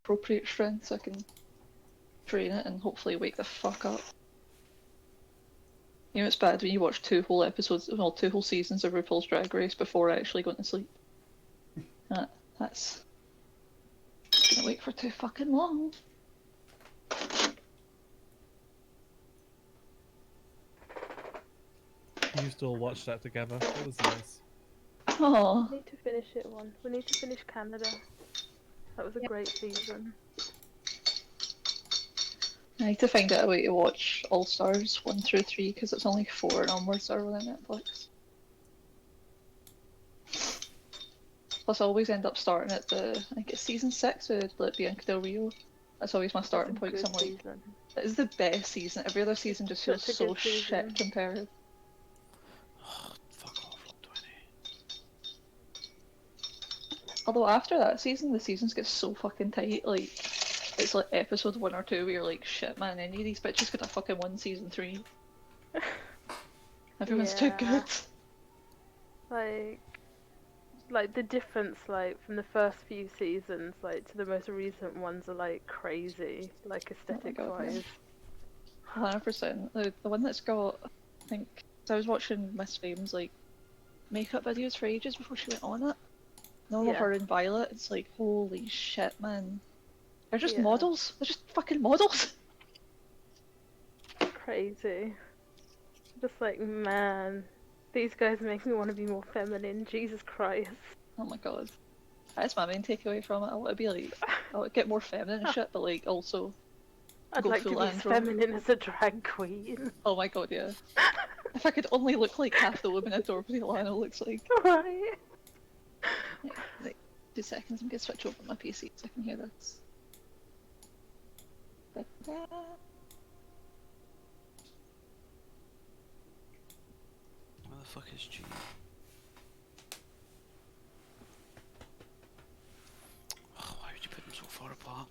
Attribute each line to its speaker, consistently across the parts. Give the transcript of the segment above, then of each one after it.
Speaker 1: appropriate strength so I can train it and hopefully wake the fuck up. You know, it's bad when you watch 2 whole seasons of RuPaul's Drag Race before actually going to sleep. That's gonna wait for too fucking long.
Speaker 2: We used to all watch that together. It was nice.
Speaker 1: Oh,
Speaker 3: We need to finish it one. We need to finish Canada. That was a great season.
Speaker 1: I need to find out a way to watch All Stars 1 through 3 because it's only 4 and onwards are on Netflix. Plus, I always end up starting at I think it's season 6 with like, Bianca Del Rio. That's always my starting point because I'm like,
Speaker 3: season.
Speaker 1: that is the best season. Every other season just feels
Speaker 3: Such a
Speaker 1: so
Speaker 3: good season.
Speaker 1: shit compared.
Speaker 4: Oh, fuck off, Rob 20.
Speaker 1: Although after that season, the seasons get so fucking tight. Like, it's like episode 1 or 2 where you're like, shit man, any of these bitches could have fucking won season 3. Everyone's too good.
Speaker 3: Like the difference, like from the first few seasons, like to the most recent ones, are like crazy, like aesthetics wise.
Speaker 1: 100%. The one that's got, I think, so I was watching Miss Fame's like makeup videos for ages before she went on it. And all of her and Violet, it's like, holy shit, man. They're just models. They're just fucking models.
Speaker 3: Crazy. Just like, man, these guys make me want to be more feminine. Jesus Christ.
Speaker 1: Oh my god. That's my main takeaway from it. I want to be like, I want to get more feminine and shit, but like also
Speaker 3: I'd
Speaker 1: go
Speaker 3: like
Speaker 1: full
Speaker 3: to be as
Speaker 1: andro.
Speaker 3: feminine as a drag queen.
Speaker 1: Oh my god, yeah. If I could only look like half the woman Adorably Lana looks like.
Speaker 3: Right.
Speaker 1: Like, 2 seconds, I'm gonna switch over my PC so I can hear this.
Speaker 4: Where the fuck is G? Oh, why would you put them so far apart?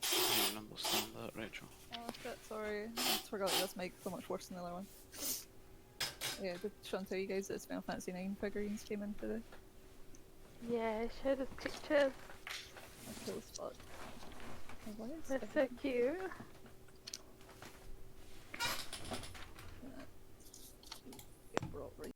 Speaker 4: I don't remember what's that, Rachel.
Speaker 1: Oh shit, sorry. I just forgot this mic so much worse than the other one. Yeah, did Sean tell you guys that Final Fantasy 9 figurines came in today?
Speaker 3: Yeah, showed us pictures.
Speaker 1: That's cool as fuck. What is
Speaker 3: They're so cute.
Speaker 1: Get brought right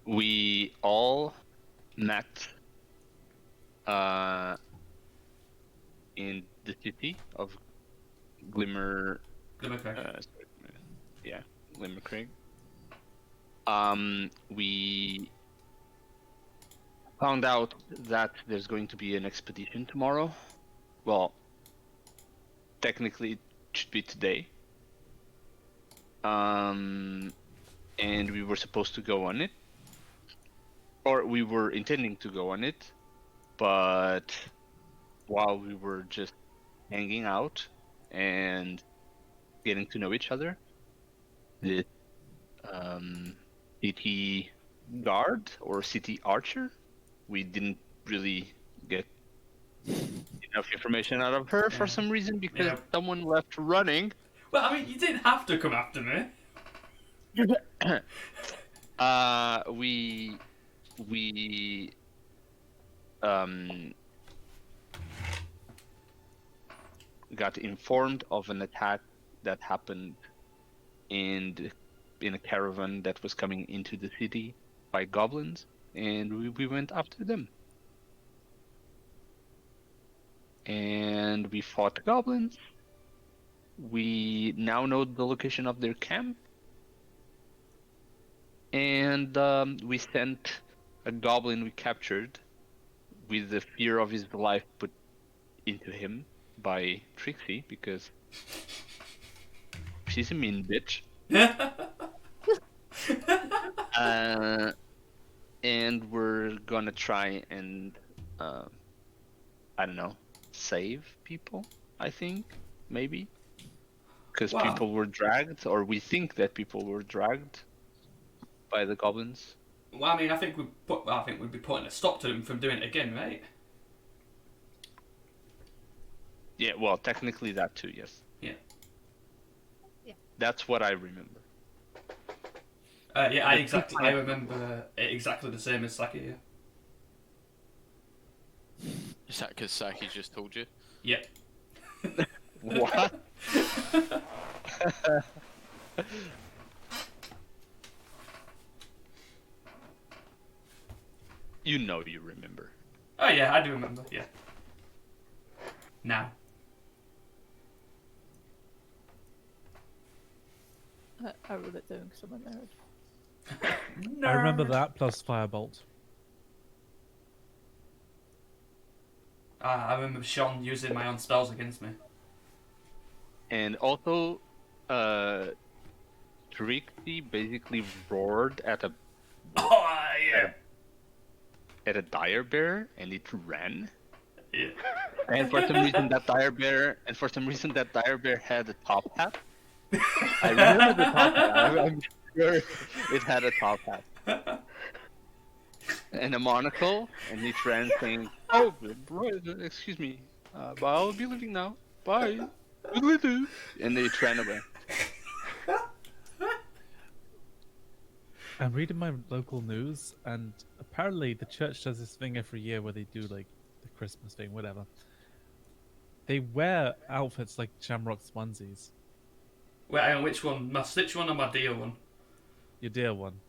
Speaker 5: we all met in the city of Glimmer.
Speaker 6: Glimmercraig.
Speaker 5: Yeah, Glimmercraig. We found out that there's going to be an expedition tomorrow. Well, technically it should be today. And we were supposed to go on it. Or we were intending to go on it, but while we were just hanging out and getting to know each other, the city guard or city archer, we didn't really get enough information out of her for some reason because someone left running.
Speaker 6: Well, I mean, you didn't have to come after me.
Speaker 5: We got informed of an attack that happened in a caravan that was coming into the city by goblins, and we went after them. And we fought goblins. We now know the location of their camp. And we sent a goblin we captured with the fear of his life put into him by Trixie, because she's a mean bitch. And we're gonna try and, I don't know, save people, I think, maybe. Because people were dragged, or we think that people were dragged by the goblins.
Speaker 6: Well, I mean, I think we'd be putting a stop to them from doing it again, right?
Speaker 5: Yeah, well, technically that too, yes.
Speaker 6: Yeah.
Speaker 5: That's what I remember.
Speaker 6: I remember it exactly the same as Saki. Yeah.
Speaker 4: Is that because Saki just told you?
Speaker 6: Yep.
Speaker 5: What? You know you remember.
Speaker 6: Oh yeah, I do remember. Yeah. Now.
Speaker 1: I wrote it down because I'm a nerd.
Speaker 2: I remember that plus Firebolt.
Speaker 6: I remember Sean using my own spells against me.
Speaker 5: And also, Trixie basically roared at a dire bear, and it ran.
Speaker 6: Yeah.
Speaker 5: And for some reason that dire bear had a top hat. I remember the top hat. I'm sure it had a top hat. And a monocle, and it ran saying, "Oh, bro, excuse me, but I'll be leaving now. Bye." And they ran away.
Speaker 2: I'm reading my local news, and apparently the church does this thing every year where they do like the Christmas thing, whatever. They wear outfits like Shamrock's onesies.
Speaker 6: Wait, hang on, which one? My Stitch one or my Deer one?
Speaker 2: Your dear one.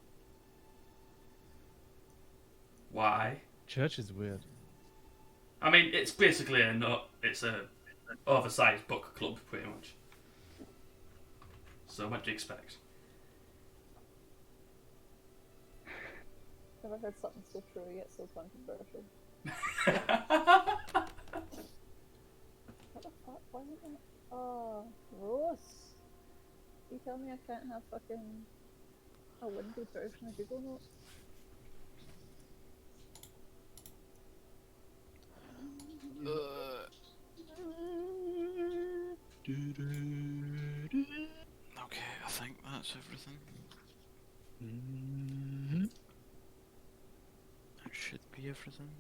Speaker 6: Why?
Speaker 2: Church is weird.
Speaker 6: I mean, it's basically it's a oversized book club, pretty much. So what do you expect?
Speaker 1: Never heard something so true yet so controversial. What the fuck? Why isn't that? Oh, Rose! You tell me I can't have fucking a windy version of Google Notes?
Speaker 4: Okay, I think that's everything. That should be everything.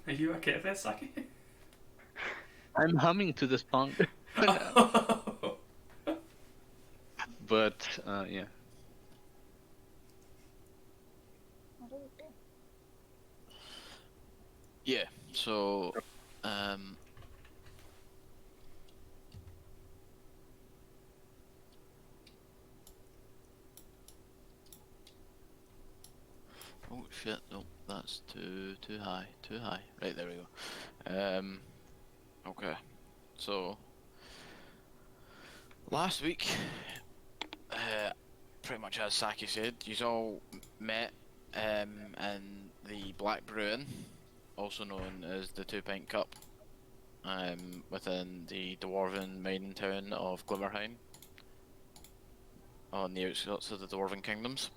Speaker 6: Are you okay there, Saki?
Speaker 5: I'm humming to the song. But, yeah.
Speaker 4: Yeah, so, shit, no, that's too high, too high. Right, there we go. Okay, so last week, pretty much as Saki said, you all met in the Black Bruin, also known as the Two Pint Cup, within the dwarven mining town of Glimmerheim, on the outskirts of the Dwarven Kingdoms.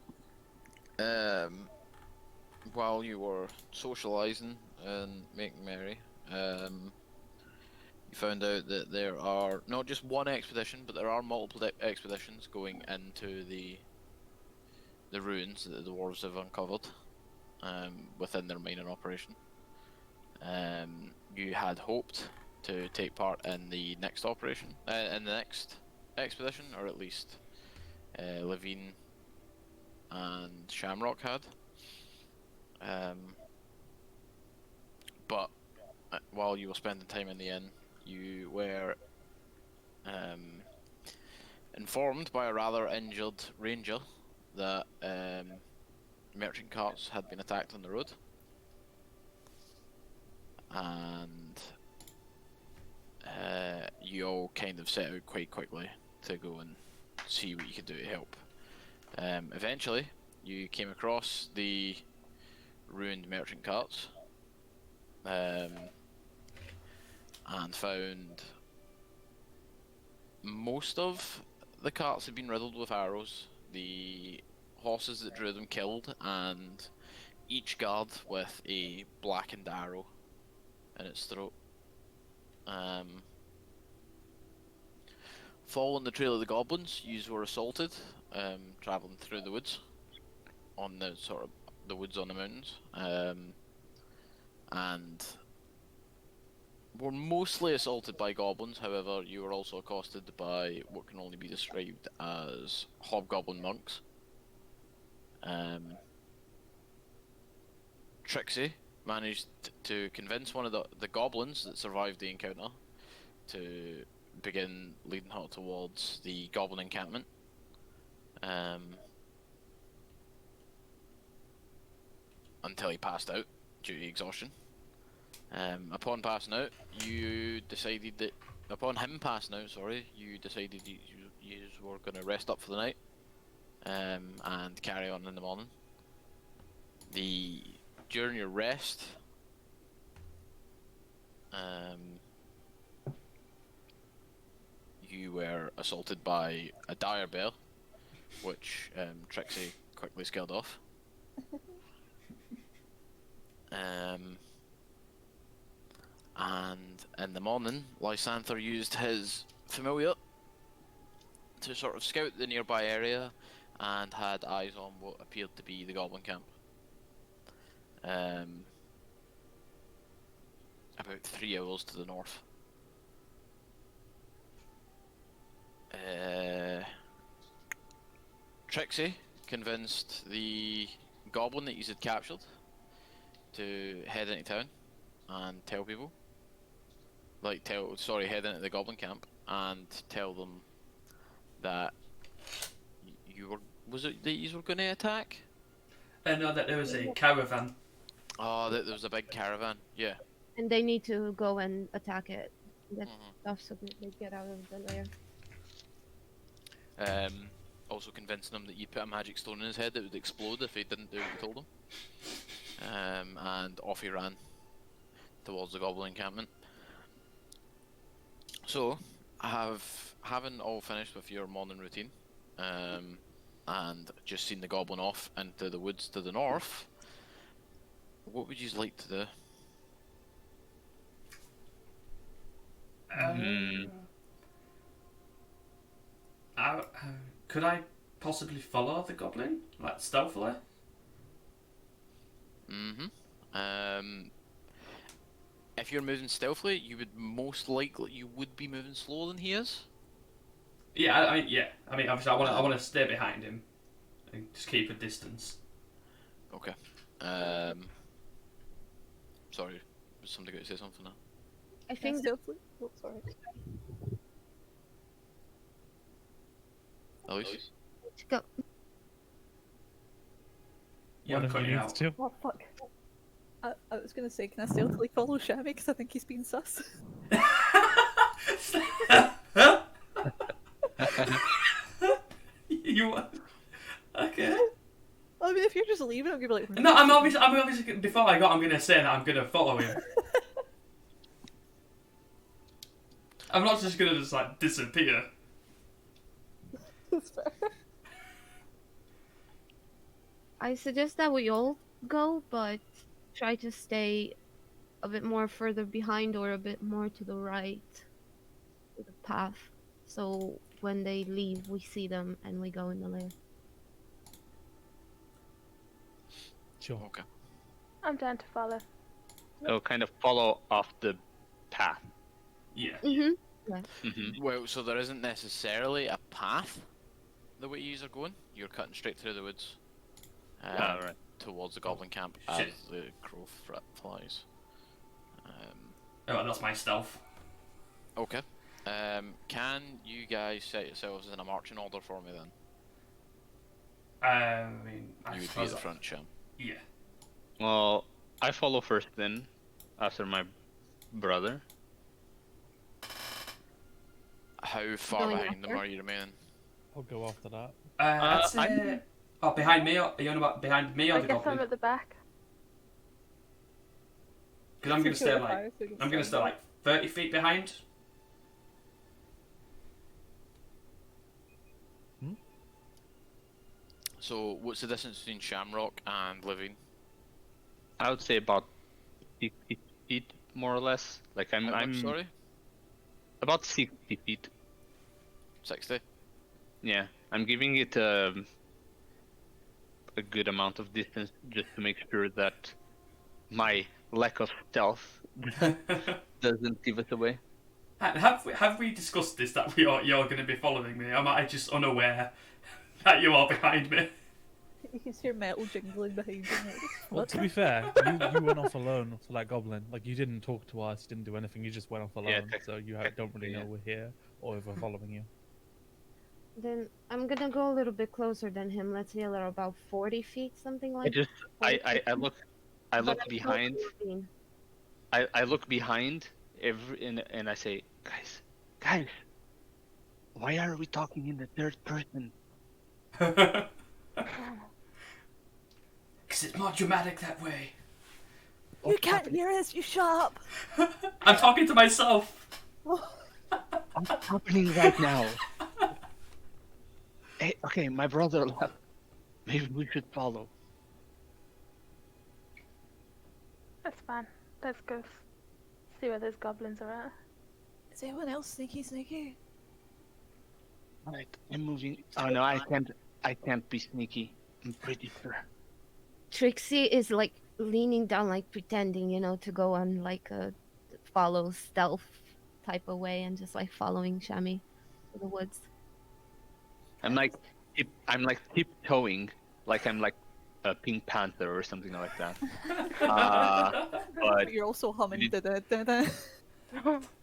Speaker 4: While you were socialising and making merry, you found out that there are not just one expedition, but there are multiple expeditions going into the ruins that the dwarves have uncovered within their mining operation. You had hoped to take part in the next operation, in the next expedition, or at least Levine and Shamrock had. But while you were spending time in the inn, you were informed by a rather injured ranger that merchant carts had been attacked on the road, and you all kind of set out quite quickly to go and see what you could do to help. Eventually, you came across the ruined merchant carts, and found most of the carts had been riddled with arrows, the horses that drew them killed, and each guard with a blackened arrow in its throat. Following the trail of the goblins, yous were assaulted, travelling through the woods, on the sort of the woods on the mountains, and were mostly assaulted by goblins. However, you were also accosted by what can only be described as hobgoblin monks. Trixie managed to convince one of the goblins that survived the encounter to begin leading her towards the Goblin Encampment. Until he passed out due to exhaustion. Upon passing out, you decided that... Upon him passing out, sorry, you decided you were going to rest up for the night, and carry on in the morning. During your rest, you were assaulted by a dire bear, which Trixie quickly scared off. And in the morning, Lysanther used his familiar to sort of scout the nearby area and had eyes on what appeared to be the Goblin camp. About 3 hours to the north. Trixie convinced the Goblin that you had captured to head into town and tell people. Head into the Goblin camp and tell them that was it that you were going to attack?
Speaker 6: No, that there was a caravan.
Speaker 4: Oh, that there was a big caravan, yeah.
Speaker 7: And they need to go and attack it. That stuff so that they get out of the lair.
Speaker 4: Also convincing him that you put a magic stone in his head that would explode if he didn't do what you told him. And off he ran towards the Goblin Encampment. So, having all finished with your morning routine, and just seen the Goblin off into the woods to the north, what would you like to do?
Speaker 6: Could I possibly follow the goblin, like stealthily?
Speaker 4: If you're moving stealthily, you would most likely be moving slower than he is.
Speaker 6: Yeah, I mean, obviously, I want to stay behind him and just keep a distance.
Speaker 4: Okay. Sorry, was somebody going to say something now?
Speaker 7: I think
Speaker 1: Oh, sorry.
Speaker 4: Elise?
Speaker 7: go.
Speaker 6: You're
Speaker 2: One of you
Speaker 6: cutting
Speaker 2: needs
Speaker 6: out.
Speaker 2: to.
Speaker 8: Oh fuck. I was gonna say, can I stealthily follow Shammy because I think he's being sus.
Speaker 6: You okay?
Speaker 8: I mean, if you're just leaving, I'm gonna be like.
Speaker 6: No, I'm obviously. Before I'm gonna say that I'm gonna follow him. I'm not just gonna like disappear.
Speaker 8: That's fair.
Speaker 7: I suggest that we all go, but try to stay a bit more further behind or a bit more to the right of the path. So when they leave, we see them and we go in the lair.
Speaker 2: Sure.
Speaker 4: Okay.
Speaker 3: I'm down to follow.
Speaker 5: So kind of follow off the path.
Speaker 6: Yeah.
Speaker 4: Well, so there isn't necessarily a path the way you are going. You're cutting straight through the woods
Speaker 5: Right.
Speaker 4: towards the goblin camp as
Speaker 6: Shit.
Speaker 4: the crow flies.
Speaker 6: Oh, that's my stealth.
Speaker 4: Okay. Can you guys set yourselves in a marching order for me then?
Speaker 6: I mean, I
Speaker 4: You would be
Speaker 6: suppose
Speaker 4: at the
Speaker 6: that-
Speaker 4: front, Sham.
Speaker 6: Yeah.
Speaker 5: Well, I follow first then, after my brother.
Speaker 4: How far
Speaker 7: Going
Speaker 4: behind them
Speaker 7: after?
Speaker 4: are you remaining?
Speaker 2: I'll go after that.
Speaker 6: I'd say. Oh, behind me? Are you on about behind me or
Speaker 3: I
Speaker 6: the
Speaker 3: guess
Speaker 6: goblin?
Speaker 3: I'm at the back.
Speaker 6: Because I'm gonna stay like 30 feet behind.
Speaker 4: So, what's the distance between Shamrock and Living?
Speaker 5: I would say about 60 feet, more or less. Like
Speaker 4: How much,
Speaker 5: I'm
Speaker 4: sorry?
Speaker 5: about 60 feet.
Speaker 4: 60?
Speaker 5: Yeah, I'm giving it a good amount of distance just to make sure that my lack of stealth doesn't give us away.
Speaker 6: Have we discussed this that you're going to be following me? Am I just unaware that you are behind me?
Speaker 8: You can hear metal jingling behind you.
Speaker 2: Well, to be fair, you went off alone to that goblin. Like, you didn't talk to us, you didn't do anything, you just went off alone. So you don't really know
Speaker 5: yeah.
Speaker 2: we're here or if we're following you.
Speaker 7: Then I'm gonna go a little bit closer than him. Let's say about 40 feet, something like.
Speaker 5: I look
Speaker 7: But
Speaker 5: look
Speaker 7: I'm
Speaker 5: behind.
Speaker 7: close to Levine.
Speaker 5: I look behind and I say, guys, why are we talking in the third person?
Speaker 6: Because it's more dramatic that way.
Speaker 8: You can't hear us. You shut up.
Speaker 6: I'm talking to myself.
Speaker 5: What's happening right now? Hey, okay, my brother left. Maybe we should follow.
Speaker 3: That's fine. Let's go see where those goblins are at.
Speaker 8: Is anyone else sneaky?
Speaker 5: Alright, I'm moving. Oh no, I can't be sneaky. I'm pretty sure.
Speaker 7: Trixie is like leaning down, like pretending, to go on like a follow stealth type of way and just like following Shami to the woods.
Speaker 5: I'm like tiptoeing, like I'm like a Pink Panther or something like that. But
Speaker 8: You're also humming.
Speaker 5: Did-
Speaker 8: Da-da-da-da.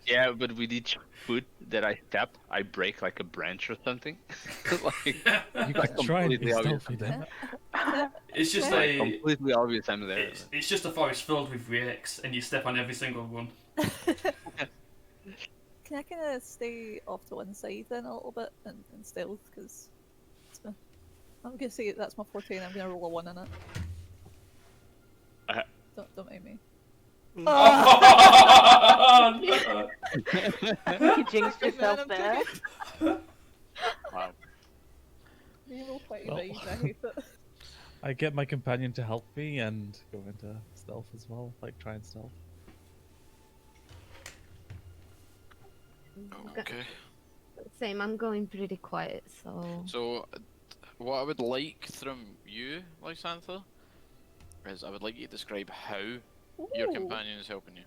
Speaker 5: yeah, but with each foot that I step, I break like a branch or something. like,
Speaker 2: You got to try and be
Speaker 5: completely obvious
Speaker 2: stealthy
Speaker 5: I'm
Speaker 2: then.
Speaker 6: It's just
Speaker 5: there.
Speaker 6: a.
Speaker 5: Completely obvious I'm there.
Speaker 6: It's just a forest filled with rakes, and you step on every single one.
Speaker 8: Can I kind of stay off to one side then a little bit and stealth? Because I'm gonna say that's my forte and I'm gonna roll a 1 in it. Don't mind me.
Speaker 6: Oh, no.
Speaker 3: You jinxed
Speaker 8: Man,
Speaker 3: yourself
Speaker 8: I'm
Speaker 3: there.
Speaker 8: joking.
Speaker 5: Wow.
Speaker 8: You roll 25,
Speaker 2: Well.
Speaker 8: I hate it.
Speaker 2: I get my companion to help me and go into stealth as well, like try and stealth.
Speaker 4: Okay.
Speaker 7: Same, I'm going pretty quiet, so.
Speaker 4: So, what I would like from you, Lysantha, is I would like you to describe how your
Speaker 8: Ooh.
Speaker 4: companion is helping you.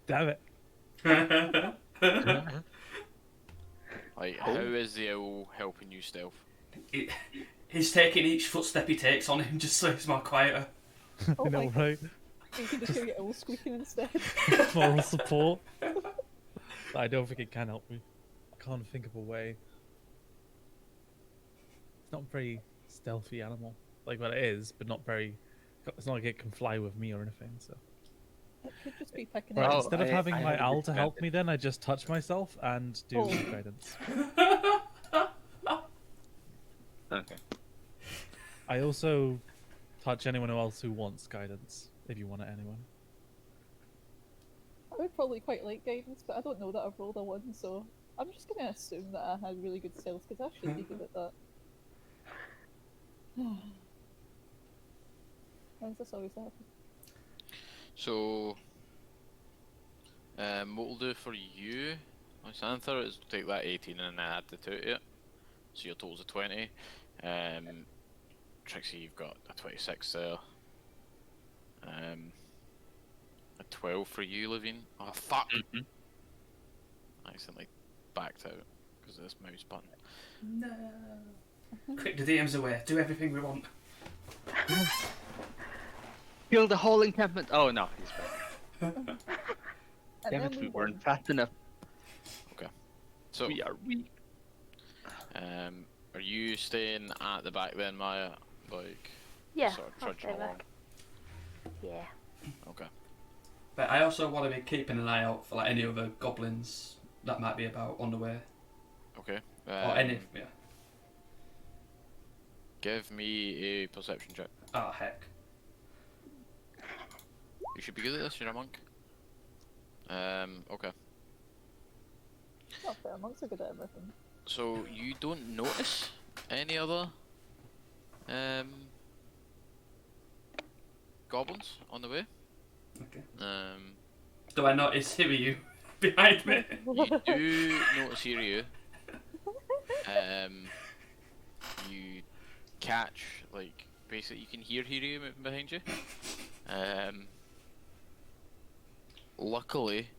Speaker 2: Damn it!
Speaker 4: Like, how is the owl helping you stealth?
Speaker 6: He's taking each footstep he takes on him just so he's more quieter.
Speaker 8: Oh
Speaker 2: I know,
Speaker 8: my God.
Speaker 2: right?
Speaker 8: You can just get all squeaking instead.
Speaker 2: Moral support. I don't think it can help me. I can't think of a way. It's not a very stealthy animal. like what it is, but not very. It's not like it can fly with me or anything. So.
Speaker 8: It could just be picking
Speaker 2: Right,
Speaker 8: it.
Speaker 5: Well,
Speaker 2: instead of having
Speaker 5: I
Speaker 2: my
Speaker 5: have a
Speaker 2: owl to help
Speaker 5: disadvantage.
Speaker 2: me, then I just touch myself and do
Speaker 8: Oh.
Speaker 2: guidance.
Speaker 5: Okay.
Speaker 2: I also touch anyone else who wants guidance, if you want it, anyone.
Speaker 8: I would probably quite like guidance, but I don't know that I've rolled a 1, so I'm just gonna assume that I had really good stealth because I should be good at that. Why does this always happen?
Speaker 4: So, what we'll do for you, Santha, is take that 18 and then add the 2 to it. So your total's a 20. Trixie, you've got a 26 there. A 12 for you, Levine. Oh, fuck! I accidentally backed out because of this mouse button.
Speaker 6: No. Quick, the DM's away. Do everything we want.
Speaker 5: Kill the whole encampment. Oh no, he's back.
Speaker 8: And
Speaker 5: Damn
Speaker 8: then
Speaker 5: it, we
Speaker 8: won.
Speaker 5: weren't fast enough.
Speaker 4: So,
Speaker 5: We are weak.
Speaker 4: are you staying at the back then, Maya? Like,
Speaker 3: Yeah,
Speaker 4: sort of
Speaker 3: I'll
Speaker 4: trudging
Speaker 3: stay
Speaker 4: along?
Speaker 3: back. Yeah.
Speaker 4: Okay.
Speaker 6: But I also want to be keeping an eye out for like any other goblins that might be about on the way.
Speaker 4: Okay.
Speaker 6: Or any, yeah.
Speaker 4: Give me a perception check.
Speaker 6: Oh, heck.
Speaker 4: You should be good at this, you're a monk. Okay.
Speaker 8: Not fair, monks are good at everything.
Speaker 4: So you don't notice any other goblins on the way.
Speaker 6: Okay.
Speaker 4: Um,
Speaker 6: Do I notice Hiryu behind me?
Speaker 4: you do notice Hiryu. You catch, like, basically you can hear Hiryu moving behind you. Luckily,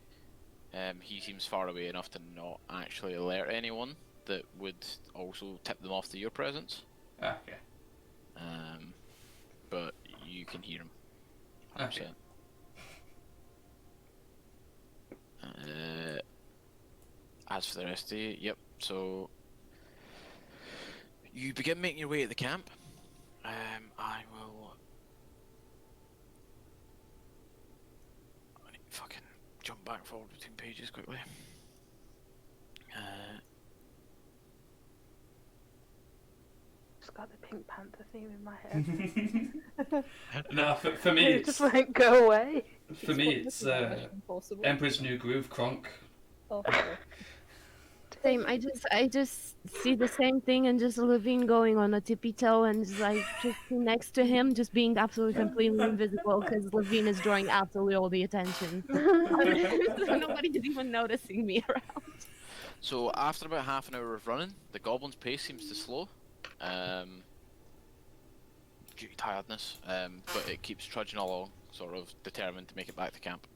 Speaker 4: he seems far away enough to not actually alert anyone that would also tip them off to your presence.
Speaker 6: Okay.
Speaker 4: But you can hear him. 100%.
Speaker 6: Okay.
Speaker 4: As for the rest of you, yep, so you begin making your way at the camp. I need to fucking jump back and forward between pages quickly.
Speaker 3: Just got the Pink Panther theme in my head.
Speaker 6: No, for me,
Speaker 3: It just won't go away.
Speaker 6: for me, it's
Speaker 8: Mission Impossible.
Speaker 6: Emperor's New Groove, Kronk.
Speaker 8: Oh, okay.
Speaker 7: Same. I just see the same thing and just Levine going on a tippy toe and just like just next to him, just being absolutely completely invisible because Levine is drawing absolutely all the attention. Nobody is even noticing me around.
Speaker 4: So after about half an hour of running, the goblin's pace seems to slow. Due to tiredness, but it keeps trudging along, sort of determined to make it back to camp.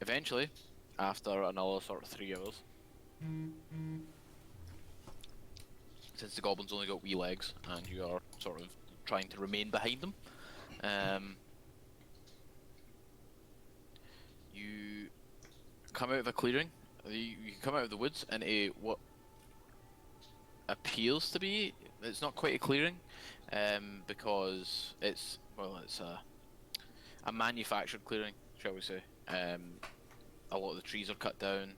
Speaker 4: Eventually, after another sort of 3 hours, since the goblin's only got wee legs and you are sort of trying to remain behind them, you come out of a clearing. You come out of the woods into what appears to be, it's not quite a clearing, because it's a manufactured clearing, shall we say. A lot of the trees are cut down,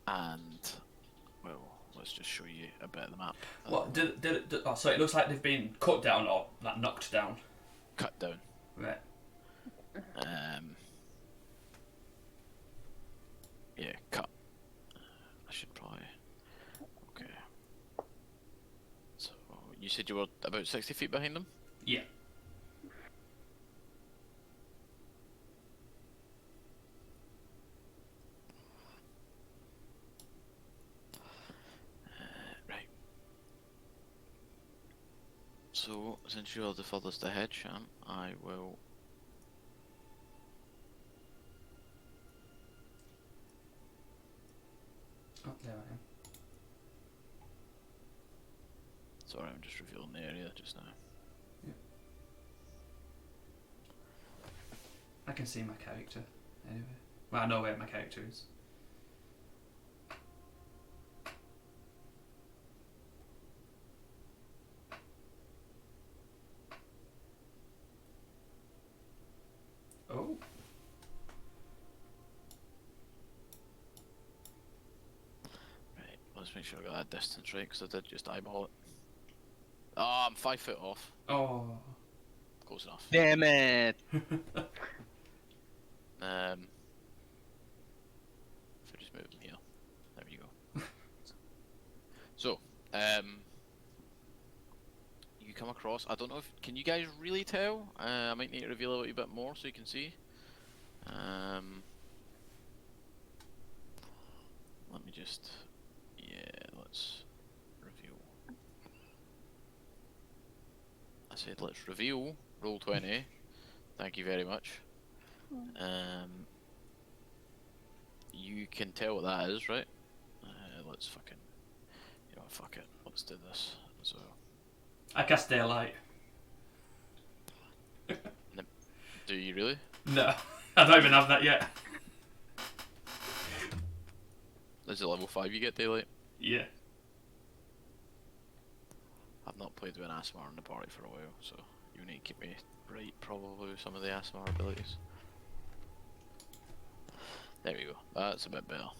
Speaker 4: and well, let's just show you a bit of the map.
Speaker 6: What? So it looks like they've been cut down or like knocked down.
Speaker 4: Cut down.
Speaker 6: Right.
Speaker 4: Yeah, cut. I should probably. Okay. So you said you were about 60 feet behind them?
Speaker 6: Yeah.
Speaker 4: Right. So, since you're the furthest ahead, Sham, I will.
Speaker 6: Oh, there I am.
Speaker 4: Sorry, I'm just revealing the area just now.
Speaker 6: I can see my character anyway. Well, I know where my character is.
Speaker 4: let's make sure I got that distance right, because I did just eyeball it. Oh, I'm 5 foot off.
Speaker 6: Oh.
Speaker 4: Close enough.
Speaker 5: Damn it!
Speaker 4: If I just move them here. There you go. So, you come across, I don't know if, can you guys really tell? I might need to reveal a little bit more so you can see. Let me just, let's reveal. I said let's reveal roll 20. Thank you very much. You can tell what that is, right? Let's fucking, you know, fuck it. Let's do this. So.
Speaker 6: I cast daylight.
Speaker 4: Do you really?
Speaker 6: No, I don't even have that yet.
Speaker 4: Is it level 5 you get daylight?
Speaker 6: Yeah.
Speaker 4: I've not played with an ASMR in the party for a while, so you need to keep me right probably with some of the ASMR abilities. There we go, that's a bit better.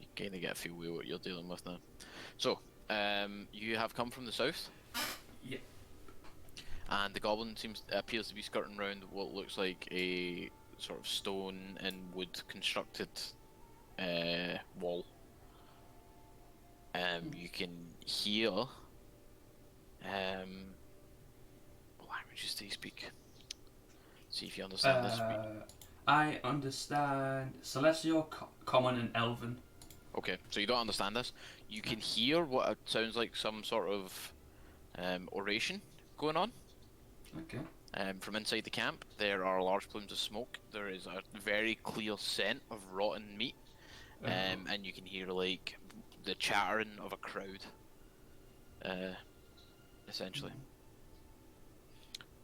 Speaker 4: You kind of get a feel with what you're dealing with now. So, you have come from the south?
Speaker 6: Yeah.
Speaker 4: And the goblin appears to be skirting around what looks like a sort of stone and wood constructed wall. You can hear what languages do you speak? See if you understand this.
Speaker 6: I understand Celestial, Common, and Elven.
Speaker 4: Okay, so you don't understand this. You can hear what sounds like some sort of oration going on.
Speaker 6: Okay.
Speaker 4: From inside the camp, there are large plumes of smoke. There is a very clear scent of rotten meat, and you can hear like the chattering of a crowd. Essentially.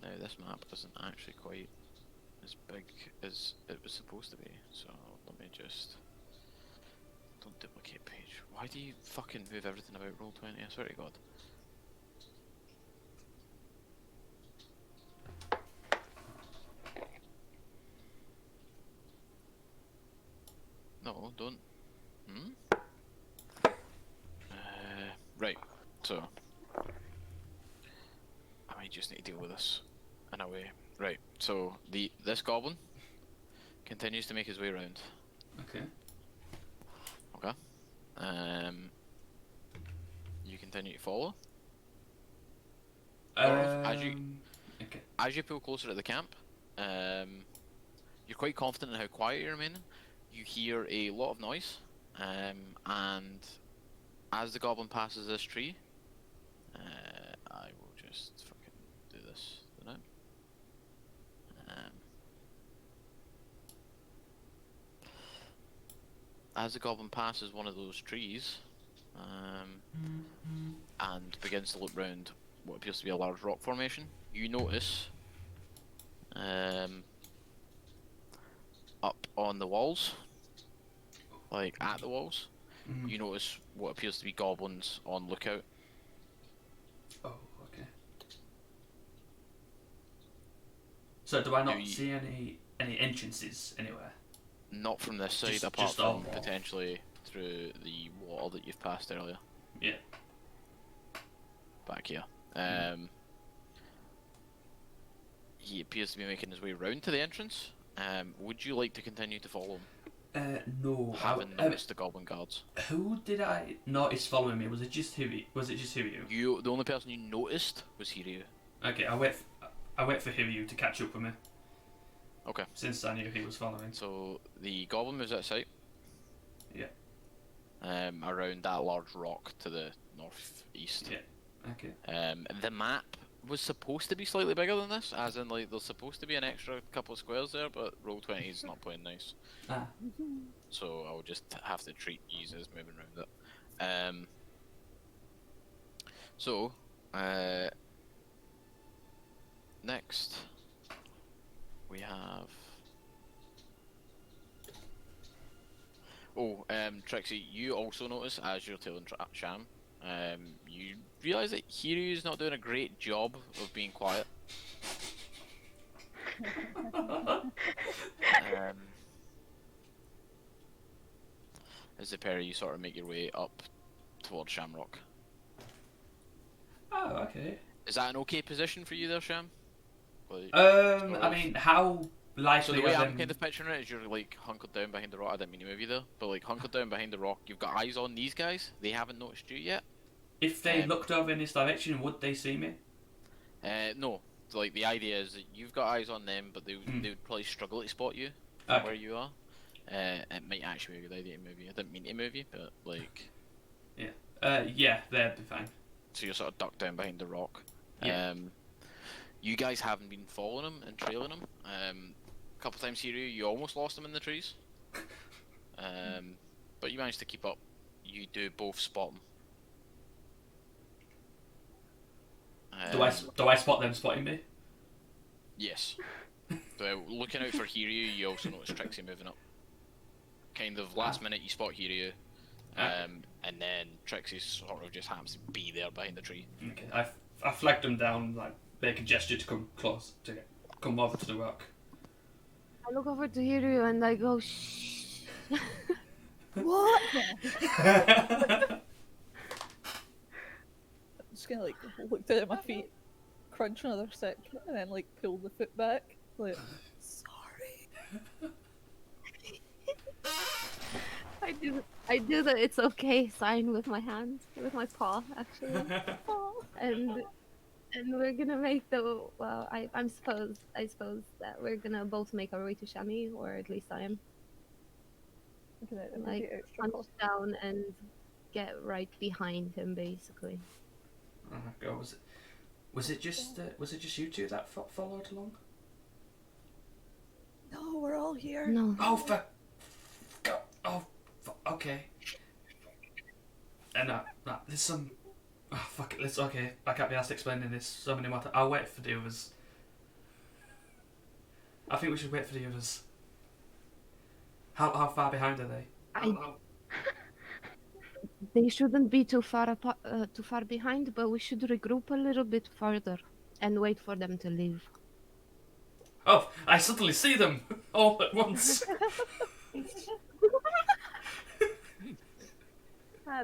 Speaker 4: Now this map isn't actually quite as big as it was supposed to be, so let me just. Don't duplicate page. Why do you fucking move everything about Roll20? I swear to God. No, don't. Right, so. I might just need to deal with this in a way. Right, so this goblin continues to make his way around.
Speaker 6: Okay.
Speaker 4: Okay. You continue to follow.
Speaker 6: Okay.
Speaker 4: As you pull closer to the camp, you're quite confident in how quiet you're remaining. You hear a lot of noise, and as the goblin passes this tree, I will just fucking do this. As the goblin passes one of those trees, and begins to look round what appears to be a large rock formation, you notice up on the walls, like at the walls, you notice what appears to be goblins on lookout.
Speaker 6: Oh, okay. So do I not see any entrances anywhere?
Speaker 4: Not from this side, apart from potentially through the wall that you've passed earlier.
Speaker 6: Yeah.
Speaker 4: Back here. He appears to be making his way round to the entrance. Would you like to continue to follow him?
Speaker 6: No.
Speaker 4: Having noticed the goblin guards.
Speaker 6: Who did I notice following me? Was it just Hiryu?
Speaker 4: The only person you noticed was Hiryu.
Speaker 6: Okay, I wait for Hiryu to catch up with me.
Speaker 4: Okay.
Speaker 6: Since I knew he was following.
Speaker 4: So the goblin moves out of sight.
Speaker 6: Yeah.
Speaker 4: Around that large rock to the northeast.
Speaker 6: Yeah. Okay.
Speaker 4: The map was supposed to be slightly bigger than this, as in like there's supposed to be an extra couple of squares there, but Roll20 is not playing nice. So I'll just have to treat these as moving around it. So next we have. Trixie, you also notice as you're tailing Sham, you realise that Hiryu's not doing a great job of being quiet. as the pair of you sort of make your way up towards Shamrock.
Speaker 6: Oh, okay.
Speaker 4: Is that an okay position for you there, Sham? Like,
Speaker 6: I mean, how
Speaker 4: so
Speaker 6: likely
Speaker 4: the way
Speaker 6: are
Speaker 4: I'm
Speaker 6: them?
Speaker 4: kind of picturing it is you're like hunkered down behind the rock. I didn't mean to move you there, but like hunkered down behind the rock. You've got eyes on these guys. They haven't noticed you yet.
Speaker 6: If they looked over in this direction, would they see me?
Speaker 4: No. So, like the idea is that you've got eyes on them, but they would probably struggle to spot you from
Speaker 6: Okay.
Speaker 4: where you are. It might actually be a good idea to move you. I didn't mean to move you, but like.
Speaker 6: Yeah, they'd be fine.
Speaker 4: So you're sort of ducked down behind the rock.
Speaker 6: Yeah.
Speaker 4: You guys haven't been following them and trailing them. A couple times here, you almost lost them in the trees. But you managed to keep up. You do both spot them.
Speaker 6: Do I spot them spotting me?
Speaker 4: Yes. So looking out for Hiryu, you also notice Trixie moving up. Kind of last minute you spot Hiryu, and then Trixie sort of just happens to be there behind the tree.
Speaker 6: Okay, I flagged them down, like make a gesture to come close, to come over to the rock.
Speaker 7: I look over to Hiryu and I go, shh.
Speaker 8: What? I'm just gonna like look down at my feet, crunch another stick, and then like pull the foot back. Like, sorry.
Speaker 7: I do the it's okay sign with my hand, with my paw actually, and we're gonna make the I suppose that we're gonna both make our way to Shami, or at least I am. Like punch down and get right behind him, basically.
Speaker 6: Oh my god, was it just you two that followed along?
Speaker 8: No, we're all here.
Speaker 7: No.
Speaker 6: Oh fuck! Okay. And there's some. Oh fuck it. Let's okay. I can't be asked explaining this so many more times. I'll wait for the others. I think we should wait for the others. How far behind are they?
Speaker 7: They shouldn't be too far behind, but we should regroup a little bit further and wait for them to leave.
Speaker 6: Oh, I suddenly see them all at once.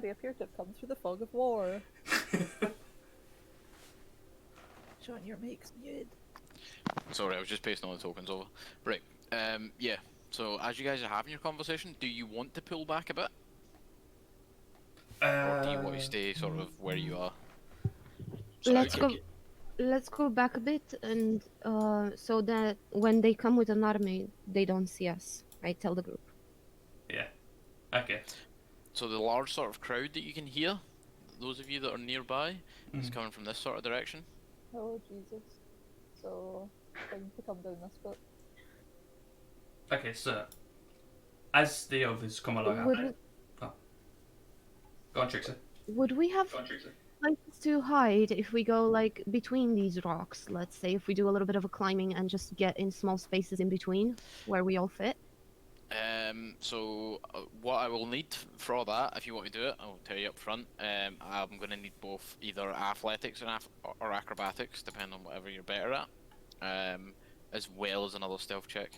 Speaker 8: They appear to have come through the fog of war. John, your make's muted.
Speaker 4: Sorry, I was just pasting all the tokens over. Right. Yeah. So as you guys are having your conversation, do you want to pull back a bit? Or do you want to stay sort of where you are?
Speaker 7: Let's go back a bit, and so that when they come with an army, they don't see us. I tell the group.
Speaker 6: Yeah. Okay.
Speaker 4: So the large sort of crowd that you can hear, those of you that are nearby, is coming from this sort of direction.
Speaker 8: Oh Jesus! So time to come down this bit.
Speaker 6: Okay, so as the others come along, go on, Trixie.
Speaker 7: Would we have places to hide if we go like between these rocks? Let's say if we do a little bit of a climbing and just get in small spaces in between where we all fit.
Speaker 4: So what I will need for that, if you want to do it, I'll tell you up front. I'm going to need both either athletics or acrobatics, depending on whatever you're better at, as well as another stealth check.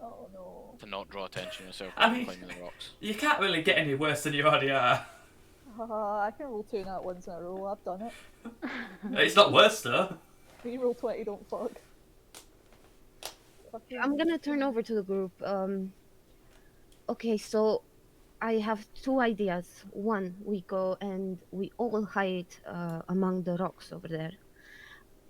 Speaker 8: Oh no.
Speaker 4: To not draw attention to yourself
Speaker 6: I
Speaker 4: while
Speaker 6: mean,
Speaker 4: climbing the rocks.
Speaker 6: You can't really get any worse than you already are.
Speaker 8: I can roll 2 nat ones in a row. I've done it.
Speaker 6: It's not worse though.
Speaker 8: If you roll 20, don't fuck.
Speaker 7: I'm gonna turn over to the group. Okay, so I have 2 ideas. One, we go and we all hide among the rocks over there.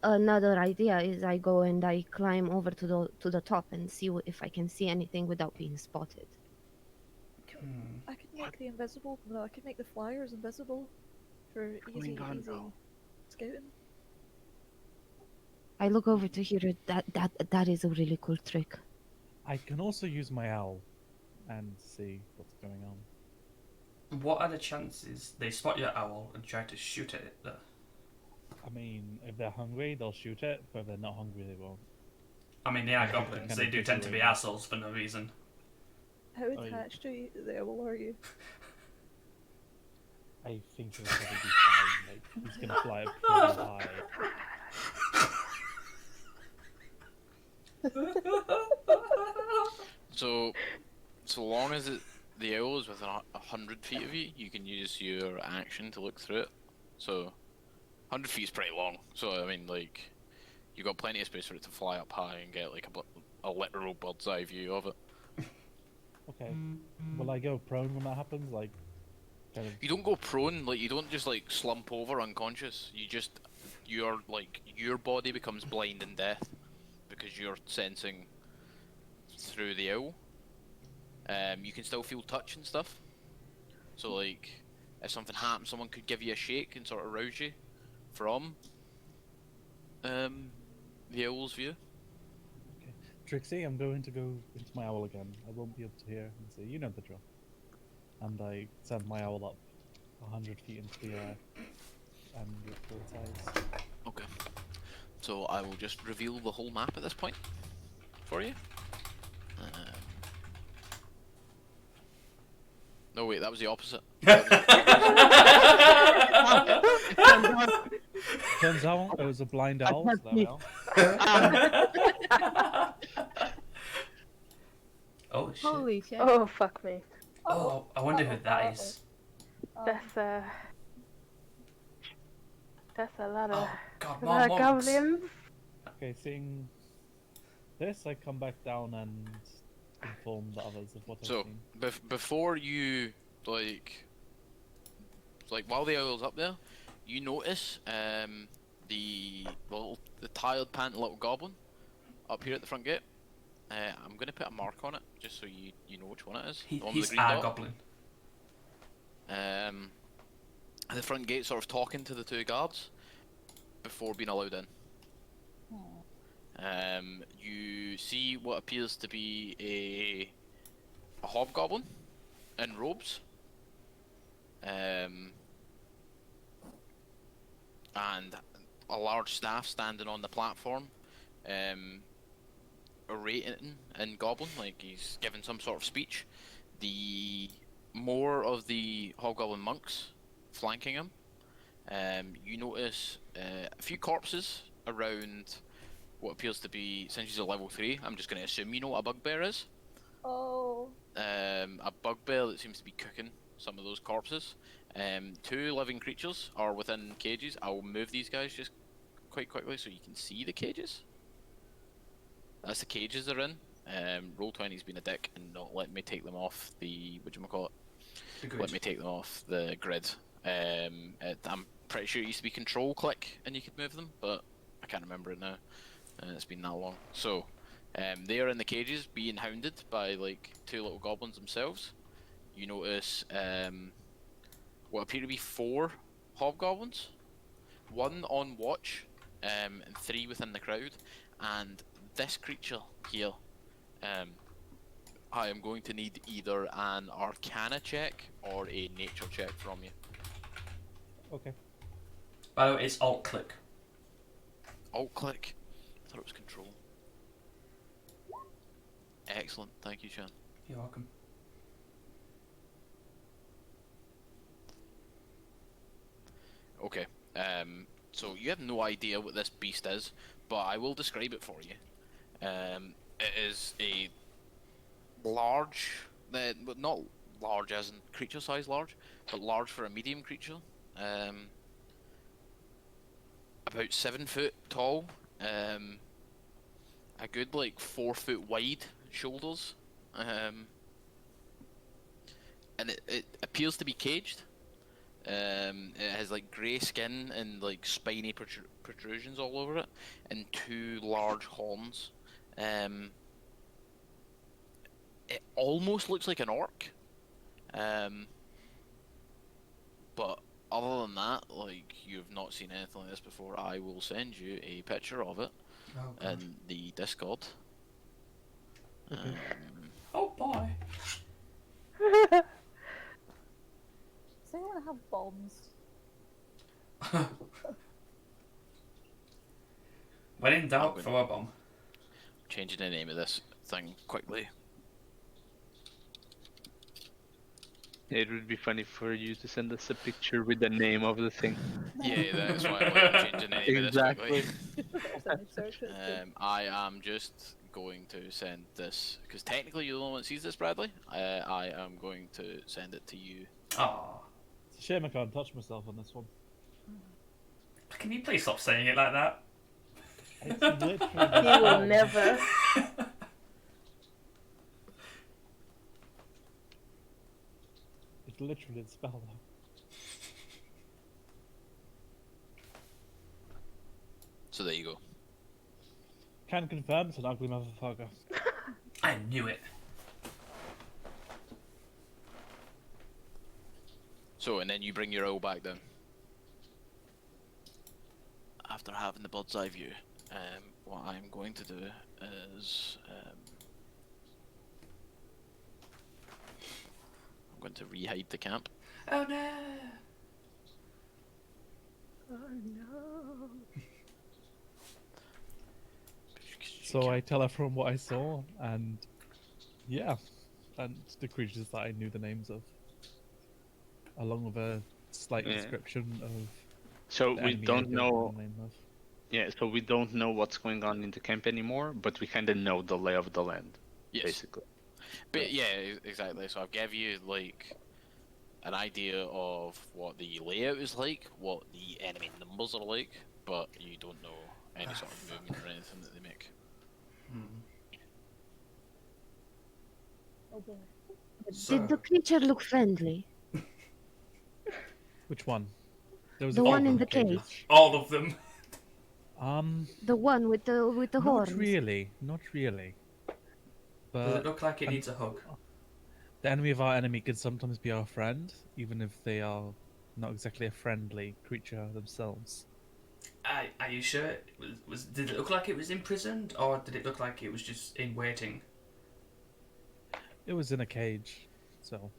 Speaker 7: Another idea is I go and I climb over to the top and see if I can see anything without being spotted.
Speaker 8: I could make the invisible. No, I could make the flyers invisible for easy scouting.
Speaker 7: I look over to here. That is a really cool trick.
Speaker 2: I can also use my owl and see what's going on.
Speaker 6: What are the chances they spot your owl and try to shoot at it though?
Speaker 2: I mean, if they're hungry, they'll shoot it, but if they're not hungry, they won't.
Speaker 6: I mean, they are goblins. They do tend to be assholes for no reason.
Speaker 8: How attached to the owl are you?
Speaker 2: I think he'll probably be fine. Like, he's gonna fly up pretty high.
Speaker 4: So long as the owl is within 100 feet of you, you can use your action to look through it. So 100 feet is pretty long. So I mean, like, you got plenty of space for it to fly up high and get like a literal bird's eye view of it.
Speaker 2: Okay. Will I go prone when that happens? Like, kind of.
Speaker 4: You don't go prone, like you don't just like slump over unconscious. Your body becomes blind and deaf because you're sensing through the owl. You can still feel touch and stuff. So like, if something happens, someone could give you a shake and sort of rouse you from the owl's view.
Speaker 2: Okay. Trixie, I'm going to go into my owl again. I won't be able to hear and see. You know the drill. And I send my owl up 100 feet into the air and look for its eyes.
Speaker 4: Okay. So I will just reveal the whole map at this point for you. No wait, that was the opposite.
Speaker 2: Turns out it was a blind owl. So there we are.
Speaker 6: Oh shit.
Speaker 7: Holy shit.
Speaker 3: Oh fuck me.
Speaker 6: Oh, I wonder who that is.
Speaker 3: That's a lot of
Speaker 6: Oh god,
Speaker 3: a
Speaker 6: more
Speaker 3: lot of
Speaker 6: monks.
Speaker 3: goblins.
Speaker 2: Okay, seeing this, I come back down and inform the others of what I've
Speaker 4: So
Speaker 2: seen.
Speaker 4: before you like while the owl's up there, you notice the tired panting little goblin up here at the front gate. I'm gonna put a mark on it just so you know which one it is. The one with
Speaker 6: He's
Speaker 4: the green
Speaker 6: our
Speaker 4: dot.
Speaker 6: goblin.
Speaker 4: At the front gate, sort of talking to the two guards before being allowed in. You see what appears to be a hobgoblin in robes, and a large staff standing on the platform, orating in Goblin, like he's giving some sort of speech. The more of the hobgoblin monks flanking him. You notice a few corpses around what appears to be, since he's a level 3, I'm just going to assume you know what a bugbear is.
Speaker 8: Oh.
Speaker 4: A bugbear that seems to be cooking some of those corpses. 2 living creatures are within cages. I'll move these guys just quite quickly so you can see the cages. That's the cages they're in. Roll20's been a dick and not letting me take them off the, whatchamacallit? Let me take them off the grid. I'm pretty sure it used to be control click and you could move them, but I can't remember it now. It's been that long. So, they are in the cages being hounded by like 2 little goblins themselves. You notice what appear to be 4 hobgoblins, 1 on watch, and 3 within the crowd. And this creature here, I am going to need either an Arcana check or a Nature check from you.
Speaker 2: Okay.
Speaker 6: By the way, it's alt click.
Speaker 4: Alt click. I thought it was control. Excellent, thank you, Sean.
Speaker 6: You're welcome.
Speaker 4: Okay. So you have no idea what this beast is, but I will describe it for you. It is a large, but not large as in creature size large, but large for a medium creature. About 7 foot tall. A good like 4 foot wide shoulders. And it appears to be caged. It has like grey skin and like spiny protrusions all over it, and 2 large horns. It almost looks like an orc, but other than that, like, you've not seen anything like this before. I will send you a picture of it in the Discord.
Speaker 6: Oh boy.
Speaker 8: Does anyone have bombs?
Speaker 6: When in doubt, throw a bomb.
Speaker 4: Changing the name of this thing quickly.
Speaker 5: It would be funny for you to send us a picture with the name of the thing.
Speaker 4: Yeah, that's why I'm like changing the name of this
Speaker 5: Exactly.
Speaker 4: quickly. I am just going to send this because technically you're the only one that sees this, Bradley. I am going to send it to you.
Speaker 6: Oh,
Speaker 2: It's a shame I can't touch myself on this one.
Speaker 6: can you please stop saying it like that?
Speaker 2: It's literally the
Speaker 3: He will
Speaker 2: spell.
Speaker 3: never.
Speaker 2: It's literally the spell though.
Speaker 4: So there you go.
Speaker 2: Can confirm it's an ugly motherfucker.
Speaker 6: I knew it.
Speaker 4: So, and then you bring your owl back down. After having the bird's eye view, what I'm going to do is I'm going to re-hide the camp.
Speaker 6: Oh no!
Speaker 3: Oh no.
Speaker 2: So I tell everyone what I saw, and yeah, and the creatures that I knew the names of, along with a slight
Speaker 5: Yeah.
Speaker 2: description of.
Speaker 5: So
Speaker 2: the
Speaker 5: we
Speaker 2: enemy I
Speaker 5: don't know.
Speaker 2: the name of.
Speaker 5: Yeah, so we don't know what's going on in the camp anymore, but we kind of know the lay of the land,
Speaker 4: Yes.
Speaker 5: basically.
Speaker 4: But yeah, exactly. So I've gave you like an idea of what the layout is like, what the enemy numbers are like, but you don't know any sort of movement or anything that they make.
Speaker 6: So,
Speaker 7: Did the creature look friendly?
Speaker 2: Which one? There was
Speaker 7: The
Speaker 2: a
Speaker 7: one
Speaker 2: couple
Speaker 7: in the
Speaker 2: cages.
Speaker 7: cage.
Speaker 6: all of them.
Speaker 7: The one with the
Speaker 2: Not
Speaker 7: horns.
Speaker 2: really, not really.
Speaker 6: Does
Speaker 2: But
Speaker 6: it look like it
Speaker 2: and-
Speaker 6: needs a hug?
Speaker 2: the enemy of our enemy can sometimes be our friend, even if they are not exactly a friendly creature themselves.
Speaker 6: Are you sure? Did it look like it was imprisoned, or did it look like it was just in waiting?
Speaker 2: It was in a cage, so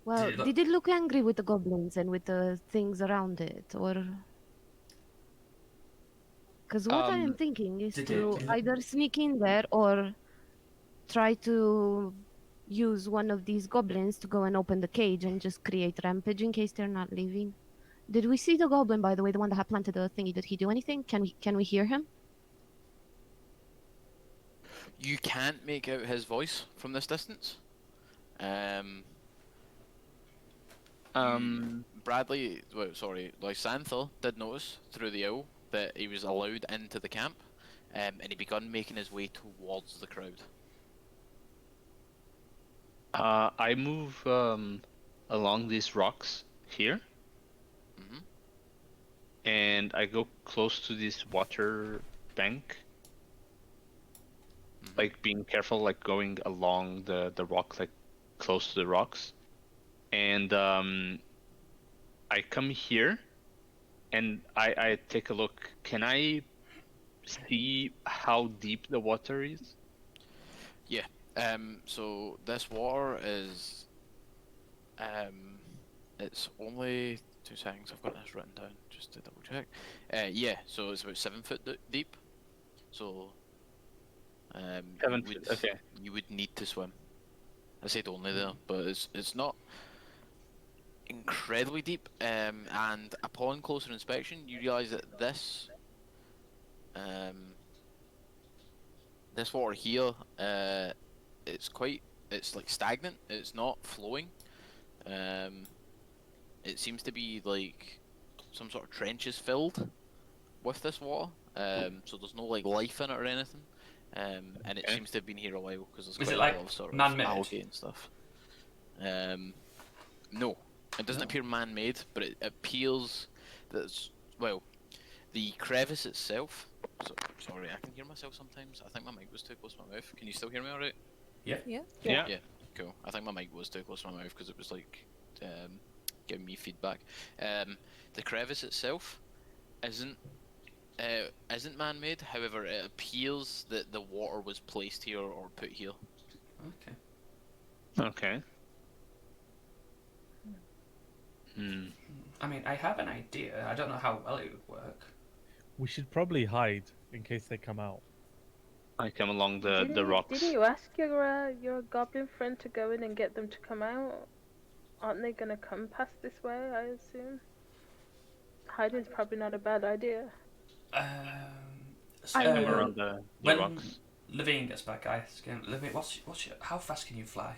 Speaker 7: Well,
Speaker 6: Did it look-
Speaker 7: did it look angry with the goblins and with the things around it, or? Because what I am thinking is
Speaker 6: did
Speaker 7: to
Speaker 6: it-
Speaker 7: either sneak in there or try to use one of these goblins to go and open the cage and just create rampage in case they're not leaving. Did we see the goblin, by the way, the one that had planted the thingy? Did he do anything? Can we hear him?
Speaker 4: You can't make out his voice from this distance. Bradley, well, sorry, Lysantha did notice through the owl that he was allowed into the camp, and he begun making his way towards the crowd.
Speaker 5: I move along these rocks here,
Speaker 4: Mhm.
Speaker 5: and I go close to this water bank,
Speaker 4: Mhm.
Speaker 5: like being careful, like going along the rock, like close to the rocks, and I come here, and I take a look. Can I see how deep the water is?
Speaker 4: Yeah. So this water is, it's only 2 seconds. I've got this written down just to double check. Yeah. So it's about 7 foot deep. So,
Speaker 5: 7 feet, okay.
Speaker 4: You would need to swim. I said only there, but it's not incredibly deep. And upon closer inspection, you realise that this water here, it's like stagnant. It's not flowing. It seems to be like some sort of trenches filled with this water. So there's no like life in it or anything. And it
Speaker 5: Okay.
Speaker 4: seems to have been here a while because there's
Speaker 6: Is
Speaker 4: quite
Speaker 6: it
Speaker 4: a
Speaker 6: like
Speaker 4: lot of sort of
Speaker 6: man-made?
Speaker 4: algae and stuff. No, it doesn't appear man-made, but it appears that the crevice itself. Sorry, I can hear myself sometimes. I think my mic was too close to my mouth. Can you still hear me alright?
Speaker 8: Yeah.
Speaker 5: Yeah.
Speaker 4: Yeah, cool. I think my mic was too close to my mouth because it was like giving me feedback. The crevice itself isn't man-made. However, it appears that the water was placed here or put here.
Speaker 6: Okay.
Speaker 5: Okay. Hmm.
Speaker 6: I mean, I have an idea. I don't know how well it would work.
Speaker 2: we should probably hide in case they come out.
Speaker 5: I come along the rocks.
Speaker 3: Did you ask your goblin friend to go in and get them to come out? Aren't they gonna come past this way, I assume? Hiding's probably not a bad idea.
Speaker 5: I'm around the
Speaker 6: when
Speaker 5: rocks.
Speaker 6: Levine gets back, I ask him, Levine, how fast can you fly?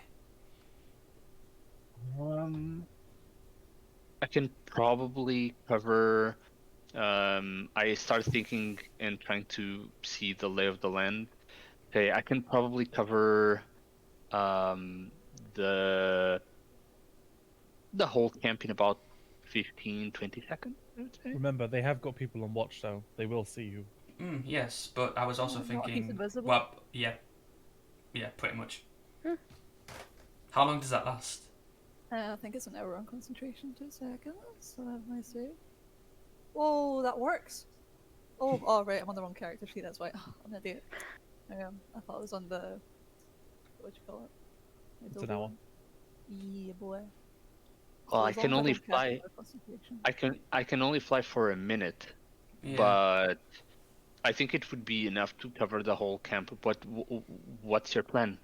Speaker 5: I can probably cover. I started thinking and trying to see the lay of the land. Okay, I can probably cover um, the whole camp in about 15, 20 seconds, I would say.
Speaker 2: Remember, they have got people on watch, so they will see you.
Speaker 6: Yes, but I was also
Speaker 8: Not if he's
Speaker 6: thinking,
Speaker 8: invisible.
Speaker 6: well, yeah, pretty much. How long does that last?
Speaker 8: I think it's an hour on concentration, 2 seconds. So I have my save. Whoa, that works! Oh, right, I'm on the wrong character sheet, that's why. I'm an idiot. I thought it was on the. What do you call it?
Speaker 2: It's an hour.
Speaker 8: Yeah, boy.
Speaker 5: Well,
Speaker 8: So
Speaker 5: I
Speaker 8: as long
Speaker 5: can
Speaker 8: as
Speaker 5: only
Speaker 8: don't cast
Speaker 5: fly.
Speaker 8: it by concentration.
Speaker 5: I can only fly for a minute,
Speaker 6: Yeah.
Speaker 5: but I think it would be enough to cover the whole camp. But what's your plan?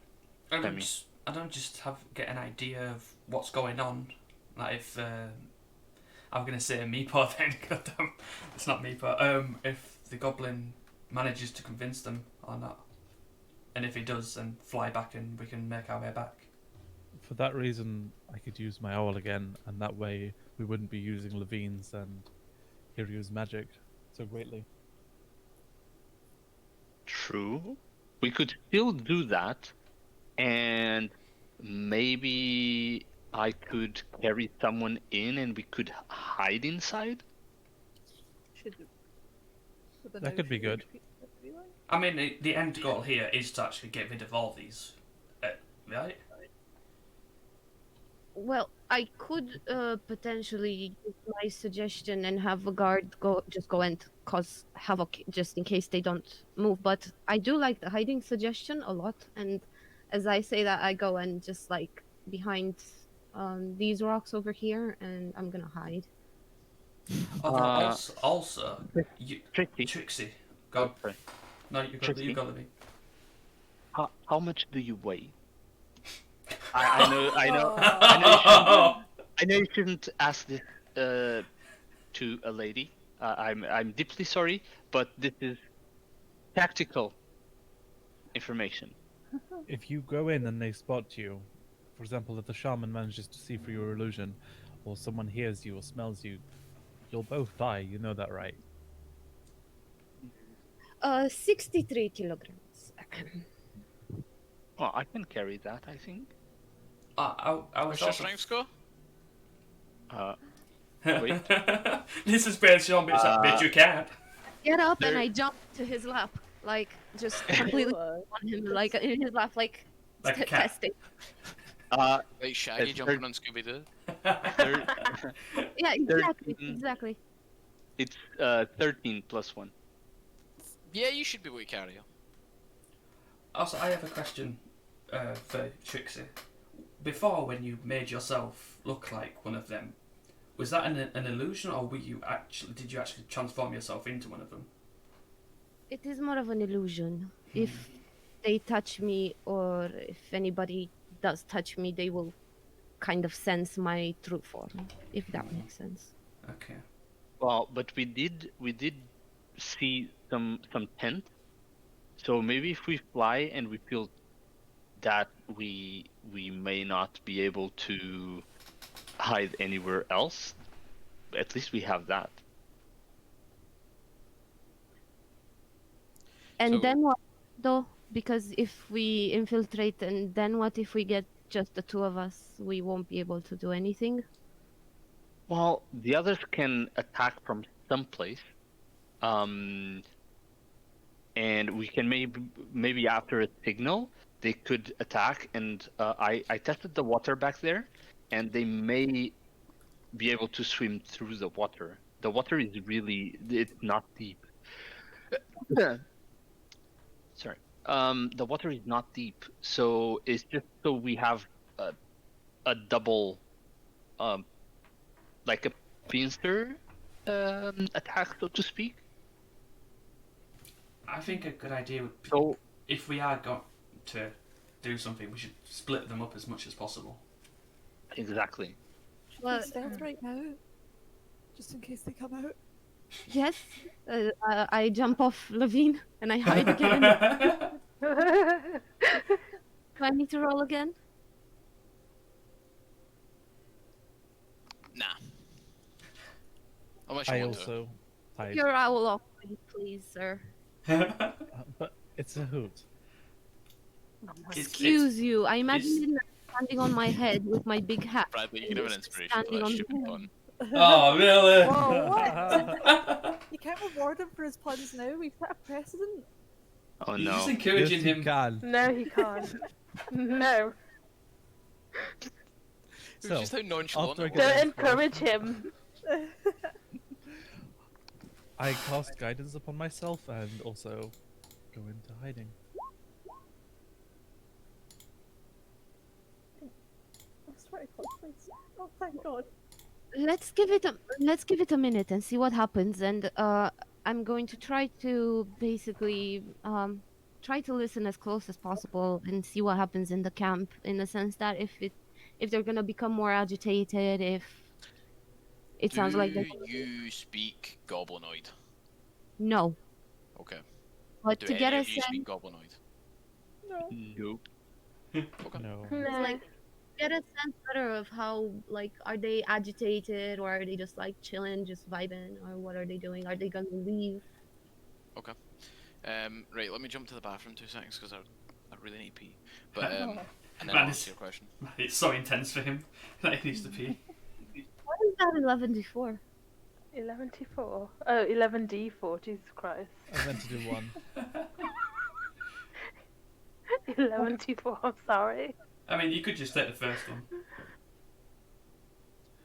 Speaker 6: I
Speaker 5: Femi?
Speaker 6: don't just get an idea of what's going on. Like if I'm gonna say a Meepo then, goddamn, it's not Meepo. If the Goblin manages to convince them or not, and if he does, then fly back and we can make our way back.
Speaker 2: For that reason, I could use my owl again, and that way we wouldn't be using Levine's and Hiryu's magic so greatly.
Speaker 5: True. We could still do that, and maybe I could carry someone in and we could hide inside.
Speaker 8: Should
Speaker 2: That could be good.
Speaker 6: I mean, the end goal here is to actually get rid of all these, right?
Speaker 7: Well, I could potentially give my suggestion and have a guard go and cause havoc just in case they don't move. But I do like the hiding suggestion a lot. And as I say that, I go and just like behind these rocks over here, and I'm gonna hide.
Speaker 6: Also, you, Trixie, go.
Speaker 5: Oh, sorry.
Speaker 6: No, you
Speaker 5: Trixie?
Speaker 6: got me.
Speaker 5: How much do you weigh? I know you shouldn't ask this to a lady. I'm deeply sorry, but this is tactical information.
Speaker 2: If you go in and they spot you, for example, if the shaman manages to see through your illusion, or someone hears you or smells you, you'll both die. You know that, right?
Speaker 7: 63 kilograms.
Speaker 5: Well, I can carry that, I think.
Speaker 6: I was
Speaker 4: What's your
Speaker 6: also...
Speaker 4: strength score?
Speaker 5: Wait.
Speaker 6: This is based on bits that bitch you can't.
Speaker 7: Get up and
Speaker 5: There-
Speaker 7: I jump to his lap, like just completely on him, like in his lap, like
Speaker 6: Like a cat.
Speaker 7: testing.
Speaker 4: Like Shaggy
Speaker 5: It's
Speaker 4: jumping on Scooby Doo.
Speaker 7: Yeah, exactly,
Speaker 5: 13.
Speaker 7: exactly.
Speaker 5: It's 13 plus 1.
Speaker 4: Yeah, you should be able to carry her.
Speaker 6: Also, I have a question for Trixie. Before, when you made yourself look like one of them, was that an illusion, or did you actually transform yourself into one of them?
Speaker 7: It is more of an illusion. If they touch me, or if anybody does touch me, they will kind of sense my true form, if that makes sense.
Speaker 6: Okay.
Speaker 5: Well, but we did see some tent. So maybe if we fly and we feel that we may not be able to hide anywhere else, at least we have that.
Speaker 7: And
Speaker 4: So-
Speaker 7: then what, though? Because if we infiltrate, and then what if we get just the two of us? We won't be able to do anything.
Speaker 5: Well, the others can attack from someplace, and we can maybe after a signal they could attack. And I tested the water back there, and they may be able to swim through the water. The water is it's not deep. Sorry. The water is not deep, so it's just so we have a double, like a pincer attack, so to speak.
Speaker 6: I think a good idea would be,
Speaker 5: So
Speaker 6: if we are going to do something, we should split them up as much as possible.
Speaker 5: exactly.
Speaker 7: Well,
Speaker 8: stealth right now, just in case they come out.
Speaker 7: Yes. I jump off Levine and I hide again. In the... Do I need to roll again?
Speaker 4: Nah. Unless you
Speaker 2: I
Speaker 4: want to.
Speaker 2: also hide,
Speaker 7: Your owl off me, please, sir.
Speaker 2: but it's a hoot.
Speaker 7: Excuse you. I imagine
Speaker 6: it's-
Speaker 7: you standing on my head with my big hat.
Speaker 4: Bradley, you
Speaker 7: and
Speaker 4: can have an
Speaker 7: just
Speaker 4: inspiration for
Speaker 7: standing
Speaker 4: that
Speaker 7: on
Speaker 4: stupid pun.
Speaker 6: Oh, really?
Speaker 8: Whoa, what? You can't reward him for his puns now. We've set a precedent.
Speaker 5: Oh
Speaker 6: You're just
Speaker 5: no.
Speaker 6: encouraging
Speaker 2: Yes, you
Speaker 6: him.
Speaker 2: can.
Speaker 3: No, he can't. No.
Speaker 4: It was
Speaker 2: So,
Speaker 4: just how nonchalant
Speaker 2: after I
Speaker 4: it
Speaker 2: get
Speaker 4: was.
Speaker 3: Don't
Speaker 2: inspiration,
Speaker 3: encourage him.
Speaker 2: I cast guidance upon myself and also go into hiding.
Speaker 8: I swear to God, please. Oh, thank God.
Speaker 7: Let's give it a minute and see what happens. And I'm going to try to basically try to listen as close as possible and see what happens in the camp. In the sense that if they're gonna become more agitated, if it sounds like
Speaker 4: Do
Speaker 7: they're
Speaker 4: you speak Goblinoid?
Speaker 7: no.
Speaker 4: Okay.
Speaker 7: But
Speaker 4: Do
Speaker 7: to
Speaker 4: any
Speaker 7: get a
Speaker 4: of you
Speaker 7: sense,
Speaker 4: speak Goblinoid?
Speaker 8: No.
Speaker 5: Nope.
Speaker 4: Okay.
Speaker 2: No.
Speaker 3: No.
Speaker 7: like get a sense better of how, like, are they agitated or are they just like chilling, just vibing, or what are they doing? Are they gonna leave?
Speaker 4: Okay. Right, let me jump to the bathroom 2 seconds because I really need to pee. But and then
Speaker 6: Man,
Speaker 4: I'll
Speaker 6: it's-
Speaker 4: answer your question.
Speaker 6: It's so intense for him that he needs to pee.
Speaker 7: What is that 11d4?
Speaker 3: 11d4. Oh, 11d4. Jesus Christ.
Speaker 2: I meant to do one.
Speaker 3: 11d4. I'm sorry.
Speaker 6: I mean, you could just take the first one.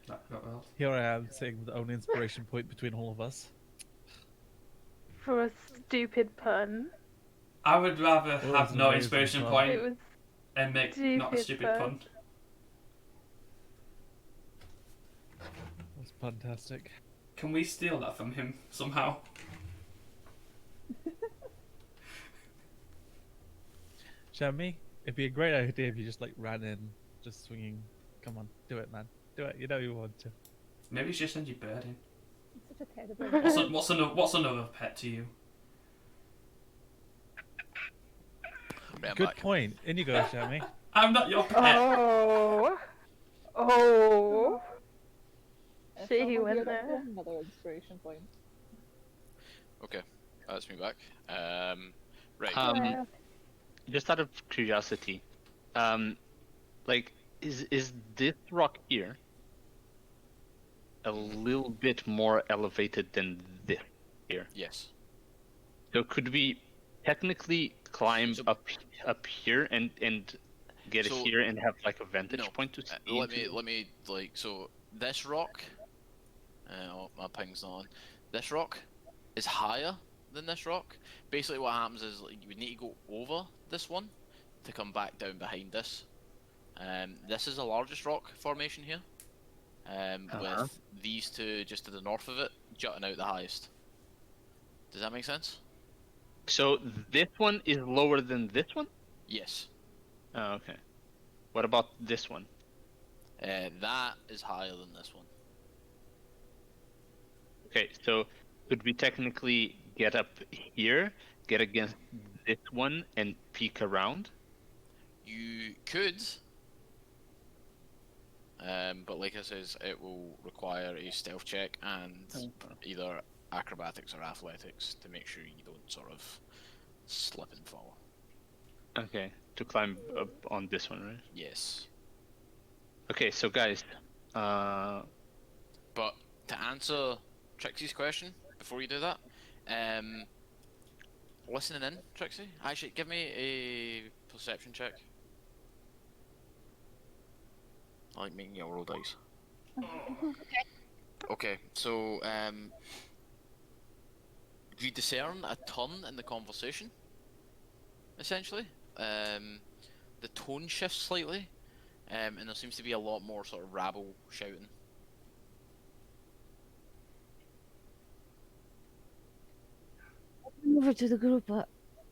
Speaker 6: That got well.
Speaker 2: Here I am, saying the only inspiration point between all of us.
Speaker 3: For a stupid pun.
Speaker 6: I would rather
Speaker 2: Oh,
Speaker 6: have
Speaker 2: it's
Speaker 6: no
Speaker 2: amazing
Speaker 6: inspiration
Speaker 2: fun.
Speaker 6: point
Speaker 3: It was
Speaker 6: and make not a stupid
Speaker 3: stupid
Speaker 6: pun.
Speaker 2: That's fantastic.
Speaker 6: Can we steal that from him somehow?
Speaker 2: Shammy, it'd be a great idea if you just like ran in, just swinging. Come on, do it, man. Do it. You know you want to.
Speaker 6: Maybe you should send your bird in.
Speaker 8: Such a terrible.
Speaker 6: What's another pet to you?
Speaker 4: Right, I'm
Speaker 2: Good
Speaker 4: back.
Speaker 2: point. In you go, Shammy.
Speaker 6: I'm not your pet.
Speaker 3: Oh. Oh.
Speaker 8: If
Speaker 3: See,
Speaker 8: someone
Speaker 3: he went
Speaker 8: here got
Speaker 3: there.
Speaker 8: Another inspiration point.
Speaker 4: Okay, that's me back. Right.
Speaker 3: Yeah.
Speaker 5: Just out of curiosity, like, is this rock here a little bit more elevated than this here?
Speaker 4: Yes.
Speaker 5: So could we technically climb
Speaker 4: So-
Speaker 5: up here and get
Speaker 4: So-
Speaker 5: here and have like a vantage
Speaker 4: No.
Speaker 5: point to see?
Speaker 4: Let
Speaker 5: into-
Speaker 4: me like so this rock. Oh, my ping's not on. This rock is higher than this rock. Basically, what happens is like, you would need to go over this one to come back down behind this. This is the largest rock formation here. With these two just to the north of it jutting out the highest. Does that make sense?
Speaker 5: So this one is lower than this one?
Speaker 4: Yes.
Speaker 5: Oh, okay. What about this one?
Speaker 4: That is higher than this one.
Speaker 5: Okay, so could we technically get up here, get against this one, and peek around?
Speaker 4: You could, but like I says, it will require a stealth check and either acrobatics or athletics to make sure you don't sort of slip and fall.
Speaker 5: Okay, to climb up on this one, right?
Speaker 4: Yes.
Speaker 5: Okay, so guys,
Speaker 4: But to answer Trixie's question before you do that, listening in, Trixie, actually give me a perception check. I like making you roll dice. Okay, so you discern a turn in the conversation. Essentially, the tone shifts slightly, and there seems to be a lot more sort of rabble shouting.
Speaker 7: Over to the group.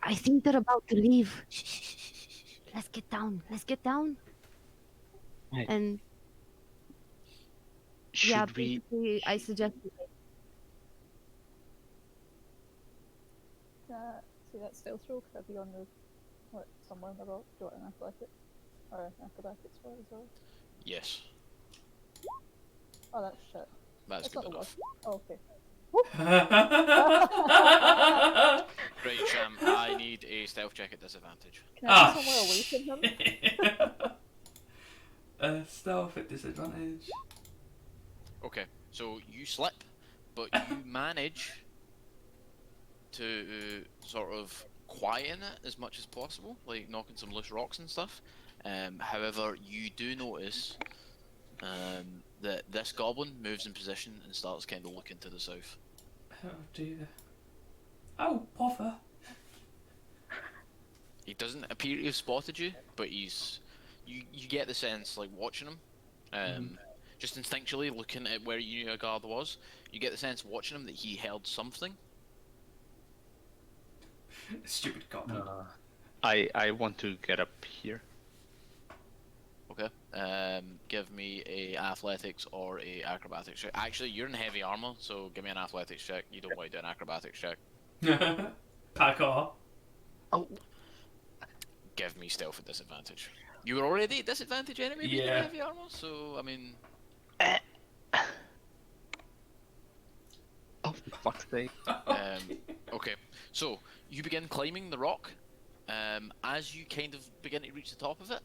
Speaker 7: I think they're about to leave. Shh, shh, shh, shh, shh. Let's get down. Let's get down.
Speaker 5: Right.
Speaker 7: And
Speaker 5: should
Speaker 7: yeah,
Speaker 5: we?
Speaker 7: basically, I suggest
Speaker 8: see that stealth roll? Could that be on the somewhere on the rock? Do you want an athletic or an acrobatics for it as well?
Speaker 4: Yes.
Speaker 8: Oh, that's shit.
Speaker 4: That's
Speaker 8: That's not
Speaker 4: good
Speaker 8: the
Speaker 4: enough.
Speaker 8: worst. Oh, okay.
Speaker 4: Right, Sham, I need a stealth check at disadvantage.
Speaker 8: Can I be somewhere away from him?
Speaker 6: Stealth at disadvantage.
Speaker 4: Okay, so you slip, but you manage to sort of quieten it as much as possible, like knocking some loose rocks and stuff. However, you do notice that this goblin moves in position and starts kind of looking to the south.
Speaker 6: Oh dear. Oh, bother.
Speaker 4: He doesn't appear to have spotted you, but you get the sense, like watching him, just instinctually looking at where you knew a guard was, you get the sense watching him that he held something.
Speaker 6: Stupid goblin.
Speaker 5: I want to get up here.
Speaker 4: Okay. Give me a athletics or a acrobatics check. Actually, you're in heavy armor, so give me an athletics check. You don't want to do an acrobatics check.
Speaker 6: Parkour.
Speaker 5: Oh.
Speaker 4: Give me stealth at disadvantage. You were already at disadvantage anyway, being in
Speaker 6: Yeah.
Speaker 4: heavy armor, so I mean.
Speaker 5: Oh, for fuck's sake.
Speaker 4: Okay, so you begin climbing the rock. As you kind of begin to reach the top of it,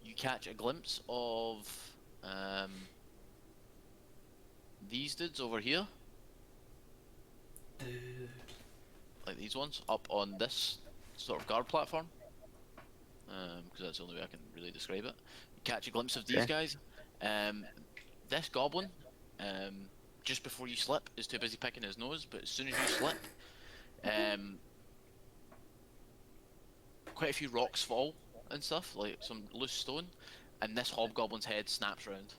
Speaker 4: you catch a glimpse of these dudes over here, like these ones, up on this sort of guard platform. Because that's the only way I can really describe it. You catch a glimpse of these guys. This goblin, just before you slip, is too busy picking his nose, but as soon as you slip, quite a few rocks fall and stuff, like some loose stone, and this hobgoblin's head snaps round.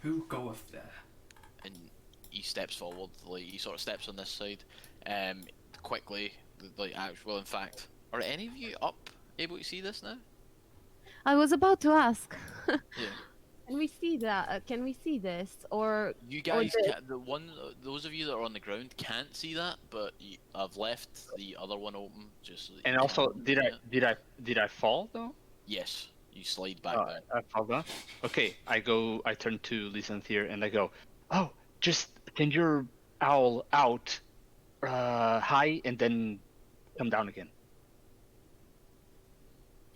Speaker 6: Who goeth there?
Speaker 4: And he steps forward, like he sort of steps on this side, quickly, like actual. In fact, are any of you up able to see this now?
Speaker 7: I was about to ask.
Speaker 4: Yeah.
Speaker 7: Can we see that? Can we see this? Or
Speaker 4: You guys, those of you that are on the ground can't see that, but I've left the other one open just so that
Speaker 5: And
Speaker 4: you
Speaker 5: also,
Speaker 4: can see it.
Speaker 5: did I fall though?
Speaker 4: Yes, you slide back
Speaker 5: Oh,
Speaker 4: down.
Speaker 5: I fall down. Okay, I turn to Lysanthier and I go, oh, just send your owl out high and then come down again.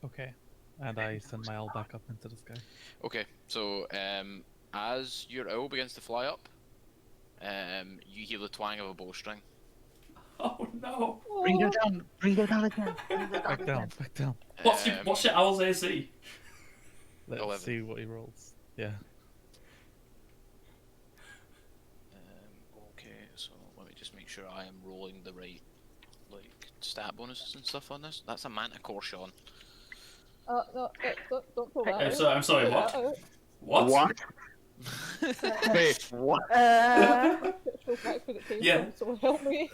Speaker 2: Okay. And I send my owl back up into the sky.
Speaker 4: Okay, so as your owl begins to fly up, you hear the twang of a bowstring.
Speaker 6: Oh no!
Speaker 5: Bring her down again.
Speaker 2: Back down, back down.
Speaker 6: What's your owl's AC?
Speaker 2: Let's
Speaker 4: 11.
Speaker 2: see what he rolls. Yeah.
Speaker 4: Okay, so let me just make sure I am rolling the right, like, stat bonuses and stuff on this. That's a manticore, Sean.
Speaker 8: No, don't pull that out.
Speaker 6: I'm sorry,
Speaker 8: Pull
Speaker 6: what?
Speaker 8: that out.
Speaker 6: What?
Speaker 5: Wait, what?
Speaker 8: Go back where it came
Speaker 6: Yeah.
Speaker 8: from, someone help me.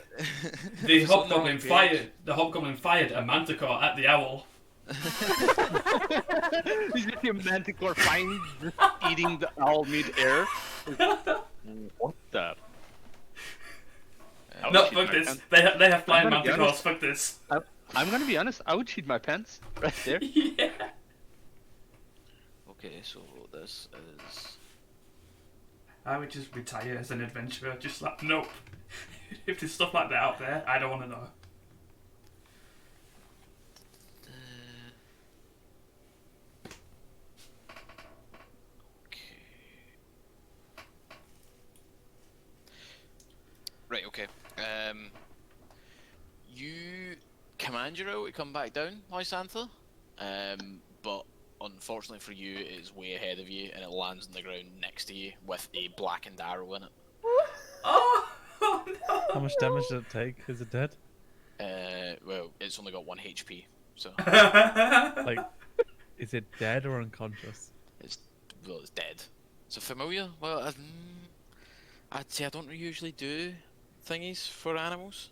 Speaker 6: The hobgoblin fired a manticore at the owl.
Speaker 5: He's just a manticore finally just eating the owl mid-air. What the? I would
Speaker 6: No,
Speaker 5: shit
Speaker 6: fuck
Speaker 5: my
Speaker 6: this.
Speaker 5: pants.
Speaker 6: They have flying
Speaker 5: I'm gonna be
Speaker 6: manticores.
Speaker 5: honest.
Speaker 6: Fuck this.
Speaker 5: I'm gonna be honest, I would shit my pants right there.
Speaker 6: Yeah.
Speaker 4: Okay, so this is.
Speaker 6: I would just retire as an adventurer. Just like, nope. If there's stuff like that out there, I don't want to know.
Speaker 4: Right, okay. You command your owl to come back down, Lysantha, but unfortunately for you, it's way ahead of you and it lands on the ground next to you with a blackened arrow in it.
Speaker 6: Oh no!
Speaker 2: How much damage did it take? Is it dead?
Speaker 4: Well, it's only got 1 HP, so
Speaker 2: Like, is it dead or unconscious?
Speaker 4: it's dead. So familiar? Well, I'd say I don't usually do thingies for animals.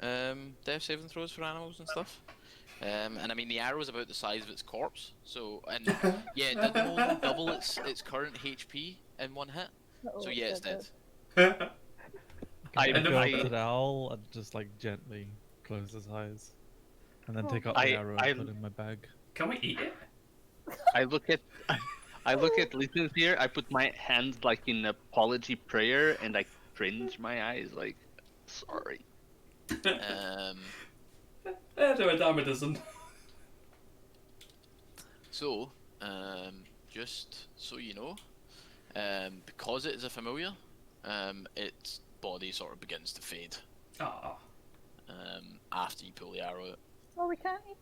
Speaker 4: Death saving throws for animals and stuff. And I mean the arrow's about the size of its corpse, so and yeah, it did more than double its current HP in one hit. So yeah, it's dead.
Speaker 5: I
Speaker 2: I go up
Speaker 5: I
Speaker 2: to the owl and just like gently close his eyes, and then take out
Speaker 5: I
Speaker 2: the arrow
Speaker 5: I
Speaker 2: and put it in my bag.
Speaker 6: Can we eat it?
Speaker 5: I look at I look at Listen's here. I put my hands like in apology prayer, and I cringe my eyes like, sorry.
Speaker 4: Um,
Speaker 6: Do a dime a dozen.
Speaker 4: so, just so you know, because it is a familiar, its body sort of begins to fade
Speaker 6: Oh.
Speaker 4: after you pull the arrow out.
Speaker 8: Oh, we can't eat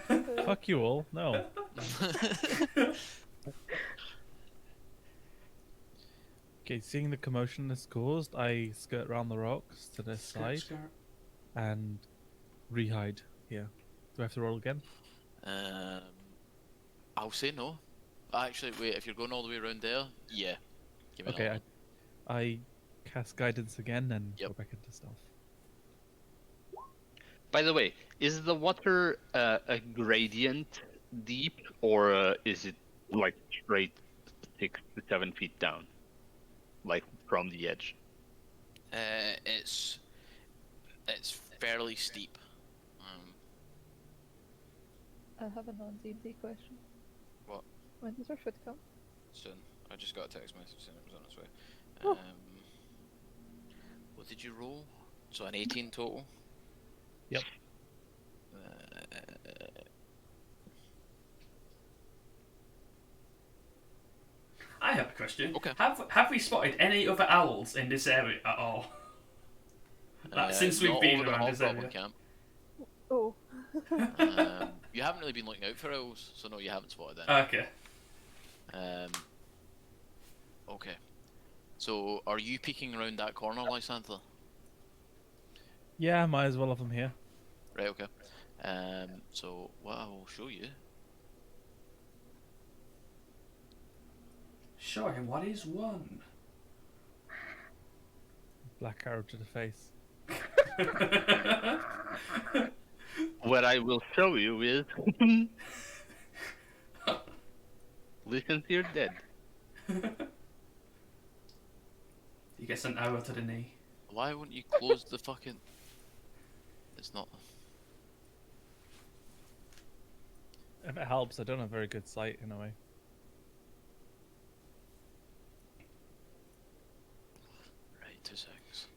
Speaker 8: that?
Speaker 2: Fuck you all. No. Okay, seeing the commotion this caused, I skirt around the rocks to this side and rehide here. Do I have to roll again?
Speaker 4: I'll say no. Actually, wait. If you're going all the way around there, yeah. Give me
Speaker 2: Okay,
Speaker 4: another
Speaker 2: I cast guidance again and
Speaker 4: Yep.
Speaker 2: go back into stealth.
Speaker 5: By the way, is the water a gradient deep, or is it like straight 6 to 7 feet down, like from the edge?
Speaker 4: It's fairly steep.
Speaker 8: I have a non-D&D question.
Speaker 4: What?
Speaker 8: When does our food come?
Speaker 4: Soon. I just got a text message saying it was on its way.
Speaker 8: Oh.
Speaker 4: What did you roll? So an 18 total.
Speaker 2: Yep.
Speaker 6: I have a question.
Speaker 4: Okay.
Speaker 6: Have we spotted any other owls in this area at all? Since we've
Speaker 4: not
Speaker 6: been
Speaker 4: over the
Speaker 6: around this
Speaker 4: Hobgoblin
Speaker 6: area.
Speaker 4: camp.
Speaker 8: Oh.
Speaker 4: You haven't really been looking out for owls, so no, you haven't spotted them.
Speaker 6: Okay.
Speaker 4: Okay. So, are you peeking around that corner, Lysantha?
Speaker 2: Yeah, might as well have them here.
Speaker 4: Right, okay. So, what I will show you...
Speaker 6: Show him what is one.
Speaker 2: Black arrow to the face.
Speaker 5: What I will show you is Listen, you're dead.
Speaker 6: He gets an arrow to the knee.
Speaker 4: Why wouldn't you close the fucking... It's not...
Speaker 2: If it helps, I don't have very good sight in a way.
Speaker 4: Right, 2 seconds.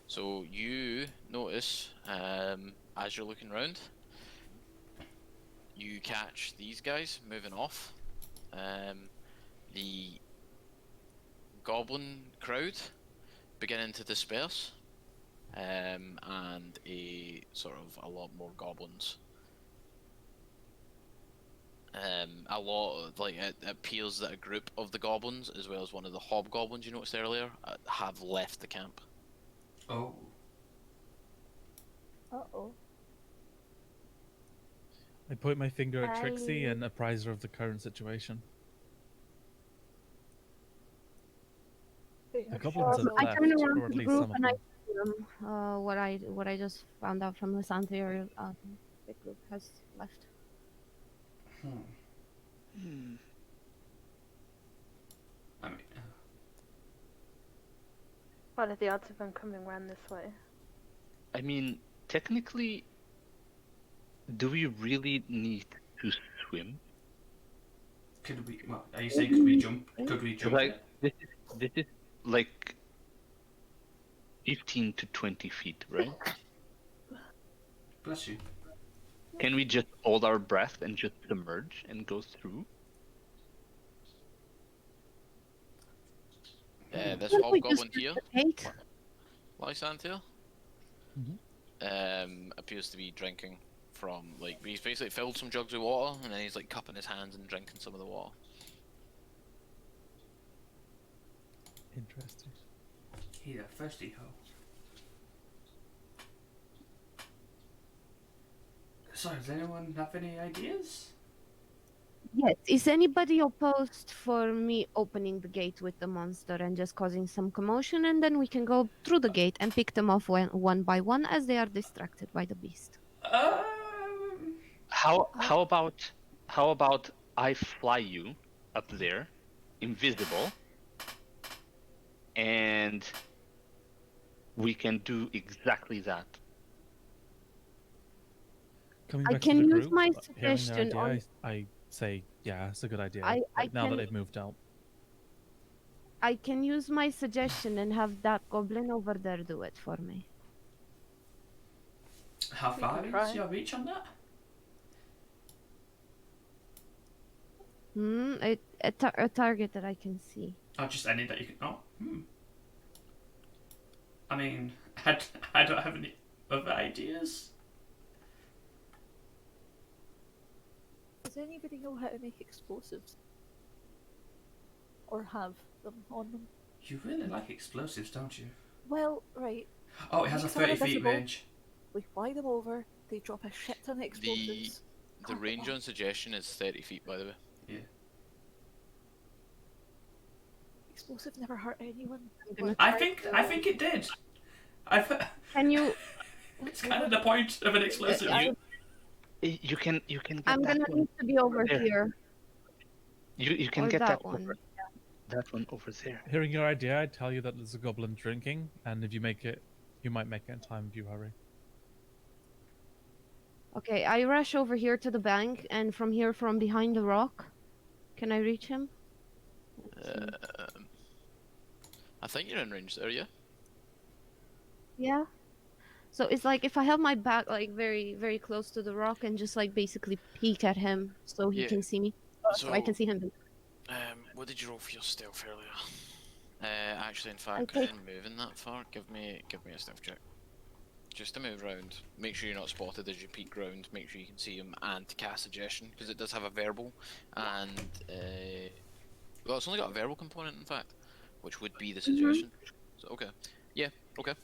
Speaker 4: So you notice, as you're looking around, you catch these guys moving off. The goblin crowd beginning to disperse, and a lot more goblins. A lot of, like, it appears that a group of the goblins, as well as one of the hobgoblins you noticed earlier, have left the camp.
Speaker 6: Oh.
Speaker 8: Uh-oh.
Speaker 2: I point my finger at Trixie
Speaker 7: I-
Speaker 2: and apprise her of the current situation.
Speaker 8: Wait,
Speaker 2: The
Speaker 8: I'm
Speaker 2: goblins
Speaker 8: sure
Speaker 2: have
Speaker 7: I
Speaker 2: left,
Speaker 7: turn around
Speaker 2: or
Speaker 7: to
Speaker 2: at
Speaker 7: the
Speaker 2: least
Speaker 7: group
Speaker 2: some of
Speaker 7: and I
Speaker 2: them.
Speaker 7: tell them what I just found out from Lysantha. The group has left.
Speaker 6: I mean,
Speaker 3: What are the odds of them coming round this way?
Speaker 5: I mean, technically, do we really need to swim?
Speaker 6: could we? Well, are you saying could we jump? Could we jump?
Speaker 5: Like, this is like 15 to 20 feet, right?
Speaker 6: Bless you.
Speaker 5: Can we just hold our breath and just submerge and go through?
Speaker 4: This
Speaker 7: What if we just
Speaker 4: hobgoblin here,
Speaker 7: participate?
Speaker 4: Lysantha,
Speaker 2: Mhm.
Speaker 4: appears to be drinking from, like, he's basically filled some jugs with water, and then he's like cupping his hands and drinking some of the water.
Speaker 2: Interesting.
Speaker 6: He's a thirsty hoe. So, does anyone have any ideas?
Speaker 7: Yes. Is anybody opposed for me opening the gate with the monster and just causing some commotion, and then we can go through the gate and pick them off one by one as they are distracted by the beast?
Speaker 5: How about I fly you up there, invisible, and we can do exactly that.
Speaker 2: Coming
Speaker 7: I
Speaker 2: back to
Speaker 7: can
Speaker 2: the
Speaker 7: use
Speaker 2: group,
Speaker 7: my
Speaker 2: hearing their
Speaker 7: suggestion
Speaker 2: idea,
Speaker 7: on.
Speaker 2: I say, yeah, it's a good idea.
Speaker 7: I
Speaker 2: Like now that
Speaker 7: can
Speaker 2: they've moved out.
Speaker 7: I can use my suggestion and have that goblin over there do it for me.
Speaker 6: How
Speaker 3: You can
Speaker 6: far is
Speaker 3: try.
Speaker 6: your reach on that?
Speaker 7: A target that I can see.
Speaker 6: Oh, just any that you can. Oh, I mean, I don't have any other ideas.
Speaker 8: Does anybody know how to make explosives? Or have them on them?
Speaker 6: You really like explosives, don't you?
Speaker 8: Well, right.
Speaker 6: Oh, it has a
Speaker 8: Make someone
Speaker 6: 30 feet
Speaker 8: invisible.
Speaker 6: range.
Speaker 8: We fly them over. They drop a shit ton of explosives.
Speaker 4: The range on suggestion is 30 feet, by the way.
Speaker 6: Yeah.
Speaker 8: Explosive never hurt anyone.
Speaker 7: I'm gonna
Speaker 6: I
Speaker 7: try
Speaker 6: think
Speaker 7: to-
Speaker 6: I think it did.
Speaker 7: Can you?
Speaker 6: It's kind of the point of an explosive.
Speaker 5: You can get
Speaker 7: I'm
Speaker 5: that
Speaker 7: gonna
Speaker 5: one
Speaker 7: need to be over
Speaker 5: there.
Speaker 7: here.
Speaker 5: You can
Speaker 7: Or
Speaker 5: get
Speaker 7: that
Speaker 5: that
Speaker 7: one.
Speaker 5: over, that one over there.
Speaker 2: Hearing your idea, I'd tell you that there's a goblin drinking, and if you make it, you might make it in time if you hurry.
Speaker 7: Okay, I rush over here to the bank, and from here, from behind the rock, can I reach him?
Speaker 4: I think you're in range there, yeah?
Speaker 7: Yeah. So it's like if I have my back like very, very close to the rock and just like basically peek at him so he
Speaker 4: Yeah.
Speaker 7: can see me. So I can see him.
Speaker 4: What did you roll for your stealth earlier? Actually, in fact,
Speaker 7: I
Speaker 4: because
Speaker 7: take-
Speaker 4: you're moving that far, give me a stealth check. Just to move around. Make sure you're not spotted as you peek round. Make sure you can see him and to cast suggestion, because it does have a verbal and well, it's only got a verbal component in fact, which would be the suggestion. So okay, yeah, okay.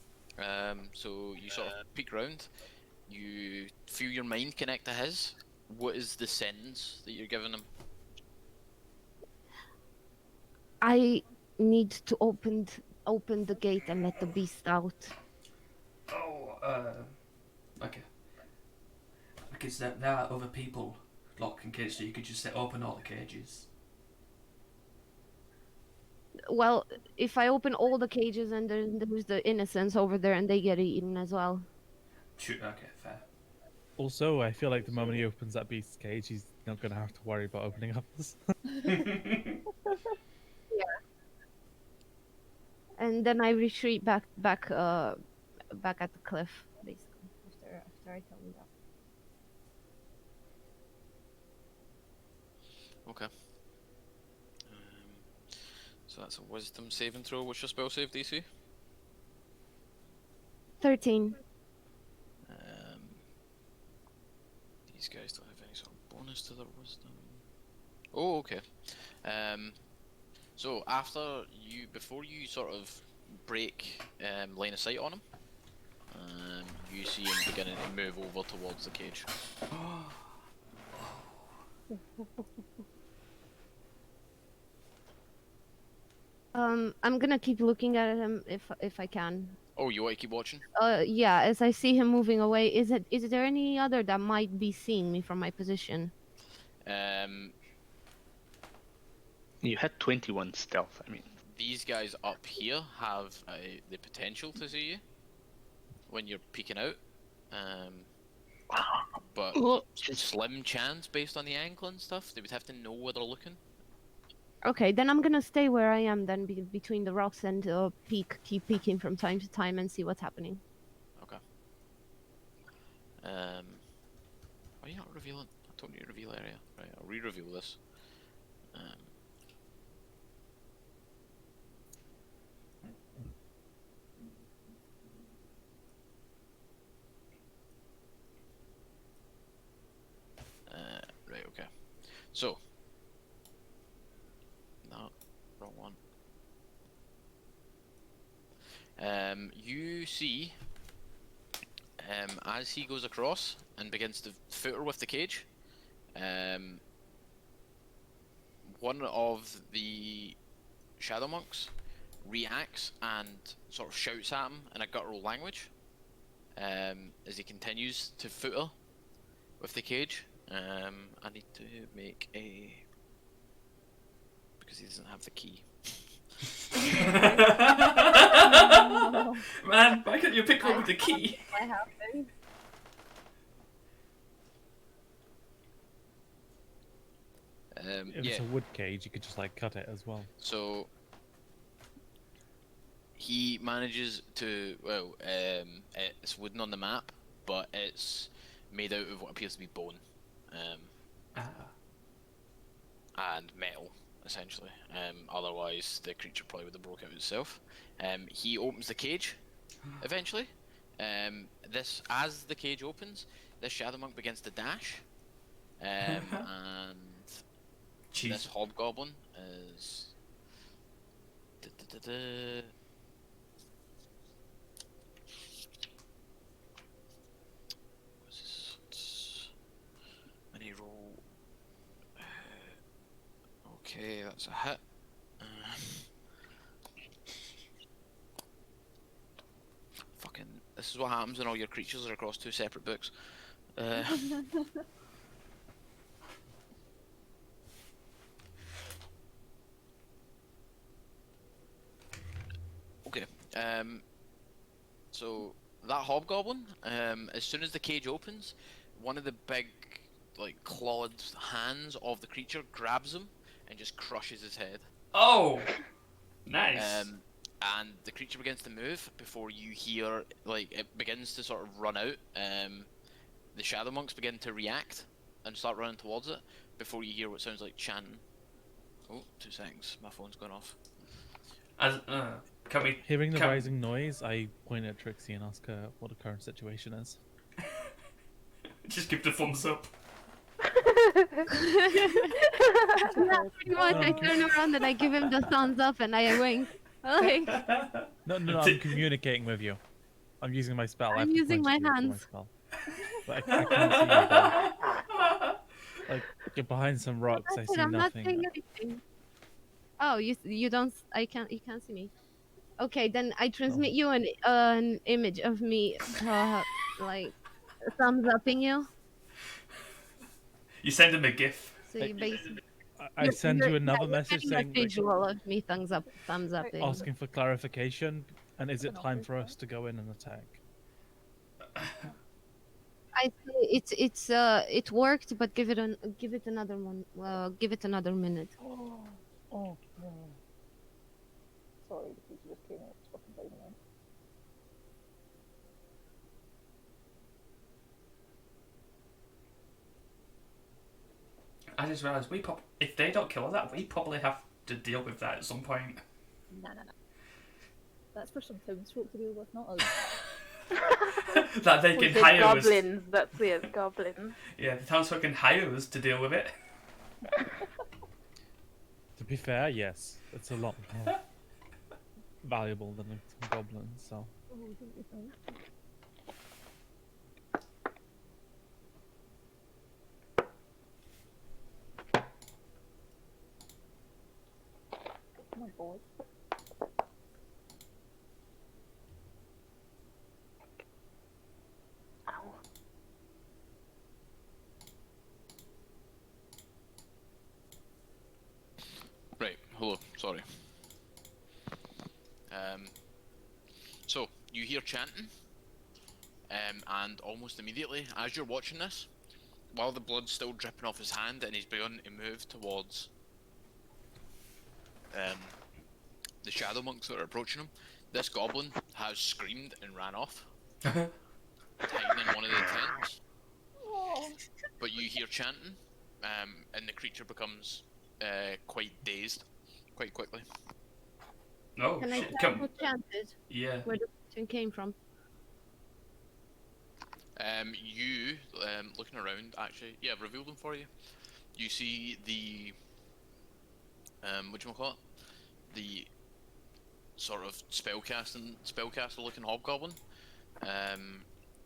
Speaker 4: So you sort of peek round. You feel your mind connect to his. What is the sentence that you're giving him?
Speaker 7: I need to open the gate and let the beast out.
Speaker 6: Oh, okay. Because there are other people locked in cages, so you could just say open all the cages.
Speaker 7: Well, if I open all the cages and there's the innocents over there and they get eaten as well.
Speaker 6: True. Okay, fair.
Speaker 2: Also, I feel like the moment he opens that beast's cage, he's not going to have to worry about opening others.
Speaker 7: And then I retreat back at the cliff, basically. After I tell him that.
Speaker 4: Okay. So that's a wisdom saving throw. What's your spell save DC?
Speaker 7: 13.
Speaker 4: These guys don't have any sort of bonus to their wisdom. Oh, okay. So before you sort of break line of sight on him, you see him beginning to move over towards the cage.
Speaker 7: I'm gonna keep looking at him if I can.
Speaker 4: Oh, you want to keep watching?
Speaker 7: Yeah, as I see him moving away, is there any other that might be seeing me from my position?
Speaker 5: You had 21 stealth. I mean,
Speaker 4: These guys up here have the potential to see you when you're peeking out, but slim chance based on the angle and stuff. They would have to know where they're looking.
Speaker 7: Okay, then I'm gonna stay where I am then between the rocks and keep peeking from time to time and see what's happening.
Speaker 4: Okay. Are you not revealing? I told you to reveal area. Right, I'll re-reveal this. Right, okay. So. No, wrong one. You see, as he goes across and begins to footer with the cage, one of the shadow monks reacts and sort of shouts at him in a guttural language as he continues to footer with the cage. I need to make a... because he doesn't have the key.
Speaker 6: Man, why can't you pick one with the key?
Speaker 7: I have to.
Speaker 2: If
Speaker 4: Yeah,
Speaker 2: it's a wood cage, you could just like cut it as well.
Speaker 4: so he manages to, well, it's wooden on the map, but it's made out of what appears to be bone and metal, essentially. Otherwise, the creature probably would have broke out itself. He opens the cage, eventually. As the cage opens, this shadow monk begins to dash, and
Speaker 6: Jeez.
Speaker 4: this hobgoblin is. What's this? Mini roll. Okay, that's a hit. Fucking. This is what happens when all your creatures are across two separate books. Okay. So that hobgoblin, as soon as the cage opens, one of the big, like, clawed hands of the creature grabs him and just crushes his head.
Speaker 6: Oh, nice.
Speaker 4: And the creature begins to move before you hear, like, it begins to sort of run out. The shadow monks begin to react and start running towards it before you hear what sounds like chanting. Oh, 2 seconds, my phone's gone off.
Speaker 6: Can we?
Speaker 2: Hearing the
Speaker 6: can-
Speaker 2: rising noise, I point at Trixie and ask her what the current situation is.
Speaker 6: Just give the thumbs up.
Speaker 7: Yeah, pretty much. I turn around and I give him the thumbs up and I wink. Like,
Speaker 2: No, I'm communicating with you. I'm using my spell. I have
Speaker 7: I'm
Speaker 2: to
Speaker 7: using
Speaker 2: point
Speaker 7: my
Speaker 2: at you for
Speaker 7: hands.
Speaker 2: spell. But I can't see you, though. Like, you're behind some rocks. I
Speaker 7: that's it,
Speaker 2: see
Speaker 7: I'm not
Speaker 2: nothing.
Speaker 7: saying anything. Oh, you don't. You can't see me. Okay, then I transmit you an image of me, like thumbs upping you.
Speaker 6: You send him a gif.
Speaker 7: So you basically.
Speaker 2: I send you another
Speaker 7: you're
Speaker 2: message
Speaker 7: getting
Speaker 2: saying,
Speaker 7: a visual of me thumbs upping.
Speaker 2: asking for clarification, and is it
Speaker 8: An
Speaker 2: time
Speaker 8: awkward
Speaker 2: for us
Speaker 8: part.
Speaker 2: to go in and attack?
Speaker 7: I say it worked, but give it another one. Give it another minute.
Speaker 8: Oh no. Sorry, the creature just came out. It's fucking biting me.
Speaker 6: I just realised if they don't kill that, we probably have to deal with that at some point.
Speaker 8: No. That's for some townsfolk to deal with, not us.
Speaker 6: That they
Speaker 3: We
Speaker 6: can
Speaker 3: said
Speaker 6: hire us.
Speaker 3: goblins. That's it, goblins.
Speaker 6: Yeah, the townsfolk can hire us to deal with it.
Speaker 2: To be fair, yes, it's a lot more valuable than a goblin. So
Speaker 8: Oh my god.
Speaker 3: Ow.
Speaker 4: Right, hello, sorry. So, you hear chanting, and almost immediately, as you're watching this, while the blood's still dripping off his hand and he's begun to move towards the shadow monks that are approaching him, this goblin has screamed and ran off, hiding in one of the tents. But you hear chanting, and the creature becomes quite dazed quite quickly.
Speaker 6: No,
Speaker 7: Can I
Speaker 6: shit,
Speaker 7: tell who chanted?
Speaker 6: yeah.
Speaker 7: Where the question came from?
Speaker 4: You, looking around, actually, yeah, I've revealed them for you. You see the, whatchamacallit? The sort of spellcaster looking hobgoblin,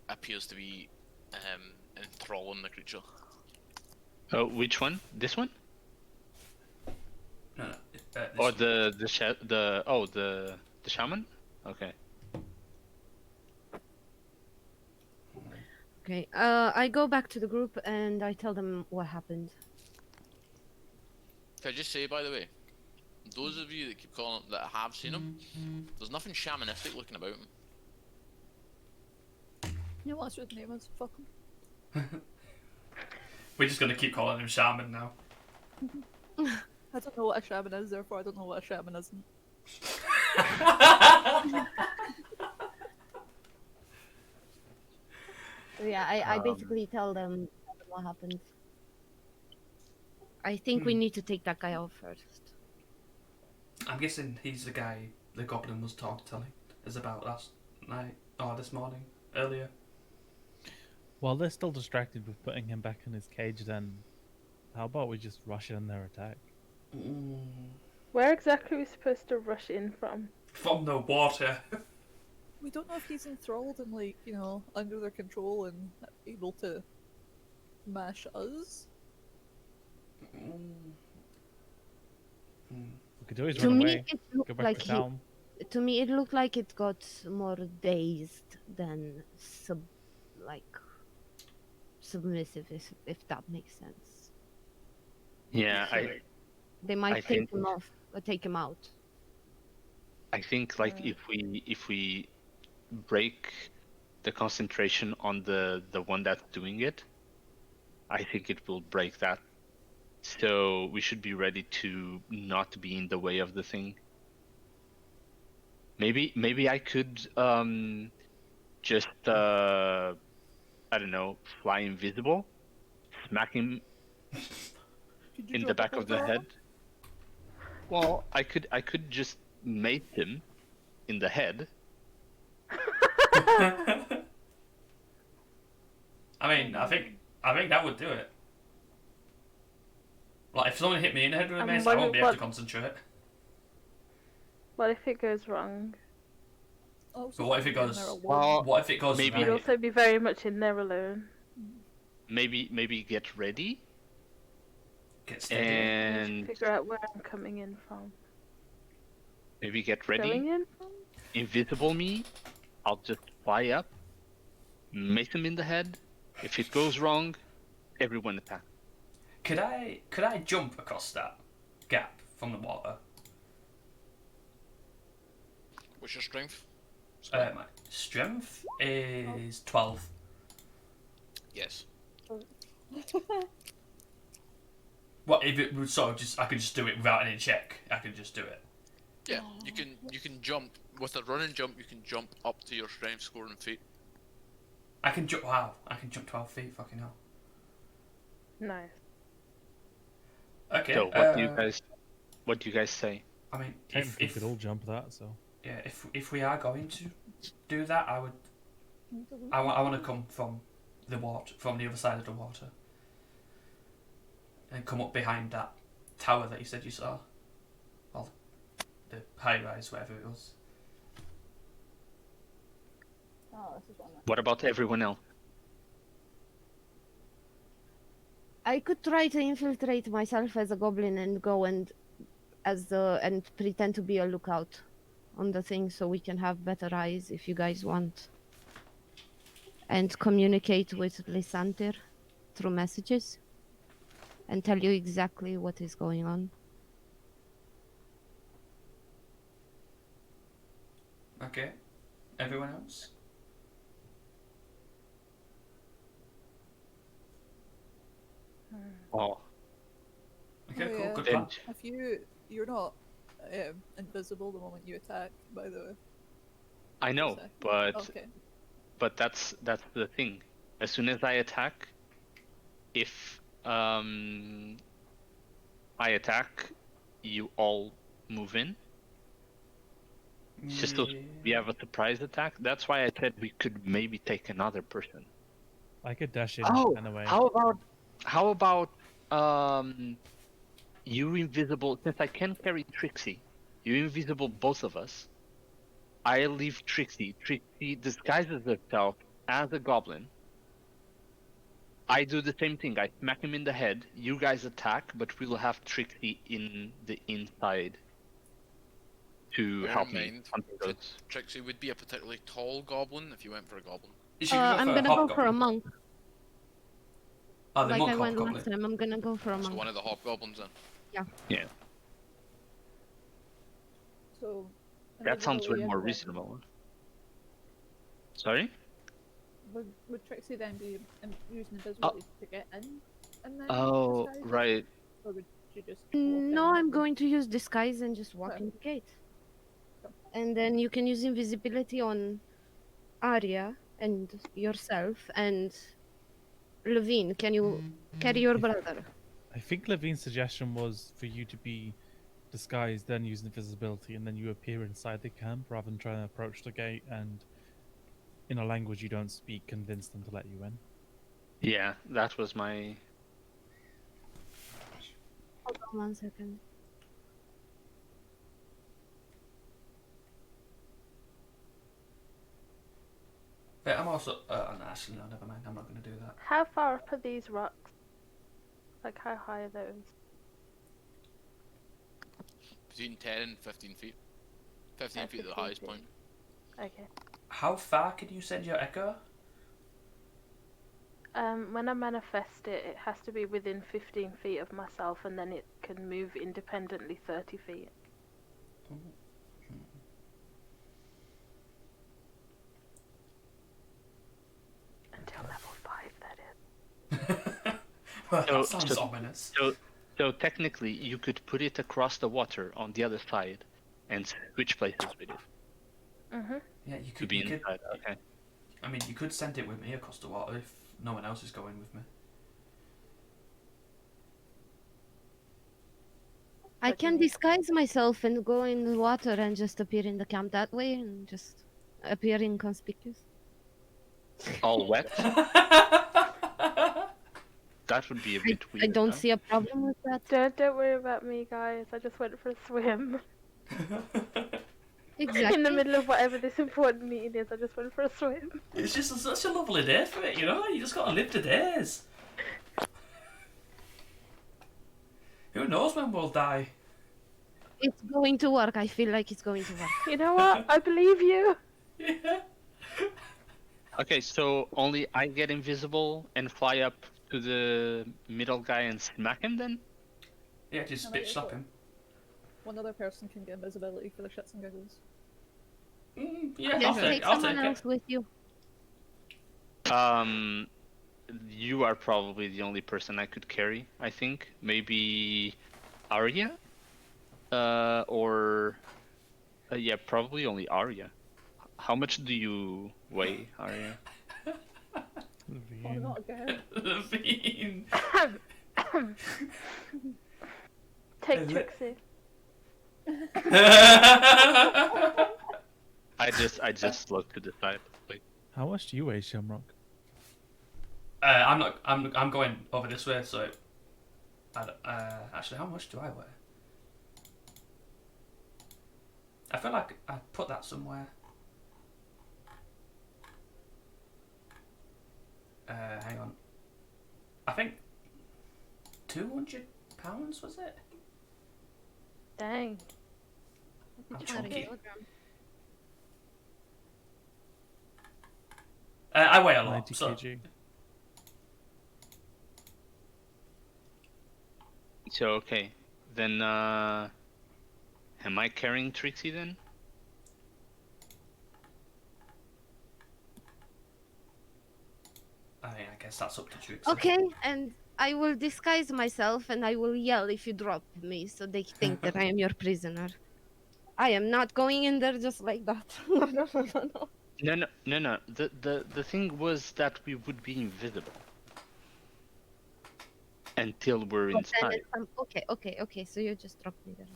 Speaker 4: appears to be, enthralling the creature.
Speaker 5: Oh, which one? This one?
Speaker 6: get this.
Speaker 5: Or the shaman? Okay.
Speaker 7: Okay. I go back to the group and I tell them what happened.
Speaker 4: Can I just say, by the way, those of you that keep calling that have seen him, there's nothing shamanistic looking about him.
Speaker 8: You know what his name is? Fuck him.
Speaker 6: We're just gonna keep calling him Shaman now.
Speaker 8: I don't know what a shaman is, therefore I don't know what a shaman isn't.
Speaker 7: So yeah, I basically tell them what happened. I think we need to take that guy out first.
Speaker 6: I'm guessing he's the guy the goblin was telling us about last night or this morning, earlier.
Speaker 2: While they're still distracted with putting him back in his cage, then how about we just rush in their attack?
Speaker 3: Where exactly are we supposed to rush in from?
Speaker 6: From the water.
Speaker 8: We don't know if he's enthralled and, like, you know, under their control and able to mash us.
Speaker 2: We could always
Speaker 7: To
Speaker 2: run
Speaker 7: me,
Speaker 2: away.
Speaker 7: it
Speaker 2: Go
Speaker 7: looked
Speaker 2: back
Speaker 7: like
Speaker 2: to town.
Speaker 7: to me it looked like it got more dazed than submissive, if that makes sense.
Speaker 5: Yeah,
Speaker 7: They might
Speaker 5: I
Speaker 7: take
Speaker 5: think-
Speaker 7: him off or take him out.
Speaker 5: I think like if we break the concentration on the one that's doing it, I think it will break that. So we should be ready to not be in the way of the thing. Maybe I could just I don't know, fly invisible, smack him
Speaker 8: Could you
Speaker 5: in the
Speaker 8: drop a
Speaker 5: back of the
Speaker 8: boulder on
Speaker 5: head.
Speaker 8: him?
Speaker 5: Well, I could just mace him in the head.
Speaker 6: I mean, I think that would do it. Like, if someone hit me in the head with a mace, I won't be able to concentrate.
Speaker 3: What if it goes wrong?
Speaker 8: Oh,
Speaker 6: But what if it
Speaker 8: so
Speaker 6: goes?
Speaker 8: they're alone.
Speaker 5: Well,
Speaker 6: What if it goes
Speaker 5: maybe-
Speaker 3: You'd
Speaker 6: right?
Speaker 3: also be very much in there alone.
Speaker 5: Maybe get ready
Speaker 6: Get steady.
Speaker 3: I need
Speaker 5: and
Speaker 3: to figure out where I'm coming in from.
Speaker 5: maybe get
Speaker 3: Going
Speaker 5: ready.
Speaker 3: in from?
Speaker 5: Invisible me. I'll just fly up, mace him in the head. If it goes wrong, everyone attack.
Speaker 6: Could I jump across that gap from the water?
Speaker 4: What's your strength?
Speaker 6: My strength is 12.
Speaker 4: Yes.
Speaker 6: What if it was sort of just I could just do it without any check? I could just do it.
Speaker 4: Yeah, you can jump with a run and jump. You can jump up to your strength score in feet.
Speaker 6: I can jump. Wow, I can jump 12 feet. Fucking hell.
Speaker 3: Nice.
Speaker 6: Okay.
Speaker 5: So what do you guys say?
Speaker 6: I mean,
Speaker 2: Technically,
Speaker 6: if
Speaker 2: we could all jump that, so.
Speaker 6: yeah, if we are going to do that, I would. I want to come from the water, from the other side of the water, and come up behind that tower that you said you saw. Well, the high rise, whatever it was.
Speaker 8: Oh, this is one.
Speaker 5: What about everyone else?
Speaker 7: I could try to infiltrate myself as a goblin and go and pretend to be a lookout on the thing so we can have better eyes if you guys want. And communicate with Lysander through messages and tell you exactly what is going on.
Speaker 6: Okay. Everyone else?
Speaker 5: Oh,
Speaker 6: Okay,
Speaker 8: Oh,
Speaker 6: cool.
Speaker 8: yeah.
Speaker 6: Good
Speaker 5: Then-
Speaker 6: plan.
Speaker 8: If you're not invisible the moment you attack, by the way.
Speaker 5: I know,
Speaker 8: So-
Speaker 5: but
Speaker 8: Okay.
Speaker 5: that's the thing. As soon as I attack, if I attack, you all move in. It's just those, we have a surprise attack. That's why I said we could maybe take another person.
Speaker 2: I could dash in
Speaker 5: Oh,
Speaker 2: anyway.
Speaker 5: how about you invisible? Since I can carry Trixie, you invisible both of us. I leave Trixie. Trixie disguises herself as a goblin. I do the same thing. I smack him in the head. You guys attack, but we'll have Trixie in the inside to
Speaker 4: Bear
Speaker 5: help
Speaker 4: in
Speaker 5: me
Speaker 4: mind,
Speaker 5: hunting those.
Speaker 4: Trixie would be a particularly tall goblin if you went for a goblin.
Speaker 6: You should go for
Speaker 7: I'm
Speaker 6: a
Speaker 7: gonna go for a
Speaker 6: hobgoblin.
Speaker 7: monk.
Speaker 6: Oh, the
Speaker 7: Like
Speaker 6: monk
Speaker 7: I went
Speaker 6: hobgoblin.
Speaker 7: last time, I'm gonna go for a
Speaker 4: So
Speaker 7: monk.
Speaker 4: one of the hobgoblins then.
Speaker 5: Yeah,
Speaker 8: So.
Speaker 5: that sounds way
Speaker 8: invisibility
Speaker 5: more
Speaker 8: and then-
Speaker 5: reasonable. Sorry?
Speaker 8: Would Trixie then be using invisibility to get in? And then
Speaker 5: Oh,
Speaker 8: disguise it?
Speaker 5: right.
Speaker 8: Or would you just walk
Speaker 7: No,
Speaker 8: in
Speaker 7: I'm
Speaker 8: and-
Speaker 7: going to use disguise and just walk
Speaker 8: Okay.
Speaker 7: in the gate.
Speaker 8: Cool.
Speaker 7: And then you can use invisibility on Arya and yourself and Levine. Can you carry your brother?
Speaker 2: I think Levine's suggestion was for you to be disguised, then use invisibility, and then you appear inside the camp rather than trying to approach the gate and, in a language you don't speak, convince them to let you in.
Speaker 5: Yeah, that was my.
Speaker 7: Hold on 1 second.
Speaker 6: But I'm also. No, actually, no, never mind. I'm not going to do that.
Speaker 3: How far up are these rocks? Like, how high are those?
Speaker 4: Between 10 and 15 feet. 15 feet at the
Speaker 3: 15
Speaker 4: highest
Speaker 3: feet.
Speaker 4: point.
Speaker 3: Okay.
Speaker 6: How far can you send your echo?
Speaker 3: When I manifest it, it has to be within 15 feet of myself, and then it can move independently 30 feet. Until level 5, that is.
Speaker 6: Well,
Speaker 5: So-
Speaker 6: that sounds
Speaker 5: so-
Speaker 6: ominous.
Speaker 5: So technically, you could put it across the water on the other side, and switch places with it
Speaker 3: Mm-hmm.
Speaker 6: Yeah, you
Speaker 5: to
Speaker 6: could.
Speaker 5: be
Speaker 6: You could.
Speaker 5: inside. Okay.
Speaker 6: I mean, you could send it with me across the water if no one else is going with me.
Speaker 7: I
Speaker 3: But
Speaker 7: can
Speaker 3: you-
Speaker 7: disguise myself and go in the water and just appear in the camp that way and just appear inconspicuous.
Speaker 5: All wet. That would be a bit
Speaker 7: I
Speaker 5: weird.
Speaker 7: don't
Speaker 5: huh?
Speaker 7: see a problem with that.
Speaker 3: Don't worry about me, guys. I just went for a swim.
Speaker 7: Exactly.
Speaker 3: In the middle of whatever this important meeting is, I just went for a swim.
Speaker 6: It's just such a lovely day for it, you know? You just gotta live the days. Who knows when we'll die?
Speaker 7: It's going to work. I feel like it's going to work.
Speaker 3: You know what? I believe you.
Speaker 6: Yeah.
Speaker 5: Okay, so only I get invisible and fly up to the middle guy and smack him then?
Speaker 6: Yeah, just
Speaker 8: No, no,
Speaker 6: bitch slap him.
Speaker 8: One other person can get invisibility for the shits and giggles.
Speaker 6: Yeah,
Speaker 7: Just
Speaker 6: I'll
Speaker 7: take
Speaker 6: take
Speaker 7: someone
Speaker 6: it.
Speaker 7: else with you.
Speaker 5: You are probably the only person I could carry, I think. Maybe Arya? Yeah, probably only Arya. How much do you weigh, Arya?
Speaker 8: Oh,
Speaker 2: Levine.
Speaker 8: not again.
Speaker 6: Levine.
Speaker 3: Take
Speaker 6: Is it-
Speaker 3: Trixie.
Speaker 5: I just look to the side. Like,
Speaker 2: How much do you weigh, Shamrock?
Speaker 6: I'm not. I'm going over this way. So, actually, how much do I weigh? I feel like I put that somewhere. Hang on. I think 200 pounds was it?
Speaker 3: Dang.
Speaker 6: I'm
Speaker 7: Not a
Speaker 6: chunky.
Speaker 7: kilogram.
Speaker 6: I weigh a lot.
Speaker 2: 90
Speaker 6: So
Speaker 2: kg.
Speaker 5: so okay, then am I carrying Trixie then?
Speaker 6: I mean, I guess that's up to Trixie.
Speaker 7: Okay, and I will disguise myself and I will yell if you drop me so they think that I am your prisoner. I am not going in there just like that. No.
Speaker 5: No. The thing was that we would be invisible until we're
Speaker 7: But then
Speaker 5: inside.
Speaker 7: it's, okay, so you just drop me there.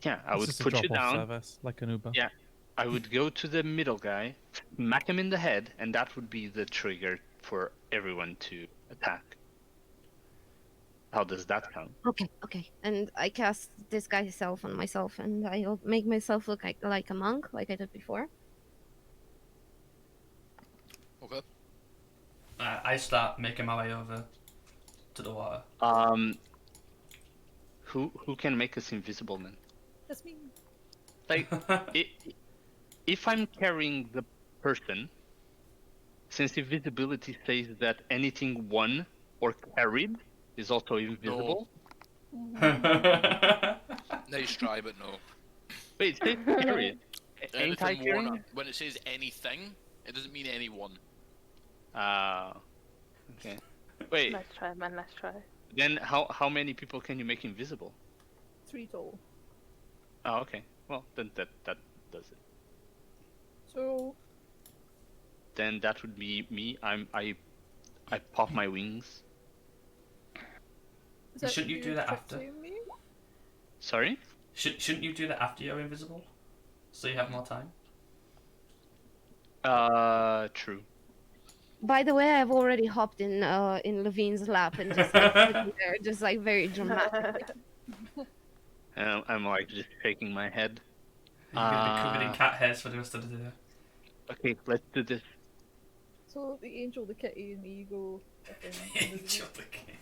Speaker 5: Yeah, I
Speaker 2: It's
Speaker 5: would
Speaker 2: just a
Speaker 5: put you
Speaker 2: drop-off
Speaker 5: down.
Speaker 2: service, like an Uber.
Speaker 5: Yeah. I would go to the middle guy, smack him in the head, and that would be the trigger for everyone to attack. How does that count?
Speaker 7: Okay. And I cast disguise self on myself and I'll make myself look like a monk, like I did before.
Speaker 4: Okay.
Speaker 6: I start making my way over to the water.
Speaker 5: Who can make us invisible then?
Speaker 8: That's me.
Speaker 5: like I if I'm carrying the person, since invisibility says that anything won or carried is also invisible.
Speaker 4: Nice try, but no.
Speaker 5: Wait, it says carried. Ain't I
Speaker 4: Anything worn,
Speaker 5: carrying?
Speaker 4: when it says anything, it doesn't mean anyone.
Speaker 5: Ah, okay. Wait,
Speaker 3: Nice try, man. Nice try.
Speaker 5: then how many people can you make invisible?
Speaker 8: 3 total.
Speaker 5: Oh, okay. Well, then that does it.
Speaker 8: So,
Speaker 5: Then that would be me. I pop my wings.
Speaker 8: is that
Speaker 6: Shouldn't you do that after?
Speaker 8: Trixie, and me?
Speaker 5: Sorry?
Speaker 6: Shouldn't you do that after you're invisible? So you have more time?
Speaker 5: True.
Speaker 7: By the way, I've already hopped in Levine's lap and just like sitting there, just like very dramatic.
Speaker 5: I'm like just shaking my head.
Speaker 6: You're gonna be covered in cat hairs for the rest of the day.
Speaker 5: Okay, let's do this.
Speaker 8: So the angel, the kitty, and me go.
Speaker 6: Angel the king.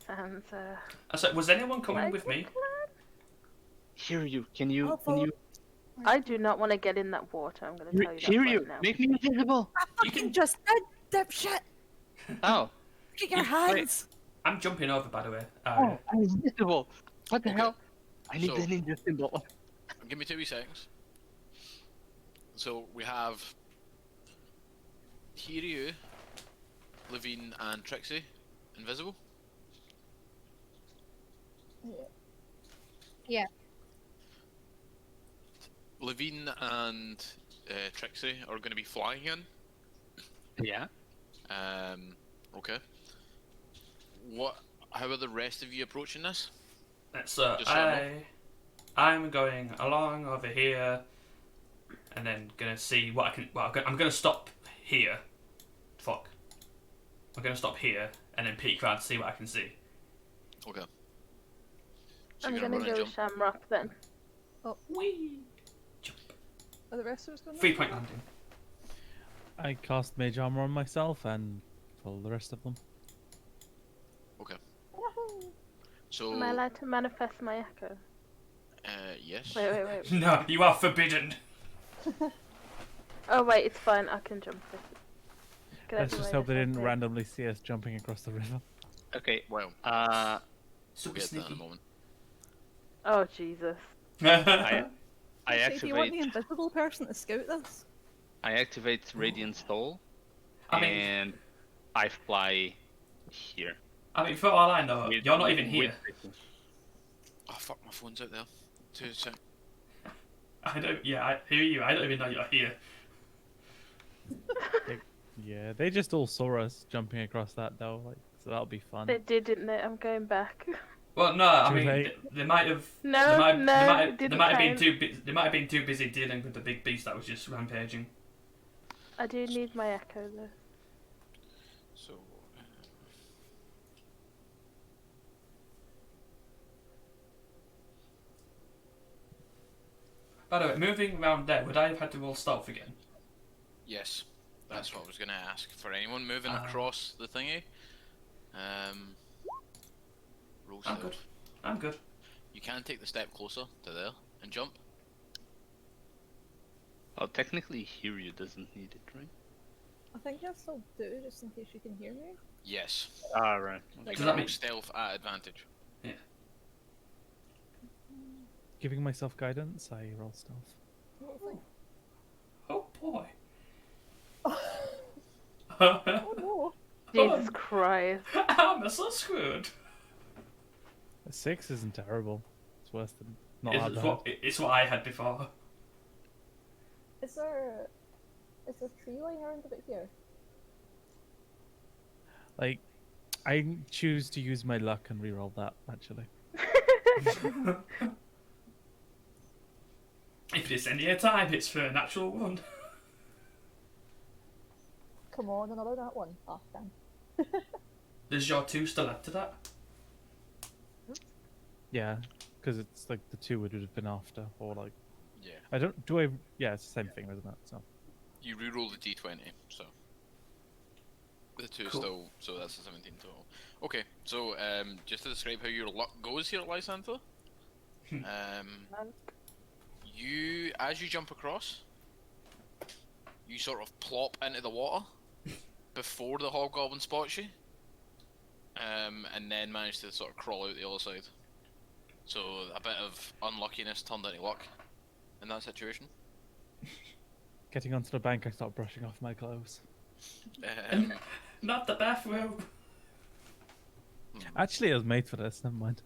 Speaker 3: Sounds
Speaker 6: So, was anyone coming
Speaker 3: like
Speaker 6: with
Speaker 3: a
Speaker 6: me?
Speaker 3: plan.
Speaker 5: Hear you. Can you?
Speaker 8: I'll
Speaker 5: Can
Speaker 8: follow.
Speaker 5: you?
Speaker 3: I do not want to get in that water. I'm going to tell you that
Speaker 5: Hear
Speaker 3: right
Speaker 5: you.
Speaker 3: now.
Speaker 5: Make me invisible.
Speaker 8: I fucking just did, dipshit!
Speaker 5: Oh.
Speaker 8: Get your
Speaker 5: Wait.
Speaker 8: hands!
Speaker 6: I'm jumping over, by the way.
Speaker 5: Oh, I'm invisible. What the
Speaker 4: Okay.
Speaker 5: hell? I need
Speaker 4: So-
Speaker 5: the ninja symbol.
Speaker 4: Give me 2 wee seconds. So we have Kiryu, Levine, and Trixie invisible.
Speaker 7: Yeah.
Speaker 4: Levine and Trixie are going to be flying in.
Speaker 5: Yeah.
Speaker 4: Okay. What? How are the rest of you approaching this?
Speaker 6: So
Speaker 4: Just so I know.
Speaker 6: I'm going along over here, and then gonna see what I can. Well, I'm gonna stop here. Fuck. I'm gonna stop here and then peek around to see what I can see.
Speaker 4: Okay. So
Speaker 3: I'm
Speaker 4: you're
Speaker 3: going
Speaker 4: gonna
Speaker 3: to
Speaker 4: run
Speaker 3: go
Speaker 4: and jump.
Speaker 3: Shamrock then.
Speaker 6: Whee! Jump.
Speaker 8: Are the rest of us going?
Speaker 6: 3-point landing.
Speaker 2: I cast Mage Armor on myself and follow the rest of them.
Speaker 4: Okay.
Speaker 8: Woohoo!
Speaker 4: So.
Speaker 3: Am I allowed to manifest my echo?
Speaker 4: Yes.
Speaker 3: Wait.
Speaker 6: No, you are forbidden.
Speaker 3: Oh, wait, it's fine. I can jump this. Get
Speaker 2: Let's just
Speaker 3: everywhere
Speaker 2: hope they
Speaker 3: this
Speaker 2: didn't
Speaker 3: way.
Speaker 2: randomly see us jumping across the river.
Speaker 5: Okay.
Speaker 4: Well,
Speaker 5: Uh,
Speaker 4: we'll
Speaker 6: Super
Speaker 4: get to that in a
Speaker 6: sneaky.
Speaker 4: moment.
Speaker 3: Oh, Jesus.
Speaker 5: I
Speaker 8: Say, do you want
Speaker 5: activate.
Speaker 8: the invisible person to scout this?
Speaker 5: I activate Radiant Soul,
Speaker 6: I mean-
Speaker 5: and I fly here.
Speaker 6: I mean, for all I know,
Speaker 5: With-
Speaker 6: you're not even
Speaker 5: with
Speaker 6: here.
Speaker 5: Trixie.
Speaker 4: Oh fuck, my phone's out there. 2 seconds.
Speaker 6: I don't. Yeah, I hear you. I don't even know you're here.
Speaker 2: Yeah, they just all saw us jumping across that though, like, so that'll be fun.
Speaker 3: They did, didn't they? I'm going back.
Speaker 6: Well, no, I
Speaker 2: Too
Speaker 6: mean,
Speaker 2: late.
Speaker 6: they might have.
Speaker 3: No,
Speaker 6: they might,
Speaker 3: no,
Speaker 6: they might,
Speaker 3: it
Speaker 6: they
Speaker 3: didn't
Speaker 6: might have been
Speaker 3: count.
Speaker 6: They might have been too busy dealing with the big beast that was just rampaging.
Speaker 3: I do need my echo though.
Speaker 4: So.
Speaker 6: By the way, moving around there, would I have had to roll stealth again?
Speaker 4: Yes, that's what I was going to ask. For anyone moving
Speaker 6: Ah.
Speaker 4: across the thingy, roll
Speaker 6: I'm
Speaker 4: stealth.
Speaker 6: good. I'm good.
Speaker 4: You can take the step closer to there and jump.
Speaker 5: Oh, technically, hear you doesn't need it, right?
Speaker 8: I think I still do, just in case you can hear me.
Speaker 4: Yes.
Speaker 5: Ah, right.
Speaker 4: You
Speaker 8: Does
Speaker 4: can
Speaker 6: that
Speaker 4: roll
Speaker 6: mean-
Speaker 4: stealth at advantage.
Speaker 2: Giving myself guidance, I roll stealth.
Speaker 8: What thing?
Speaker 6: Oh boy.
Speaker 8: Oh no!
Speaker 3: Jesus Christ.
Speaker 6: I'm so screwed.
Speaker 2: A 6 isn't terrible. It's worse than not
Speaker 6: It's,
Speaker 2: that bad.
Speaker 6: it's what I had before.
Speaker 8: Is there a tree lying around a bit here?
Speaker 2: Like, I choose to use my luck and reroll that, actually.
Speaker 6: If it's any other time, it's for a natural one.
Speaker 8: Come on, another that one. Oh, damn.
Speaker 6: Does your 2 still add to that?
Speaker 2: Yeah, because it's like the 2 would have been after, or like,
Speaker 4: Yeah.
Speaker 2: I don't, do I, yeah, it's the same thing, isn't it? So,
Speaker 4: You reroll the d20, so. The 2
Speaker 6: Cool.
Speaker 4: still, so that's the 17 total. Okay, so just to describe how your luck goes here, Lysantha. As you jump across, you sort of plop into the water before the hobgoblin spots you, and then manage to sort of crawl out the other side. So a bit of unluckiness turned into luck in that situation.
Speaker 2: Getting onto the bank, I start brushing off my clothes.
Speaker 6: Not the bathrobe.
Speaker 2: Actually, I was made for this. Never mind.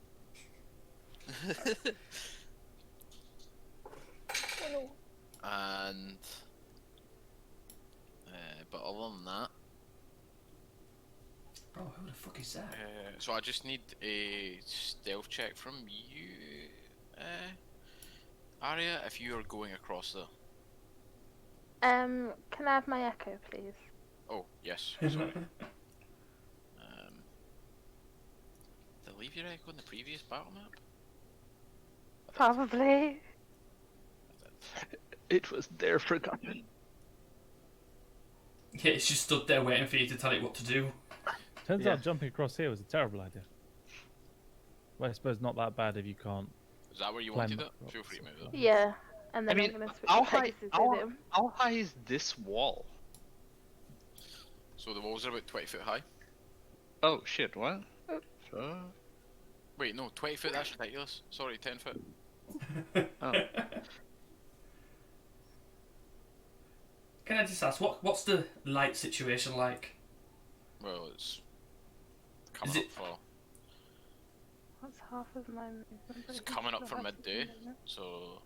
Speaker 4: And but other than that,
Speaker 6: Bro, who the fuck is that?
Speaker 4: so I just need a stealth check from you, Arya, if you are going across there.
Speaker 3: Can I have my echo, please?
Speaker 4: Oh yes, sorry. Did I leave your echo in the previous battle map?
Speaker 3: Probably.
Speaker 5: It was there forgotten.
Speaker 6: Yeah, it's just stood there waiting for you to tell it what to do.
Speaker 2: Turns out jumping across here was a terrible idea. Well, I suppose not that bad if you can't.
Speaker 4: Is that where you
Speaker 2: Climb
Speaker 4: wanted it?
Speaker 2: across.
Speaker 4: Feel free to move it.
Speaker 3: Yeah. And
Speaker 5: I
Speaker 3: then
Speaker 5: mean,
Speaker 3: I'm gonna switch
Speaker 5: how high,
Speaker 3: places with him.
Speaker 5: how high is this wall?
Speaker 4: So the walls are about 20 foot high.
Speaker 5: Oh shit, what?
Speaker 4: Wait, no, 20 foot, that's ridiculous. Sorry, 10 foot.
Speaker 5: Oh.
Speaker 6: Can I just ask, what's the light situation like?
Speaker 4: Well, it's coming
Speaker 6: Is
Speaker 4: up
Speaker 6: it-
Speaker 4: for
Speaker 3: What's half of my movement?
Speaker 4: it's coming up for midday, so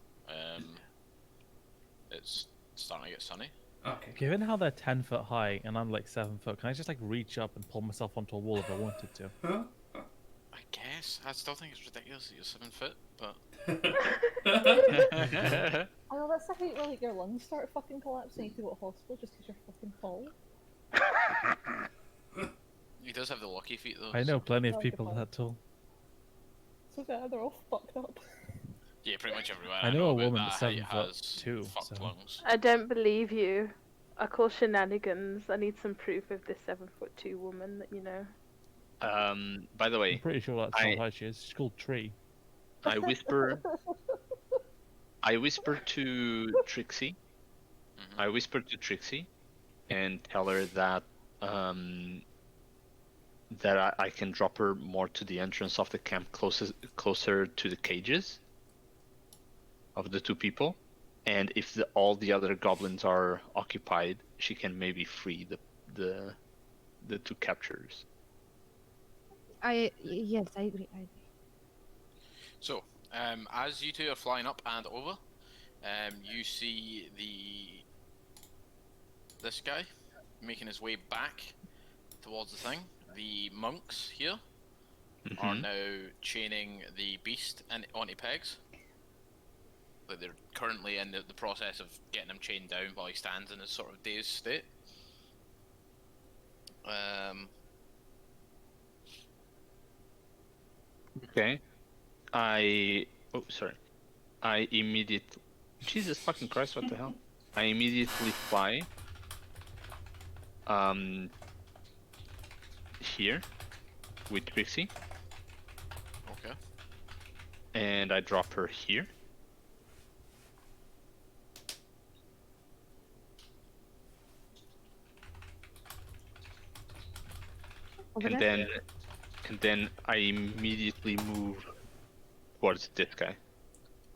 Speaker 4: it's starting to get sunny.
Speaker 6: Okay.
Speaker 2: Given how they're 10 foot high and I'm like 7 foot, can I just like reach up and pull myself onto a wall if I wanted to?
Speaker 6: Huh?
Speaker 4: I guess I still think it's ridiculous that you're 7 foot, but
Speaker 8: I know that's the hate where like your lungs start fucking collapsing, you have to go to hospital just because you're fucking tall.
Speaker 4: he does have the lucky feet though.
Speaker 2: I know
Speaker 4: so-
Speaker 2: plenty of
Speaker 8: Oh,
Speaker 2: people
Speaker 8: good
Speaker 2: that tall.
Speaker 8: So yeah, they're all fucked up.
Speaker 4: Yeah, pretty much everywhere.
Speaker 2: I know a
Speaker 4: about
Speaker 2: woman
Speaker 4: that
Speaker 2: that's 7
Speaker 4: height
Speaker 2: foot
Speaker 4: has
Speaker 2: too,
Speaker 4: fucked
Speaker 2: so-
Speaker 4: lungs.
Speaker 3: I don't believe you. I call shenanigans. I need some proof of this 7'2" woman that you know.
Speaker 5: By the
Speaker 2: I'm
Speaker 5: way,
Speaker 2: pretty sure that's how high she is. She's called Tree.
Speaker 5: I whisper to Trixie.
Speaker 4: Mhm.
Speaker 5: I whisper to Trixie and tell her that that I can drop her more to the entrance of the camp, closer to the cages of the two people, and if all the other goblins are occupied, she can maybe free the two captures.
Speaker 7: Yes, I agree.
Speaker 4: So, as you two are flying up and over, you see this guy making his way back towards the thing. The monks here are
Speaker 5: Mhm.
Speaker 4: now chaining the beast onto pegs. Like they're currently in the process of getting him chained down while he stands in his sort of dazed state.
Speaker 5: Okay. I immediately. Jesus fucking Christ! What the hell? I immediately fly. Here, with Trixie,
Speaker 4: Okay.
Speaker 5: and I drop her here.
Speaker 7: Over
Speaker 5: And
Speaker 7: there?
Speaker 5: then I immediately move towards this guy.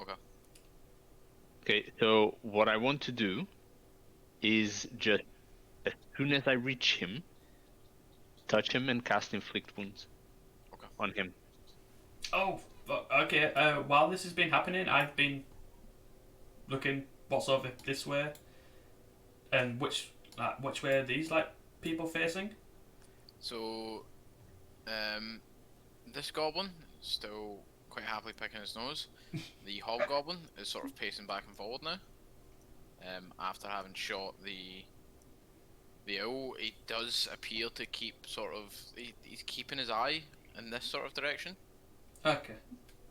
Speaker 4: Okay.
Speaker 5: Okay, so what I want to do is just as soon as I reach him, touch him and cast inflict wounds
Speaker 4: Okay.
Speaker 5: on him.
Speaker 6: Oh, okay. While this has been happening, I've been looking what's over this way, and which way are these like people facing?
Speaker 4: So, this goblin is still quite happily picking his nose. The hobgoblin is sort of pacing back and forward now. After having shot the owl, he does appear to keep sort of he's keeping his eye in this sort of direction,
Speaker 6: Okay.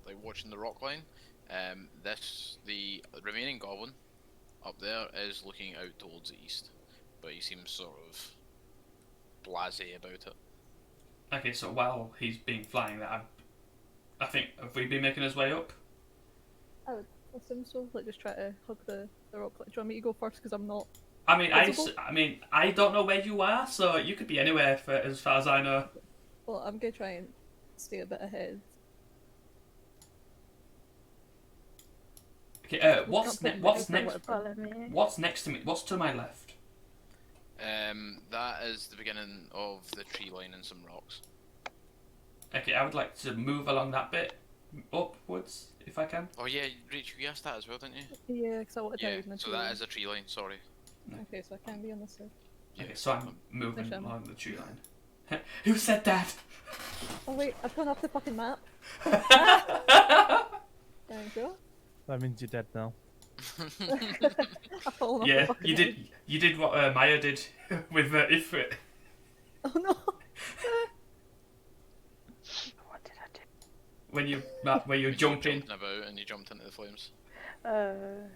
Speaker 4: like watching the rock line. The remaining goblin up there is looking out towards the east, but he seems sort of blasé about it.
Speaker 6: Okay, so while he's been flying, that I think have we been making his way up?
Speaker 8: I would assume so. Like, just try to hug the rope. Like, do you want me to go first? Because I'm not.
Speaker 6: I mean,
Speaker 8: Visible?
Speaker 6: I don't know where you are, so you could be anywhere for as far as I know.
Speaker 8: Well, I'm gonna try and stay a bit ahead.
Speaker 6: Okay. What's
Speaker 8: Can't put
Speaker 6: what's
Speaker 8: me
Speaker 6: next?
Speaker 8: down,
Speaker 3: Follow me.
Speaker 6: What's next to me? What's to my left?
Speaker 4: That is the beginning of the tree line and some rocks.
Speaker 6: Okay, I would like to move along that bit upwards if I can.
Speaker 4: Oh yeah, Rachel, you asked that as well, didn't you?
Speaker 8: Yeah, because I wanted to
Speaker 4: Yeah,
Speaker 8: hide in the
Speaker 4: so
Speaker 8: tree.
Speaker 4: that is a tree line, sorry.
Speaker 8: Okay, so I can be on this side.
Speaker 6: Okay, so I'm moving
Speaker 8: Push 'em.
Speaker 6: along the tree line. Who said that?
Speaker 8: Oh wait, I've gone off the fucking map. Thank you.
Speaker 2: That means you're dead now.
Speaker 8: I've fallen off the
Speaker 6: Yeah,
Speaker 8: fucking
Speaker 6: you
Speaker 8: map.
Speaker 6: did. You did what Maya did with Ifrit.
Speaker 8: Oh no!
Speaker 3: What did I do?
Speaker 6: When you
Speaker 4: When you were
Speaker 6: jumping.
Speaker 4: jumping about and you jumped into the flames.
Speaker 3: Yeah.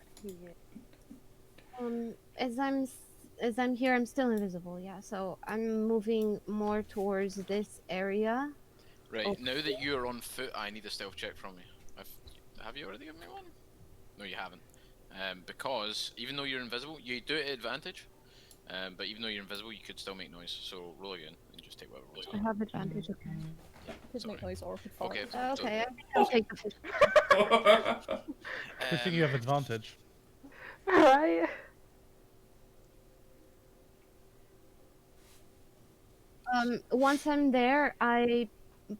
Speaker 7: As I'm here, I'm still invisible. Yeah, so I'm moving more towards this area.
Speaker 4: Right,
Speaker 7: Oh.
Speaker 4: now that you're on foot, I need a stealth check from you. Have you already given me one? No, you haven't. Because even though you're invisible, you do it at advantage. But even though you're invisible, you could still make noise. So roll again and just take whatever rolls.
Speaker 7: I have advantage. Okay.
Speaker 8: Could make noise or could fall.
Speaker 4: Okay.
Speaker 7: Okay, I'll take the 50.
Speaker 2: Good thing you have advantage.
Speaker 3: Right.
Speaker 7: Once I'm there, I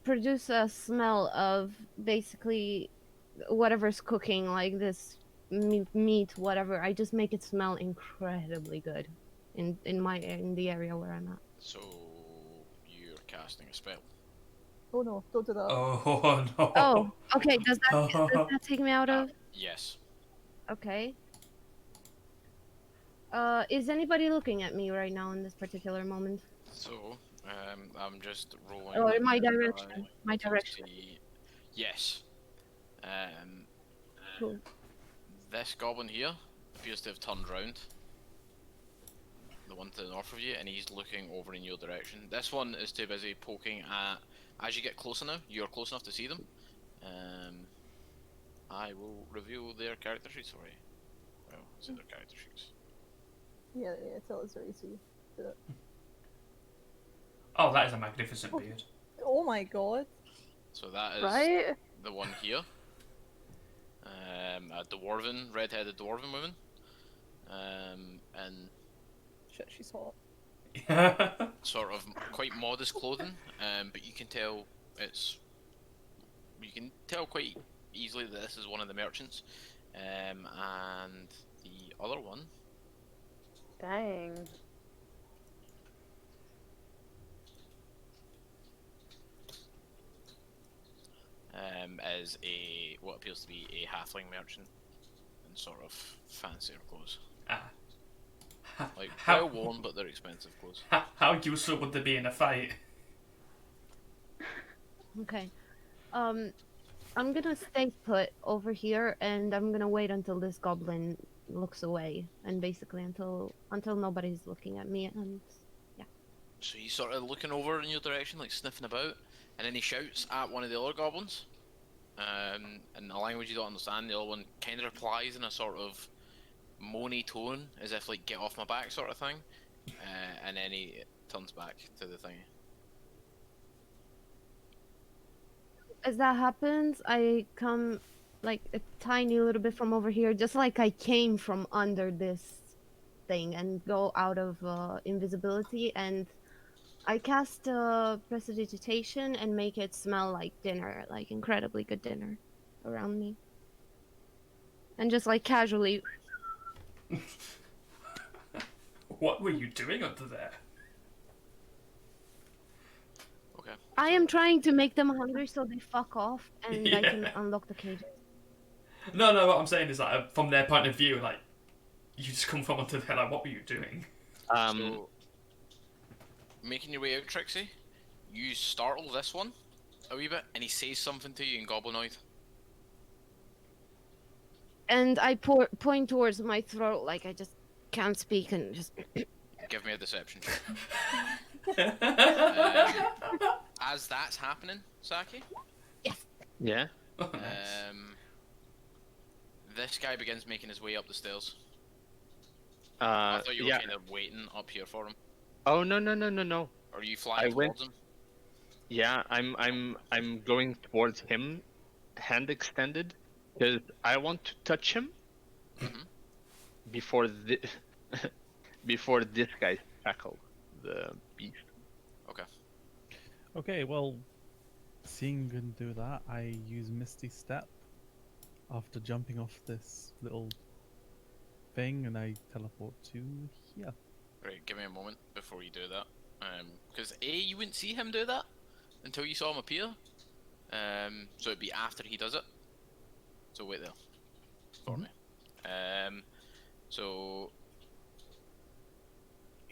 Speaker 7: produce a smell of basically whatever's cooking, like this meat, whatever. I just make it smell incredibly good in the area where I'm at.
Speaker 4: So you're casting a spell.
Speaker 8: Oh no, don't do that.
Speaker 6: Oh no.
Speaker 7: Oh, okay. Does that take me out of?
Speaker 4: Yes.
Speaker 7: Okay. Is anybody looking at me right now in this particular moment?
Speaker 4: So I'm just rolling.
Speaker 7: Or in my
Speaker 4: my
Speaker 7: direction? My
Speaker 4: to
Speaker 7: direction.
Speaker 4: see- Yes.
Speaker 7: Cool.
Speaker 4: This goblin here appears to have turned round. The one to the north of you, and he's looking over in your direction. This one is too busy poking at. As you get closer now, you're close enough to see them. I will reveal their character sheets for you. Well, is it their character sheets?
Speaker 8: Yeah, tell us what you see. Do it.
Speaker 6: Oh, that is a magnificent beard.
Speaker 8: Oh my god.
Speaker 4: So that is
Speaker 3: Right.
Speaker 4: the one here. A dwarven, red-headed dwarven woman. And
Speaker 8: Shit, she's hot.
Speaker 4: sort of quite modest clothing, but you can tell you can tell quite easily that this is one of the merchants, and the other one
Speaker 3: Dang.
Speaker 4: is what appears to be a halfling merchant in sort of fancier clothes,
Speaker 6: Ah.
Speaker 4: like
Speaker 6: How-
Speaker 4: well worn, but they're expensive clothes.
Speaker 6: How useful would they be in a fight?
Speaker 7: Okay. I'm gonna stay put over here, and I'm gonna wait until this goblin looks away, and basically until nobody's looking at me, and
Speaker 4: So he's sort of looking over in your direction, like sniffing about, and then he shouts at one of the other goblins, in a language you don't understand. The other one kind of replies in a sort of moany tone, as if like "get off my back" sort of thing, and then he turns back to the thing.
Speaker 7: as that happens, I come like a tiny little bit from over here, just like I came from under this thing, and go out of invisibility, and I cast prestidigitation and make it smell like dinner, like incredibly good dinner around me. And just like casually,
Speaker 6: What were you doing under there?
Speaker 4: Okay.
Speaker 7: I am trying to make them hungry so they fuck off, and I can
Speaker 6: Yeah.
Speaker 7: unlock the cages.
Speaker 6: No, what I'm saying is that from their point of view, like you just come from under there. Like, what were you doing?
Speaker 4: So, making your way out, Trixie, you startle this one a wee bit, and he says something to you in Goblinoid.
Speaker 7: And I point towards my throat like I just can't speak, and just
Speaker 4: Give me a deception check. As that's happening, Saki,
Speaker 5: Yeah.
Speaker 4: um, this guy begins making his way up the stairs. I thought you were
Speaker 5: yeah.
Speaker 4: kind of waiting up here for him.
Speaker 5: Oh no.
Speaker 4: Are you flying
Speaker 5: went-
Speaker 4: towards him?
Speaker 5: Yeah, I'm going towards him, hand extended, because I want to touch him
Speaker 4: Mhm.
Speaker 5: before before this guy tackle the beast.
Speaker 2: Okay, well, seeing you can do that, I use Misty Step after jumping off this little thing, and I teleport to here.
Speaker 4: Right, give me a moment before you do that. Because you wouldn't see him do that until you saw him appear. So it'd be after he does it. So wait there for me. So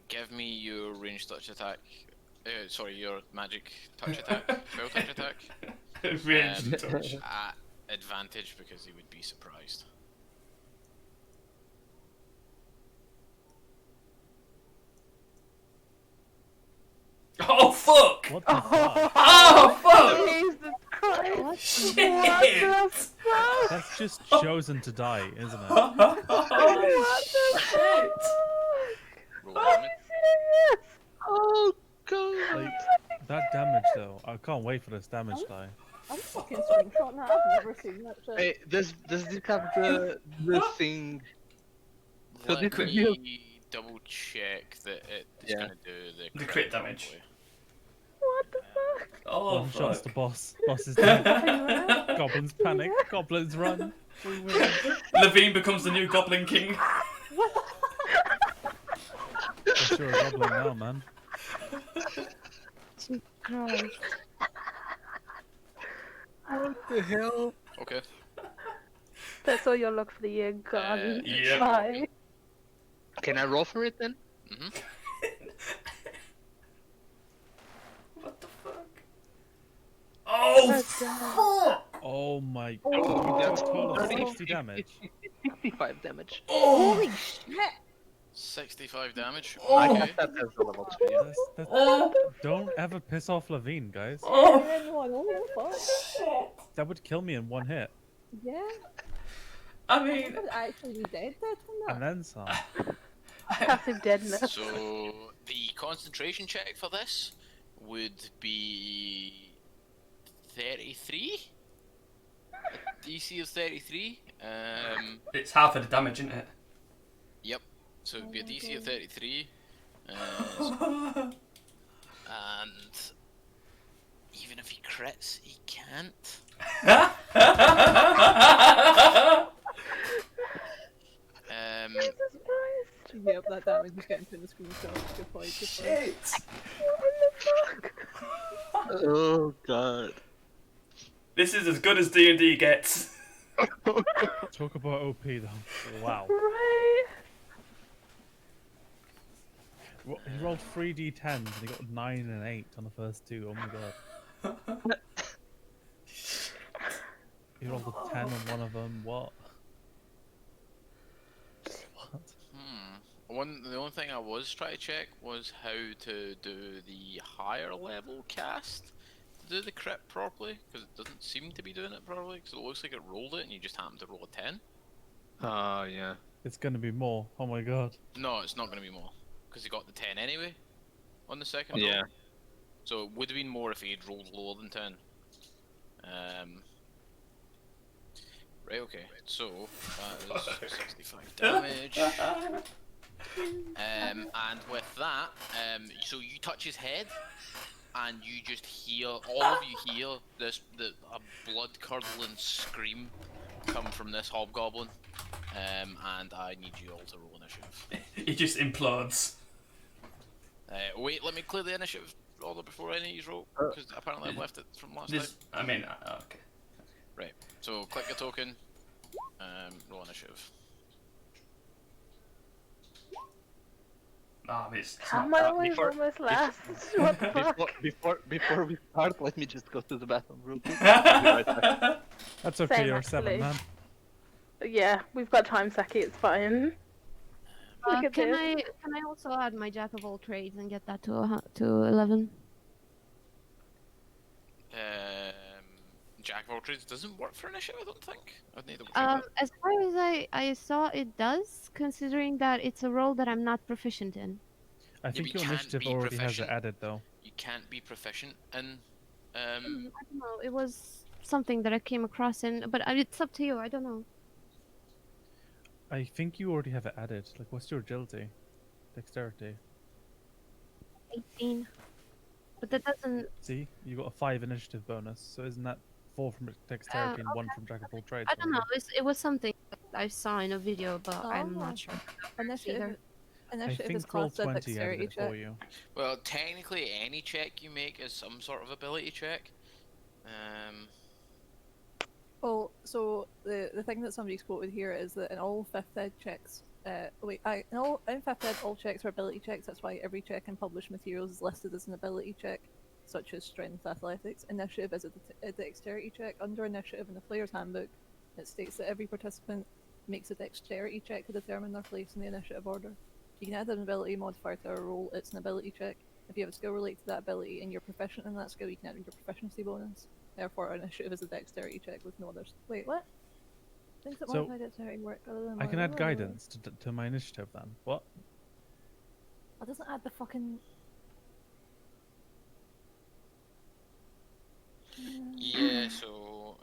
Speaker 4: give me your ranged touch attack. Sorry, your magic touch attack. Spell touch attack.
Speaker 6: Ranged touch.
Speaker 4: At advantage because he would be surprised.
Speaker 6: Oh fuck!
Speaker 2: What the fuck?
Speaker 6: Oh fuck!
Speaker 3: Jesus Christ!
Speaker 7: What?
Speaker 6: Shit!
Speaker 2: That's just chosen to die, isn't it?
Speaker 6: Oh shit!
Speaker 4: Roll damage.
Speaker 5: Oh god!
Speaker 2: Like, that damage though, I can't wait for this damage die.
Speaker 8: I'm fucking screenshotting that. I've never seen that shit.
Speaker 5: Hey, does this have the thing?
Speaker 4: Let
Speaker 5: this could
Speaker 4: me double check that it's
Speaker 5: Yeah.
Speaker 4: gonna do
Speaker 6: The crit damage.
Speaker 4: properly.
Speaker 3: What the fuck?
Speaker 6: Oh
Speaker 2: One shot's
Speaker 6: fuck!
Speaker 2: the boss. Boss is dead. Goblins panic. Goblins run. We win.
Speaker 6: Levine becomes the new Goblin King.
Speaker 2: Guess you're a goblin now, man.
Speaker 7: Christ.
Speaker 5: What the hell?
Speaker 4: Okay.
Speaker 3: That's all your luck for the year gone.
Speaker 6: Yeah.
Speaker 3: Bye.
Speaker 5: Can I roll for it then?
Speaker 6: What the fuck? Oh
Speaker 3: That's
Speaker 6: fuck!
Speaker 2: Oh my
Speaker 5: Oh,
Speaker 2: god.
Speaker 5: that's
Speaker 2: Total
Speaker 5: 30,
Speaker 2: 60 damage.
Speaker 5: 65 damage.
Speaker 6: Oh!
Speaker 8: Holy shit!
Speaker 4: 65 damage.
Speaker 6: Oh.
Speaker 4: Okay.
Speaker 5: That has the level 2. Yeah.
Speaker 2: That's, don't ever piss off Levine, guys.
Speaker 6: Oh!
Speaker 8: Anyone? Oh, fuck.
Speaker 2: That would kill me in one hit.
Speaker 8: Yeah.
Speaker 6: I
Speaker 8: I
Speaker 6: mean,
Speaker 8: would actually be dead from
Speaker 2: And
Speaker 8: that.
Speaker 2: then some.
Speaker 3: Passive deadness.
Speaker 4: So the concentration check for this would be 33. A DC of 33.
Speaker 6: it's half of the damage, isn't it?
Speaker 4: Yep. So it'd be a
Speaker 8: Oh my
Speaker 4: DC of
Speaker 8: God.
Speaker 4: 33. And even if he crits, he can't.
Speaker 3: Jesus Christ.
Speaker 8: Yep, that damage is getting to the screenshot. Good point, good point.
Speaker 6: Shit!
Speaker 3: What the fuck?
Speaker 5: Oh god.
Speaker 6: This is as good as D&D gets.
Speaker 2: Talk about OP though. Wow.
Speaker 3: Right.
Speaker 2: He rolled 3d10s and he got 9 and 8 on the first two. Oh my god. He rolled a 10 on one of them. What? What?
Speaker 4: The only thing I was trying to check was how to do the higher level cast to do the crit properly, because it doesn't seem to be doing it properly, because it looks like it rolled it and you just happened to roll a 10.
Speaker 5: Oh yeah.
Speaker 2: It's gonna be more. Oh my god.
Speaker 4: No, it's not going to be more, because he got the 10 anyway on the second
Speaker 5: Yeah.
Speaker 4: roll. So it would have been more if he had rolled lower than 10. Right, okay, so that is 65 damage. And with that, so you touch his head, and you just hear, all of you hear a blood curdling scream come from this hobgoblin. And I need you all to roll initiative.
Speaker 6: He just implodes.
Speaker 4: Wait, let me clear the initiative order before any of you roll, because apparently I left it from last time.
Speaker 6: I mean, okay.
Speaker 4: Right, so click your token, roll initiative.
Speaker 6: It's
Speaker 3: How
Speaker 6: not
Speaker 3: am I
Speaker 6: that.
Speaker 3: always
Speaker 5: before-
Speaker 3: almost last? What the fuck?
Speaker 5: Before we start, let me just go to the bathroom real quick.
Speaker 2: That's okay,
Speaker 3: Same,
Speaker 2: you're a 7
Speaker 3: actually.
Speaker 2: man.
Speaker 3: Yeah, we've got time, Saki, it's fine. Look at
Speaker 7: Can
Speaker 3: this.
Speaker 7: I also add my jack of all trades and get that to 11?
Speaker 4: Jack Jack of all trades doesn't work for initiative. I don't think. I'd need to check that.
Speaker 7: As far as I saw, it does, considering that it's a role that I'm not proficient in.
Speaker 2: I
Speaker 4: Yeah,
Speaker 2: think
Speaker 4: but
Speaker 2: your
Speaker 4: you can't
Speaker 2: initiative
Speaker 4: be
Speaker 2: already has it
Speaker 4: proficient.
Speaker 2: added though.
Speaker 4: You can't be proficient in.
Speaker 7: I don't know. It was something that I came across in, but it's up to you. I don't know.
Speaker 2: I think you already have it added. Like, what's your agility? Dexterity?
Speaker 7: 18. But that doesn't.
Speaker 2: See, you got a 5 initiative bonus, so isn't that 4 from dexterity and 1 from Jack of all trades?
Speaker 7: I don't know.
Speaker 2: already?
Speaker 7: It was something I saw in a video, but I'm
Speaker 8: Oh.
Speaker 7: not sure.
Speaker 8: Initiative.
Speaker 7: either.
Speaker 2: I
Speaker 8: Initiative is
Speaker 2: think roll
Speaker 8: classed as
Speaker 2: 20 added
Speaker 8: dexterity
Speaker 2: it
Speaker 8: check.
Speaker 2: for you.
Speaker 4: Well, technically, any check you make is some sort of ability check.
Speaker 8: Well, so the thing that somebody's quoted here is that in all 5th ed checks, in 5th ed all checks are ability checks. That's why every check in published materials is listed as an ability check, such as strength, athletics. Initiative is a dexterity check. Under initiative in the player's handbook, it states that every participant makes a dexterity check to determine their place in the initiative order. You can add an ability modifier to a roll. It's an ability check. If you have a skill related to that ability and you're proficient in that skill, you can add your proficiency bonus. Therefore, initiative is a dexterity check with no others. Wait, what? Things that
Speaker 2: So,
Speaker 8: modify dexterity work other than
Speaker 2: I can add
Speaker 8: Oh.
Speaker 2: guidance to my initiative then. What?
Speaker 8: That doesn't add the fucking.
Speaker 4: Yeah. So.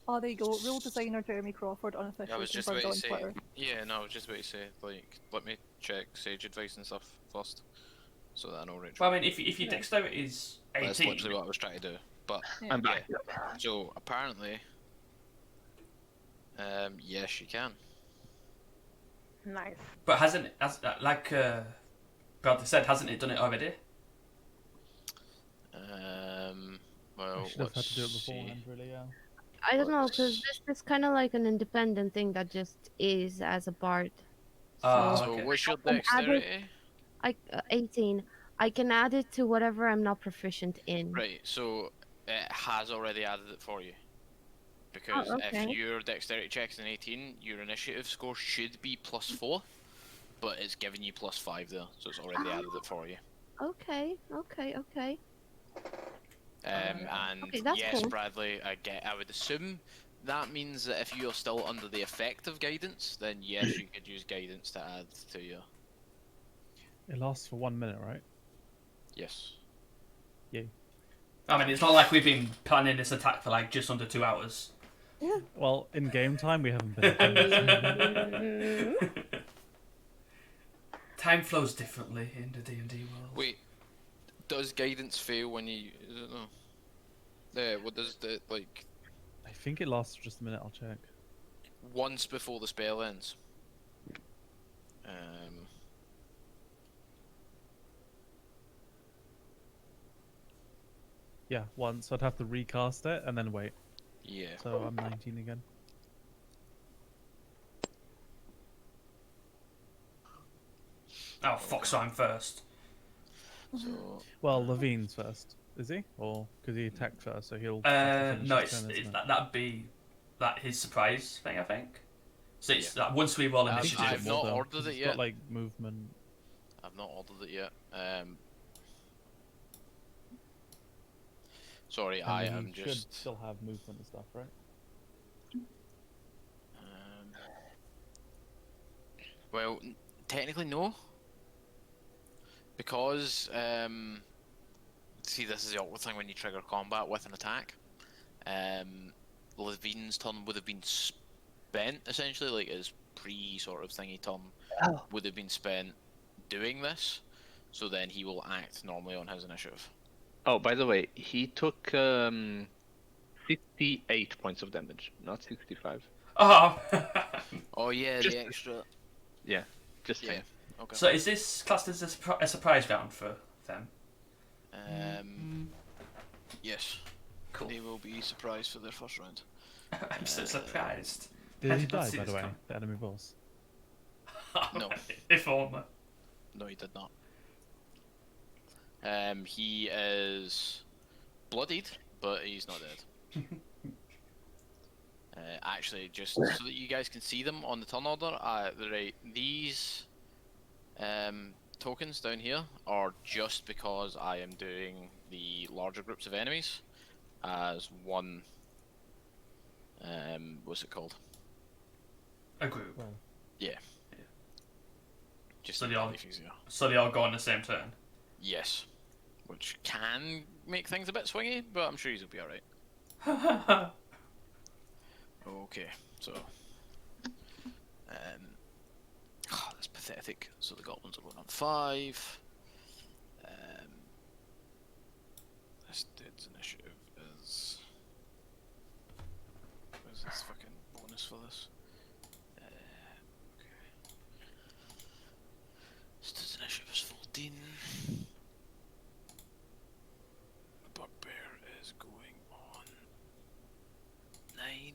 Speaker 8: Oh, there you go. Rule designer Jeremy Crawford unofficially
Speaker 4: I was just
Speaker 8: confirmed
Speaker 4: about
Speaker 8: on
Speaker 4: to say.
Speaker 8: Twitter.
Speaker 4: Yeah, no, I was just about to say, like, let me check sage advice and stuff first, so that I know Rachel.
Speaker 6: Well, I mean, if your dexterity is
Speaker 4: That's
Speaker 6: 18,
Speaker 4: literally what I was trying to do. But
Speaker 8: Yeah.
Speaker 5: I'm back.
Speaker 4: so apparently, yes, you can.
Speaker 3: Nice.
Speaker 6: but hasn't like Bradley said, hasn't it done it already?
Speaker 4: Well,
Speaker 2: I should have had
Speaker 4: let's
Speaker 2: to do it
Speaker 4: see.
Speaker 2: beforehand, really, yeah.
Speaker 7: I don't know, because
Speaker 4: Let's-
Speaker 7: this is kind of like an independent thing that just is as a bard.
Speaker 6: Ah,
Speaker 7: So,
Speaker 4: So
Speaker 6: okay.
Speaker 4: what's your
Speaker 7: I can add it-
Speaker 4: dexterity?
Speaker 7: 18. I can add it to whatever I'm not proficient in.
Speaker 4: Right, so it has already added it for you. Because if
Speaker 7: okay.
Speaker 4: your dexterity check's an 18, your initiative score should be +4, but it's giving you +5 there, so it's already added it for you.
Speaker 7: Okay.
Speaker 4: And
Speaker 7: Okay, that's
Speaker 4: yes,
Speaker 7: cool.
Speaker 4: Bradley, I would assume that means that if you're still under the effect of guidance, then yes, you could use guidance to add to your.
Speaker 2: It lasts for 1 minute, right?
Speaker 4: Yes.
Speaker 2: Yay.
Speaker 6: I mean, it's not like we've been planning this attack for like just under 2 hours.
Speaker 2: Well, in game time, we haven't been. doing this.
Speaker 6: Time flows differently in the D&D world.
Speaker 4: Wait, does guidance fail when you? I don't know. What does the like?
Speaker 2: I think it lasts for just a minute, I'll check.
Speaker 4: Once before the spell ends.
Speaker 2: Yeah, once. I'd have to recast it and then wait.
Speaker 4: Yeah.
Speaker 2: So I'm 19 again.
Speaker 6: Oh fuck! So I'm first.
Speaker 4: So
Speaker 2: Well, Levine's first, is he? Or because he attacked first, so he'll. have to finish
Speaker 6: No,
Speaker 2: his turn, isn't it?
Speaker 6: that'd be his surprise thing, I think. So it's
Speaker 4: Yeah.
Speaker 6: like once we roll
Speaker 2: I think
Speaker 6: initiative.
Speaker 2: it's a
Speaker 4: I've
Speaker 2: bit
Speaker 4: not
Speaker 2: more, though,
Speaker 4: ordered
Speaker 2: 'cause
Speaker 4: it
Speaker 2: it's
Speaker 4: yet.
Speaker 2: got like movement.
Speaker 4: I've not ordered it yet. Sorry,
Speaker 2: And
Speaker 4: I
Speaker 2: then
Speaker 4: am
Speaker 2: he should
Speaker 4: just.
Speaker 2: still have movement and stuff, right?
Speaker 4: Well, technically no. Because see, this is the awkward thing when you trigger combat with an attack. Levine's turn would have been spent essentially, like his pre sort of thingy turn would have been spent doing this. So then he will act normally on his initiative.
Speaker 5: Oh, by the way, he took 58 points of damage, not 65.
Speaker 6: Oh.
Speaker 4: Oh yeah,
Speaker 5: Just-
Speaker 4: the extra.
Speaker 5: Yeah, just
Speaker 4: Yeah.
Speaker 5: saying.
Speaker 4: Okay.
Speaker 6: So is this classed as a surprise round for them?
Speaker 4: Yes.
Speaker 6: Cool.
Speaker 4: They will be surprised for their first round.
Speaker 6: I'm so surprised.
Speaker 2: Did
Speaker 6: I
Speaker 2: he
Speaker 6: did not
Speaker 2: die,
Speaker 6: see
Speaker 2: by the
Speaker 6: this
Speaker 2: way?
Speaker 6: come.
Speaker 2: The enemy boss.
Speaker 4: No.
Speaker 6: If only.
Speaker 4: No, he did not. He is bloodied, but he's not dead. Actually, just so that you guys can see them on the turn order, right, these tokens down here are just because I am doing the larger groups of enemies, as one. What's it called?
Speaker 6: A group.
Speaker 2: Well,
Speaker 4: Yeah. Just
Speaker 6: So
Speaker 4: to
Speaker 6: they
Speaker 4: make
Speaker 6: all-
Speaker 4: life easier.
Speaker 6: So they all go on the same turn.
Speaker 4: Yes. Which can make things a bit swingy, but I'm sure he'll be alright. Okay, so. That's pathetic. So the goblins are going on 5. This dude's initiative is. Where's this fucking bonus for this? Okay. This dude's initiative is 14. The bugbear is going on 9.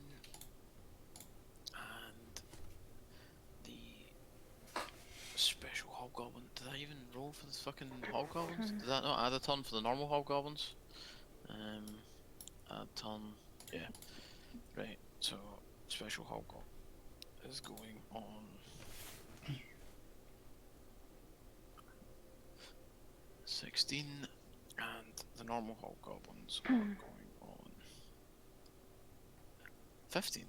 Speaker 4: And the special hobgoblin. Did I even roll for this fucking hobgoblins? Did that not add a ton for the normal hobgoblins? Add ton. Yeah. Right. So special hobgoblin is going on. 16, and the normal hobgoblins are going on 15.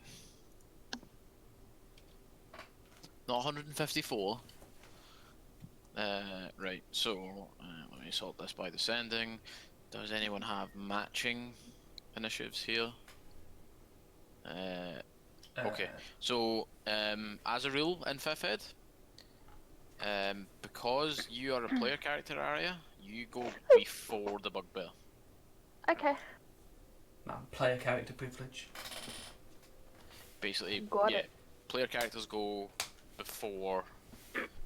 Speaker 4: Not 154. Right, so let me sort this by descending. Does anyone have matching initiatives here? Okay, so as a rule in 5th ed, because you are a player character area, you go before the bugbear.
Speaker 3: Okay.
Speaker 6: Player character privilege.
Speaker 4: Basically,
Speaker 3: Got
Speaker 4: yeah,
Speaker 3: it.
Speaker 4: player characters go before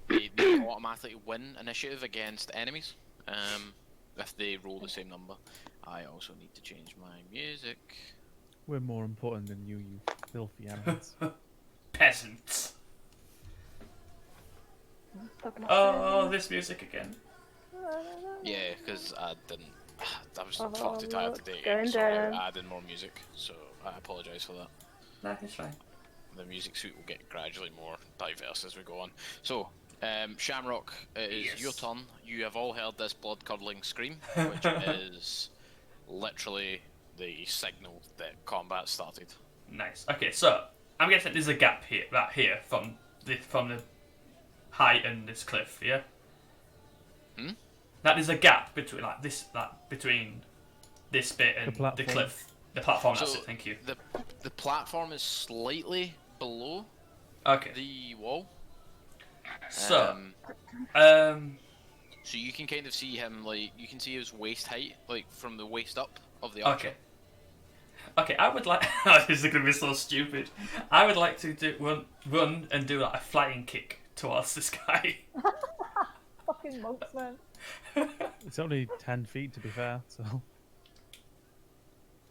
Speaker 4: they automatically win initiative against enemies. If they roll the same number. I also need to change my music.
Speaker 2: we're more important than you, you filthy animals.
Speaker 6: Peasants.
Speaker 3: Talking
Speaker 6: Oh, this music again.
Speaker 4: Yeah, because I didn't. I was
Speaker 3: Oh,
Speaker 4: far too tired
Speaker 3: look,
Speaker 4: today,
Speaker 3: going
Speaker 4: so
Speaker 3: down.
Speaker 4: I added more music. So I apologise for that.
Speaker 6: No, it's fine.
Speaker 4: The music suite will get gradually more diverse as we go on. So, Shamrock, it is
Speaker 6: Yes.
Speaker 4: your turn. You have all heard this blood-curdling scream, which is literally the signal that combat started.
Speaker 6: Nice. Okay, so I'm guessing there's a gap here, from the height and this cliff, yeah. That there's a gap between between this bit and the
Speaker 2: platform.
Speaker 6: cliff, the platform. That's
Speaker 4: So
Speaker 6: it. Thank you.
Speaker 4: The platform is slightly below
Speaker 6: Okay.
Speaker 4: the wall.
Speaker 6: So,
Speaker 4: So you can kind of see him, like, you can see his waist height, like, from the waist up of the archer.
Speaker 6: okay. Okay, I would like. Oh, this is gonna be so stupid. I would like to run and do like a flying kick towards this guy.
Speaker 8: Fucking monks, man.
Speaker 2: It's only 10 feet to be fair, so.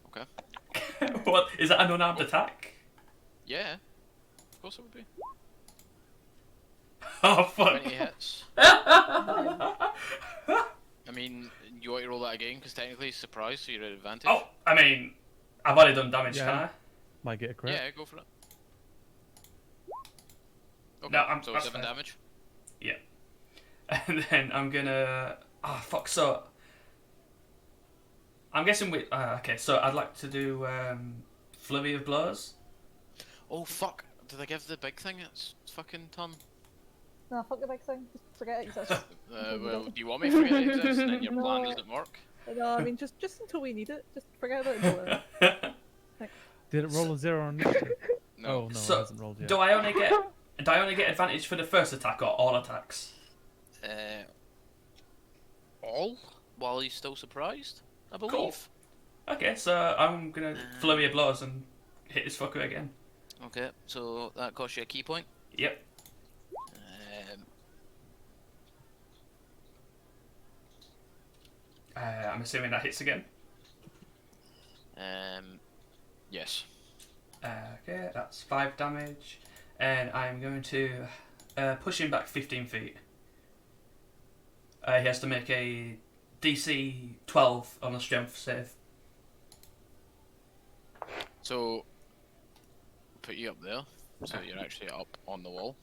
Speaker 4: Okay.
Speaker 6: What is that? An unarmed attack?
Speaker 4: Yeah. Of course it would be.
Speaker 6: Oh fuck!
Speaker 4: 20 hits. I mean, you want to roll that again, because technically he's surprised, so you're at advantage.
Speaker 6: Oh, I mean, I've already done damage,
Speaker 2: Yeah.
Speaker 6: can I?
Speaker 2: Might get a crit.
Speaker 4: Yeah, go for it. Okay,
Speaker 6: No,
Speaker 4: so
Speaker 6: that's
Speaker 4: 7
Speaker 6: fine.
Speaker 4: damage.
Speaker 6: Yeah. And then I'm gonna. Ah, fuck. So I'm guessing we. Okay, so I'd like to do flurry of blows.
Speaker 4: Oh fuck! Did I give the big thing its fucking turn?
Speaker 8: Nah, fuck the big thing. Just forget it exists.
Speaker 4: Well, do you want me to forget it exists and then your plan
Speaker 8: No.
Speaker 4: doesn't work?
Speaker 8: No, I mean, just until we need it. Just forget about it until then.
Speaker 2: Did it roll a 0 on initiative?
Speaker 4: No.
Speaker 2: Oh, no, it
Speaker 6: So,
Speaker 2: hasn't rolled yet.
Speaker 6: do I only get advantage for the first attack or all attacks?
Speaker 4: All? While he's still surprised, I believe.
Speaker 6: Cool. Okay, so I'm gonna flurry of blows and hit this fucker again.
Speaker 4: Okay, so that costs you a key point.
Speaker 6: Yep. I'm assuming that hits again.
Speaker 4: Yes.
Speaker 6: Okay, that's 5 damage, and I'm going to push him back 15 feet. He has to make a DC 12 on a strength save.
Speaker 4: So, put you up there, so you're actually up on the wall,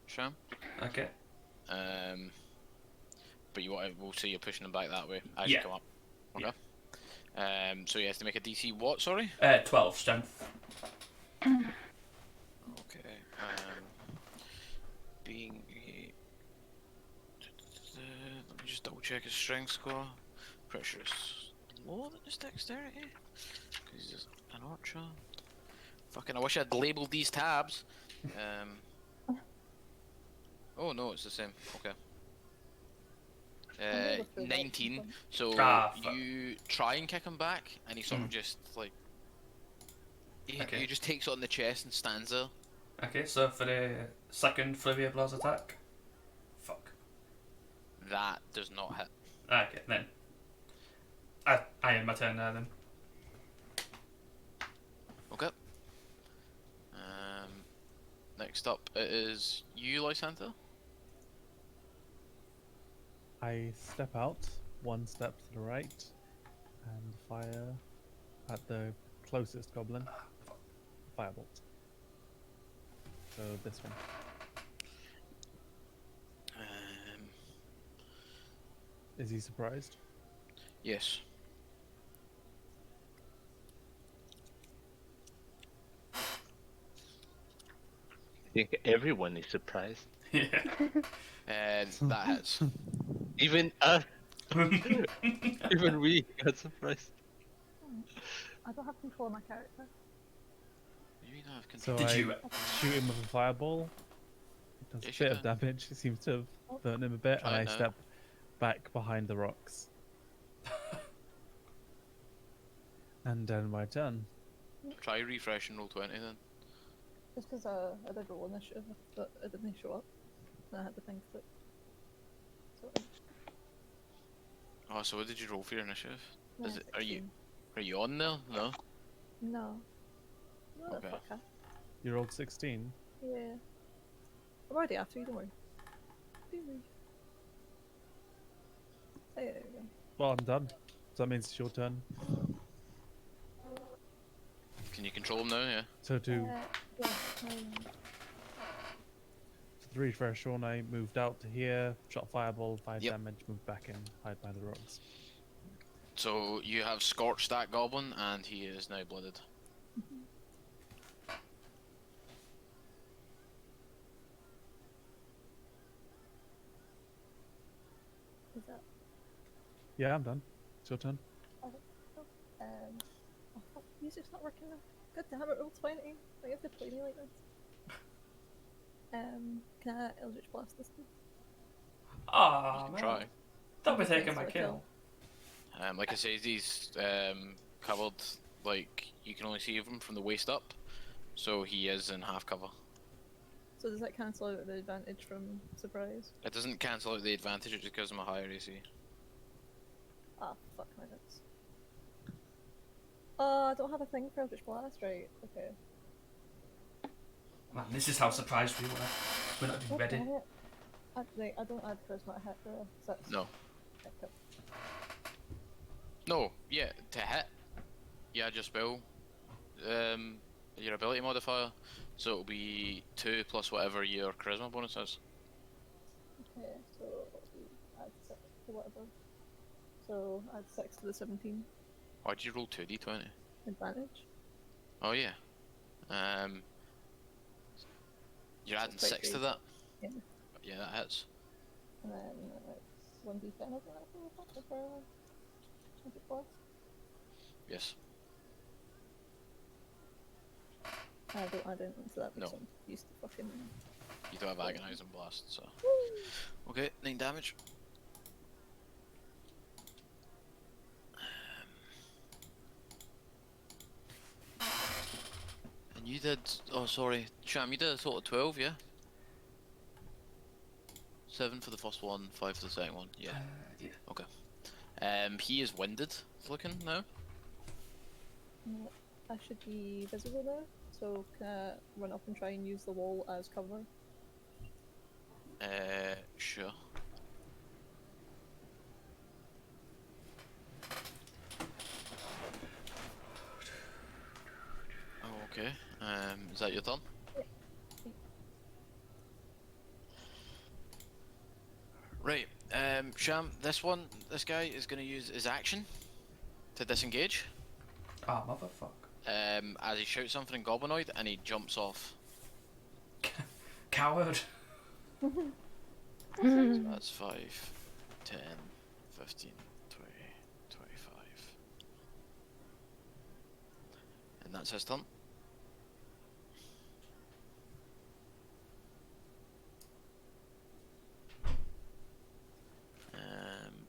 Speaker 4: Sham.
Speaker 6: Okay.
Speaker 4: But we'll see you're pushing him back that way as
Speaker 6: Yeah.
Speaker 4: you come up. Okay. So he has to make a DC what? Sorry.
Speaker 6: 12 strength.
Speaker 4: Okay. Being a... Let me just double check his strength score. Pretty sure it's lower than his dexterity. Because he's an archer. Fucking, I wish I'd labelled these tabs. Oh no, it's the same. Okay. 19. So
Speaker 6: Ah, fuck.
Speaker 4: you try and kick him back, and he sort of just like
Speaker 6: Okay.
Speaker 4: he just takes it on the chest and stands there.
Speaker 6: Okay, so for the second flurry of blows attack. Fuck.
Speaker 4: That does not hit.
Speaker 6: Okay, then. I end my turn there then.
Speaker 4: Okay. Next up it is you, Lysantha.
Speaker 2: I step out, one step to the right, and fire at the closest goblin. Firebolt. So this one. Is he surprised?
Speaker 4: Yes.
Speaker 5: I think everyone is surprised.
Speaker 6: Yeah.
Speaker 4: That hits.
Speaker 5: Even us. Even we got surprised.
Speaker 8: I don't have control of my character.
Speaker 4: You mean I have control?
Speaker 2: So
Speaker 6: Did
Speaker 2: I
Speaker 6: you?
Speaker 2: shoot him with a fireball. It does
Speaker 4: Yes,
Speaker 2: a
Speaker 4: you
Speaker 2: bit of
Speaker 4: can.
Speaker 2: damage. It seems to have burnt him a bit,
Speaker 4: Try
Speaker 2: and
Speaker 4: it
Speaker 2: I
Speaker 4: now.
Speaker 2: step back behind the rocks. And then my turn.
Speaker 4: Try refresh and roll 20 then.
Speaker 8: Just because I did roll initiative, but it didn't show up. And I had to think of it. So,
Speaker 4: Oh, so what did you roll for your initiative?
Speaker 8: yeah,
Speaker 4: Is it? Are you
Speaker 8: 16.
Speaker 4: on there? No.
Speaker 8: No. No,
Speaker 4: Okay.
Speaker 8: fuck that.
Speaker 2: You rolled 16.
Speaker 8: Yeah. I'm already after you, don't worry. Hey, there we go.
Speaker 2: Well, I'm done. So that means it's your turn.
Speaker 4: Can you control him now? Yeah.
Speaker 2: So to
Speaker 8: Yeah,
Speaker 2: refresh, Sean, I moved out to here, shot fireball, 5
Speaker 4: Yep.
Speaker 2: damage, moved back in, hide by the rocks.
Speaker 4: So you have scorched that goblin, and he is now blooded.
Speaker 8: is that?
Speaker 2: Yeah, I'm done. It's your turn.
Speaker 8: Oh, fuck, music's not working now. God damn it, roll 20. Why you have to play me like this? Can I Eldritch Blast this thing?
Speaker 6: Aw,
Speaker 4: You
Speaker 6: man.
Speaker 4: can try.
Speaker 6: Don't be
Speaker 8: Okay,
Speaker 6: taking my
Speaker 8: so
Speaker 6: kill.
Speaker 4: Like I say, he's covered. Like you can only see him from the waist up, so he is in half cover.
Speaker 8: So does that cancel out the advantage from surprise?
Speaker 4: It doesn't cancel out the advantage; it just gives him a higher AC.
Speaker 8: Ah, fuck my nuts. Oh, I don't have a thing for Eldritch Blast, right? Okay.
Speaker 6: Man, this is how surprised we were. We're not even
Speaker 8: God
Speaker 6: ready.
Speaker 8: damn it. I don't add charisma to hit for a 6.
Speaker 4: No.
Speaker 8: Okay, cool.
Speaker 4: No, yeah, to hit. You add your spell, your ability modifier, so it'll be 2 plus whatever your charisma bonus is.
Speaker 8: Okay, so add 6 to whatever. So add 6 to the 17.
Speaker 4: Why'd you roll 2d20?
Speaker 8: Advantage.
Speaker 4: Oh yeah. You're adding
Speaker 8: quite
Speaker 4: 6 to
Speaker 8: big.
Speaker 4: that?
Speaker 8: Yeah.
Speaker 4: Yeah, that hits.
Speaker 8: And then it's 1d10, isn't it? For Eldritch Blast?
Speaker 4: Yes.
Speaker 8: I don't add anything to that because
Speaker 4: No.
Speaker 8: I'm used to fucking.
Speaker 4: You do have agonizing blast, so. Okay, 9 damage. And you did. Oh, sorry, Sham. You did a total of 12, yeah. 7 for the first one, 5 for the second one. Yeah.
Speaker 6: Yeah.
Speaker 4: Okay. He is winded looking now.
Speaker 8: I should be visible now, so can I run up and try and use the wall as cover?
Speaker 4: Sure. Oh, okay. Is that your turn? Right. Sham, this guy is going to use his action to disengage.
Speaker 6: Ah, motherfucker.
Speaker 4: As he shouts something in Goblinoid and he jumps off.
Speaker 6: Coward.
Speaker 4: So that's 5, 10, 15, 20, 25. And that's his turn.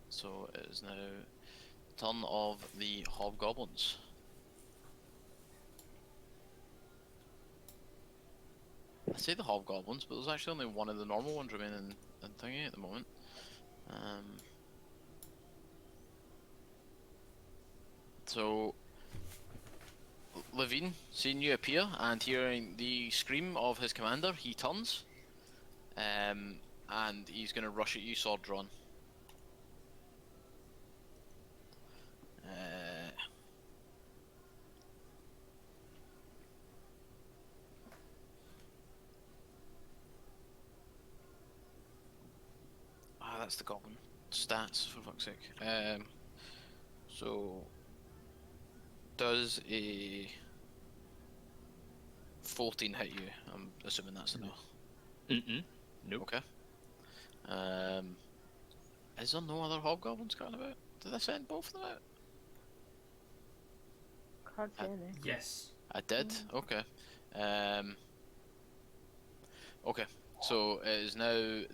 Speaker 4: So it is now the turn of the hobgoblins. I say the hobgoblins, but there's actually only one of the normal ones remaining in thingy at the moment. So Levine, seeing you appear and hearing the scream of his commander, he turns, and he's going to rush at you, sword drawn. That's the goblin stats, for fuck's sake. So does a 14 hit you? I'm assuming that's a no.
Speaker 5: Nope.
Speaker 4: Okay. Is there no other hobgoblins going about? Did I send both of them out?
Speaker 3: Can't see any.
Speaker 6: Yes.
Speaker 4: I did. Okay. Okay. So it's now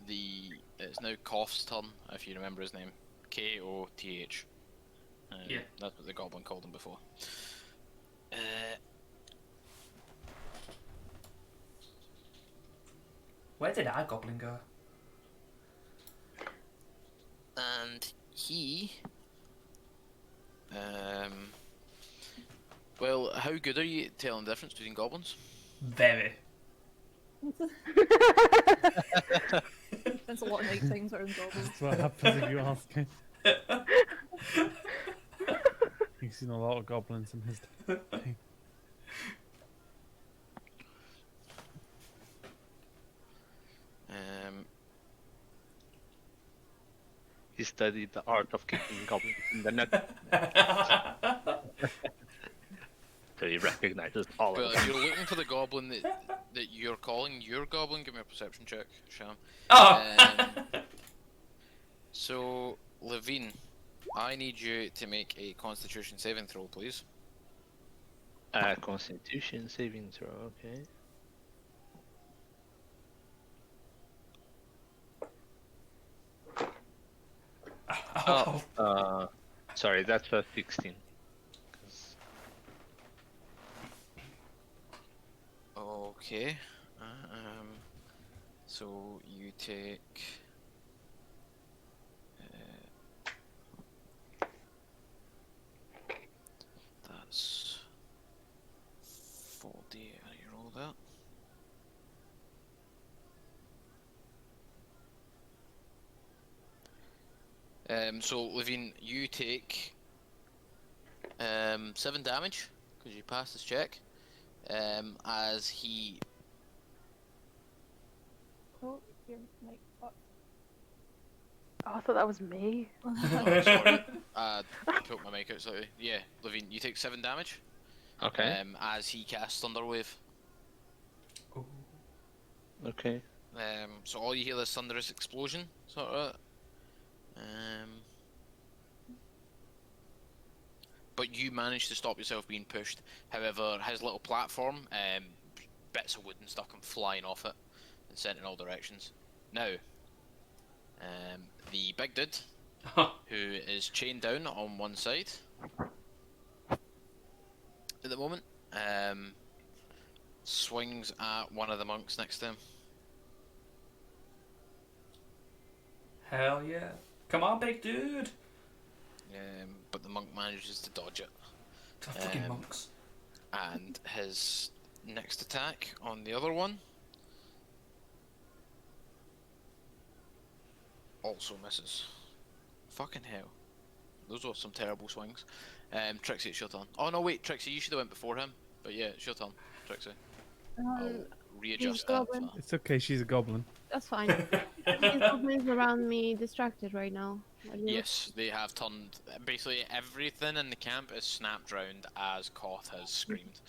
Speaker 4: Koth's turn, if you remember his name. Koth.
Speaker 6: Yeah.
Speaker 4: That's what the goblin called him before.
Speaker 6: Where did our goblin go?
Speaker 4: And he... Well, how good are you at telling the difference between goblins?
Speaker 6: Very.
Speaker 8: Spends a lot of night times around goblins.
Speaker 2: That's what happens if you ask him. He's seen a lot of goblins in his day.
Speaker 5: He studied the art of kicking goblins in the net. So he recognizes all
Speaker 4: Well,
Speaker 5: of
Speaker 4: if
Speaker 5: them.
Speaker 4: you're looking for the goblin that you're calling your goblin, give me a perception check, Sham.
Speaker 6: Oh!
Speaker 4: So, Levine, I need you to make a Constitution saving throw, please.
Speaker 5: Constitution saving throw, okay. Sorry, that's a 16.
Speaker 4: Okay. So you take. That's 40. You roll that. So Levine, you take 7 damage because you passed this check. As he.
Speaker 8: Oh, your mic fuck.
Speaker 3: Oh, I thought that was me.
Speaker 4: Oh, sorry. I put my mic out slightly. Yeah, Levine, you take 7 damage.
Speaker 5: Okay.
Speaker 4: As he casts Thunderwave.
Speaker 5: Okay.
Speaker 4: So all you hear is thunderous explosion, sort of. But you manage to stop yourself being pushed. However, his little platform, bits of wood and stuff come flying off it and sent in all directions. Now, the big dude, who is chained down on one side at the moment, swings at one of the monks next to him.
Speaker 6: Hell yeah. Come on, big dude!
Speaker 4: But the monk manages to dodge it.
Speaker 6: Fucking monks.
Speaker 4: And his next attack on the other one also misses. Fucking hell. Those were some terrible swings. Trixie, it's your turn. Oh no, wait, Trixie, you should have went before him. But yeah, it's your turn, Trixie. I'll readjust that.
Speaker 2: It's okay, she's a goblin.
Speaker 7: That's fine. These goblins around me distracted right now.
Speaker 4: Yes, they have turned. Basically, everything in the camp is snapped round as Koth has screamed.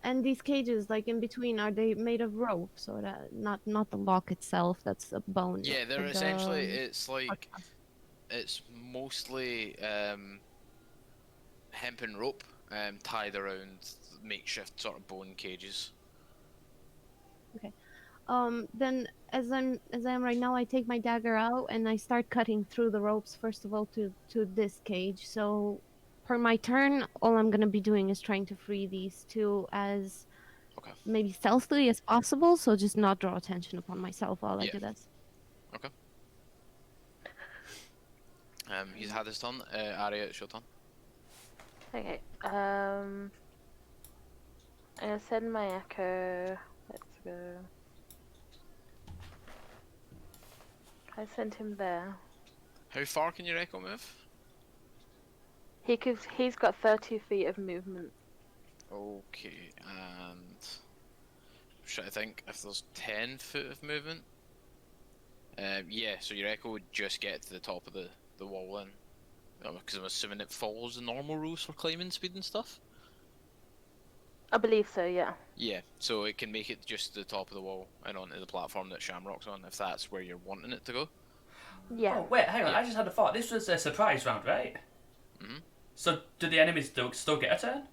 Speaker 7: And these cages, like in between, are they made of ropes or that? Not the lock itself. That's a bone.
Speaker 4: Yeah, they're
Speaker 7: but
Speaker 4: essentially. It's like it's mostly hempen rope tied around makeshift sort of bone cages.
Speaker 7: Then as I am right now, I take my dagger out and I start cutting through the ropes first of all to this cage. So, per my turn, all I'm gonna be doing is trying to free these two as
Speaker 4: Okay.
Speaker 7: maybe stealthily as possible. So just not draw attention upon myself while I
Speaker 4: Yeah.
Speaker 7: do this.
Speaker 4: Okay. He's had his turn. Arya, it's your turn.
Speaker 3: Okay. I'm gonna send my echo. Let's go. I sent him there.
Speaker 4: How far can your echo move?
Speaker 3: He's got 30 feet of movement.
Speaker 4: Okay, and should I think if there's 10 foot of movement? Yeah, so your echo would just get to the top of the wall then. Because I'm assuming it follows the normal rules for climbing speed and stuff.
Speaker 3: I believe so, yeah.
Speaker 4: Yeah, so it can make it just to the top of the wall and onto the platform that Shamrock's on, if that's where you're wanting it to go.
Speaker 3: Yeah.
Speaker 6: Oh, wait, hang on.
Speaker 4: Yeah.
Speaker 6: I just had a thought. This was a surprise round, right?
Speaker 4: Mhm.
Speaker 6: So, do the enemies still get a turn?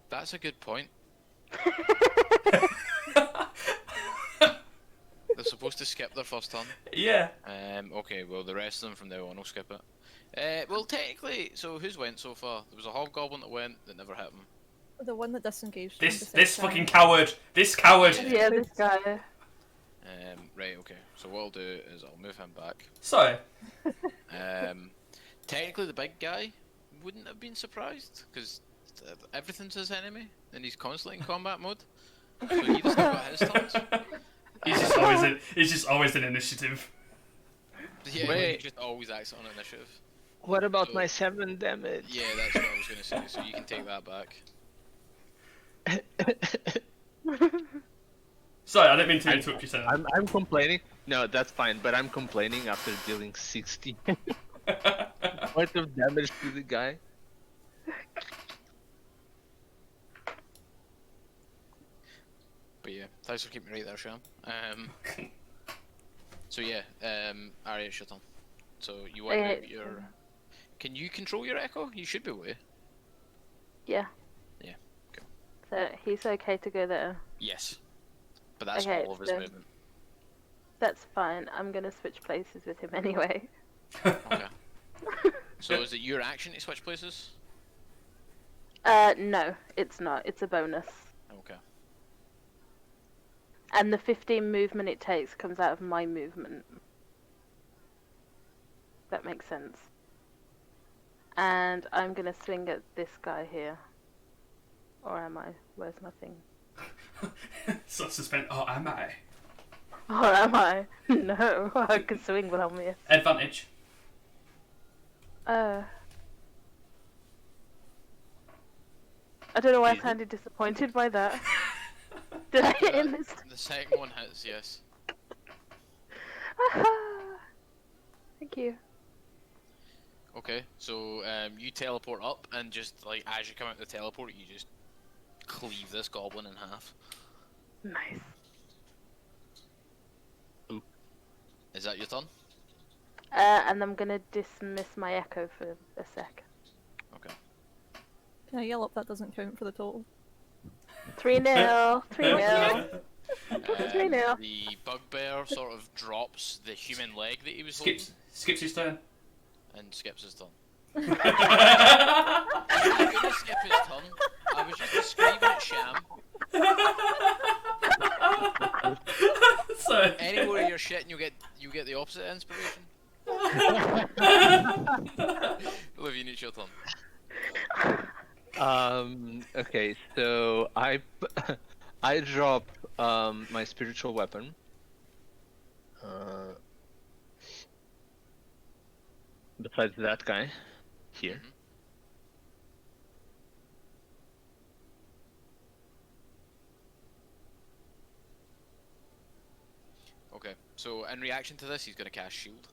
Speaker 4: That's a good point. They're supposed to skip their first turn.
Speaker 6: Yeah.
Speaker 4: Okay, well the rest of them from now on will skip it. Well technically, so who's went so far? There was a hobgoblin that went that never hit him.
Speaker 8: The one that disengaged. from the
Speaker 6: This
Speaker 8: second
Speaker 6: fucking
Speaker 8: time.
Speaker 6: coward. This coward.
Speaker 3: Yeah, this guy.
Speaker 4: Right, okay. So what I'll do is I'll move him back.
Speaker 6: Sorry.
Speaker 4: Technically the big guy wouldn't have been surprised, because everything's his enemy, and he's constantly in combat mode. So he doesn't got his turns.
Speaker 6: He's just always in initiative.
Speaker 4: Yeah,
Speaker 9: Wait.
Speaker 4: he just always acts on initiative.
Speaker 9: What about
Speaker 4: So-
Speaker 9: my 7 damage?
Speaker 4: Yeah, that's what I was gonna say, so you can take that back.
Speaker 6: Sorry, I didn't mean to interrupt you, sir.
Speaker 9: I'm complaining. No, that's fine, but I'm complaining after dealing 60 points of damage to the guy.
Speaker 4: But yeah, thanks for keeping me right there, Sham. So yeah, Arya, it's your turn. So you want
Speaker 3: Okay,
Speaker 4: your... Can you control your echo? You should be able to.
Speaker 3: Yeah.
Speaker 4: Yeah, okay.
Speaker 3: So he's okay to go there.
Speaker 4: Yes. But that's
Speaker 3: Okay,
Speaker 4: all of his
Speaker 3: so-
Speaker 4: movement.
Speaker 3: That's fine. I'm gonna switch places with him anyway.
Speaker 4: Okay. So is it your action to switch places?
Speaker 3: No, it's not. It's a bonus.
Speaker 4: Okay.
Speaker 3: And the 15 movement it takes comes out of my movement. That makes sense. And I'm gonna swing at this guy here. Or am I? Where's my thing?
Speaker 6: So suspend. Oh, am I?
Speaker 3: Or am I? No, I can swing but I'll miss.
Speaker 6: Advantage.
Speaker 3: I don't know why I
Speaker 9: Easy.
Speaker 3: sounded disappointed by that. Did I hit him this
Speaker 4: The second one hits, yes.
Speaker 3: time? Thank you.
Speaker 4: Okay, so you teleport up, and just like as you come out the teleport, you just cleave this goblin in half.
Speaker 3: Nice.
Speaker 4: Is that your turn?
Speaker 3: And I'm gonna dismiss my echo for a sec.
Speaker 4: Okay.
Speaker 8: Can I yell up that doesn't count for the total?
Speaker 3: 3-0. 3-0. 3-0.
Speaker 4: The bugbear sort of drops the human leg that he was
Speaker 6: Skips his turn.
Speaker 4: holding and skips his turn. I'm not gonna skip his turn. I was just describing it, Sham.
Speaker 6: So.
Speaker 4: Anywhere you're shitting, you get the opposite inspiration. Olivia, it's your turn.
Speaker 9: Okay, so I drop my spiritual weapon. Besides that guy here.
Speaker 4: Mhm. Okay, So in reaction to this, he's going to cast shield.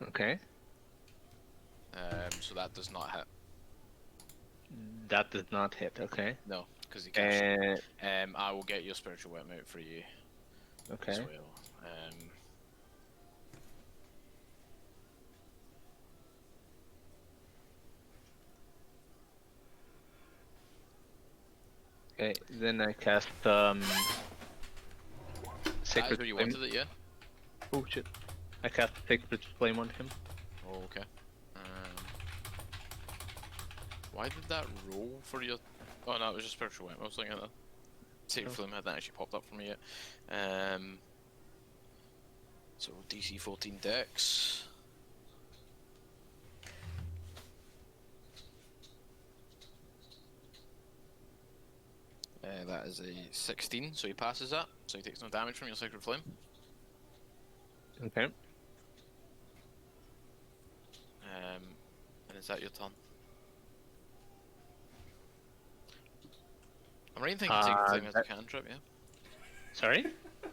Speaker 9: Okay.
Speaker 4: So that does not hit.
Speaker 9: That does not hit. Okay.
Speaker 4: No, because he cast shield.
Speaker 9: And
Speaker 4: I will get your spiritual weapon out for you as
Speaker 9: okay.
Speaker 4: well.
Speaker 9: Okay. Then I cast
Speaker 4: That is
Speaker 9: sacred
Speaker 4: where you
Speaker 9: flame.
Speaker 4: wanted it, yeah?
Speaker 9: Oh shit! I cast sacred flame on him.
Speaker 4: Oh, okay. Why did that roll for your... Oh no, it was just spiritual weapon. I was looking at that. Sacred Flame hadn't actually popped up for me yet. So DC 14 Dex. That is a 16, so he passes that. So he takes no damage from your Sacred Flame.
Speaker 9: Okay.
Speaker 4: And is that your turn? I'm right in thinking Sacred Flame is a cantrip, yeah?
Speaker 9: Sorry.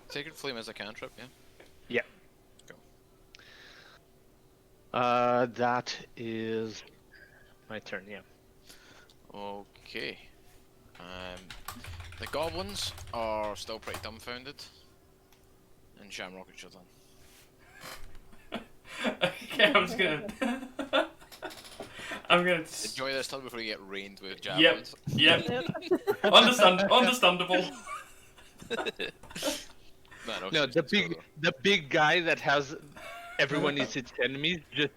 Speaker 4: Sacred Flame is a cantrip, yeah?
Speaker 9: Yeah.
Speaker 4: Go.
Speaker 9: That is my turn. Yeah.
Speaker 4: Okay. The goblins are still pretty dumbfounded. And Shamrock is your turn.
Speaker 6: Okay, I'm just gonna. I'm gonna.
Speaker 4: Enjoy this time before you get rained with javelins.
Speaker 6: Yep. Understandable.
Speaker 9: No, the big guy that has everyone is its enemies just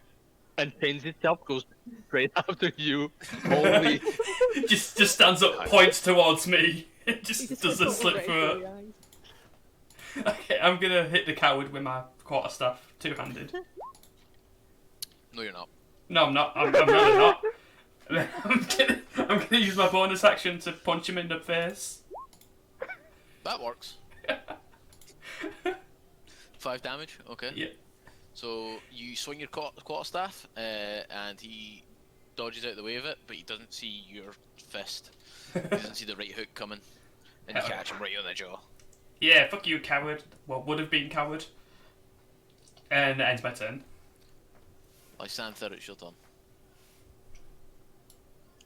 Speaker 9: unchains itself, goes straight after you. Holy!
Speaker 6: just stands up, points towards me. It just doesn't slip through it. Okay, I'm gonna hit the coward with my quarterstaff, two-handed.
Speaker 4: No, you're not.
Speaker 6: No, I'm not. I'm really not. I'm gonna use my bonus action to punch him in the face.
Speaker 4: That works. 5 damage, okay.
Speaker 6: Yeah.
Speaker 4: So you swing your quarterstaff, and he dodges out the way of it, but he doesn't see your fist. He doesn't see the right hook coming, and you catch him right on the jaw.
Speaker 6: Yeah, fuck you, coward. Well, would have been coward. And that ends my turn.
Speaker 4: Lysanther, it's your turn.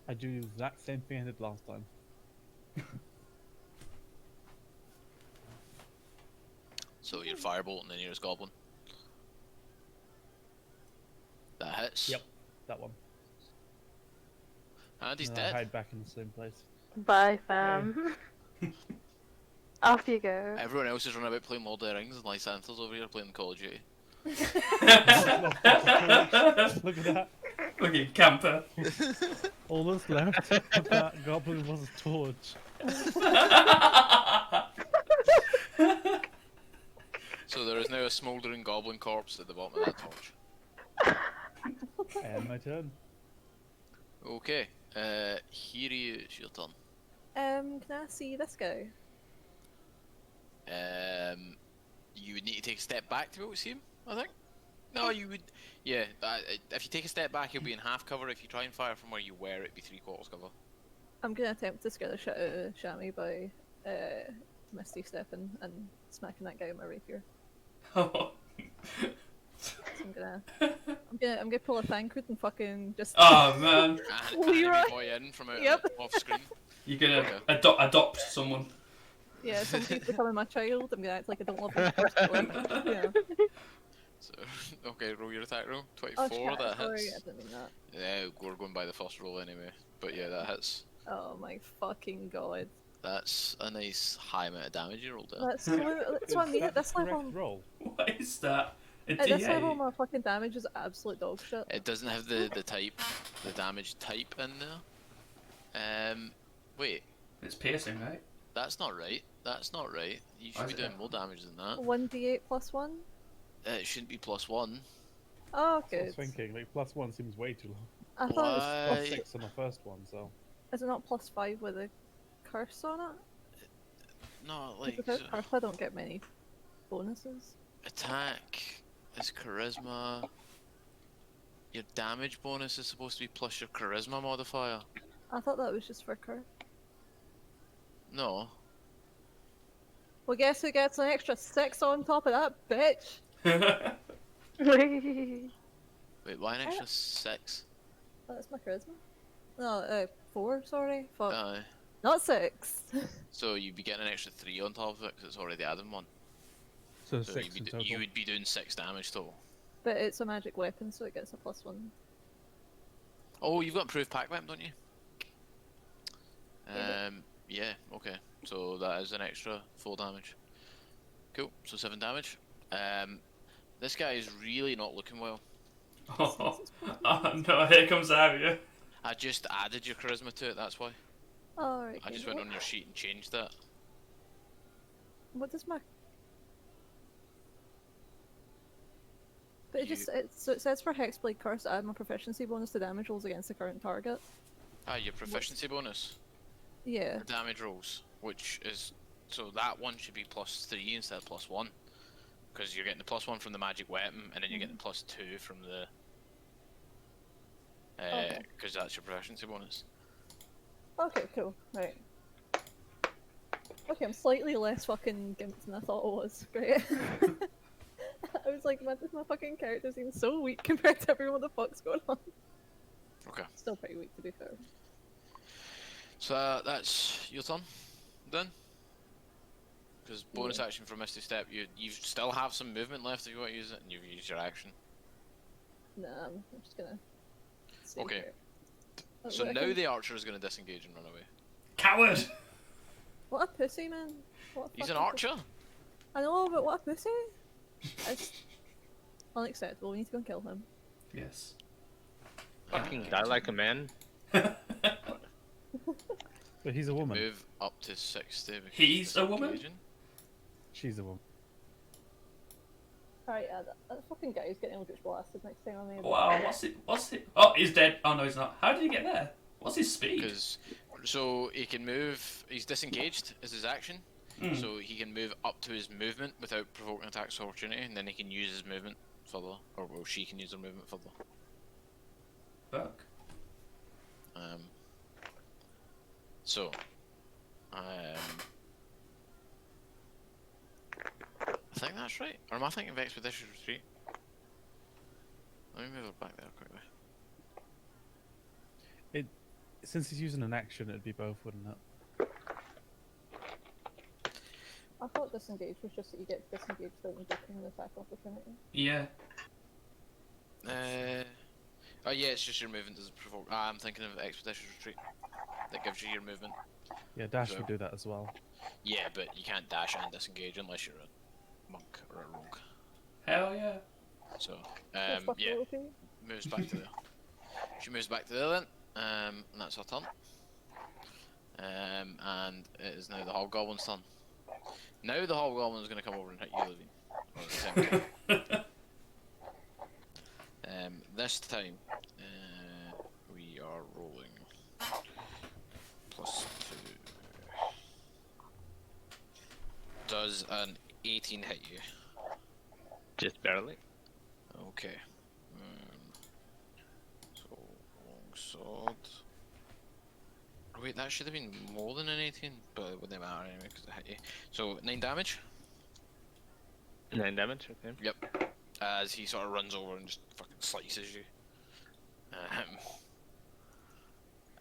Speaker 2: I do the exact same thing I did last time.
Speaker 4: So you're firebolt and then you're goblin. That hits.
Speaker 2: Yep, that one.
Speaker 4: And he's
Speaker 2: And I
Speaker 4: dead.
Speaker 2: hide back in the same place.
Speaker 3: Bye, fam. Off you go.
Speaker 4: Everyone else is running about playing Lord of the Rings, and Lysanther's over here playing Call of Duty.
Speaker 2: Look at that.
Speaker 6: Look at camper.
Speaker 2: All that's left of that goblin was a torch.
Speaker 4: So there is now a smouldering goblin corpse at the bottom of that torch.
Speaker 2: And my turn.
Speaker 4: Okay, Hiri, it's your turn.
Speaker 8: Can I see this guy?
Speaker 4: You would need to take a step back to be able to see him, I think. No, you would. Yeah, if you take a step back, he'll be in half cover. If you try and fire from where you were, it'd be 3/4 cover.
Speaker 8: I'm gonna attempt to scare the shit out of Shammy by Misty stepping and smacking that guy with my rapier.
Speaker 6: Oh.
Speaker 8: So I'm gonna pull a Thancred and fucking just.
Speaker 6: Oh man.
Speaker 4: And enemy boy in from out off screen.
Speaker 6: You're gonna adopt someone.
Speaker 8: Yeah, somebody's becoming my child. I'm gonna act like I don't love them personally. Yeah.
Speaker 4: So, okay, roll your attack roll. 24,
Speaker 8: Oh, shit,
Speaker 4: that
Speaker 8: sorry,
Speaker 4: hits.
Speaker 8: I didn't mean that.
Speaker 4: Yeah, we're going by the first roll anyway. But yeah, that hits.
Speaker 8: Oh my fucking god.
Speaker 4: That's a nice high amount of damage you rolled there.
Speaker 8: That's what I mean. At this level,
Speaker 2: Roll.
Speaker 6: What is that? A
Speaker 8: at this level,
Speaker 6: D8?
Speaker 8: my fucking damage is absolute dog shit.
Speaker 4: It doesn't have the damage type in there. Wait,
Speaker 6: It's piercing, right?
Speaker 4: that's not right. That's not right. You should
Speaker 6: Why
Speaker 4: be
Speaker 6: is it
Speaker 4: doing
Speaker 6: not?
Speaker 4: more damage than that.
Speaker 8: 1d8 plus 1?
Speaker 4: It shouldn't be +1.
Speaker 8: Oh,
Speaker 2: I was
Speaker 8: good.
Speaker 2: thinking, like, +1 seems way too low.
Speaker 8: I thought it was
Speaker 4: Why?
Speaker 8: plus
Speaker 2: 6 on the first one, so.
Speaker 8: Is it not plus 5 with a curse on it?
Speaker 4: No,
Speaker 8: 'Cause
Speaker 4: like
Speaker 8: without curse, I don't get many bonuses.
Speaker 4: attack is charisma. Your damage bonus is supposed to be plus your charisma modifier.
Speaker 8: I thought that was just for curse.
Speaker 4: No,
Speaker 8: Well, guess who gets an extra 6 on top of that, bitch?
Speaker 4: Wait, why an extra 6?
Speaker 8: Oh, that's my charisma. No, 4, sorry. Fuck.
Speaker 4: Aye.
Speaker 8: Not 6.
Speaker 4: So you'd be getting an extra 3 on top of it because it's already adding 1.
Speaker 2: So
Speaker 4: So
Speaker 2: 6 in total.
Speaker 4: you would be doing 6 damage total.
Speaker 8: But it's a magic weapon, so it gets a +1.
Speaker 4: Oh, you've got improved pack weapon, don't you?
Speaker 8: Yeah.
Speaker 4: Yeah, okay. So that is an extra 4 damage. Cool, so 7 damage. This guy is really not looking well.
Speaker 6: Oh no, here comes Aria.
Speaker 4: I just added your charisma to it, that's why.
Speaker 8: Alright.
Speaker 4: I just went on your sheet and changed that.
Speaker 8: What does my... But so it says for Hexblade Curse, add my proficiency bonus to damage rolls against the current target.
Speaker 4: Ah, your proficiency bonus.
Speaker 8: Yeah.
Speaker 4: For damage rolls, which is... So that one should be +3 instead of +1. Because you're getting the +1 from the magic weapon, and then you're getting +2 from the... Because that's your proficiency bonus.
Speaker 8: Okay, cool. Right. Okay, I'm slightly less fucking gimped than I thought it was. Great. I was like, my fucking character seems so weak compared to everyone. What the fuck's going on?
Speaker 4: Okay.
Speaker 8: Still pretty weak, to be fair.
Speaker 4: So that's your turn, then? Because bonus action for Misty Step, you still have some movement left if you want to use it, and you've used your action.
Speaker 8: Nah, I'm just gonna... stay
Speaker 4: Okay.
Speaker 8: here. Oh,
Speaker 4: So
Speaker 8: wait, I
Speaker 4: now
Speaker 8: can-
Speaker 4: the archer is going to disengage and run away.
Speaker 6: Coward!
Speaker 8: What a pussy, man. What a
Speaker 4: He's an
Speaker 8: fucking pussy.
Speaker 4: archer?
Speaker 8: I know, but what a pussy. It's unacceptable. We need to go and kill him.
Speaker 6: Yes.
Speaker 9: Fucking die like a man.
Speaker 2: But he's a woman.
Speaker 4: Move up to 60. because
Speaker 6: He's a woman?
Speaker 4: disengaging.
Speaker 2: She's a woman.
Speaker 8: Alright, that fucking guy who's getting Eldritch Blasted next time on me.
Speaker 6: Wow, what's it? Oh, he's dead. Oh no, he's not. How did he get there? What's his speed?
Speaker 4: Because so he can move. He's disengaged as his action, so he can move up to his movement without provoking attacks of opportunity, and then he can use his movement further, or well, she can use her movement further.
Speaker 6: Fuck.
Speaker 4: So, I think that's right. Or am I thinking of Expedition Retreat? Let me move it back there quickly.
Speaker 2: Since he's using an action, it'd be both, wouldn't it?
Speaker 8: I thought disengage was just that you get disengaged without invoking an attack opportunity.
Speaker 6: Yeah.
Speaker 4: Oh yeah, it's just your movement doesn't provoke. I'm thinking of Expedition Retreat. That gives you your movement.
Speaker 2: Yeah, Dash
Speaker 4: So-
Speaker 2: would do that as well.
Speaker 4: Yeah, but you can't dash and disengage unless you're a monk or a rogue.
Speaker 6: Hell yeah.
Speaker 4: So,
Speaker 8: That's fucking
Speaker 4: yeah,
Speaker 8: OP.
Speaker 4: moves back to there. She moves back to there then, and that's her turn. And it is now the Hobgoblin's turn. Now the Hobgoblin's going to come over and hit you, Levine. Or attempt to. This time, we are rolling +2. Does an 18 hit you?
Speaker 9: Just barely.
Speaker 4: Okay. So, long sword. Oh, wait, that should have been more than an 18, but it wouldn't matter anyway because it hit you. So, 9 damage?
Speaker 9: 9 damage, okay.
Speaker 4: Yep. As he sort of runs over and just fucking slices you.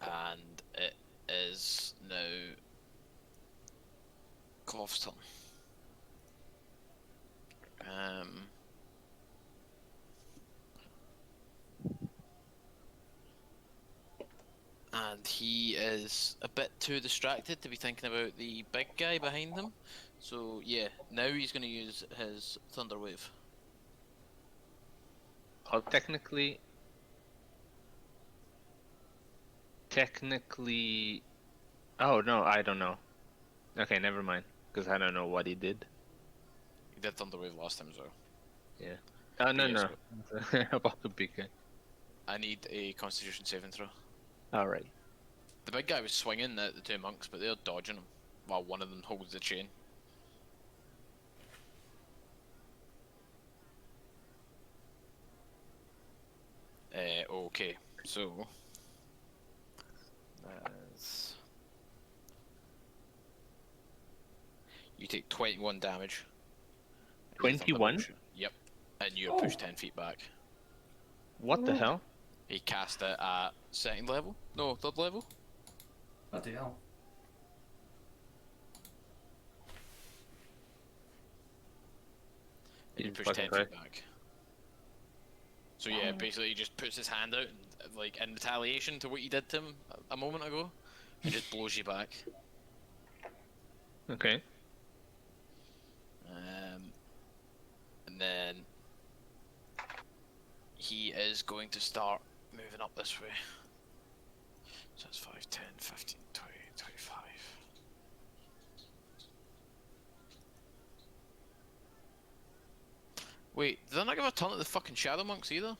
Speaker 4: And it is now Clough's turn. And he is a bit too distracted to be thinking about the big guy behind him. So yeah, now he's going to use his Thunder Wave.
Speaker 9: Oh, technically, oh no, I don't know. Okay, never mind, because I don't know what he did.
Speaker 4: He did Thunder Wave last time as well.
Speaker 9: Yeah. Oh no,
Speaker 4: Yes,
Speaker 9: no. About the big guy.
Speaker 4: I need a Constitution saving throw.
Speaker 9: Alright.
Speaker 4: The big guy was swinging at the 2 monks, but they're dodging him while one of them holds the chain. Okay, so that's... You take 21 damage. You're thunder
Speaker 5: 21?
Speaker 4: motion. Yep. And you're pushed 10 feet back.
Speaker 5: What the hell?
Speaker 4: He cast it at second level? No, third level?
Speaker 6: Bloody hell.
Speaker 4: And you
Speaker 5: Jesus
Speaker 4: push
Speaker 5: fucking
Speaker 4: 10 feet
Speaker 5: Christ.
Speaker 4: back. So yeah, basically he just puts his hand out, and, like, in retaliation to what you did to him a moment ago, and just blows you back.
Speaker 5: Okay.
Speaker 4: And then he is going to start moving up this way. So that's 5, 10, 15, 20, 25. Wait, did I not give a ton at the fucking Shadow Monks either?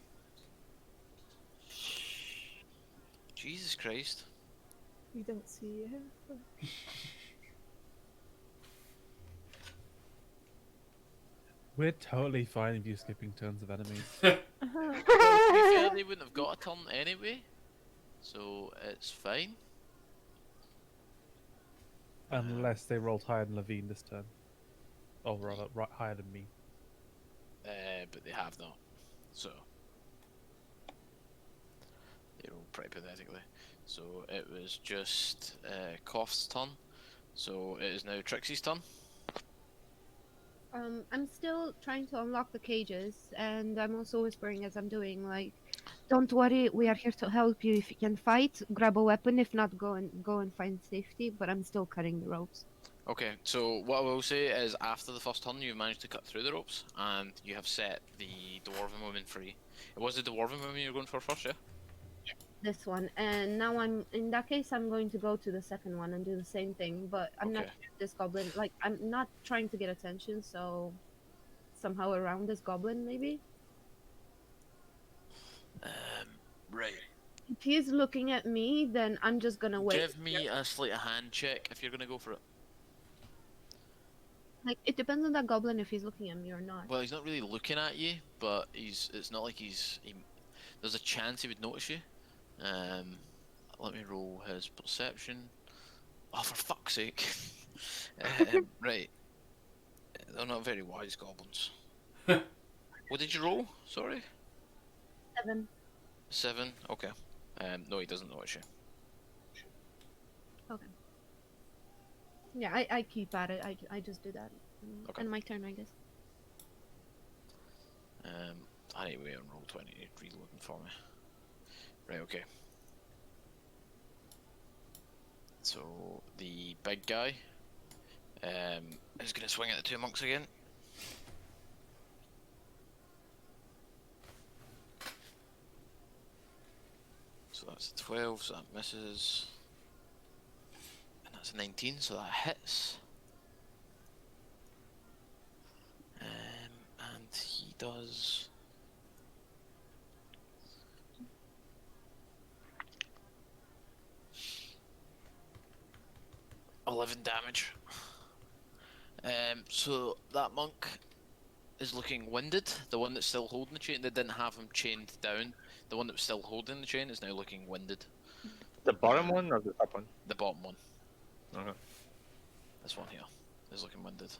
Speaker 4: Jesus Christ.
Speaker 8: We don't see him.
Speaker 2: We're totally fine if you're skipping turns of enemies.
Speaker 4: Well, to be fair, they wouldn't have got a turn anyway, so it's fine.
Speaker 2: Unless they rolled higher than Levine this turn. Or rather, higher than me.
Speaker 4: But they have not, so they rolled pretty pathetically. So it was just Koth's turn, so it is now Trixie's turn.
Speaker 7: I'm still trying to unlock the cages, and I'm also whispering as I'm doing, like, don't worry, we are here to help you. If you can fight, grab a weapon. If not, go and find safety. But I'm still cutting the ropes.
Speaker 4: Okay, so what I will say is after the first turn you managed to cut through the ropes and you have set the Dwarven woman free. It was the Dwarven woman you were going for first, yeah?
Speaker 7: This one, and now in that case, I'm going to go to the second one and do the same thing. But I'm not
Speaker 4: Okay.
Speaker 7: sure if this goblin, like, I'm not trying to get attention, so somehow around this goblin, maybe.
Speaker 4: Right.
Speaker 7: If he's looking at me, then I'm just gonna wait.
Speaker 4: Give me a sleight of hand check if you're going to go for it.
Speaker 7: Like, it depends on that goblin if he's looking at me or not.
Speaker 4: Well, he's not really looking at you, but it's not like there's a chance he would notice you. Let me roll his perception. Oh, for fuck's sake. Right. They're not very wise goblins. What did you roll? Sorry?
Speaker 7: 7.
Speaker 4: 7? Okay. No, he doesn't notice you.
Speaker 7: Okay. Yeah, I keep at it. I just do that.
Speaker 4: Okay.
Speaker 7: And my turn, I guess.
Speaker 4: I need to wait on roll 20 reloading for me. Right, okay. So, the big guy is going to swing at the two monks again. So that's a 12, so that misses. And that's a 19, so that hits. And he does... $11 damage. So that monk is looking winded. The one that's still holding the chain, they didn't have him chained down. The one that was still holding the chain is now looking winded.
Speaker 5: The bottom one or the top one?
Speaker 4: The bottom one.
Speaker 5: Okay.
Speaker 4: This one here is looking winded.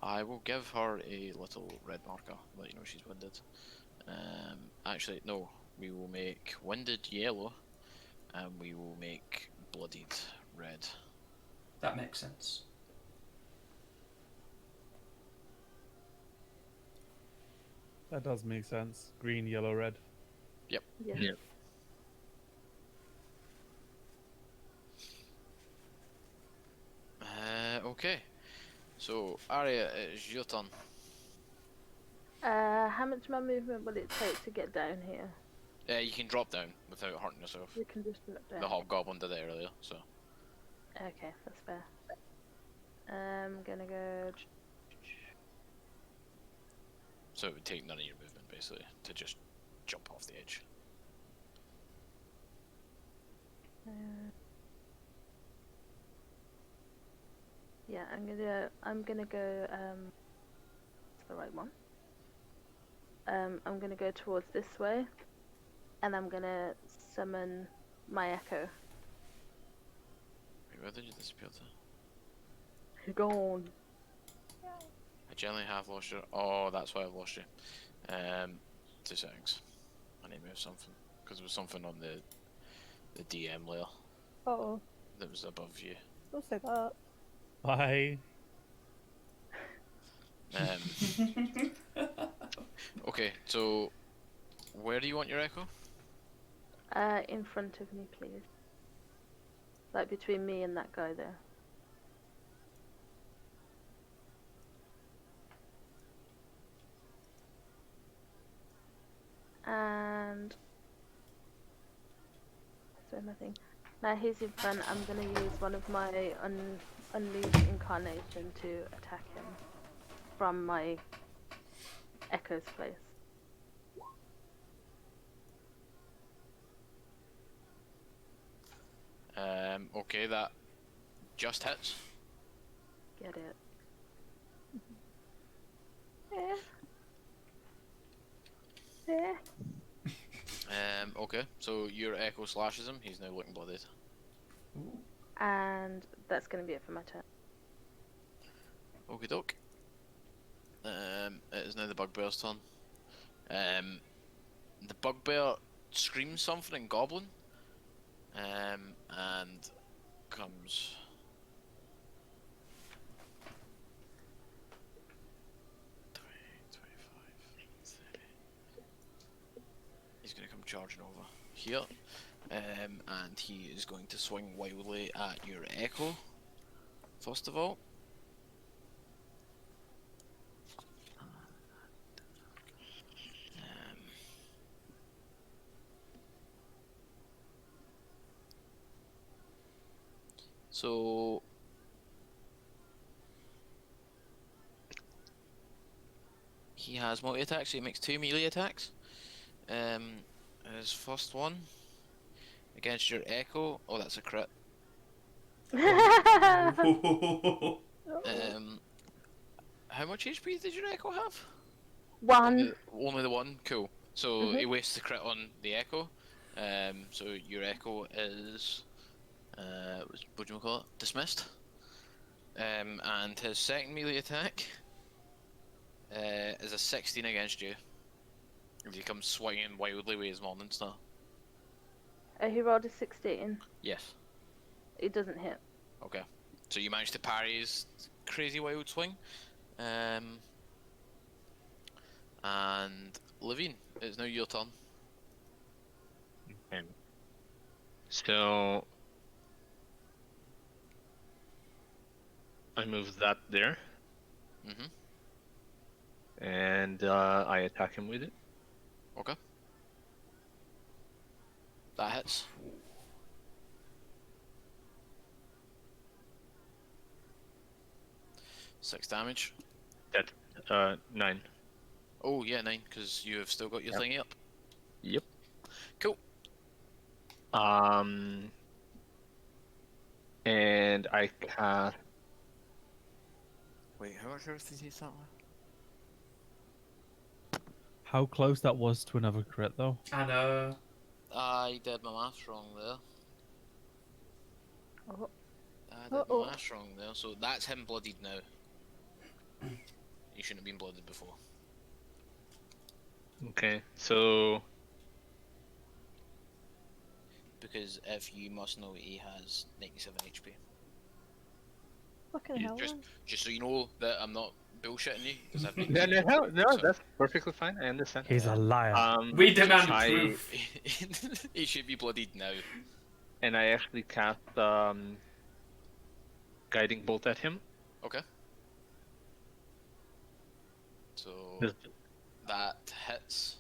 Speaker 4: I will give her a little red marker, let you know she's winded. Actually, no. We will make winded yellow, and we will make bloodied red.
Speaker 6: That makes sense.
Speaker 2: That does make sense. Green, yellow, red.
Speaker 4: Yep.
Speaker 3: Yeah.
Speaker 5: Yeah.
Speaker 4: Okay. So, Arya, it's your turn.
Speaker 3: How much my movement will it take to get down here?
Speaker 4: You can drop down without hurting yourself.
Speaker 3: You can just drop down.
Speaker 4: The hobgoblin did it earlier, so.
Speaker 3: Okay, that's fair. I'm gonna go.
Speaker 4: So it would take none of your movement, basically, to just jump off the edge.
Speaker 3: Yeah, I'm gonna go. It's the right one. I'm gonna go towards this way, and I'm gonna summon my echo.
Speaker 4: Wait, where did you disappear to?
Speaker 3: Gone.
Speaker 4: I generally have lost you. Oh, that's why I've lost you. 2 seconds. I need to move something because there was something on the DM layer
Speaker 8: Uh-oh.
Speaker 4: that was above you.
Speaker 8: Don't say that.
Speaker 2: Bye.
Speaker 4: Okay, so where do you want your echo?
Speaker 3: In front of me, please. Like between me and that guy there. And so nothing. Now he's in front. I'm gonna use one of my unleashed incarnation to attack him from my echo's place.
Speaker 4: Okay, that just hits.
Speaker 3: Get it? Yeah.
Speaker 4: Okay, so your echo slashes him. He's now looking bloodied.
Speaker 3: And that's gonna be it for my turn.
Speaker 4: Okie doke. It is now the bugbear's turn. The bugbear screams something in Goblin, and comes. He's going to come charging over here, and he is going to swing wildly at your echo. First of all. So he has multi-attack, so he makes 2 melee attacks. His first one against your echo. Oh, that's a crit. How much HP did your echo have?
Speaker 3: 1.
Speaker 4: Only the one? Cool. So he wastes the crit on the echo. So your echo is what do you call it? Dismissed. And his second melee attack is a 16 against you. If he comes swinging wildly with his morning star.
Speaker 3: He rolled a 16.
Speaker 4: Yes.
Speaker 3: It doesn't hit.
Speaker 4: Okay. So you managed to parry his crazy wild swing. And Levine, it's now your turn.
Speaker 5: Okay. So I move that there. And I attack him with it.
Speaker 4: Okay. That hits. Six damage.
Speaker 5: That 9.
Speaker 4: Oh yeah, 9, because you have still got your thingy up.
Speaker 5: Yep.
Speaker 4: Cool.
Speaker 5: And I cast.
Speaker 4: Wait, how much earth did he start with?
Speaker 2: How close that was to another crit, though.
Speaker 6: I know.
Speaker 4: I did my math wrong there.
Speaker 3: Oh.
Speaker 4: I did my math wrong there, so that's him bloodied now. He shouldn't have been blooded before.
Speaker 5: Okay, so.
Speaker 4: Because if you must know, he has 97 HP.
Speaker 8: Fucking hell.
Speaker 4: Just so you know that I'm not bullshitting you, because I've
Speaker 5: No, that's perfectly fine. I understand.
Speaker 2: He's a liar.
Speaker 6: We demand proof.
Speaker 4: He should be bloodied now.
Speaker 5: And I actually cast Guiding Bolt at him.
Speaker 4: Okay. So that hits.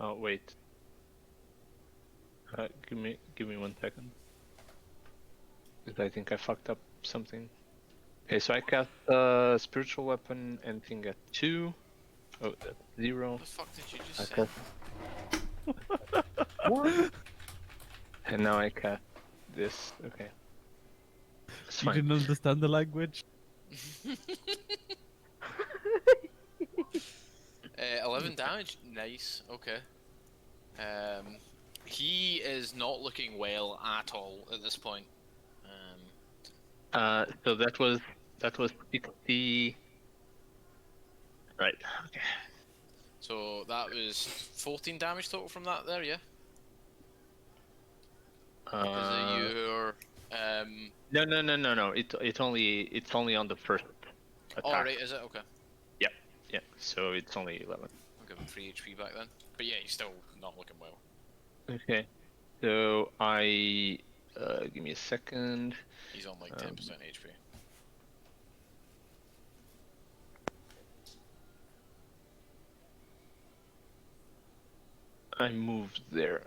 Speaker 5: Oh wait. Give me 1 second. Because I think I fucked up something. Okay, so I cast Spiritual Weapon and thing at 2. Oh, that's 0.
Speaker 4: What the fuck did you just say?
Speaker 5: What? And now I cast this. Okay. It's
Speaker 2: You
Speaker 5: fine.
Speaker 2: didn't understand the language?
Speaker 4: 11 damage, nice, okay. He is not looking well at all at this point.
Speaker 9: So that was 60. Right. Okay.
Speaker 4: So that was 14 damage total from that there, yeah? Is it your
Speaker 9: No. It's only on the first attack.
Speaker 4: Oh right, is it? Okay.
Speaker 9: Yeah. So it's only 11.
Speaker 4: I'll give him 3 HP back then. But yeah, he's still not looking well.
Speaker 9: Okay. So I give me a second.
Speaker 4: He's on like 10% HP.
Speaker 9: I moved there.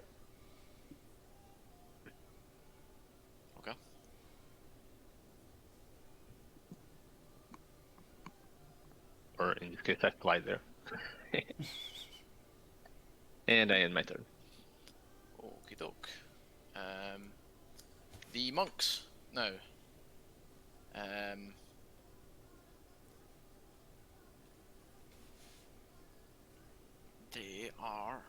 Speaker 4: Okay.
Speaker 9: Or in this case, I fly there. And I end my turn.
Speaker 4: Okie doke. The monks now. They are.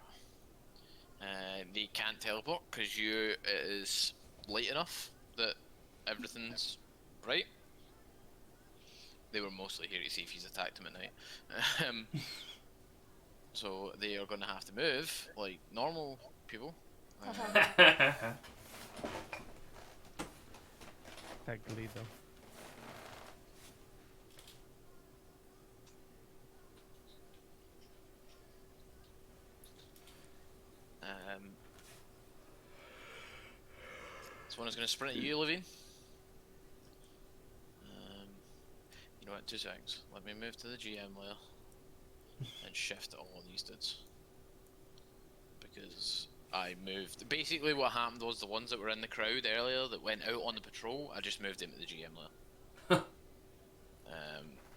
Speaker 4: They can't teleport because it is late enough that everything's right. They were mostly here to see if he's attacked him at night. So they are going to have to move like normal people.
Speaker 2: Technically, though.
Speaker 4: This one is going to sprint at you, Levine. You know what? 2 seconds. Let me move to the GM layer and shift all of these dudes because I moved. Basically, what happened was the ones that were in the crowd earlier that went out on the patrol, I just moved into the GM layer.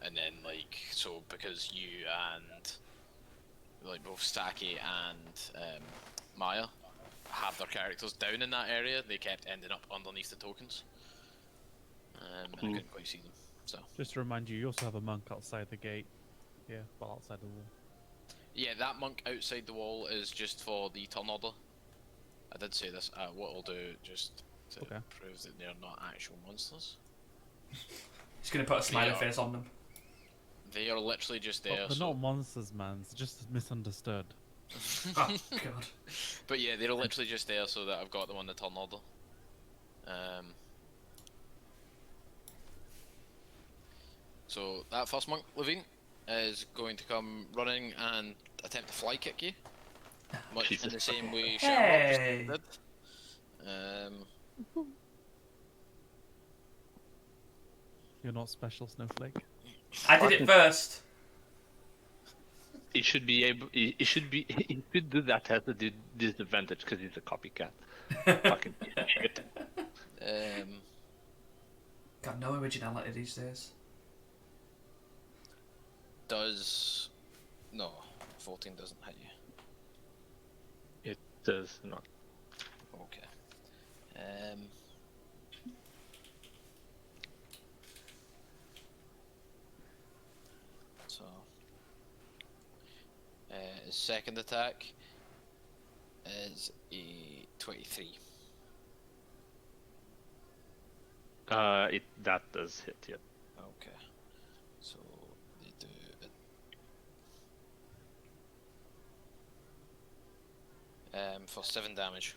Speaker 4: And then so because you and both Stacky and Maya have their characters down in that area, they kept ending up underneath the tokens. And I couldn't quite see them. So
Speaker 2: just to remind you, you also have a monk outside the gate. Yeah, well, outside the wall.
Speaker 4: yeah, that monk outside the wall is just for the turn order. I did say this. What I'll do just to prove that they're not actual monsters.
Speaker 6: He's gonna put a smiley face on them.
Speaker 4: They are literally just there.
Speaker 2: They're not monsters, man. It's just misunderstood.
Speaker 6: Oh god.
Speaker 4: But yeah, they're literally just there so that I've got them on the turn order. So that first monk, Levine, is going to come running and attempt to fly kick you. Much in the same way Shamrock did.
Speaker 2: You're not special, Snowflake.
Speaker 6: I did it first.
Speaker 9: He should be able. He should be. He should do that as a disadvantage because he's a copycat. Fucking piece of shit.
Speaker 6: Got no originality these days.
Speaker 4: No, 14 doesn't hit you.
Speaker 9: It does not.
Speaker 4: Okay. So, his second attack is a 23.
Speaker 9: That does hit, yeah.
Speaker 4: Okay. So they do it. For 7 damage.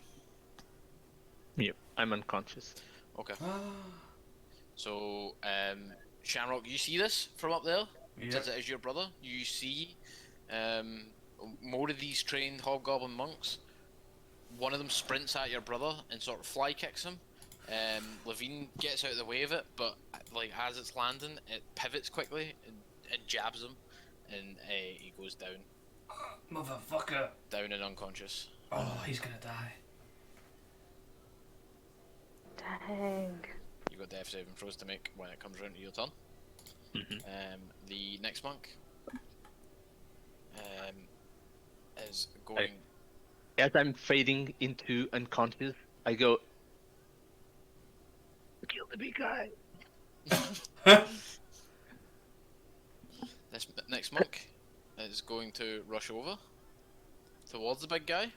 Speaker 9: Yep, I'm unconscious.
Speaker 4: Okay. So, Shamrock, you see this from up there?
Speaker 6: Yeah.
Speaker 4: Since it is your brother, you see more of these trained hobgoblin monks. One of them sprints at your brother and sort of fly kicks him. Levine gets out of the way of it, but as it's landing, it pivots quickly and jabs him, and he goes down.
Speaker 6: Motherfucker.
Speaker 4: Down and unconscious.
Speaker 6: Oh, he's gonna die.
Speaker 3: Dang.
Speaker 4: You've got death saving throws to make when it comes around to your turn. The next monk is going.
Speaker 9: As I'm fading into unconscious, I go. Kill the big guy.
Speaker 4: This next monk is going to rush over towards the big guy.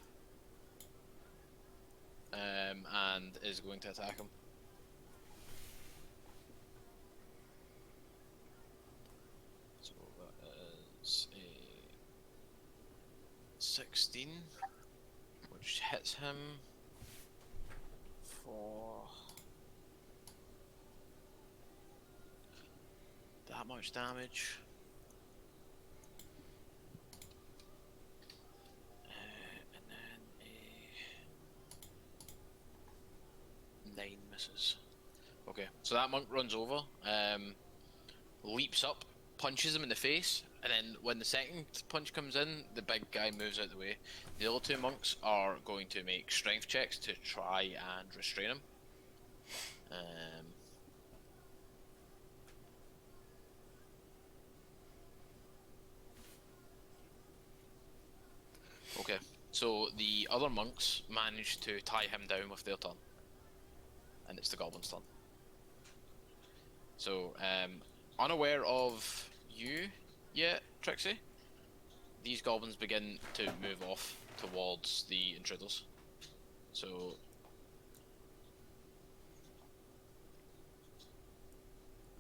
Speaker 4: and is going to attack him. So that is a 16, which hits him for that much damage. And then a 9 misses. Okay, so that monk runs over, leaps up, punches him in the face, and then when the second punch comes in, the big guy moves out the way. The other 2 monks are going to make strength checks to try and restrain him. Okay, so the other monks manage to tie him down with their turn. And it's the goblin's turn. So, unaware of you yet, Trixie, these goblins begin to move off towards the intruders. So,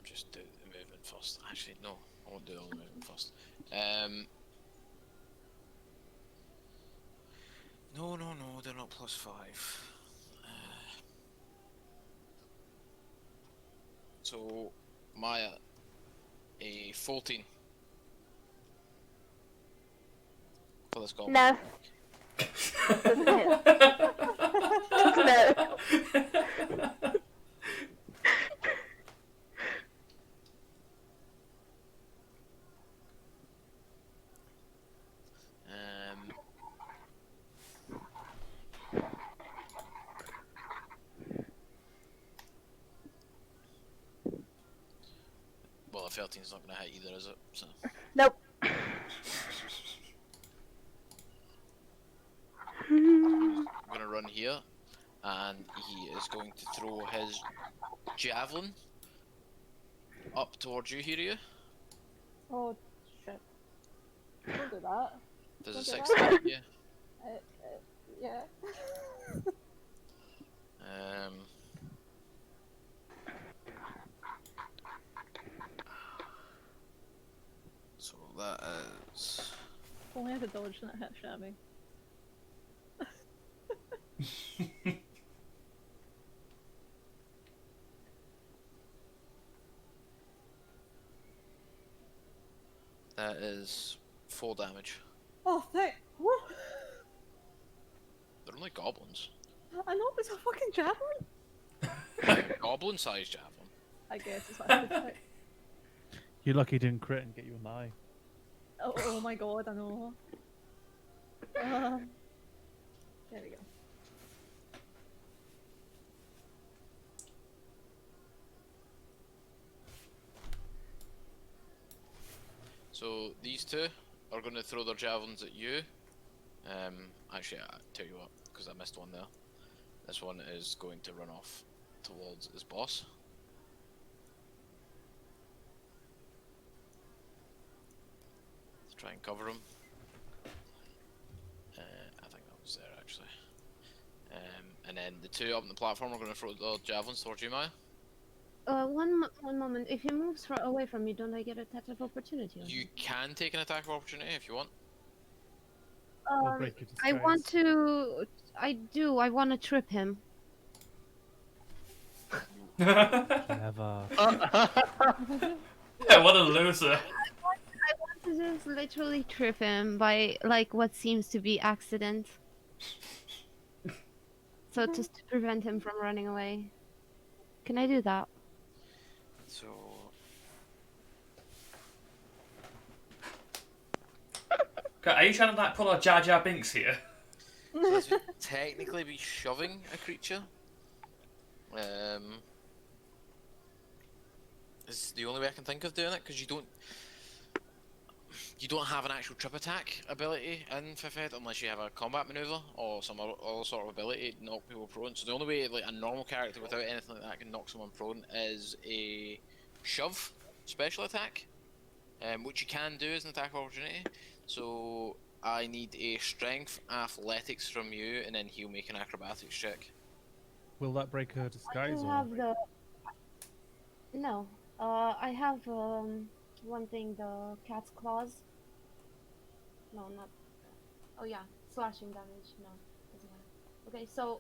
Speaker 4: just do the movement first. Actually, no, I won't do all the movement first. No, they're not +5. So, Maya, a 14 for this goblin.
Speaker 3: No. Doesn't hit. No.
Speaker 4: Well, a 13's not going to hit either, is it? So.
Speaker 3: Nope.
Speaker 4: I'm going to run here, and he is going to throw his javelin up towards you, Hiria.
Speaker 8: Oh shit! Don't do that.
Speaker 4: Does a
Speaker 8: Don't do
Speaker 4: 16
Speaker 8: that.
Speaker 4: hit you?
Speaker 8: Yeah.
Speaker 4: So that is...
Speaker 8: Only had to dodge and it hit Shabby.
Speaker 4: That is 4 damage.
Speaker 8: Oh, thank. What?
Speaker 4: They're only goblins.
Speaker 8: I know it's a fucking javelin.
Speaker 4: Goblin-sized javelin.
Speaker 8: I guess it's what I would say.
Speaker 2: You're lucky he didn't crit and get you an eye.
Speaker 8: Oh my god, I know. There we go.
Speaker 4: So these 2 are going to throw their javelins at you. Actually, I'll tell you what, because I missed one there. This one is going to run off towards his boss. Let's try and cover him. I think that was there actually. And then the 2 up on the platform are going to throw their javelins towards you, Maya.
Speaker 7: One moment. If he moves away from me, don't I get attack of opportunity?
Speaker 4: You can take an attack of opportunity if you want.
Speaker 2: Or break your
Speaker 7: I want
Speaker 2: disguise.
Speaker 7: to. I do. I want to trip him.
Speaker 2: Clever.
Speaker 6: What a loser.
Speaker 7: I want to just literally trip him by like what seems to be accident. So just to prevent him from running away. Can I do that?
Speaker 4: So
Speaker 6: Okay, are you trying to like pull a Jar Jar Binks here?
Speaker 4: So this would technically be shoving a creature. It's the only way I can think of doing it because you don't have an actual trip attack ability in 5th Ed unless you have a combat maneuver or some other sort of ability to knock people prone. So the only way like a normal character without anything like that can knock someone prone is a shove special attack, which you can do as an attack of opportunity. So I need a strength athletics from you, and then he'll make an acrobatics check.
Speaker 2: Will that break her
Speaker 7: I
Speaker 2: disguise,
Speaker 7: do
Speaker 2: or?
Speaker 7: have the. No. I have one thing, the cat's claws. No, not. Oh yeah, slashing damage. No, doesn't matter. Okay, so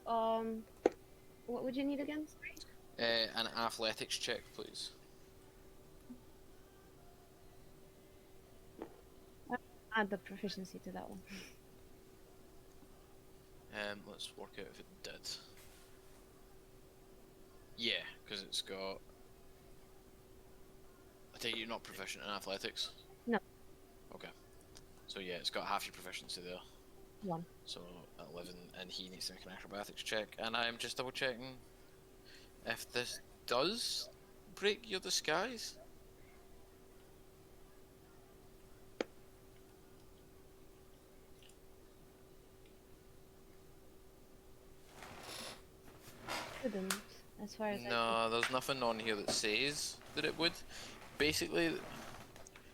Speaker 7: what would you need again? Sorry?
Speaker 4: An athletics check, please.
Speaker 7: Add the proficiency to that one.
Speaker 4: Let's work out if it did. Yeah, because it's got. I take it you're not proficient in athletics?
Speaker 7: No.
Speaker 4: Okay. So yeah, it's got half your proficiency there.
Speaker 7: 1.
Speaker 4: So 11, and he needs to make an acrobatics check. And I'm just double checking if this does break your disguise.
Speaker 7: Couldn't, as far as I
Speaker 4: No, there's nothing on here that says that it would. Basically,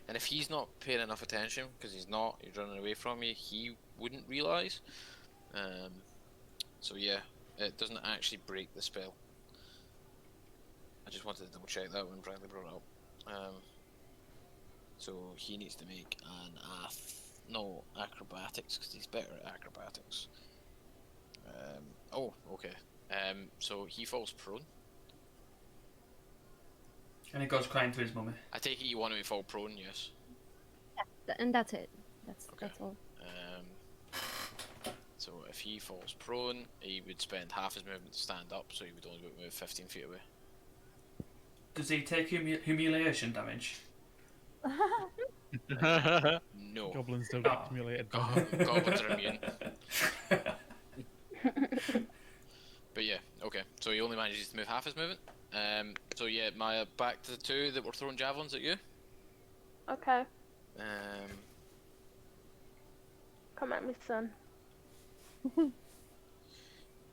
Speaker 4: and if he's not paying enough attention, because he's running away from you, he wouldn't realise. So yeah, it doesn't actually break the spell. I just wanted to double check that when Bradley brought it up. So he needs to make an acrobatics, because he's better at acrobatics. Oh, okay. So he falls prone.
Speaker 6: And he goes crying to his mummy.
Speaker 4: I take it you want him to fall prone, yes?
Speaker 7: and that's it. That's
Speaker 4: Okay.
Speaker 7: that's all.
Speaker 4: So if he falls prone, he would spend half his movement to stand up, so he would only be able to move 15 feet away.
Speaker 6: Does he take humiliation damage?
Speaker 4: No.
Speaker 2: Goblins don't get
Speaker 6: Oh.
Speaker 2: humiliated by him.
Speaker 4: Goblins are immune. But yeah, okay. So he only manages to move half his movement. So yeah, Maya, back to the two that were throwing javelins at you.
Speaker 3: Okay,
Speaker 4: Um,
Speaker 3: come at me, son.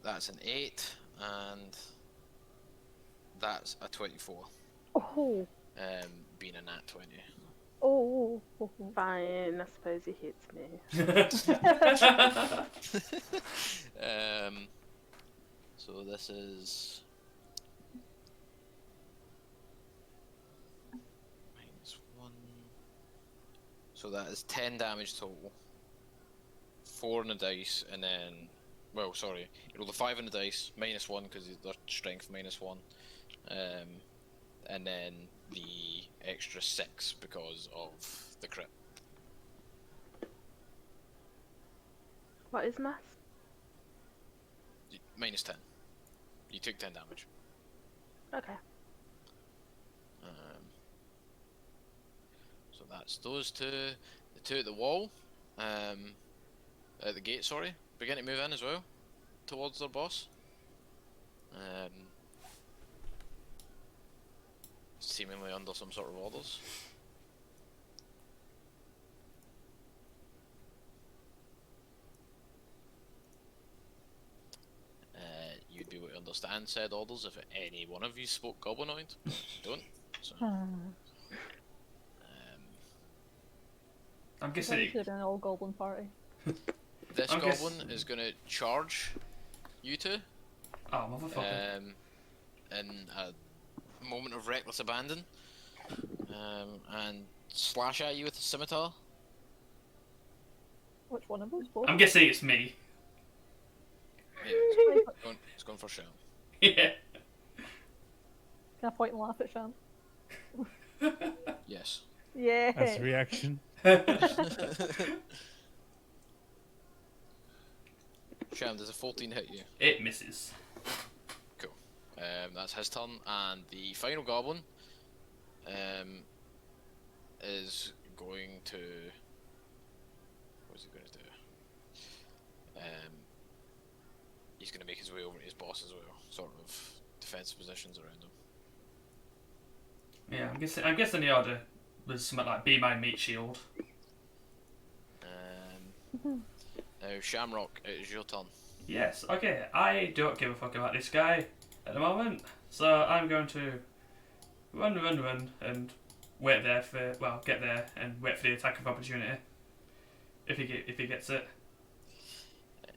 Speaker 4: that's an 8, and that's a 24.
Speaker 8: Oh,
Speaker 4: Being a nat 20.
Speaker 8: oh.
Speaker 3: Fine, I suppose he hits me.
Speaker 4: So this is -1. So that is 10 damage total. 4 on the dice, and then, well, sorry, you roll the 5 on the dice, -1 because their strength -1, and then the extra 6 because of the crit.
Speaker 3: What is mass?
Speaker 4: -10. You took 10 damage.
Speaker 3: Okay.
Speaker 4: So that's those two. The two at the wall, at the gate, sorry, begin to move in as well towards their boss. Seemingly under some sort of orders. You'd be able to understand said orders if any one of you spoke Goblinoid. You don't. So,
Speaker 6: I'm
Speaker 8: I
Speaker 6: guessing
Speaker 8: should
Speaker 6: he,
Speaker 8: have been an all goblin party.
Speaker 4: this
Speaker 6: I'm
Speaker 4: goblin is going to charge you two
Speaker 6: oh motherfucker.
Speaker 4: in a moment of reckless abandon, and slash at you with a scimitar.
Speaker 8: Which one of us? Both?
Speaker 6: I'm guessing it's me.
Speaker 4: Yeah, it's going for Sham.
Speaker 6: Yeah.
Speaker 8: Can I point and laugh at Sham?
Speaker 4: Yes.
Speaker 8: Yeah.
Speaker 2: As a reaction.
Speaker 4: Sham, does a 14 hit you?
Speaker 6: It misses.
Speaker 4: Cool. That's his turn, and the final goblin is going to. What's he going to do? He's going to make his way over to his boss as well, sort of defensive positions around him.
Speaker 6: Yeah, I'm guessing the order was something like "Be my meat shield."
Speaker 4: Now, Shamrock, it is your turn.
Speaker 6: Yes. Okay. I don't give a fuck about this guy at the moment, so I'm going to run, and wait there for get there and wait for the attack of opportunity. If he gets it.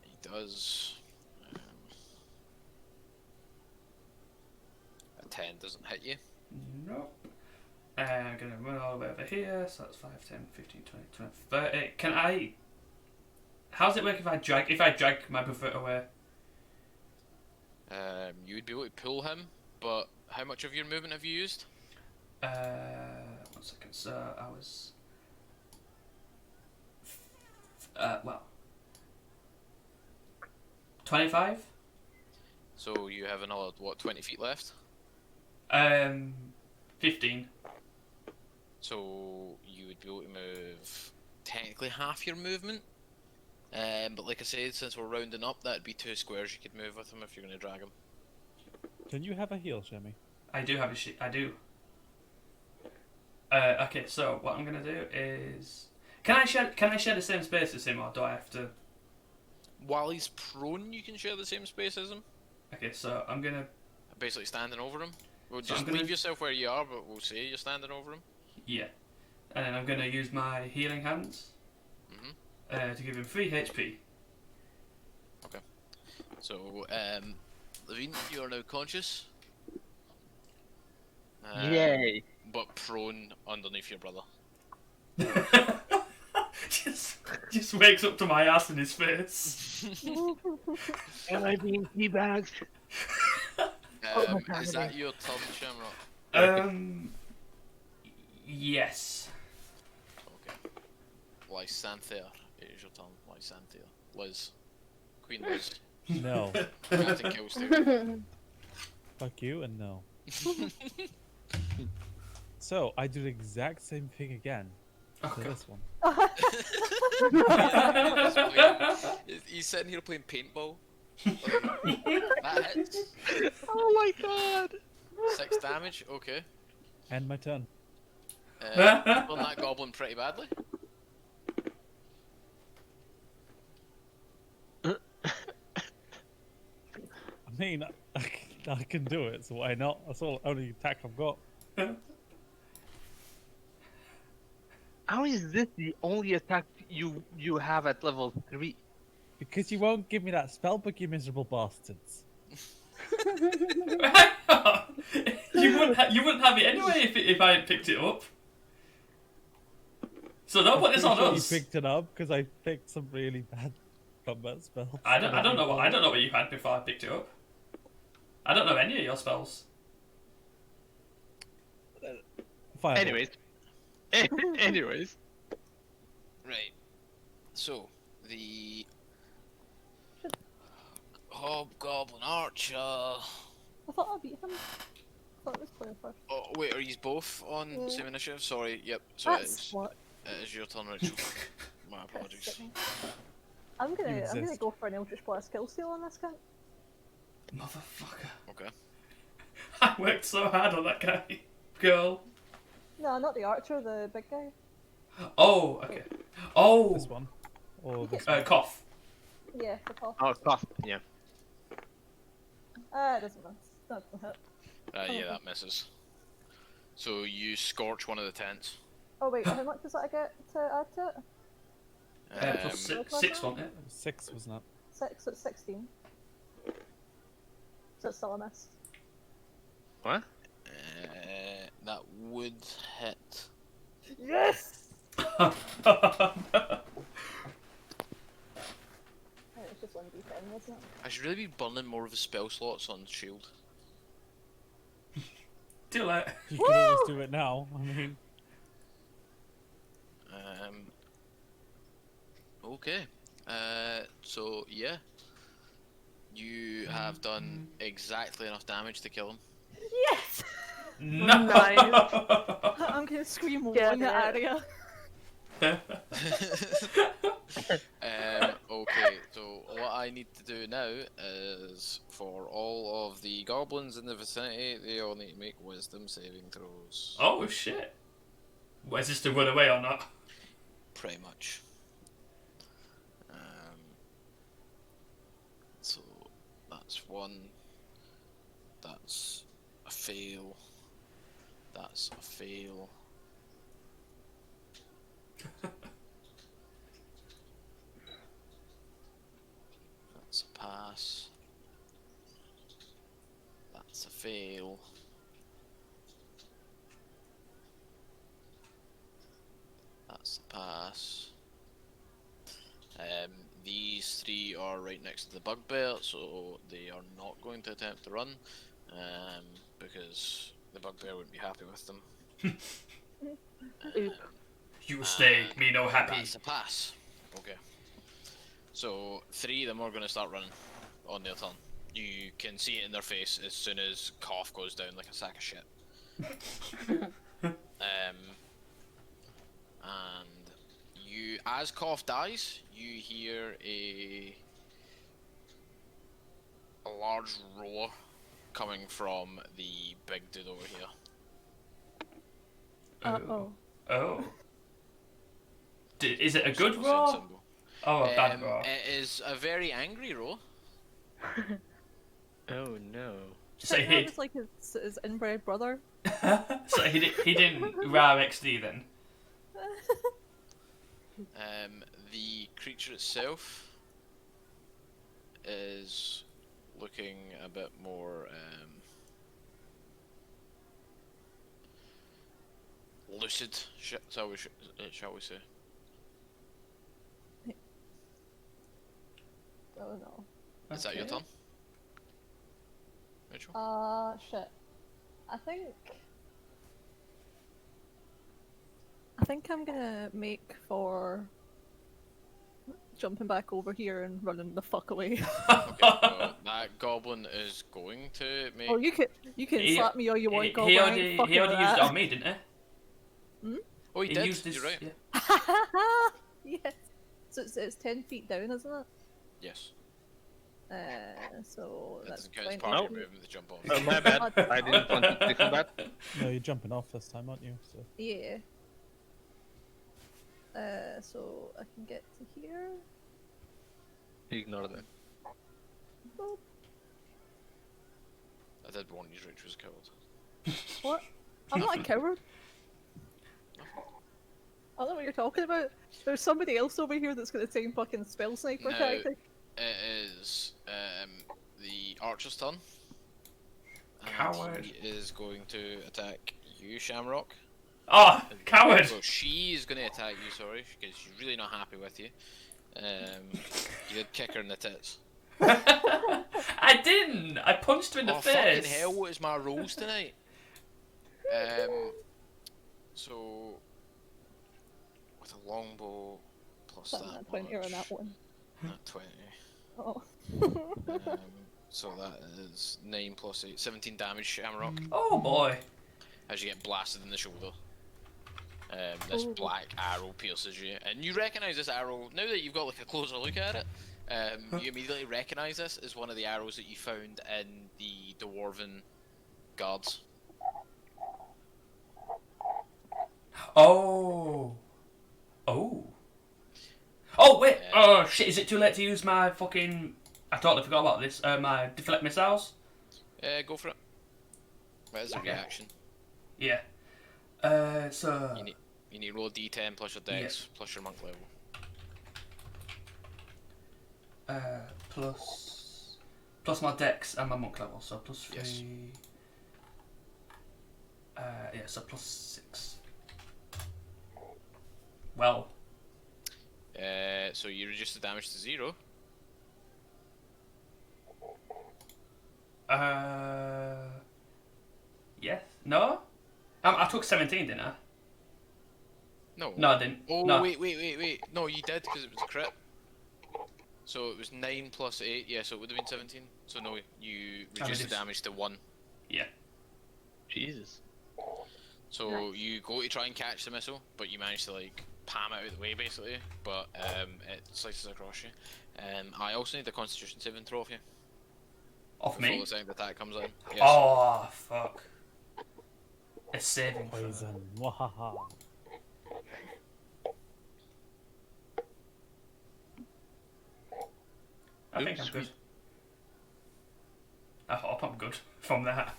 Speaker 4: He does. 10 doesn't hit you.
Speaker 6: Nope. I'm going to run all the way over here, so that's 5, 10, 15, 20, 30. Can I... How does it work if I drag my buffet away?
Speaker 4: You would be able to pull him, but how much of your movement have you used?
Speaker 6: 1 second, so I was... well... 25?
Speaker 4: So you have another, what, 20 feet left?
Speaker 6: 15.
Speaker 4: So you would be able to move technically half your movement. But like I said, since we're rounding up, that'd be 2 squares you could move with him if you're going to drag him.
Speaker 2: Can you have a heal, Shemmy?
Speaker 6: I do have a sheet. I do. Okay, so what I'm gonna do is, can I share the same space as him, or do I have to?
Speaker 4: While he's prone, you can share the same space as him.
Speaker 6: Okay, so I'm gonna.
Speaker 4: Basically standing over him. We'll
Speaker 6: So
Speaker 4: just
Speaker 6: I'm gonna-
Speaker 4: leave yourself where you are, but we'll say you're standing over him.
Speaker 6: Yeah, and then I'm gonna use my healing hands. To give him 3 HP.
Speaker 4: So, Levine, you are now conscious.
Speaker 9: Yay!
Speaker 4: But prone underneath your brother.
Speaker 6: just wakes up to my ass in his face.
Speaker 9: Am I being teabagged?
Speaker 4: Is that your turn, Shamrock?
Speaker 6: Yes.
Speaker 4: Okay. Lysanthea, it is your turn. Lysanthea. Liz. Queen Liz.
Speaker 2: No.
Speaker 4: Captain Killstone.
Speaker 2: Fuck you and no. So I do the exact same thing again. To this one.
Speaker 4: He's sitting here playing paintball. That hits.
Speaker 9: Oh my god!
Speaker 4: 6 damage, okay.
Speaker 2: End my turn.
Speaker 4: Done that goblin pretty badly.
Speaker 2: I mean, I can do it, so why not? That's all only attack I've got.
Speaker 9: How is this the only attack you have at level 3?
Speaker 2: Because you won't give me that spell book, you miserable bastards.
Speaker 6: you wouldn't have it anyway if I had picked it up. So don't put this on
Speaker 2: Pretty
Speaker 6: us.
Speaker 2: sure you picked it up because I picked some really bad combat spells.
Speaker 6: I don't know what you had before I picked it up. I don't know any of your spells.
Speaker 2: Fireball.
Speaker 9: Anyways.
Speaker 4: Right. So, the Hobgoblin Archer.
Speaker 8: I thought I beat him. I thought it was player first.
Speaker 4: Oh wait, are you both on
Speaker 8: Yeah.
Speaker 4: same initiative? Sorry, yep. So it
Speaker 8: That's
Speaker 4: is,
Speaker 8: what.
Speaker 4: it is your turn, Rachel. My apologies.
Speaker 8: I'm gonna
Speaker 2: exist.
Speaker 8: go for an Eldritch Blast kill steal on this guy.
Speaker 6: Motherfucker.
Speaker 4: Okay.
Speaker 6: I worked so hard on that guy. Girl.
Speaker 8: No, not the archer, the big guy.
Speaker 6: Oh, okay. Oh.
Speaker 2: This one. Or this one.
Speaker 6: Cough.
Speaker 8: Yeah, the top.
Speaker 5: Oh, tough. Yeah.
Speaker 8: It doesn't miss. That doesn't hit.
Speaker 4: Yeah, that misses. So you scorch one of the tents.
Speaker 8: Oh wait, how much does that I get to add to it?
Speaker 6: Plus six, wasn't it?
Speaker 2: 6, wasn't it?
Speaker 8: 6, so it's 16. So it's still a miss.
Speaker 5: What?
Speaker 4: That would hit.
Speaker 8: Yes!
Speaker 6: No.
Speaker 8: It's just 1d10, wasn't it?
Speaker 4: I should really be burning more of his spell slots on shield.
Speaker 6: Too late.
Speaker 2: You can always do it now. I mean,
Speaker 4: Okay. So yeah, you have done exactly enough damage to kill him.
Speaker 8: Yes!
Speaker 6: No.
Speaker 3: Nice.
Speaker 8: I'm gonna scream
Speaker 3: Get
Speaker 8: one
Speaker 3: it.
Speaker 8: area.
Speaker 4: Okay, so what I need to do now is for all of the goblins in the vicinity, they all need to make wisdom saving throws.
Speaker 6: Oh shit. What, is this to run away or not?
Speaker 4: Pretty much. So that's 1. That's a fail. That's a fail. That's a pass. That's a fail. are right next to the bugbear, so they are not going to attempt to run, because the bugbear wouldn't be happy with them.
Speaker 3: Oop.
Speaker 6: You stay, me no happy.
Speaker 4: That's a pass. Okay. So 3 of them are going to start running on their turn. You can see it in their face as soon as Cough goes down like a sack of shit. And you, as Cough dies, you hear a large roar coming from the big dude over here.
Speaker 8: Uh-oh.
Speaker 6: Oh. Is it a good
Speaker 4: Same
Speaker 6: roar?
Speaker 4: symbol.
Speaker 6: Oh, a bad roar.
Speaker 4: It is a very angry roar.
Speaker 9: Oh no.
Speaker 6: So
Speaker 8: Check
Speaker 6: he,
Speaker 8: out, it's like his inbred brother.
Speaker 6: so he didn't RAR XD then.
Speaker 4: The creature itself is looking a bit more lucid, shall we say?
Speaker 8: Oh no.
Speaker 4: Is that your
Speaker 6: Okay.
Speaker 4: turn? Rachel?
Speaker 8: Shit. I think I'm gonna make for jumping back over here and running the fuck away.
Speaker 4: Okay, well, that goblin is going to make.
Speaker 8: Oh, you can
Speaker 6: He-
Speaker 8: slap me all you want,
Speaker 6: He
Speaker 8: Goblin. I ain't
Speaker 6: already
Speaker 8: fucking with
Speaker 6: used it
Speaker 8: that.
Speaker 6: on me, didn't he?
Speaker 4: Oh, he
Speaker 6: He
Speaker 4: did.
Speaker 6: used his.
Speaker 4: You're right.
Speaker 6: Yeah.
Speaker 8: Yes. So it's 10 feet down, isn't it?
Speaker 4: Yes.
Speaker 8: So
Speaker 4: That
Speaker 8: that's
Speaker 4: doesn't count as
Speaker 8: 20
Speaker 4: part of
Speaker 9: Nope.
Speaker 4: your movement to jump off.
Speaker 9: Oh, my bad. I didn't want to click on that.
Speaker 2: No, you're jumping off this time, aren't you? So
Speaker 8: Yeah. So I can get to here.
Speaker 9: Ignore that.
Speaker 8: Boop.
Speaker 4: I did warn you, Rich was killed.
Speaker 8: What? I'm not a coward. I don't know what you're talking about. There's somebody else over here that's got the same fucking spell sniper
Speaker 4: No.
Speaker 8: tactic.
Speaker 4: It is the archer's turn. And
Speaker 6: Coward.
Speaker 4: He is going to attack you, Shamrock.
Speaker 6: Oh, coward!
Speaker 4: Well, she is going to attack you, sorry, because she's really not happy with you. You did kick her in the tits.
Speaker 6: I didn't. I punched her in the
Speaker 4: Oh,
Speaker 6: face.
Speaker 4: fucking hell, what is my rolls tonight? So, with a longbow plus
Speaker 8: Something
Speaker 4: that
Speaker 8: at 20 on that
Speaker 4: much,
Speaker 8: one.
Speaker 4: not 20.
Speaker 8: Oh.
Speaker 4: So that is 9 plus 8, 17 damage, Shamrock,
Speaker 6: Oh boy.
Speaker 4: as you get blasted in the shoulder. This
Speaker 8: Ooh.
Speaker 4: black arrow pierces you, and you recognise this arrow, now that you've got like a closer look at it, you immediately recognise this as one of the arrows that you found in the Dwarven guards.
Speaker 6: Oh. Oh. Oh wait. Oh shit! Is it too late to use my fucking? I totally forgot about this. My deflect missiles.
Speaker 4: Go for it. That is a
Speaker 6: Okay.
Speaker 4: reaction.
Speaker 6: Yeah. So.
Speaker 4: You need to roll a d10 plus your dex plus your monk level.
Speaker 6: Plus my dex and my monk level, so plus 3.
Speaker 4: Yes.
Speaker 6: Yeah, so plus 6. Well.
Speaker 4: So you reduce the damage to 0.
Speaker 6: Yes. No. I took 17, didn't I?
Speaker 4: No.
Speaker 6: No, I didn't.
Speaker 4: Oh,
Speaker 6: No.
Speaker 4: wait. No, you did, because it was a crit. So it was 9 plus 8, yeah, so it would have been 17. So no, you reduce the
Speaker 6: reduced.
Speaker 4: damage to 1.
Speaker 6: Yeah.
Speaker 9: Jesus.
Speaker 4: So
Speaker 3: Nice.
Speaker 4: you go to try and catch the missile, but you manage to like palm it out of the way basically, but it slices across you. I also need the Constitution saving throw off you.
Speaker 6: Off
Speaker 4: Before
Speaker 6: me.
Speaker 4: the second attack comes in. Yes.
Speaker 6: Oh fuck. It's saving throw.
Speaker 2: poison. Wahaha.
Speaker 6: I think I'm good. I hope I'm good from that.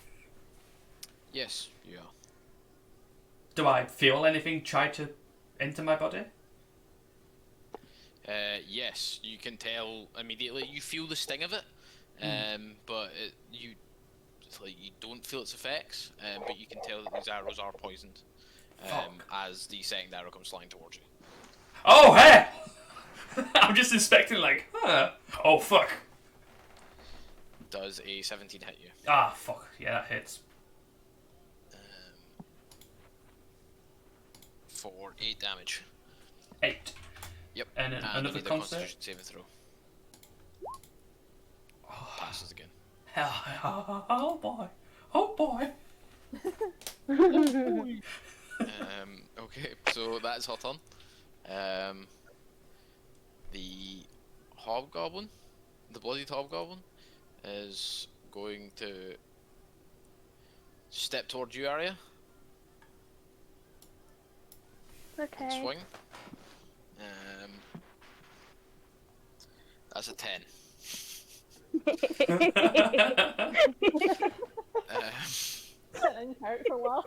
Speaker 4: Yes, you are.
Speaker 6: Do I feel anything try to enter my body?
Speaker 4: Yes, you can tell immediately. You feel the sting of it, but it's like you don't feel its effects. But you can tell that these arrows are poisoned. As the second arrow comes flying towards you.
Speaker 6: Oh hey! I'm just inspecting, like, huh? Oh fuck!
Speaker 4: Does a 17 hit you?
Speaker 6: Ah, fuck. Yeah, that hits.
Speaker 4: For 8 damage.
Speaker 6: 8.
Speaker 4: Yep.
Speaker 6: And
Speaker 4: you
Speaker 6: another
Speaker 4: need a
Speaker 6: concert.
Speaker 4: Constitution saving throw. Passes again.
Speaker 6: Oh boy. Oh boy.
Speaker 4: Okay, so that's her turn. The hobgoblin, the bloodied hobgoblin, is going to step towards you, Arya.
Speaker 3: Okay.
Speaker 4: And swing. That's a 10.
Speaker 8: In character laugh.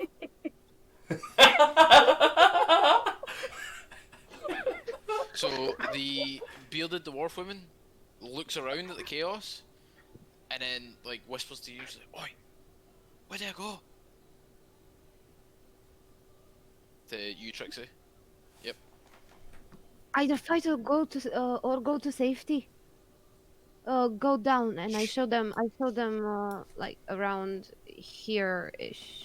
Speaker 4: So the bearded dwarf woman looks around at the chaos, and then like whispers to you, she's like, "Oi, where did I go?" To you, Trixie. Yep.
Speaker 7: Either try to go to or go to safety. Go down, and I show them. Like around here-ish.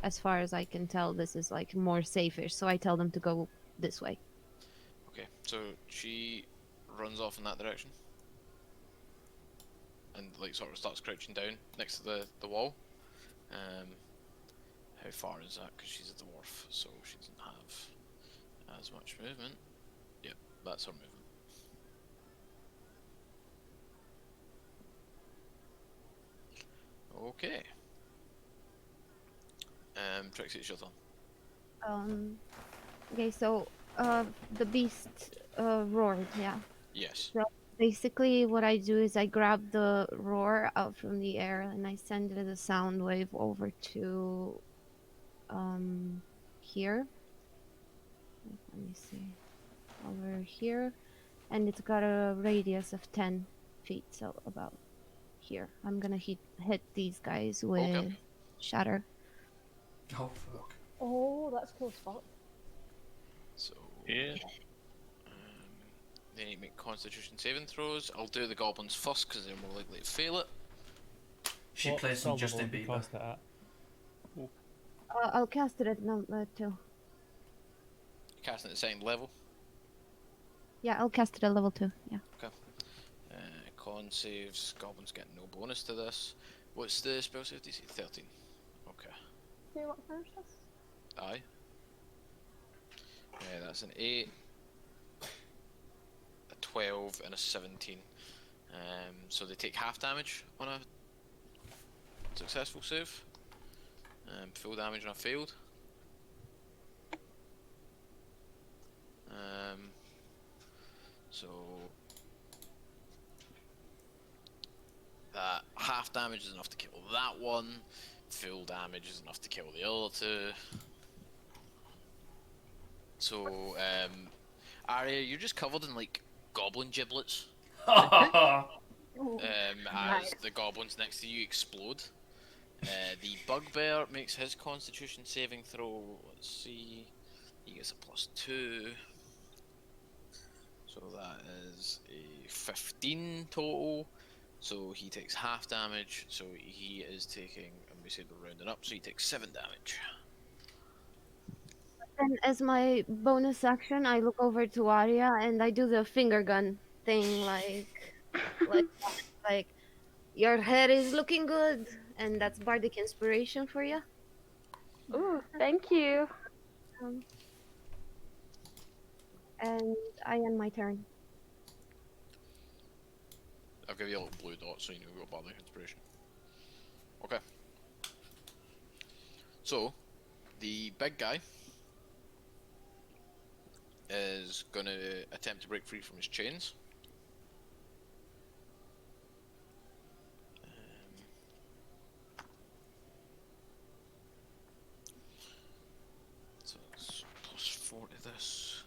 Speaker 7: As far as I can tell, this is like more safe-ish. So I tell them to go this way.
Speaker 4: Okay, so she runs off in that direction, and like sort of starts crouching down next to the wall. How far is that? Because she's a dwarf, so she doesn't have as much movement. Yep, that's her movement. Okay. Trixie, it's your turn.
Speaker 7: Okay, so the beast roared, yeah.
Speaker 4: Yes.
Speaker 7: So basically, what I do is I grab the roar out from the air and I send it as a sound wave over to here. Let me see. Over here, and it's got a radius of 10 feet, so about here. I'm gonna hit these guys with shatter.
Speaker 6: Oh fuck.
Speaker 8: Oh, that's cool as fuck.
Speaker 4: So
Speaker 5: Yeah.
Speaker 4: they need to make Constitution saving throws. I'll do the goblins first because they're more likely to fail it.
Speaker 6: She
Speaker 2: What
Speaker 6: plays some
Speaker 2: spell
Speaker 6: Justin
Speaker 2: level do you
Speaker 6: Bieber.
Speaker 2: cast it at?
Speaker 7: I'll cast it at number 2.
Speaker 4: Casting at the second level.
Speaker 7: Yeah, I'll cast it at level 2. Yeah.
Speaker 4: Con saves. Goblins get no bonus to this. What's the spell save DC? 13. Okay.
Speaker 8: Do you want to finish this?
Speaker 4: Aye. That's an 8, a 12, and a 17. So they take half damage on a successful save. Full damage on a failed. So that half damage is enough to kill that one. Full damage is enough to kill the other two. So, Arya, you're just covered in like goblin giblets. As
Speaker 3: Nice.
Speaker 4: the goblins next to you explode. The bugbear makes his Constitution saving throw. Let's see, he gets a +2. So that is a 15 total. So he takes half damage. So he is taking, and we say we're rounding up. So he takes 7 damage.
Speaker 7: And as my bonus action, I look over to Arya and I do the finger gun thing, like your hair is looking good, and that's bardic inspiration for you.
Speaker 3: Ooh, thank you.
Speaker 7: And I end my turn.
Speaker 4: I'll give you a little blue dot so you know you've got bardic inspiration. Okay. So, the big guy is going to attempt to break free from his chains. So it's +4 to this.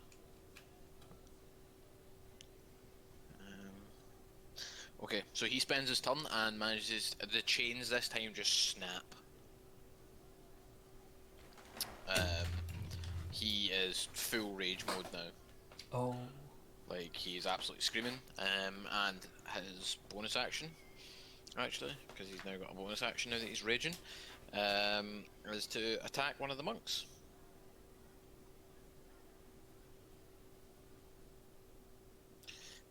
Speaker 4: Okay, so he spends his turn and manages the chains this time just snap. He is full rage mode now.
Speaker 6: Oh.
Speaker 4: Like he's absolutely screaming, and his bonus action, actually, because he's now got a bonus action now that he's raging, is to attack one of the monks.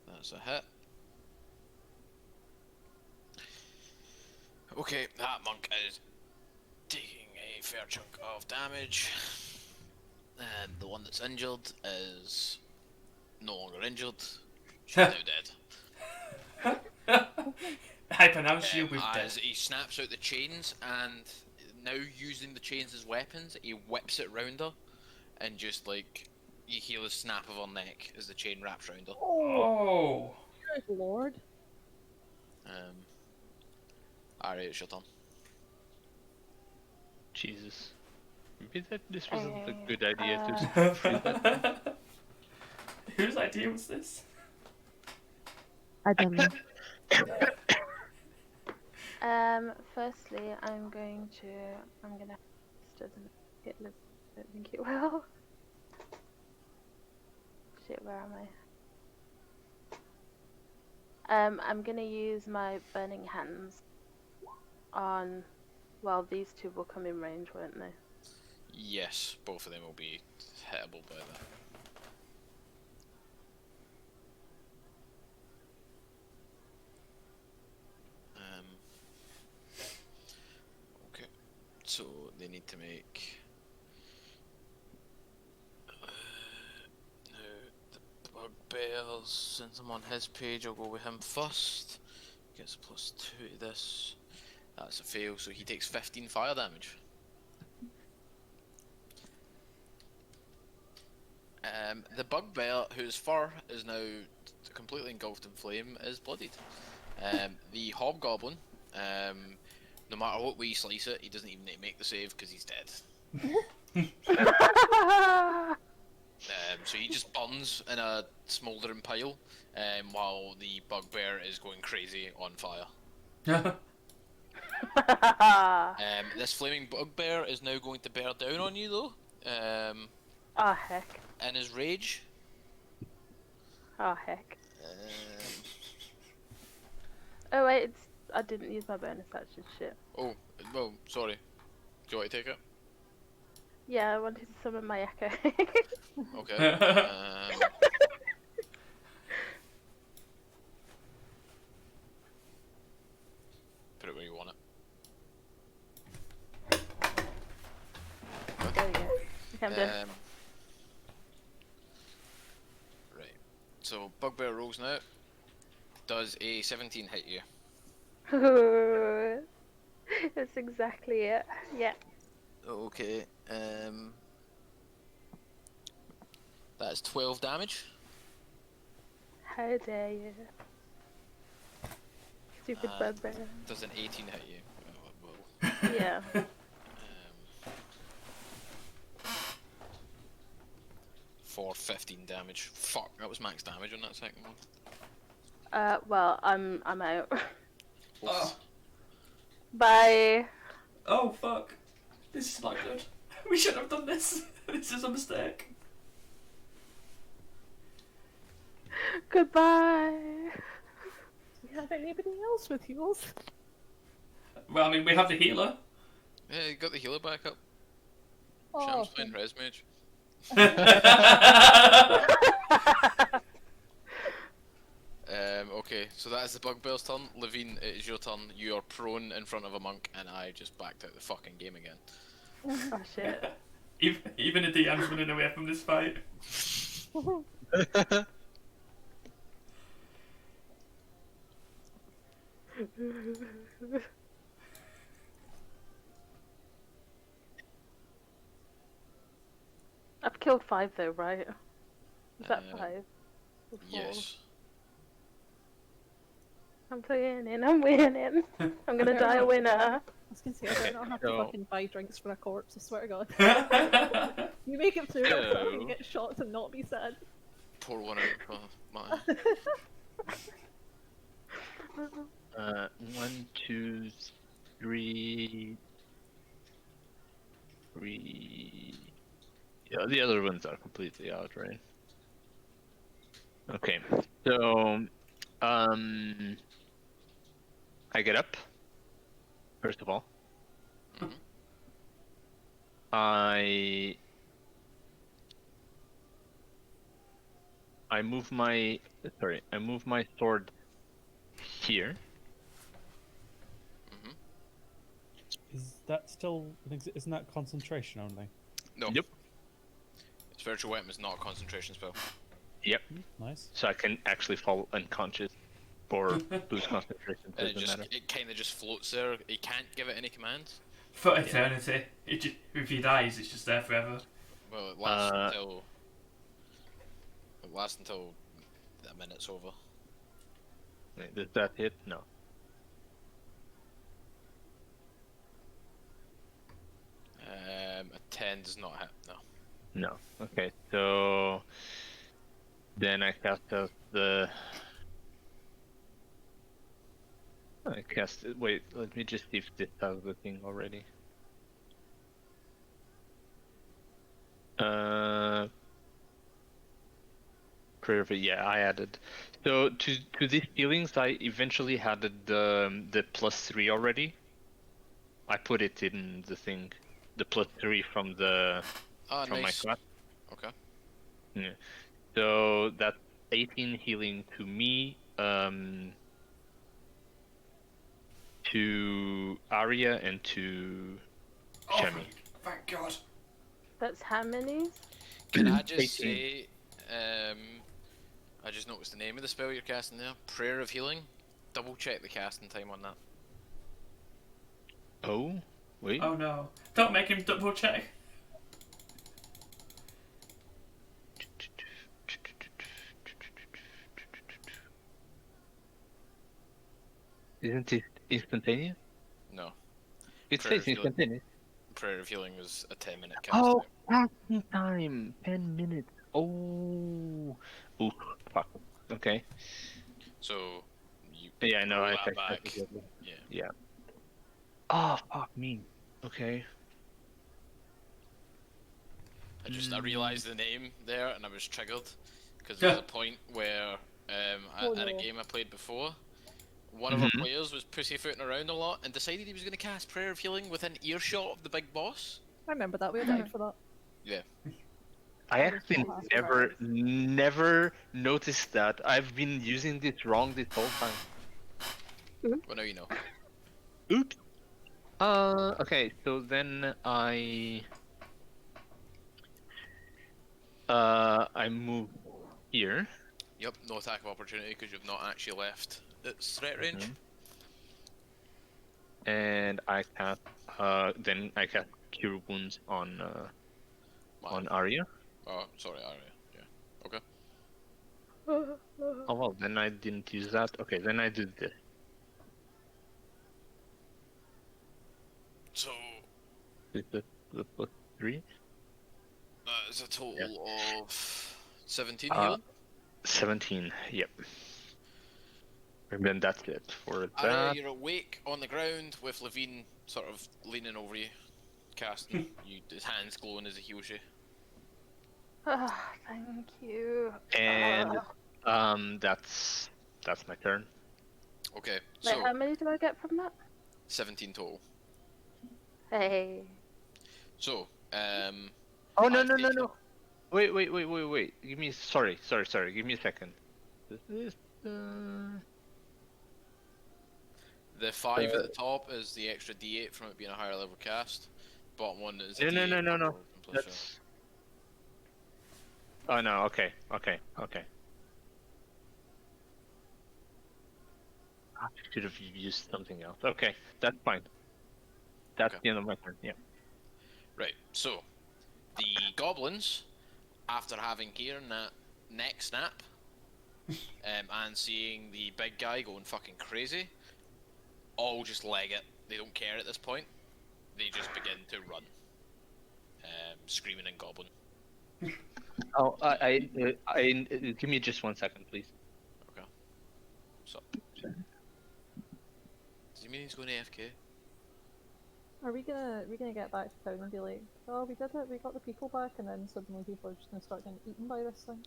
Speaker 4: That's a hit. Okay, that monk is taking a fair chunk of damage, and the one that's injured is no longer injured. She's now dead.
Speaker 6: I pronounce you with dead.
Speaker 4: As he snaps out the chains, and now using the chains as weapons, he whips it round her, and just like you hear the snap of her neck as the chain wraps round her.
Speaker 6: Oh!
Speaker 8: Good lord.
Speaker 4: Alright, it's your turn.
Speaker 5: Jesus. Maybe this wasn't a good idea to freeze that.
Speaker 6: Whose idea was this?
Speaker 7: I don't know.
Speaker 3: Firstly, I'm gonna. This doesn't. I don't think it will. Shit, where am I? I'm gonna use my burning hands on. Well, these two will come in range, won't they?
Speaker 4: Yes, both of them will be hittable by that. Okay, so they need to make. Now, the bugbears, since I'm on his page, I'll go with him first. Gets a +2 to this. That's a fail, so he takes 15 fire damage. The bugbear, whose fur is now completely engulfed in flame, is bloodied. The hobgoblin, no matter what way you slice it, he doesn't even need to make the save because he's dead. So he just burns in a smouldering pile, while the bugbear is going crazy on fire. This flaming bugbear is now going to bear down on you, though.
Speaker 3: Oh heck.
Speaker 4: In his rage.
Speaker 3: Oh heck. Oh wait, I didn't use my bonus action. Shit.
Speaker 4: Oh, well, sorry. Do you want to take it?
Speaker 3: Yeah, I wanted to summon my echo.
Speaker 4: Okay. Put it where you want it.
Speaker 3: There we go. Okay, I'm done.
Speaker 4: Right. So bugbear rolls now. Does a 17 hit you?
Speaker 3: That's exactly it. Yeah.
Speaker 4: Okay. That's 12 damage.
Speaker 3: How dare you? Stupid bugbear.
Speaker 4: Does an 18 hit you? Oh, it will.
Speaker 3: Yeah.
Speaker 4: For 15 damage. Fuck, that was max damage on that second one.
Speaker 3: Well, I'm out.
Speaker 6: Oh.
Speaker 3: Bye.
Speaker 6: Oh fuck. This is not good. We shouldn't have done this. This is a mistake.
Speaker 3: Goodbye.
Speaker 8: Do you have anybody else with heals?
Speaker 6: Well, I mean, we have the healer.
Speaker 4: Yeah, you got the healer back up.
Speaker 8: Oh,
Speaker 4: Sham's playing Res Mage. Okay, so that is the bugbear's turn. Levine, it is your turn. You are prone in front of a monk, and I just backed out the fucking game again.
Speaker 3: Oh shit.
Speaker 6: Even the DM's running away from this fight.
Speaker 3: I've killed 5 though, right? Is that 5? Or 4?
Speaker 4: Yes.
Speaker 3: I'm winning, I'm winning. I'm gonna die a winner.
Speaker 8: I was gonna say, I better not have to
Speaker 5: No.
Speaker 8: fucking buy drinks for a corpse, I swear to god. You make it through, I'll
Speaker 5: No.
Speaker 8: fucking get shot and not be sad.
Speaker 4: Pour one out for my.
Speaker 5: 1, 2, 3. Yeah, the other ones are completely out, right? Okay, so I get up. First of all,
Speaker 4: Mhm.
Speaker 5: I move my sword here.
Speaker 4: Mhm.
Speaker 2: Is that still? Isn't that concentration only?
Speaker 4: No,
Speaker 5: Yep.
Speaker 4: spiritual weapon is not a concentration spell.
Speaker 5: Yep.
Speaker 2: Nice.
Speaker 5: So I can actually fall unconscious or lose concentration.
Speaker 4: And
Speaker 5: Doesn't matter.
Speaker 4: it kind of just floats there. You can't give it any commands.
Speaker 6: For eternity. If he dies, it's just there forever.
Speaker 4: Well, it lasts until a minute's over.
Speaker 5: Wait, does that hit? No.
Speaker 4: A 10 does not hit. No.
Speaker 5: No. Okay, so then I cast out the. I cast. Wait, let me just see if this has the thing already. Yeah, I added. So to these feelings, I eventually added the +3 already. I put it in the thing, the +3 from
Speaker 4: Ah,
Speaker 5: my
Speaker 4: nice.
Speaker 5: class.
Speaker 4: Okay.
Speaker 5: Yeah. So that's 18 healing to me, to Arya and to
Speaker 6: Oh,
Speaker 5: Shemi.
Speaker 6: thank God.
Speaker 3: That's how many?
Speaker 4: Can I just
Speaker 5: 18.
Speaker 4: say, I just noticed the name of the spell you're casting there, Prayer of Healing. Double check the casting time on that.
Speaker 5: Oh, wait.
Speaker 6: Oh no. Don't make him double check.
Speaker 5: Isn't it instantaneous?
Speaker 4: No.
Speaker 5: It
Speaker 4: Prayer
Speaker 5: says
Speaker 4: of Healing.
Speaker 5: instantaneous.
Speaker 4: Prayer of Healing was a 10-minute cast
Speaker 5: Oh,
Speaker 4: time.
Speaker 5: casting time! 10 minutes. Oh. Ooh, fuck. Okay.
Speaker 4: So you
Speaker 5: Yeah, I know.
Speaker 4: roll
Speaker 5: I
Speaker 4: that
Speaker 5: think
Speaker 4: back. Yeah.
Speaker 5: Yeah. Oh, fuck me. Okay.
Speaker 4: I realised the name there and I was triggered because there was a point where in a game I played before, one of our players was pussyfooting around a lot and decided he was going to cast Prayer of Healing within earshot of the big boss.
Speaker 8: I remember that. We all died for that.
Speaker 4: Yeah.
Speaker 5: I
Speaker 8: That was
Speaker 5: actually
Speaker 8: fast.
Speaker 5: never noticed that. I've been using this wrong this whole time.
Speaker 4: Well, now you know.
Speaker 5: Oops. Okay, so then I move here.
Speaker 4: Yep, no attack of opportunity because you've not actually left its threat range.
Speaker 5: And I cast then I cast Cure Wounds on Arya.
Speaker 4: Oh, sorry, Arya. Yeah. Okay.
Speaker 5: Oh well, then I didn't use that. Okay, then I do this.
Speaker 4: So
Speaker 5: Is the +3?
Speaker 4: that is a total of 17
Speaker 5: Uh,
Speaker 4: healing.
Speaker 5: 17. Yep. And then that's it for
Speaker 4: Arya,
Speaker 5: that.
Speaker 4: you're awake on the ground with Levine sort of leaning over you, casting. His hands glowing as he heals you.
Speaker 3: Thank you.
Speaker 5: And that's my turn.
Speaker 4: Okay,
Speaker 3: Wait,
Speaker 4: so
Speaker 3: how many do I get from that?
Speaker 4: 17 total.
Speaker 3: Hey.
Speaker 4: So,
Speaker 5: Oh no
Speaker 4: I've
Speaker 5: no no
Speaker 4: taken-
Speaker 5: no! Wait! Give me sorry. Give me a second. This is
Speaker 4: the 5 at the top is the extra D8 from it being a higher level cast. Bottom one is a
Speaker 5: no.
Speaker 4: D8
Speaker 5: No.
Speaker 4: plus your-
Speaker 5: That's. Oh no. Okay. I should have used something else. Okay, that's fine. That's
Speaker 4: Okay.
Speaker 5: the end of my turn. Yeah.
Speaker 4: Right, so the goblins, after having hearing that neck snap, and seeing the big guy going fucking crazy, all just leg it. They don't care at this point. They just begin to run, screaming in goblin.
Speaker 5: Oh, give me just 1 second, please.
Speaker 4: Okay. So, does he mean he's going AFK?
Speaker 8: Are we gonna get back to town and be like, oh, we did it, we got the people back, and then suddenly people are just gonna start getting eaten by this thing?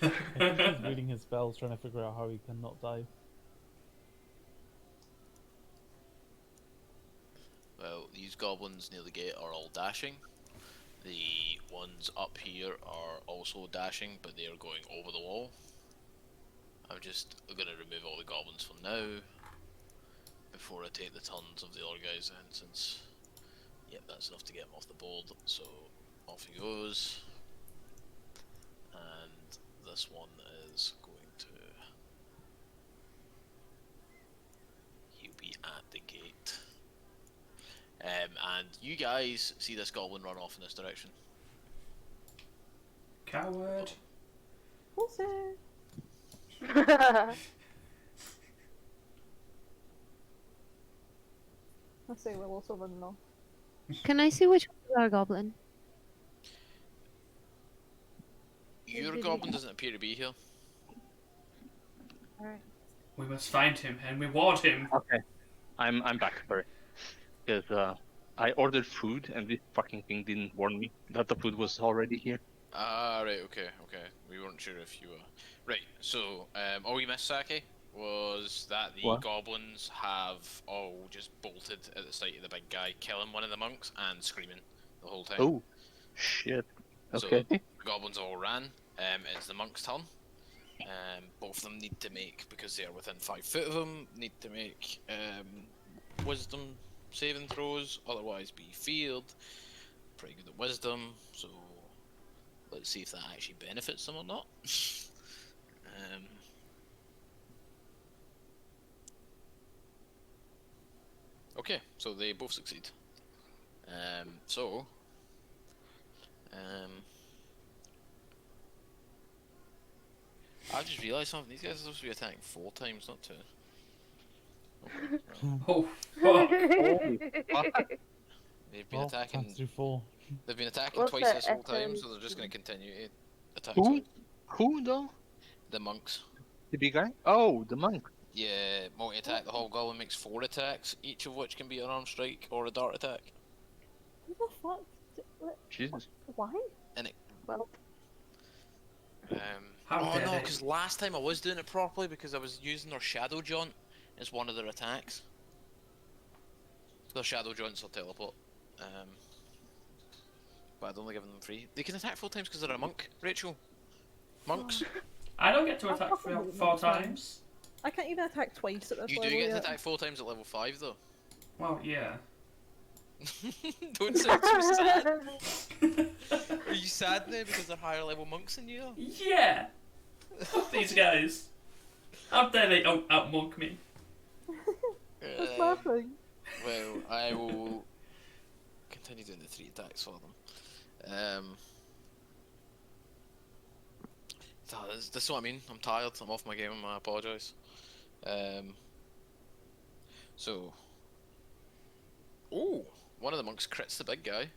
Speaker 2: I think he's reading his spells, trying to figure out how he can not die.
Speaker 4: Well, these goblins near the gate are all dashing. The ones up here are also dashing, but they are going over the wall. I'm just going to remove all the goblins for now, before I take the turns of the other guys in, since, yep, that's enough to get him off the board, so off he goes. And this one is going to... he'll be at the gate. And you guys see this goblin run off in this direction.
Speaker 6: Coward.
Speaker 8: Pussy. I say we'll also run now.
Speaker 7: Can I see which one's our goblin?
Speaker 4: Your goblin doesn't appear to be here.
Speaker 8: Alright.
Speaker 6: We must find him and reward him.
Speaker 5: Okay, I'm back. Sorry, because I ordered food and this fucking thing didn't warn me that the food was already here.
Speaker 4: Ah, right, okay. We weren't sure if you were... Right, so, all we missed, Saki, was that the
Speaker 5: What?
Speaker 4: goblins have all just bolted at the sight of the big guy, killing one of the monks and screaming the whole time.
Speaker 5: Oh, shit.
Speaker 4: So,
Speaker 5: Okay.
Speaker 4: the goblins all ran. It's the monk's turn. Both of them need to make, because they are within 5 foot of them, need to make wisdom saving throws, otherwise be feared. Pretty good at wisdom, so let's see if that actually benefits them or not. Okay, so they both succeed. I just realised something. These guys are supposed to be attacking 4 times, not 2. Okay, right.
Speaker 6: Oh, fuck.
Speaker 4: They've been
Speaker 2: Well,
Speaker 4: attacking.
Speaker 2: times through 4.
Speaker 4: They've been attacking
Speaker 3: What's
Speaker 4: twice
Speaker 3: the
Speaker 4: this whole time,
Speaker 3: essence?
Speaker 4: so they're just going to continue to attack.
Speaker 5: Who?
Speaker 4: twice.
Speaker 5: Who though?
Speaker 4: The monks.
Speaker 5: The big guy? Oh, the monk.
Speaker 4: Yeah, multi-attack. The whole goblin makes 4 attacks, each of which can be an arm strike or a dart attack.
Speaker 8: Who the fuck?
Speaker 5: Jesus.
Speaker 8: Why?
Speaker 4: And it.
Speaker 3: Well,
Speaker 6: How
Speaker 4: Oh
Speaker 6: dare
Speaker 4: no,
Speaker 6: they.
Speaker 4: because last time I was doing it properly because I was using their shadow jaunt as one of their attacks. Their shadow jaunts will teleport. But I'd only given them 3. They can attack 4 times because they're a monk, Rachel. Monks.
Speaker 6: I don't get to attack 4 times.
Speaker 8: I can't even attack twice at this
Speaker 4: You do
Speaker 8: level
Speaker 4: get to
Speaker 8: yet.
Speaker 4: attack 4 times at level 5 though.
Speaker 6: Well, yeah.
Speaker 4: Don't sound so sad. Are you sad now because they're higher level monks than you are?
Speaker 6: Yeah! Fuck these guys. How dare they outmonk me?
Speaker 8: Just laughing.
Speaker 4: Well, I will continue doing the 3 attacks for them. This is what I mean. I'm tired. I'm off my game. I apologise. So, oh, one of the monks crits the big guy.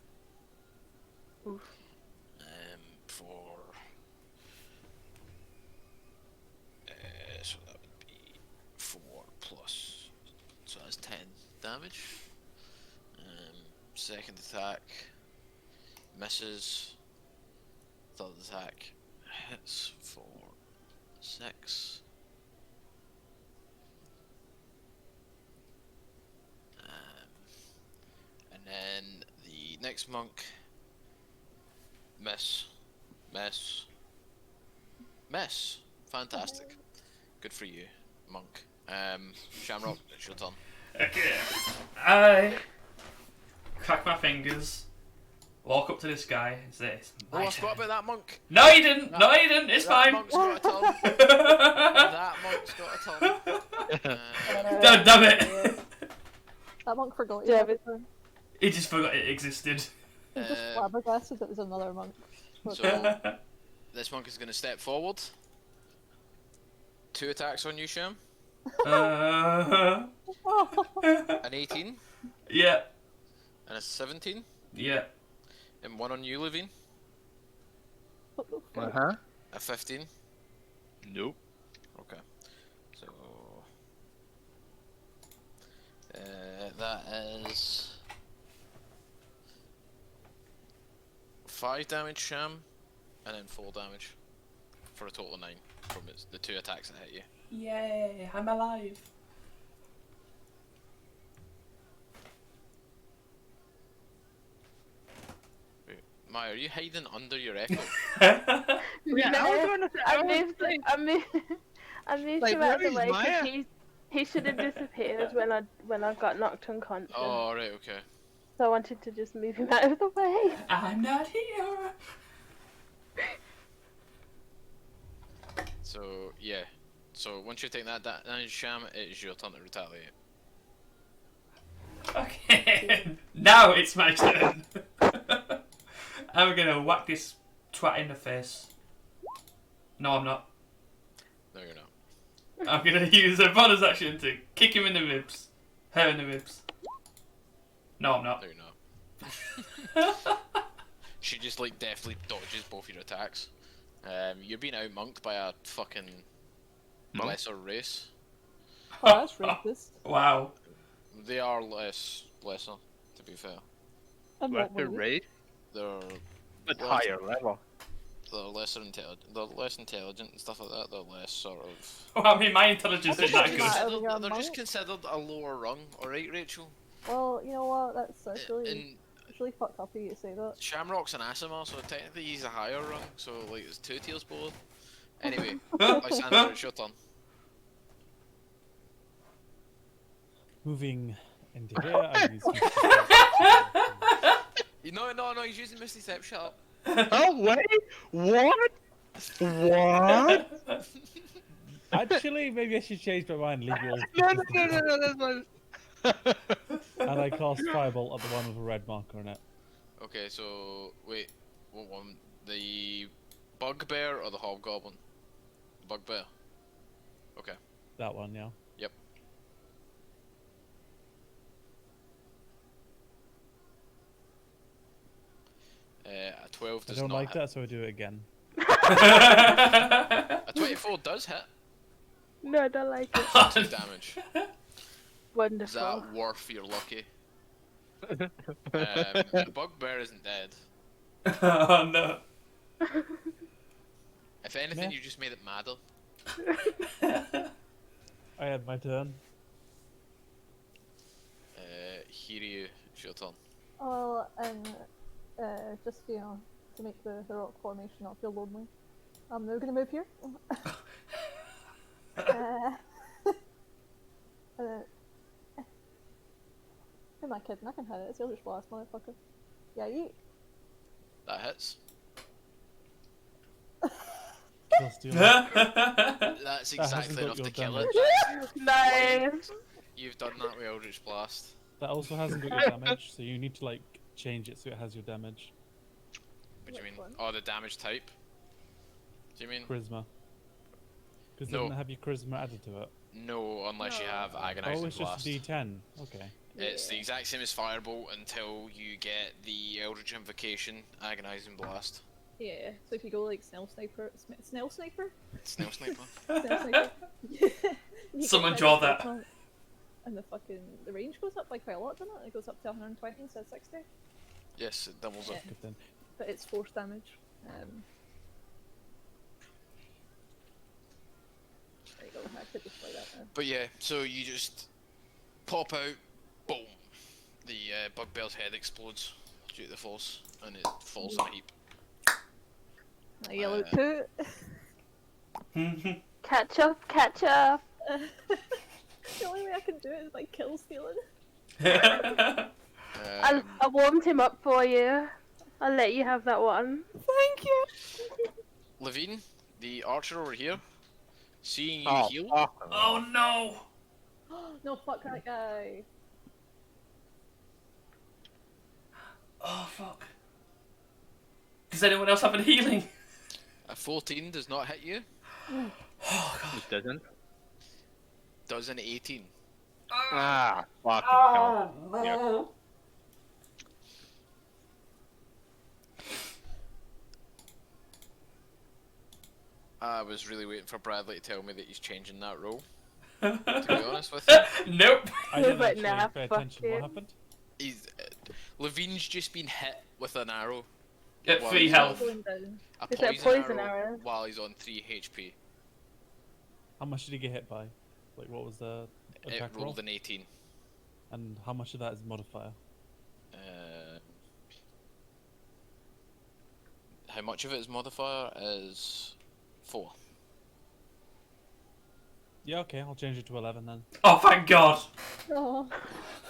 Speaker 3: Oof.
Speaker 4: For so that would be 4 plus, so that's 10 damage. Second attack misses. Third attack hits for 6. And then the next monk miss. Fantastic. Good for you, monk. Shamrock, it's your turn.
Speaker 6: Okay. I crack my fingers, walk up to this guy and say, "It's
Speaker 4: Oh,
Speaker 6: my
Speaker 4: I forgot
Speaker 6: turn."
Speaker 4: about that monk.
Speaker 6: No, you didn't! No, you didn't! It's
Speaker 4: That
Speaker 6: fine!
Speaker 4: monk's got a turn. That monk's got a turn.
Speaker 6: Damn it!
Speaker 8: That monk forgot.
Speaker 3: Yeah,
Speaker 8: Yeah,
Speaker 3: but-
Speaker 8: but
Speaker 6: He just forgot it existed.
Speaker 8: he just flabbergasted that it was another monk.
Speaker 4: So this monk is going to step forward. 2 attacks on you, Sham.
Speaker 6: Uh,
Speaker 4: An 18
Speaker 6: yeah,
Speaker 4: and a 17,
Speaker 6: yeah.
Speaker 4: and 1 on you, Levine.
Speaker 8: What the fuck?
Speaker 5: Uh huh.
Speaker 4: A 15.
Speaker 5: Nope.
Speaker 4: Okay. So that is 5 damage, Sham, and then 4 damage. for a total of 9 from the 2 attacks that hit you.
Speaker 6: Yay, I'm alive.
Speaker 4: Wait, Maya, are you hiding under your echo?
Speaker 5: Yeah, I was gonna say,
Speaker 3: I
Speaker 5: I was
Speaker 3: moved,
Speaker 5: saying,
Speaker 3: I moved
Speaker 5: like,
Speaker 3: him out of
Speaker 5: where
Speaker 3: the
Speaker 5: is
Speaker 3: way
Speaker 5: Maya?
Speaker 3: because he should have disappeared when I got knocked unconscious.
Speaker 4: Oh, right, okay.
Speaker 3: So I wanted to just move him out of the way.
Speaker 6: I'm not here.
Speaker 4: So, yeah. So, once you take that damage, Sham, it is your turn to retaliate.
Speaker 6: Okay, now it's my turn. I'm gonna whack this twat in the face. No, I'm not.
Speaker 4: No, you're not.
Speaker 6: I'm gonna use a bonus action to kick him in the ribs. Her in the ribs. No, I'm not.
Speaker 4: No, you're not. She just, like, deftly dodges both your attacks. You're being outmonked by a fucking
Speaker 5: Monk?
Speaker 4: lesser race.
Speaker 8: Oh, that's racist.
Speaker 6: Wow.
Speaker 4: They are lesser, to be fair.
Speaker 8: I'm
Speaker 5: What's
Speaker 8: not
Speaker 5: the
Speaker 8: worried.
Speaker 5: rate?
Speaker 4: They're
Speaker 5: But
Speaker 4: Well,
Speaker 5: higher level.
Speaker 4: they're lesser intelligent. They're less intelligent and stuff like that. They're less sort of.
Speaker 6: Well, I mean, my intelligence is that
Speaker 8: They're
Speaker 6: good.
Speaker 8: just-
Speaker 4: They're just considered a lower rung. All right, Rachel.
Speaker 8: Well, you know what? That's really,
Speaker 4: In
Speaker 8: it's really fucked up of you to say that.
Speaker 4: Shamrock's an Asimar, so technically he's a higher rung. So like it's 2 tiers below. Anyway, Lysander, it's your turn.
Speaker 2: Moving into here, I use.
Speaker 4: No, he's using Misty Step. Shut up.
Speaker 5: Oh wait, what? What?
Speaker 2: Actually, maybe I should change my mind. Leave you all.
Speaker 5: No, that's fine.
Speaker 2: And I cast Firebolt at the one with a red marker in it.
Speaker 4: Okay, so wait, what one? The bugbear or the hobgoblin? Bugbear. Okay.
Speaker 2: That one, yeah.
Speaker 4: Yep. A 12
Speaker 2: I
Speaker 4: does
Speaker 2: don't
Speaker 4: not
Speaker 2: like
Speaker 4: hit.
Speaker 2: that, so I do it again.
Speaker 4: A 24 does hit.
Speaker 3: No, I don't like it.
Speaker 4: 2 damage. Is
Speaker 3: Wonderful.
Speaker 4: that worth your lucky? The bugbear isn't dead.
Speaker 6: Oh no.
Speaker 4: If anything,
Speaker 2: Yeah.
Speaker 4: you just made it madder.
Speaker 2: I had my turn.
Speaker 4: Hiryu, it's your turn.
Speaker 8: Well, just to make the rock formation not feel lonely, I'm now gonna move here. Who am I kidding? I can hit it. It's Eldritch Blast, motherfucker. Yeah, you.
Speaker 4: That hits.
Speaker 2: Kill steal.
Speaker 4: That's
Speaker 2: hasn't
Speaker 4: exactly
Speaker 2: got
Speaker 4: enough
Speaker 2: your
Speaker 4: to kill
Speaker 2: damage.
Speaker 4: it.
Speaker 3: Nice.
Speaker 4: You've done that with Eldritch Blast.
Speaker 2: That also hasn't got your damage, so you need to like change it so it has your damage.
Speaker 4: What do you
Speaker 8: Which
Speaker 4: mean?
Speaker 8: one?
Speaker 4: Oh, the damage type? Do you mean?
Speaker 2: Charisma. Because
Speaker 4: No.
Speaker 2: doesn't it have your charisma added to it?
Speaker 4: No, unless you have
Speaker 2: Oh,
Speaker 4: Agonizing
Speaker 2: it's
Speaker 4: Blast.
Speaker 2: just D10. Okay.
Speaker 4: It's the exact same as Firebolt until you get the Eldritch Invocation, Agonizing Blast.
Speaker 8: Yeah. So if you go like Snail Sniper, Snail Sniper,
Speaker 4: Snail Sniper.
Speaker 8: Snail Sniper. You get
Speaker 6: Someone
Speaker 8: kind
Speaker 6: draw
Speaker 8: of
Speaker 6: that.
Speaker 8: stuff, and the range goes up by quite a lot, doesn't it? It goes up to 120 instead of 60.
Speaker 4: Yes, it doubles up.
Speaker 8: Yeah.
Speaker 2: Good then.
Speaker 8: But it's force damage. There you go. I could just play that now.
Speaker 4: But yeah, so you just pop out, boom. The bugbear's head explodes due to the force, and it falls in a heap.
Speaker 8: A yellow
Speaker 4: Uh,
Speaker 8: poo.
Speaker 3: Catch up, catch up.
Speaker 8: The only way I can do it is by kill stealing.
Speaker 3: I warmed him up for you. I'll let you have that one.
Speaker 8: Thank you.
Speaker 4: Levine, the archer over here, seeing you
Speaker 5: Oh,
Speaker 4: heal,
Speaker 5: fuck.
Speaker 6: Oh no.
Speaker 8: No, fuck that guy.
Speaker 6: Oh fuck. Does anyone else have any healing?
Speaker 4: a 14 does not hit you,
Speaker 6: Oh god.
Speaker 5: It doesn't.
Speaker 4: does an 18.
Speaker 5: Ah, fucking
Speaker 6: Oh
Speaker 5: hell. Yeah.
Speaker 6: no.
Speaker 4: I was really waiting for Bradley to tell me that he's changing that role, to be honest with you.
Speaker 6: Nope.
Speaker 2: I didn't
Speaker 3: But
Speaker 2: actually
Speaker 3: nah,
Speaker 2: pay
Speaker 3: fuck
Speaker 2: attention to what
Speaker 3: it.
Speaker 2: happened.
Speaker 4: He's, Levine's just been hit with an arrow,
Speaker 6: Get
Speaker 4: Well,
Speaker 6: 3
Speaker 4: he's
Speaker 6: health.
Speaker 3: Going down.
Speaker 4: A
Speaker 3: Is it a
Speaker 4: poison,
Speaker 3: poison arrow?
Speaker 4: while he's on 3 HP.
Speaker 2: How much did he get hit by? Like, what was the
Speaker 4: It
Speaker 2: attack roll?
Speaker 4: rolled an 18.
Speaker 2: And how much of that is modifier?
Speaker 4: How much of it is modifier is 4.
Speaker 2: Yeah, okay, I'll change it to 11 then.
Speaker 6: Oh, thank God!
Speaker 8: Oh.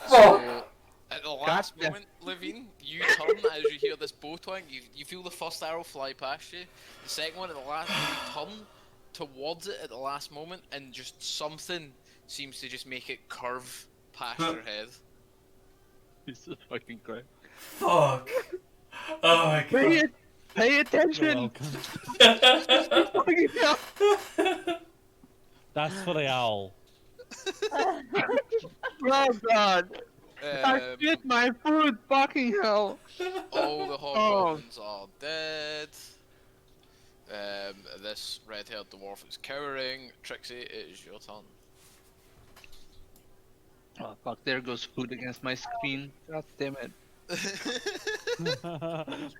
Speaker 4: So, at the last
Speaker 9: Gotcha.
Speaker 4: moment, Levine, you turn as you hear this bow twang. You feel the first arrow fly past you. The second one at the last, you turn towards it at the last moment, and just something seems to just make it curve past your head.
Speaker 5: Jesus fucking Christ.
Speaker 6: Fuck! Oh my
Speaker 5: Pay,
Speaker 6: God.
Speaker 5: pay
Speaker 2: You're
Speaker 5: attention!
Speaker 2: welcome.
Speaker 5: Fucking hell.
Speaker 2: That's for the owl.
Speaker 5: Oh god! I
Speaker 4: Um,
Speaker 5: spit my food! Fucking hell!
Speaker 4: all the hobgoblins are dead. This red-haired dwarf is cowering. Trixie, it is your turn.
Speaker 5: Oh fuck, there goes food against my screen. God damn it.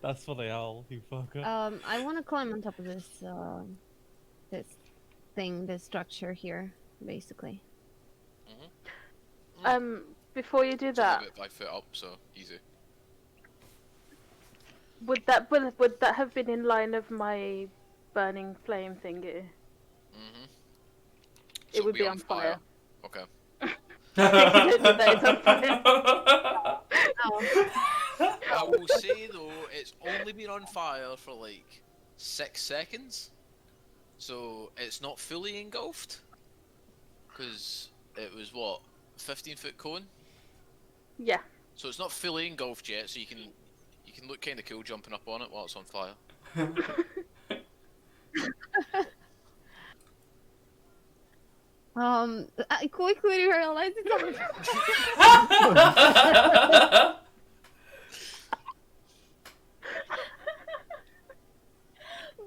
Speaker 2: That's for the owl, you fucker.
Speaker 7: I want to climb on top of this, this thing, this structure here, basically.
Speaker 3: Before you do
Speaker 4: It's only
Speaker 3: that,
Speaker 4: about 5 foot up, so easy.
Speaker 3: would that have been in line of my burning flame thingy?
Speaker 4: Mm-hmm.
Speaker 3: It would be on fire.
Speaker 4: Okay.
Speaker 3: That is on fire.
Speaker 4: I will say though, it's only been on fire for like 6 seconds, so it's not fully engulfed. Because it was what, 15-foot cone?
Speaker 3: Yeah.
Speaker 4: So it's not fully engulfed yet. So you can look kind of cool jumping up on it while it's on fire.
Speaker 7: I quickly realized it's on.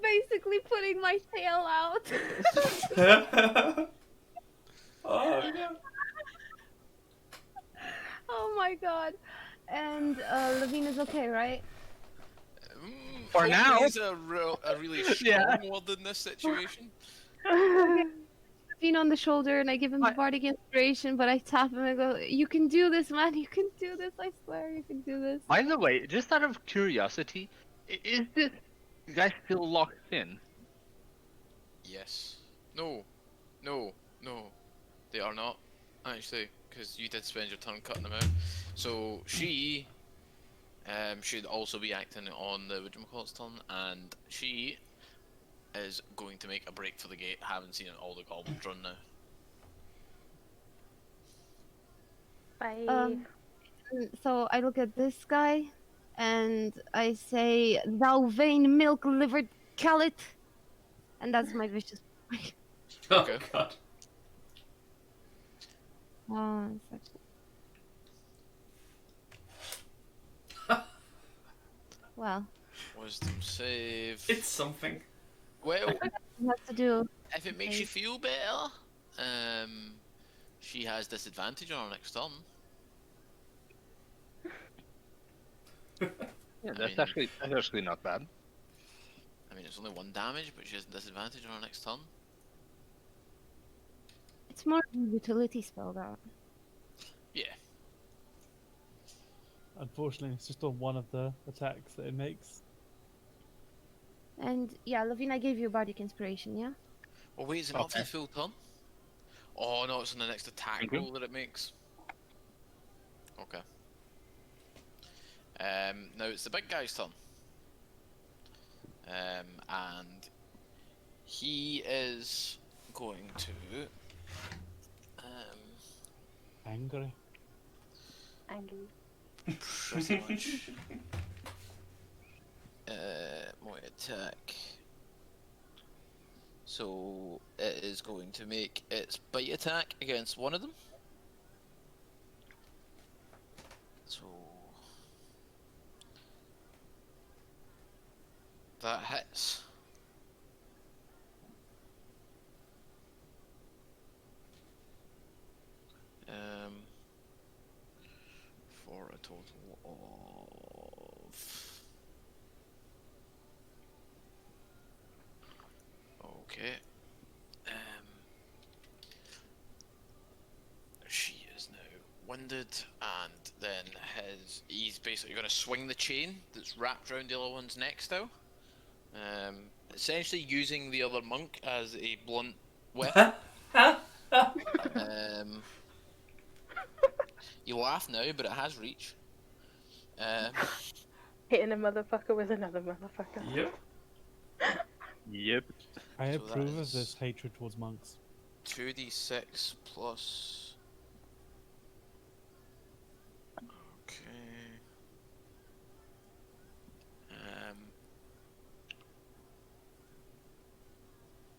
Speaker 7: Basically putting my tail out.
Speaker 6: Oh no.
Speaker 7: Oh my god. And Levine is okay, right?
Speaker 9: For
Speaker 4: Hopefully
Speaker 9: now.
Speaker 4: he's a really strong word in this situation.
Speaker 7: Levine on the shoulder, and I give him the bardic inspiration, but I tap him and go, "You can do this, man. You can do this. I swear, you can do this."
Speaker 5: By the way, just out of curiosity, is this guy still locked in?
Speaker 4: Yes. No. No. No. They are not. Actually, because you did spend your turn cutting them out. So she should also be acting on the whatchamacallit's turn, and she is going to make a break for the gate, having seen all the goblins run now.
Speaker 3: Bye.
Speaker 7: So I look at this guy, and I say, "Thou vain milk-livered callet," and that's my vicious.
Speaker 6: Oh
Speaker 4: Okay.
Speaker 6: God.
Speaker 7: Well,
Speaker 4: Wisdom save.
Speaker 6: It's something.
Speaker 4: Well,
Speaker 7: what to do?
Speaker 4: if it makes you feel better, she has disadvantage on her next turn.
Speaker 5: Yeah,
Speaker 4: I mean-
Speaker 5: that's actually not bad.
Speaker 4: I mean, it's only 1 damage, but she has disadvantage on her next turn.
Speaker 7: It's more of a utility spell, that.
Speaker 4: Yeah.
Speaker 2: Unfortunately, it's just on one of the attacks that it makes.
Speaker 7: And yeah, Levine, I gave you a bardic inspiration, yeah?
Speaker 4: Oh wait, is it not for the
Speaker 5: Okay.
Speaker 4: full turn? Oh no, it's on the next attack
Speaker 5: Okay.
Speaker 4: roll that it makes. Okay. Now it's the big guy's turn. And he is going to
Speaker 2: Angry.
Speaker 3: Angry.
Speaker 4: pretty much my attack. So it is going to make its bite attack against one of them. So that hits. For a total of Okay. She is now winded, and then he's basically going to swing the chain that's wrapped around the other one's neck still. Essentially using the other monk as a blunt weapon. You laugh now, but it has reach.
Speaker 3: Hitting a motherfucker with another motherfucker.
Speaker 6: Yep.
Speaker 5: Yep.
Speaker 2: I
Speaker 4: So that
Speaker 2: approve of
Speaker 4: is-
Speaker 2: this hatred towards monks.
Speaker 4: 2d6 plus. Okay.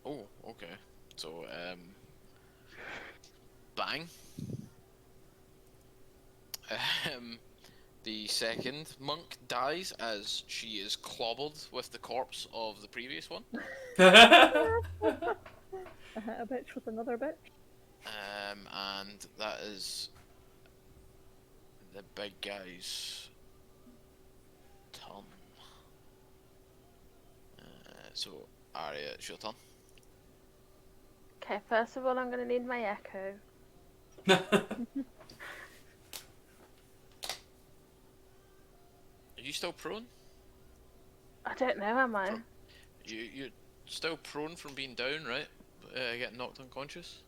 Speaker 4: Oh, okay. So, bang. The second monk dies as she is clobbered with the corpse of the previous one.
Speaker 8: I hit a bitch with another bitch.
Speaker 4: And that is the big guy's turn. So, Arya, it's your turn.
Speaker 3: Okay, first of all, I'm gonna need my echo.
Speaker 4: Are you still prone?
Speaker 3: I don't know, am I?
Speaker 4: You're still prone from being down, right? Getting knocked unconscious?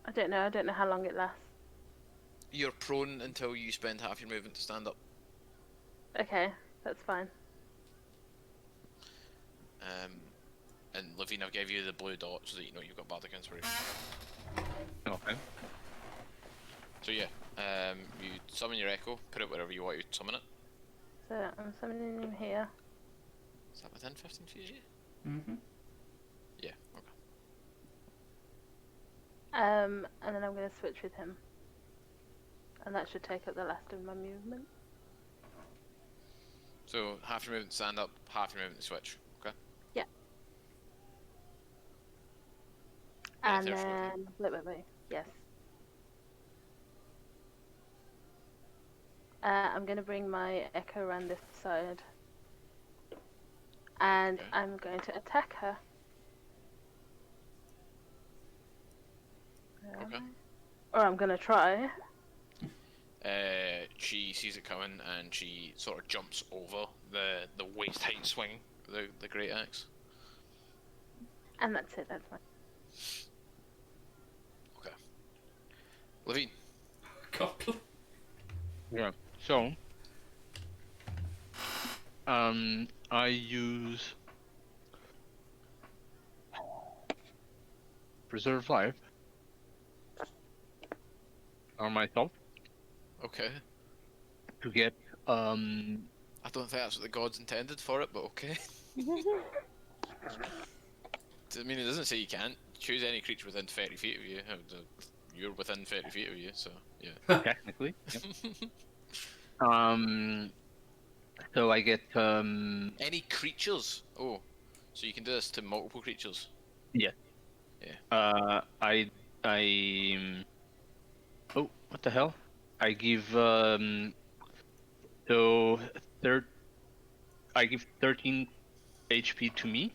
Speaker 3: I don't know how long it lasts.
Speaker 4: You're prone until you spend half your movement to stand up.
Speaker 3: Okay, that's fine.
Speaker 4: And Lavina gave you the blue dot so that you know you've got Bardic Inspiration.
Speaker 5: Okay.
Speaker 4: So yeah, you summon your echo, put it wherever you want to summon it.
Speaker 3: So I'm summoning him here.
Speaker 4: Is that within 15 feet of you?
Speaker 6: Mm-hmm.
Speaker 4: Yeah, okay.
Speaker 3: And then I'm gonna switch with him. And that should take up the last of my movement.
Speaker 4: So half your movement to stand up, half your movement to switch. Okay.
Speaker 3: Yeah.
Speaker 4: Yeah,
Speaker 3: And
Speaker 4: there's
Speaker 3: then wait. Yes. I'm gonna bring my echo around this side. And
Speaker 4: Okay.
Speaker 3: I'm going to attack her. Where am
Speaker 4: Okay.
Speaker 3: I? Or I'm gonna try.
Speaker 4: She sees it coming and she sort of jumps over the waist height swing, the great axe.
Speaker 3: And that's it, that's fine.
Speaker 4: Okay. Levine.
Speaker 6: Goblin.
Speaker 5: Yeah. So, I use preserve life on myself
Speaker 4: Okay.
Speaker 5: to get
Speaker 4: I don't think that's what the gods intended for it, but okay. I mean, it doesn't say you can't choose any creature within 30 feet of you. You're within 30 feet of you, so yeah.
Speaker 5: technically. Yep. So I get
Speaker 4: Any creatures? Oh, so you can do this to multiple creatures.
Speaker 5: yeah.
Speaker 4: Yeah.
Speaker 5: I oh, what the hell? I give so I give 13 HP to me.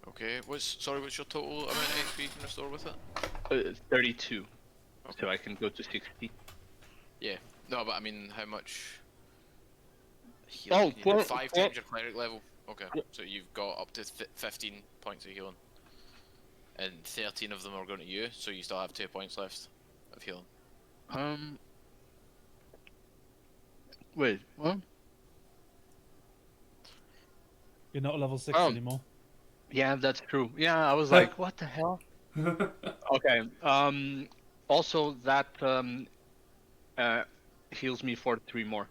Speaker 4: Okay. What's your total amount of HP you can restore with it?
Speaker 5: 32.
Speaker 4: Okay.
Speaker 5: So I can go to 60.
Speaker 4: Yeah. No, but I mean, how much?
Speaker 5: Oh,
Speaker 4: Healing can you do?
Speaker 5: well,
Speaker 4: 5
Speaker 5: well-
Speaker 4: times your cleric level. Okay.
Speaker 5: Yeah.
Speaker 4: So you've got up to 15 points of healing, and 13 of them are going to you. So you still have 2 points left of healing.
Speaker 5: Wait, what?
Speaker 2: You're not a level 6
Speaker 5: Oh.
Speaker 2: anymore.
Speaker 5: Yeah, that's true. Yeah, I was like, what the hell? Okay. Also that heals me for 3 more.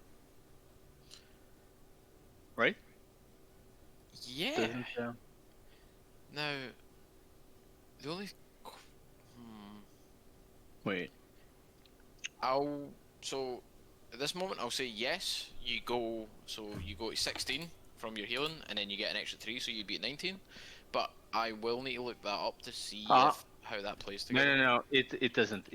Speaker 5: Right?
Speaker 4: Yeah.
Speaker 5: Doesn't,
Speaker 4: Now, the only.
Speaker 5: wait.
Speaker 4: So at this moment I'll say yes. You go to 16 from your healing, and then you get an extra 3, so you'd be at 19. But I will need to look that up to see how that plays
Speaker 5: No,
Speaker 4: together.
Speaker 5: no, no. It doesn't.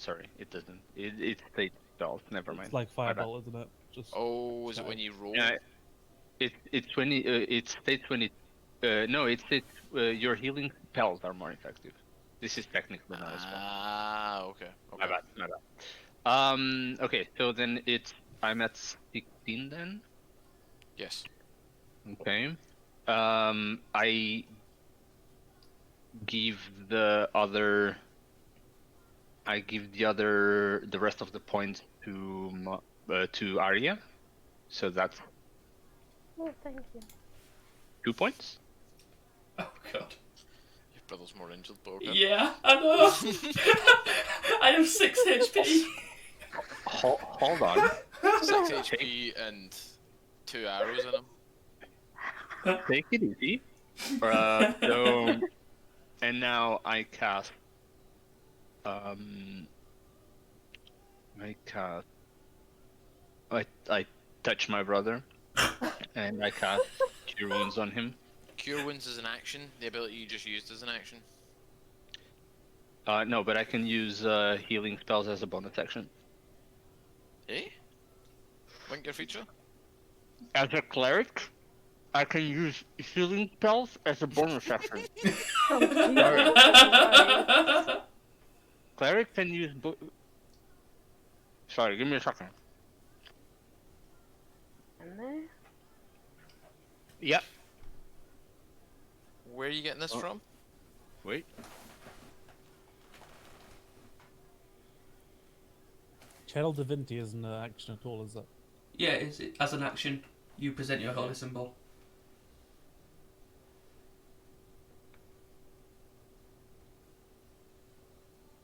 Speaker 5: Sorry, it doesn't. It stays spells. Never mind.
Speaker 2: It's like
Speaker 5: My bad.
Speaker 2: Fireball, isn't it? Just
Speaker 4: Oh, is it when you roll?
Speaker 5: Yeah, it's when it states when it No, it's your healing spells are more effective. This is technically not a spell.
Speaker 4: Ah, okay.
Speaker 5: My
Speaker 4: Okay.
Speaker 5: bad, my bad. Okay, so then I'm at 16 then.
Speaker 4: Yes.
Speaker 5: Okay. I give the other. The rest of the points to Arya. So that's
Speaker 3: Oh, thank you.
Speaker 5: 2 points.
Speaker 6: Oh god.
Speaker 4: Your brother's more injured, but okay.
Speaker 6: Yeah, I know. I have 6 HP.
Speaker 5: Hold on.
Speaker 4: 6 HP and 2 arrows in him.
Speaker 5: Take it easy. And now I cast. I touch my brother, and I cast Cure Wounds on him.
Speaker 4: Cure Wounds is an action. The ability you just used is an action.
Speaker 5: No, but I can use healing spells as a bonus action.
Speaker 4: Eh? Link your feature?
Speaker 5: As a cleric, I can use healing spells as a bonus action. Cleric can use. Sorry, give me a second.
Speaker 3: And there.
Speaker 5: Yep.
Speaker 4: Where are you getting this from?
Speaker 5: Wait.
Speaker 2: Channel Divinity isn't an action at all, is it?
Speaker 6: Yeah, as an action, you present your holy symbol.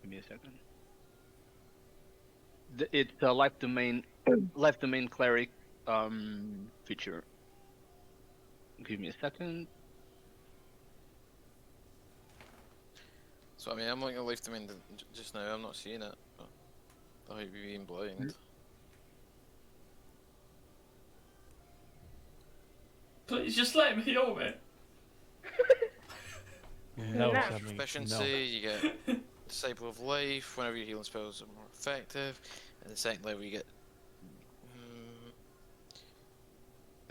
Speaker 5: Give me a second. It's a life domain cleric feature. Give me a second.
Speaker 4: So I mean, I'm looking at Life Domain just now. I'm not seeing it. I might be being blind.
Speaker 6: Please just let him heal me.
Speaker 2: No,
Speaker 3: No.
Speaker 2: Sammy,
Speaker 4: Proficiency,
Speaker 2: no.
Speaker 4: you get Disciple of Life. Whenever your healing spells are more effective. And the second level, you get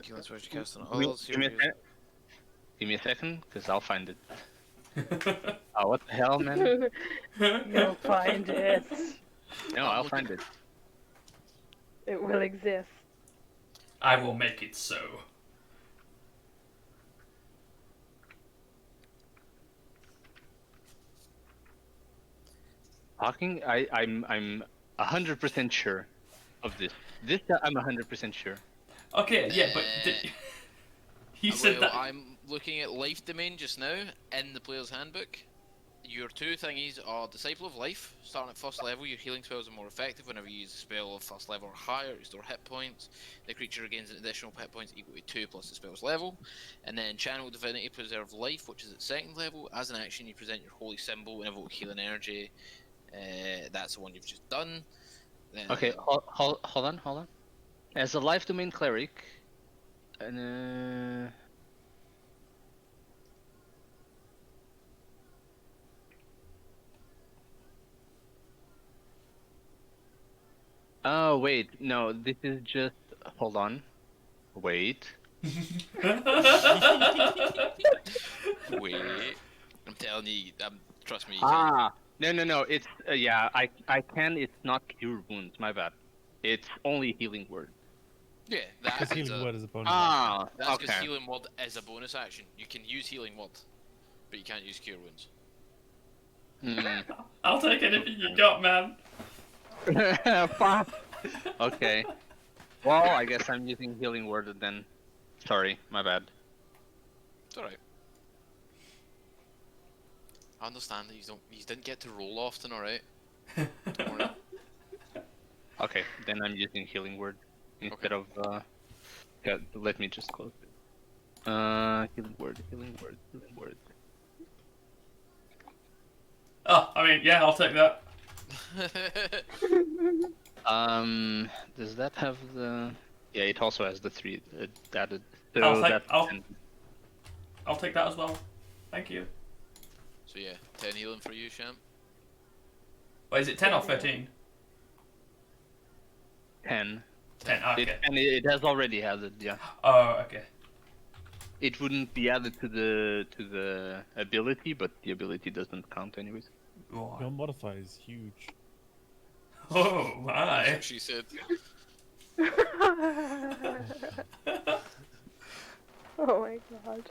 Speaker 4: healing spells you cast on others.
Speaker 5: Give me a second, because I'll find it. Oh, what the hell, man?
Speaker 3: You'll find it.
Speaker 5: No, I'll find it.
Speaker 3: It will exist.
Speaker 6: I will make it so.
Speaker 5: Talking, I'm 100% sure of this. I'm 100% sure.
Speaker 6: Okay, yeah, but you said
Speaker 4: Well,
Speaker 6: that.
Speaker 4: I'm looking at Life Domain just now in the player's handbook. Your 2 thingies are Disciple of Life. Starting at first level, your healing spells are more effective whenever you use a spell of first level or higher. Restore hit points. The creature gains an additional hit points equal to 2 plus the spell's level. And then Channel Divinity Preserve Life, which is at second level. As an action, you present your holy symbol and evoke healing energy. That's the one you've just done. Then,
Speaker 5: Okay, hold on. As a life domain cleric, oh wait, no, this is just. Hold on. Wait.
Speaker 4: Wait. I'm telling you, trust me, you can't.
Speaker 5: Ah, no. It's yeah. I can. It's not cure wounds. My bad. It's only healing word.
Speaker 4: Yeah,
Speaker 2: Because
Speaker 4: that's
Speaker 2: healing word is a bonus.
Speaker 5: Ah,
Speaker 4: That's because
Speaker 5: okay.
Speaker 4: healing word is a bonus action. You can use healing word, but you can't use cure wounds.
Speaker 6: I'll take anything you got, man.
Speaker 5: Fuck. Okay. Well, I guess I'm using healing word then. Sorry, my bad.
Speaker 4: It's alright. I understand that you didn't get to roll often, alright? Don't worry.
Speaker 5: Okay, then I'm using healing word instead of yeah, let me just close it. Healing word.
Speaker 6: Oh, I mean, yeah, I'll take that.
Speaker 5: Does that have the? Yeah, it also has the 3 added. So
Speaker 6: I'll take that as well. Thank you.
Speaker 4: So yeah, 10 healing for you, Sham.
Speaker 6: Wait, is it 10 or 13?
Speaker 5: 10.
Speaker 6: 10, okay.
Speaker 5: And it has already had it, yeah.
Speaker 6: Oh, okay.
Speaker 5: it wouldn't be added to the ability, but the ability doesn't count anyways.
Speaker 6: What?
Speaker 2: Your modifier is huge.
Speaker 6: Oh
Speaker 4: That's
Speaker 6: my!
Speaker 4: what she said.
Speaker 3: Oh my god.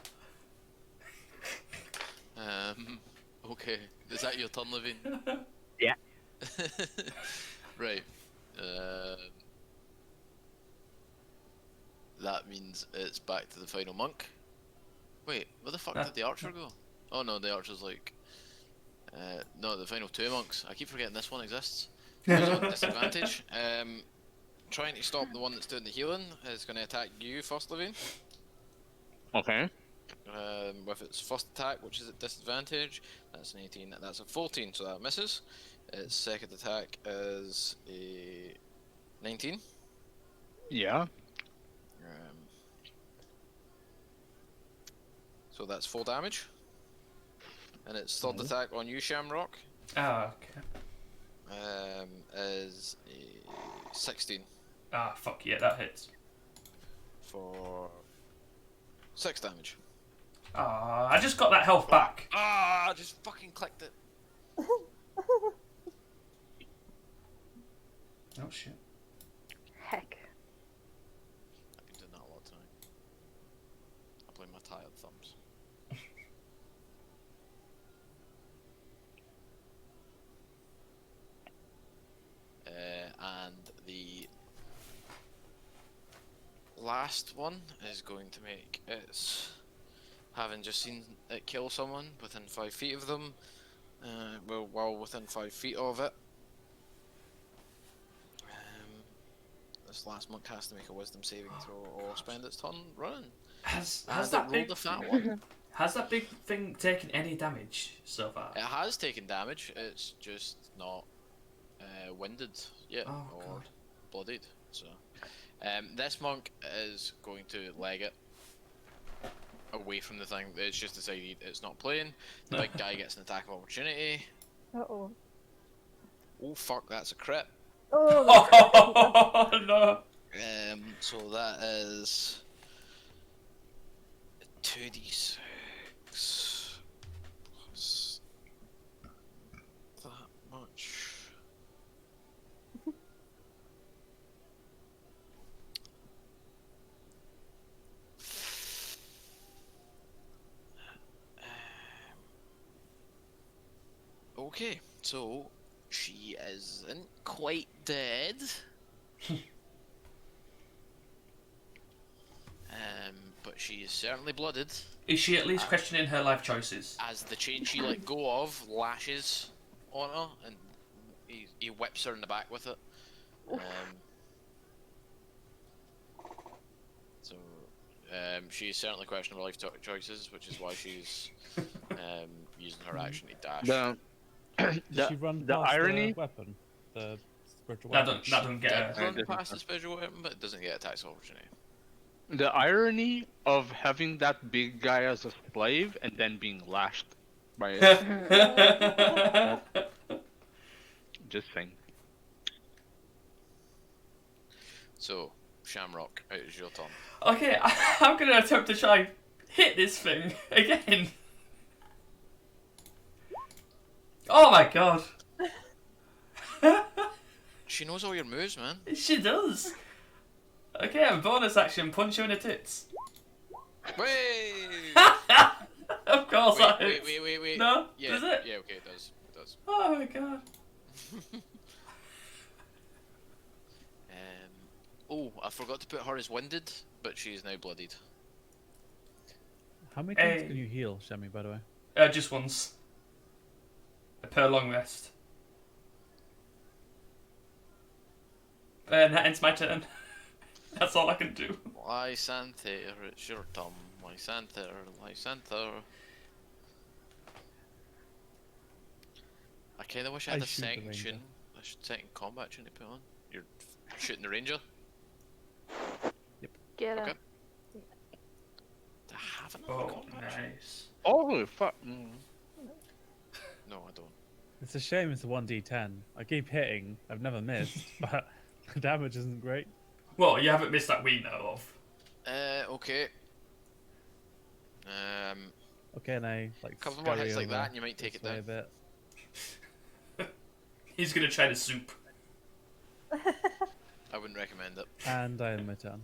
Speaker 4: Okay. Is that your turn, Living?
Speaker 5: Yeah.
Speaker 4: Right. That means it's back to the final monk. Wait, where the fuck did the archer go? Oh no, the archer's like... no, the final two monks. I keep forgetting this one exists. Who's on disadvantage. Trying to stop the one that's doing the healing is going to attack you first, Living.
Speaker 5: Okay.
Speaker 4: With its first attack, which is at disadvantage, that's an 18, that's a 14, so that misses. Its second attack is a 19.
Speaker 5: Yeah.
Speaker 4: So that's 4 damage. And its third attack on you, Shamrock,
Speaker 6: Oh, okay.
Speaker 4: is a 16
Speaker 6: Ah, fuck yeah, that hits.
Speaker 4: for 6 damage.
Speaker 6: Ah, I just got that health back.
Speaker 4: Ah, I just fucking clicked it.
Speaker 6: Oh shit.
Speaker 3: Heck.
Speaker 4: I've been doing that a lot of time. I blame my tired thumbs. And the last one is going to make its, having just seen it kill someone within 5 feet of them, well, while within 5 feet of it, this last monk has to make a wisdom saving throw or spend its turn running.
Speaker 6: Has
Speaker 4: It
Speaker 6: that
Speaker 4: rolled
Speaker 6: big
Speaker 4: a fat one.
Speaker 6: has that big thing taken any damage so far?
Speaker 4: It has taken damage, it's just not winded yet
Speaker 6: Oh,
Speaker 4: or
Speaker 6: God.
Speaker 4: bloodied. So, this monk is going to leg it away from the thing. It's just decided it's not playing. The big guy gets an attack of opportunity.
Speaker 8: Uh-oh.
Speaker 4: Oh fuck, that's a crit.
Speaker 8: Oh,
Speaker 6: Oh no!
Speaker 4: So that is 2d6 plus that much. Okay, so she isn't quite dead. But she is certainly blooded.
Speaker 6: Is she at least questioning her life choices?
Speaker 4: As the chain she let go of lashes on her, and he whips her in the back with it. So she is certainly questioning her life choices, which is why she's using her action to dash.
Speaker 2: Did she run
Speaker 5: the
Speaker 2: past
Speaker 5: irony-
Speaker 2: the weapon? The spiritual
Speaker 6: That
Speaker 2: weapon?
Speaker 6: doesn't get
Speaker 4: Did
Speaker 6: her.
Speaker 4: run
Speaker 5: doesn't
Speaker 4: past the
Speaker 5: count.
Speaker 4: spiritual weapon, but it doesn't get attacks of opportunity.
Speaker 5: The irony of having that big guy as a slave and then being lashed by it. Just saying.
Speaker 4: So, Shamrock, it is your turn.
Speaker 6: Okay, I'm gonna attempt to try and hit this thing again. Oh my god.
Speaker 4: She knows all your moves, man.
Speaker 6: She does. Okay, a bonus action, punch her in the tits.
Speaker 4: Wait!
Speaker 6: Of course that
Speaker 4: wait,
Speaker 6: hits.
Speaker 4: wait.
Speaker 6: No?
Speaker 4: Yeah,
Speaker 6: Does it?
Speaker 4: Yeah, okay, it does. It does.
Speaker 6: Oh my god.
Speaker 4: Oh, I forgot to put her as winded, but she is now bloodied.
Speaker 2: How many times
Speaker 6: Hey.
Speaker 2: can you heal, Shemi, by the way?
Speaker 6: Just once. Per long rest. That ends my turn. That's all I can do.
Speaker 4: Lysander, it's your turn. Lysander. I kind of wish I had
Speaker 2: I
Speaker 4: a
Speaker 2: shoot the
Speaker 4: second
Speaker 2: ranger.
Speaker 4: tune, a second combat tune to put on. You're shooting the ranger.
Speaker 3: Get her.
Speaker 4: Okay. Do I have another
Speaker 6: Oh,
Speaker 4: combat tune?
Speaker 6: nice.
Speaker 5: Oh fuck!
Speaker 4: No, I don't.
Speaker 2: It's a shame it's a 1d10. I keep hitting, I've never missed, but the damage isn't great.
Speaker 6: Well, you haven't missed that we know of.
Speaker 4: Okay.
Speaker 2: Okay, and I like
Speaker 4: a couple more
Speaker 2: scurry
Speaker 4: hits like
Speaker 2: over
Speaker 4: that, and you might take
Speaker 2: this
Speaker 4: it
Speaker 2: way
Speaker 4: down.
Speaker 2: a bit.
Speaker 6: He's gonna try the soup.
Speaker 4: I wouldn't recommend it.
Speaker 2: And I end my turn.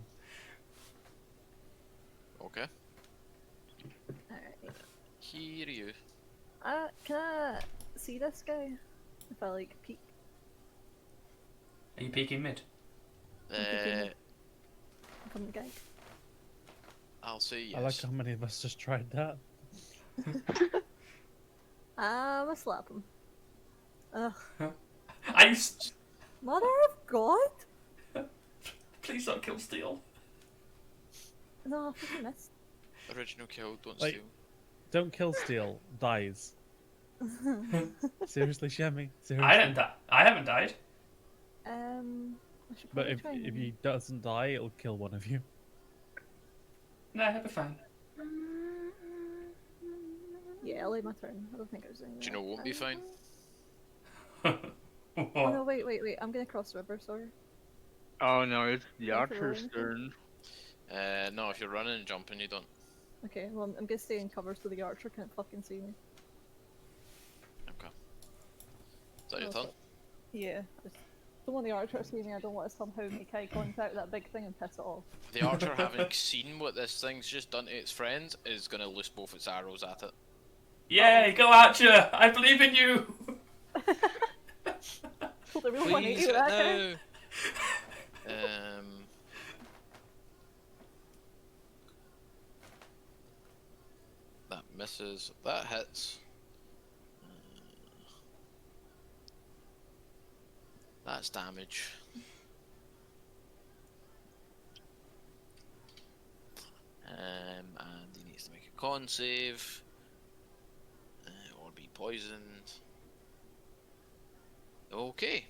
Speaker 4: Okay.
Speaker 8: Alright.
Speaker 4: Here you.
Speaker 8: Can I see this guy? If I like peek.
Speaker 6: Are you peeking mid?
Speaker 8: From the guy.
Speaker 4: I'll say yes.
Speaker 2: I like how many of us just tried that.
Speaker 8: I'ma slap him. Ugh. Mother of God!
Speaker 6: Please don't kill Steel.
Speaker 8: No, I fucking missed.
Speaker 4: Original kill, don't
Speaker 2: Like-
Speaker 4: steal.
Speaker 2: Don't kill Steel, dies. Seriously, Shemmy? Seriously?
Speaker 6: I haven't died.
Speaker 8: I should
Speaker 2: But
Speaker 8: probably
Speaker 2: if
Speaker 8: try and...
Speaker 2: he doesn't die, it'll kill one of you.
Speaker 6: No, I'll be fine.
Speaker 8: Yeah, I'll leave my turn. I don't think I was doing that.
Speaker 4: Do you know won't be fine?
Speaker 8: Oh no, wait. I'm gonna cross the river, sorry.
Speaker 5: Oh no, it's the
Speaker 8: Thanks for
Speaker 5: archer's
Speaker 8: rolling.
Speaker 5: turn.
Speaker 4: No, if you're running and jumping, you don't.
Speaker 8: Okay, well, I'm gonna stay in cover so the archer can't fucking see me.
Speaker 4: Okay. Is that your
Speaker 8: Okay.
Speaker 4: turn?
Speaker 8: Yeah, just don't want the archer to see me. I don't want to somehow make eye contact with that big thing and piss it off.
Speaker 4: The archer, having seen what this thing's just done to its friends, is gonna loose both its arrows at it.
Speaker 6: Yay, go Archer! I believe in you!
Speaker 8: Pulled a real 180
Speaker 4: Please,
Speaker 8: with that guy.
Speaker 4: no. That misses. That hits. That's damage. And he needs to make a con save. Or be poisoned. Okay.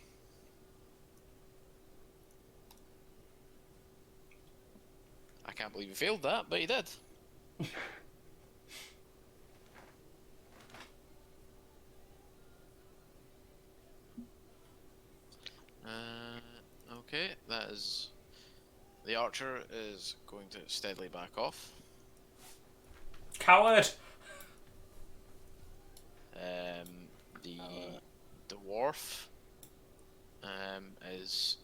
Speaker 4: I can't believe he failed that, but he did. Okay, that is... The archer is going to steadily back off.
Speaker 6: Coward!
Speaker 4: The dwarf is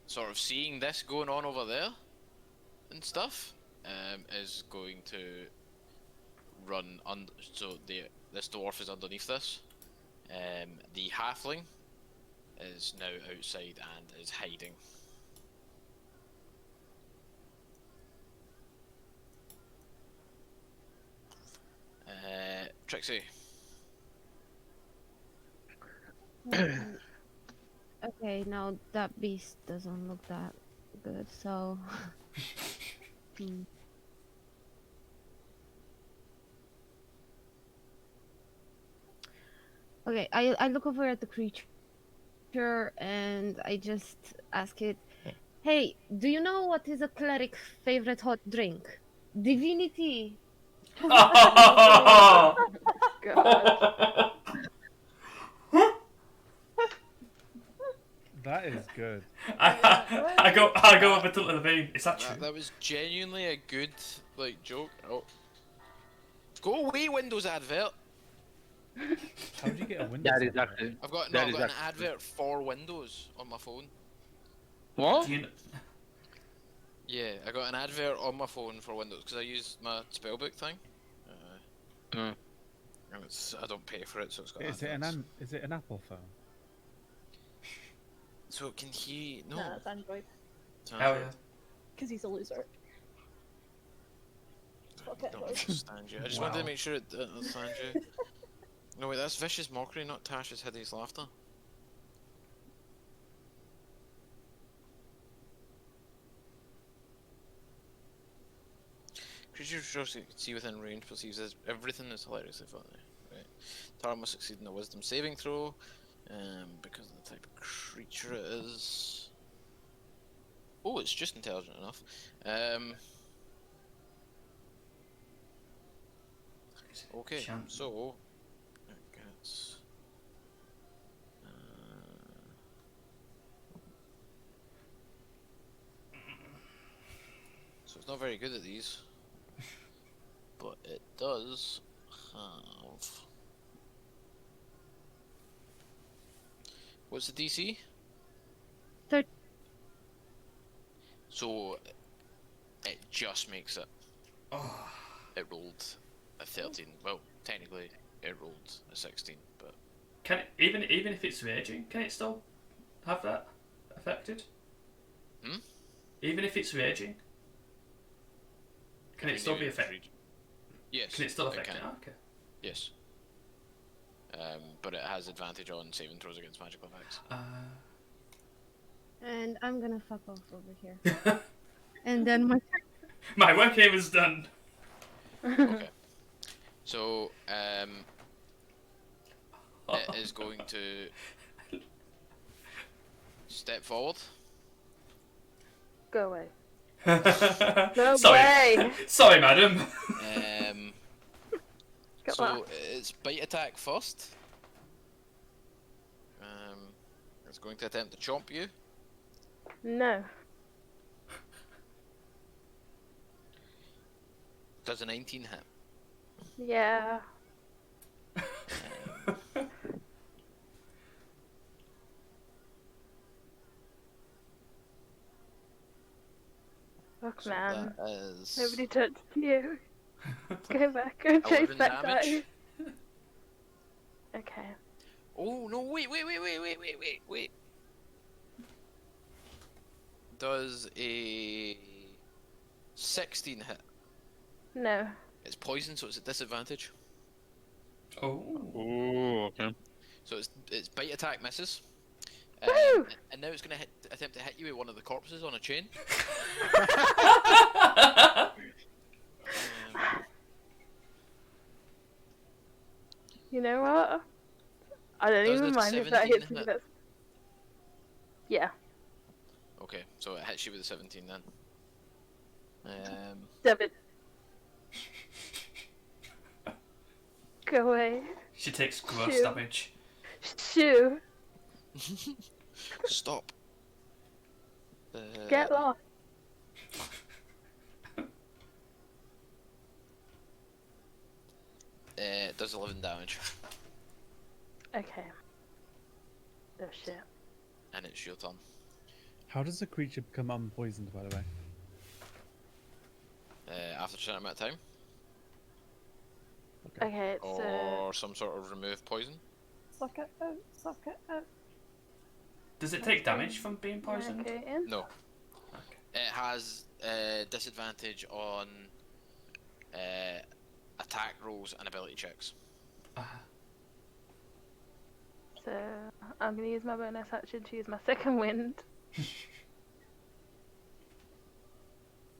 Speaker 4: sort of seeing this going on over there and stuff, is going to run under. So this dwarf is underneath this. The halfling is now outside and is hiding. Trixie.
Speaker 7: Okay, now that beast doesn't look that good, so... Okay, I look over at the creature and I just ask it, hey, do you know what is a cleric's favorite hot drink? Divinity.
Speaker 3: God.
Speaker 2: That is good.
Speaker 6: I go over to the vein. Is that true?
Speaker 4: That was genuinely a good joke. Oh. Go away, Windows advert.
Speaker 2: How did you get a Windows?
Speaker 5: That is
Speaker 2: advert?
Speaker 5: actually.
Speaker 4: I've got
Speaker 5: That
Speaker 4: an
Speaker 5: is actually-
Speaker 4: advert for Windows on my phone.
Speaker 5: What?
Speaker 6: Do you
Speaker 4: Yeah, I got an advert on my phone for Windows because I use my spellbook thing. And I don't pay for it, so it's got.
Speaker 2: Is it an Apple phone?
Speaker 4: So can he? No.
Speaker 8: Nah, it's Android.
Speaker 4: It's
Speaker 6: Hell
Speaker 4: Android.
Speaker 6: yeah.
Speaker 8: Because he's a loser. Fuck
Speaker 4: I
Speaker 8: it,
Speaker 4: don't
Speaker 8: boy.
Speaker 4: understand you. I just wanted to
Speaker 6: Wow.
Speaker 4: make sure it understand you. No wait, that's vicious mockery, not Tash's hideous laughter. Creatures you can see within range perceives as everything is hilariously funny. Right. Tara must succeed in a wisdom saving throw, because of the type of creature it is. Oh, it's just intelligent enough. Okay,
Speaker 6: Chant.
Speaker 4: so it gets. So it's not very good at these. But but it does have. What's the DC?
Speaker 7: Third.
Speaker 4: So it just makes it.
Speaker 6: Oh,
Speaker 4: It rolled a 13. Well, technically it rolled a 16, but
Speaker 6: can it, even if it's raging, can it still have that affected?
Speaker 4: Hmm?
Speaker 6: Even if it's raging, can it still be affected?
Speaker 4: Yes.
Speaker 6: Can it still
Speaker 4: it
Speaker 6: affect it?
Speaker 4: can.
Speaker 6: Oh, okay.
Speaker 4: Yes. But it has advantage on saving throws against magical effects.
Speaker 7: And I'm gonna fuck off over here. And then my
Speaker 6: My work here was done.
Speaker 4: Okay. So, it is going to step forward.
Speaker 3: Go away. No
Speaker 6: Sorry.
Speaker 3: way.
Speaker 6: Sorry, madam.
Speaker 3: Got
Speaker 4: So it's bite attack first. It's going to attempt to chomp you.
Speaker 3: No.
Speaker 4: Does a 19 hit?
Speaker 3: Yeah. Look,
Speaker 4: So
Speaker 3: man.
Speaker 4: that is
Speaker 3: Nobody touched you. Go back and chase
Speaker 4: 11
Speaker 3: that
Speaker 4: damage.
Speaker 3: guy. Okay.
Speaker 4: Oh no! Wait! Does a 16 hit?
Speaker 3: No.
Speaker 4: It's poison, so it's a disadvantage.
Speaker 6: Oh.
Speaker 5: Oh, okay.
Speaker 4: So it's bite attack misses.
Speaker 3: Woo!
Speaker 4: And now it's going to attempt to hit you with one of the corpses on a chain.
Speaker 3: You know what? I don't
Speaker 4: Does
Speaker 3: even
Speaker 4: the
Speaker 3: mind if that
Speaker 4: 17
Speaker 3: hits me.
Speaker 4: hit?
Speaker 3: That's... Yeah.
Speaker 4: Okay, so it hits you with a 17 then.
Speaker 3: 7. Go away.
Speaker 6: She takes gross
Speaker 3: Shoo.
Speaker 6: damage.
Speaker 3: Shoo.
Speaker 4: Stop.
Speaker 3: Get lost.
Speaker 4: It does 11 damage,
Speaker 3: Okay. Oh shit.
Speaker 4: and it's your turn.
Speaker 2: How does a creature become unpoisoned, by the way?
Speaker 4: After a certain amount of time,
Speaker 3: Okay, it's
Speaker 4: or some sort of remove poison.
Speaker 8: Suck it out, suck it out.
Speaker 6: Does it take damage from being poisoned?
Speaker 3: medicating.
Speaker 4: No,
Speaker 6: Okay.
Speaker 4: it has disadvantage on attack rolls and ability checks.
Speaker 3: So I'm gonna use my bonus action to use my second wind.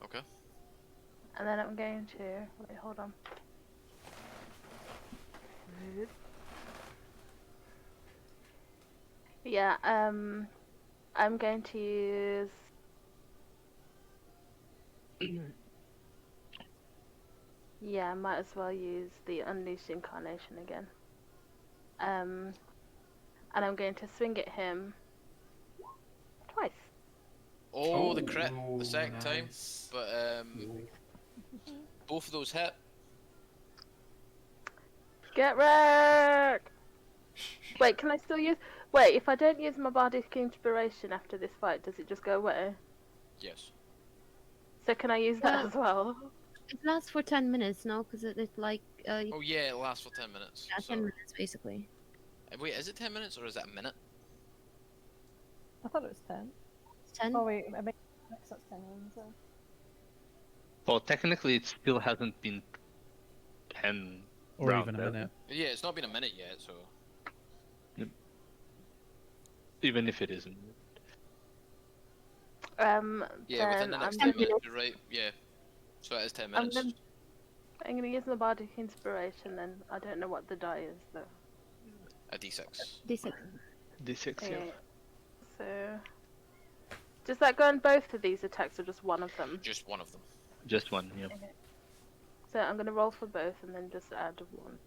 Speaker 4: Okay.
Speaker 3: And then I'm going to wait, hold on. Yeah, I'm going to use yeah, I might as well use the Unleashed Incarnation again. And I'm going to swing at him twice.
Speaker 4: Oh, the crit the second time,
Speaker 6: nice.
Speaker 4: but both of those hit.
Speaker 3: Get wrecked! Wait, can I still use... Wait, if I don't use my Bardic Inspiration after this fight, does it just go away?
Speaker 4: Yes.
Speaker 3: So can I use that as well?
Speaker 7: it lasts for 10 minutes, no? Because it's like
Speaker 4: Oh yeah, it lasts for 10 minutes.
Speaker 7: yeah,
Speaker 4: So...
Speaker 7: 10 minutes basically.
Speaker 4: Wait, is it 10 minutes or is it a minute?
Speaker 8: I thought it was 10.
Speaker 7: It's 10.
Speaker 8: Oh wait, it makes that's 10 ones. So.
Speaker 5: Well, technically, it still hasn't been 10
Speaker 2: Or
Speaker 5: rounds,
Speaker 2: even a
Speaker 5: has it?
Speaker 2: minute.
Speaker 4: Yeah, it's not been a minute yet, so
Speaker 5: Even if it isn't.
Speaker 4: yeah,
Speaker 3: then
Speaker 4: within the next
Speaker 3: I'm
Speaker 4: 10
Speaker 3: gonna,
Speaker 4: minutes, you're right. Yeah, so it is 10
Speaker 3: I'm
Speaker 4: minutes.
Speaker 3: I'm gonna use my Bardic Inspiration then. I don't know what the die is though.
Speaker 4: A d6.
Speaker 7: D6.
Speaker 5: D6, yeah.
Speaker 3: Okay. So does that go on both of these attacks or just one of them?
Speaker 4: Just one of them.
Speaker 5: Just one, yeah.
Speaker 3: So I'm gonna roll for both and then just add one.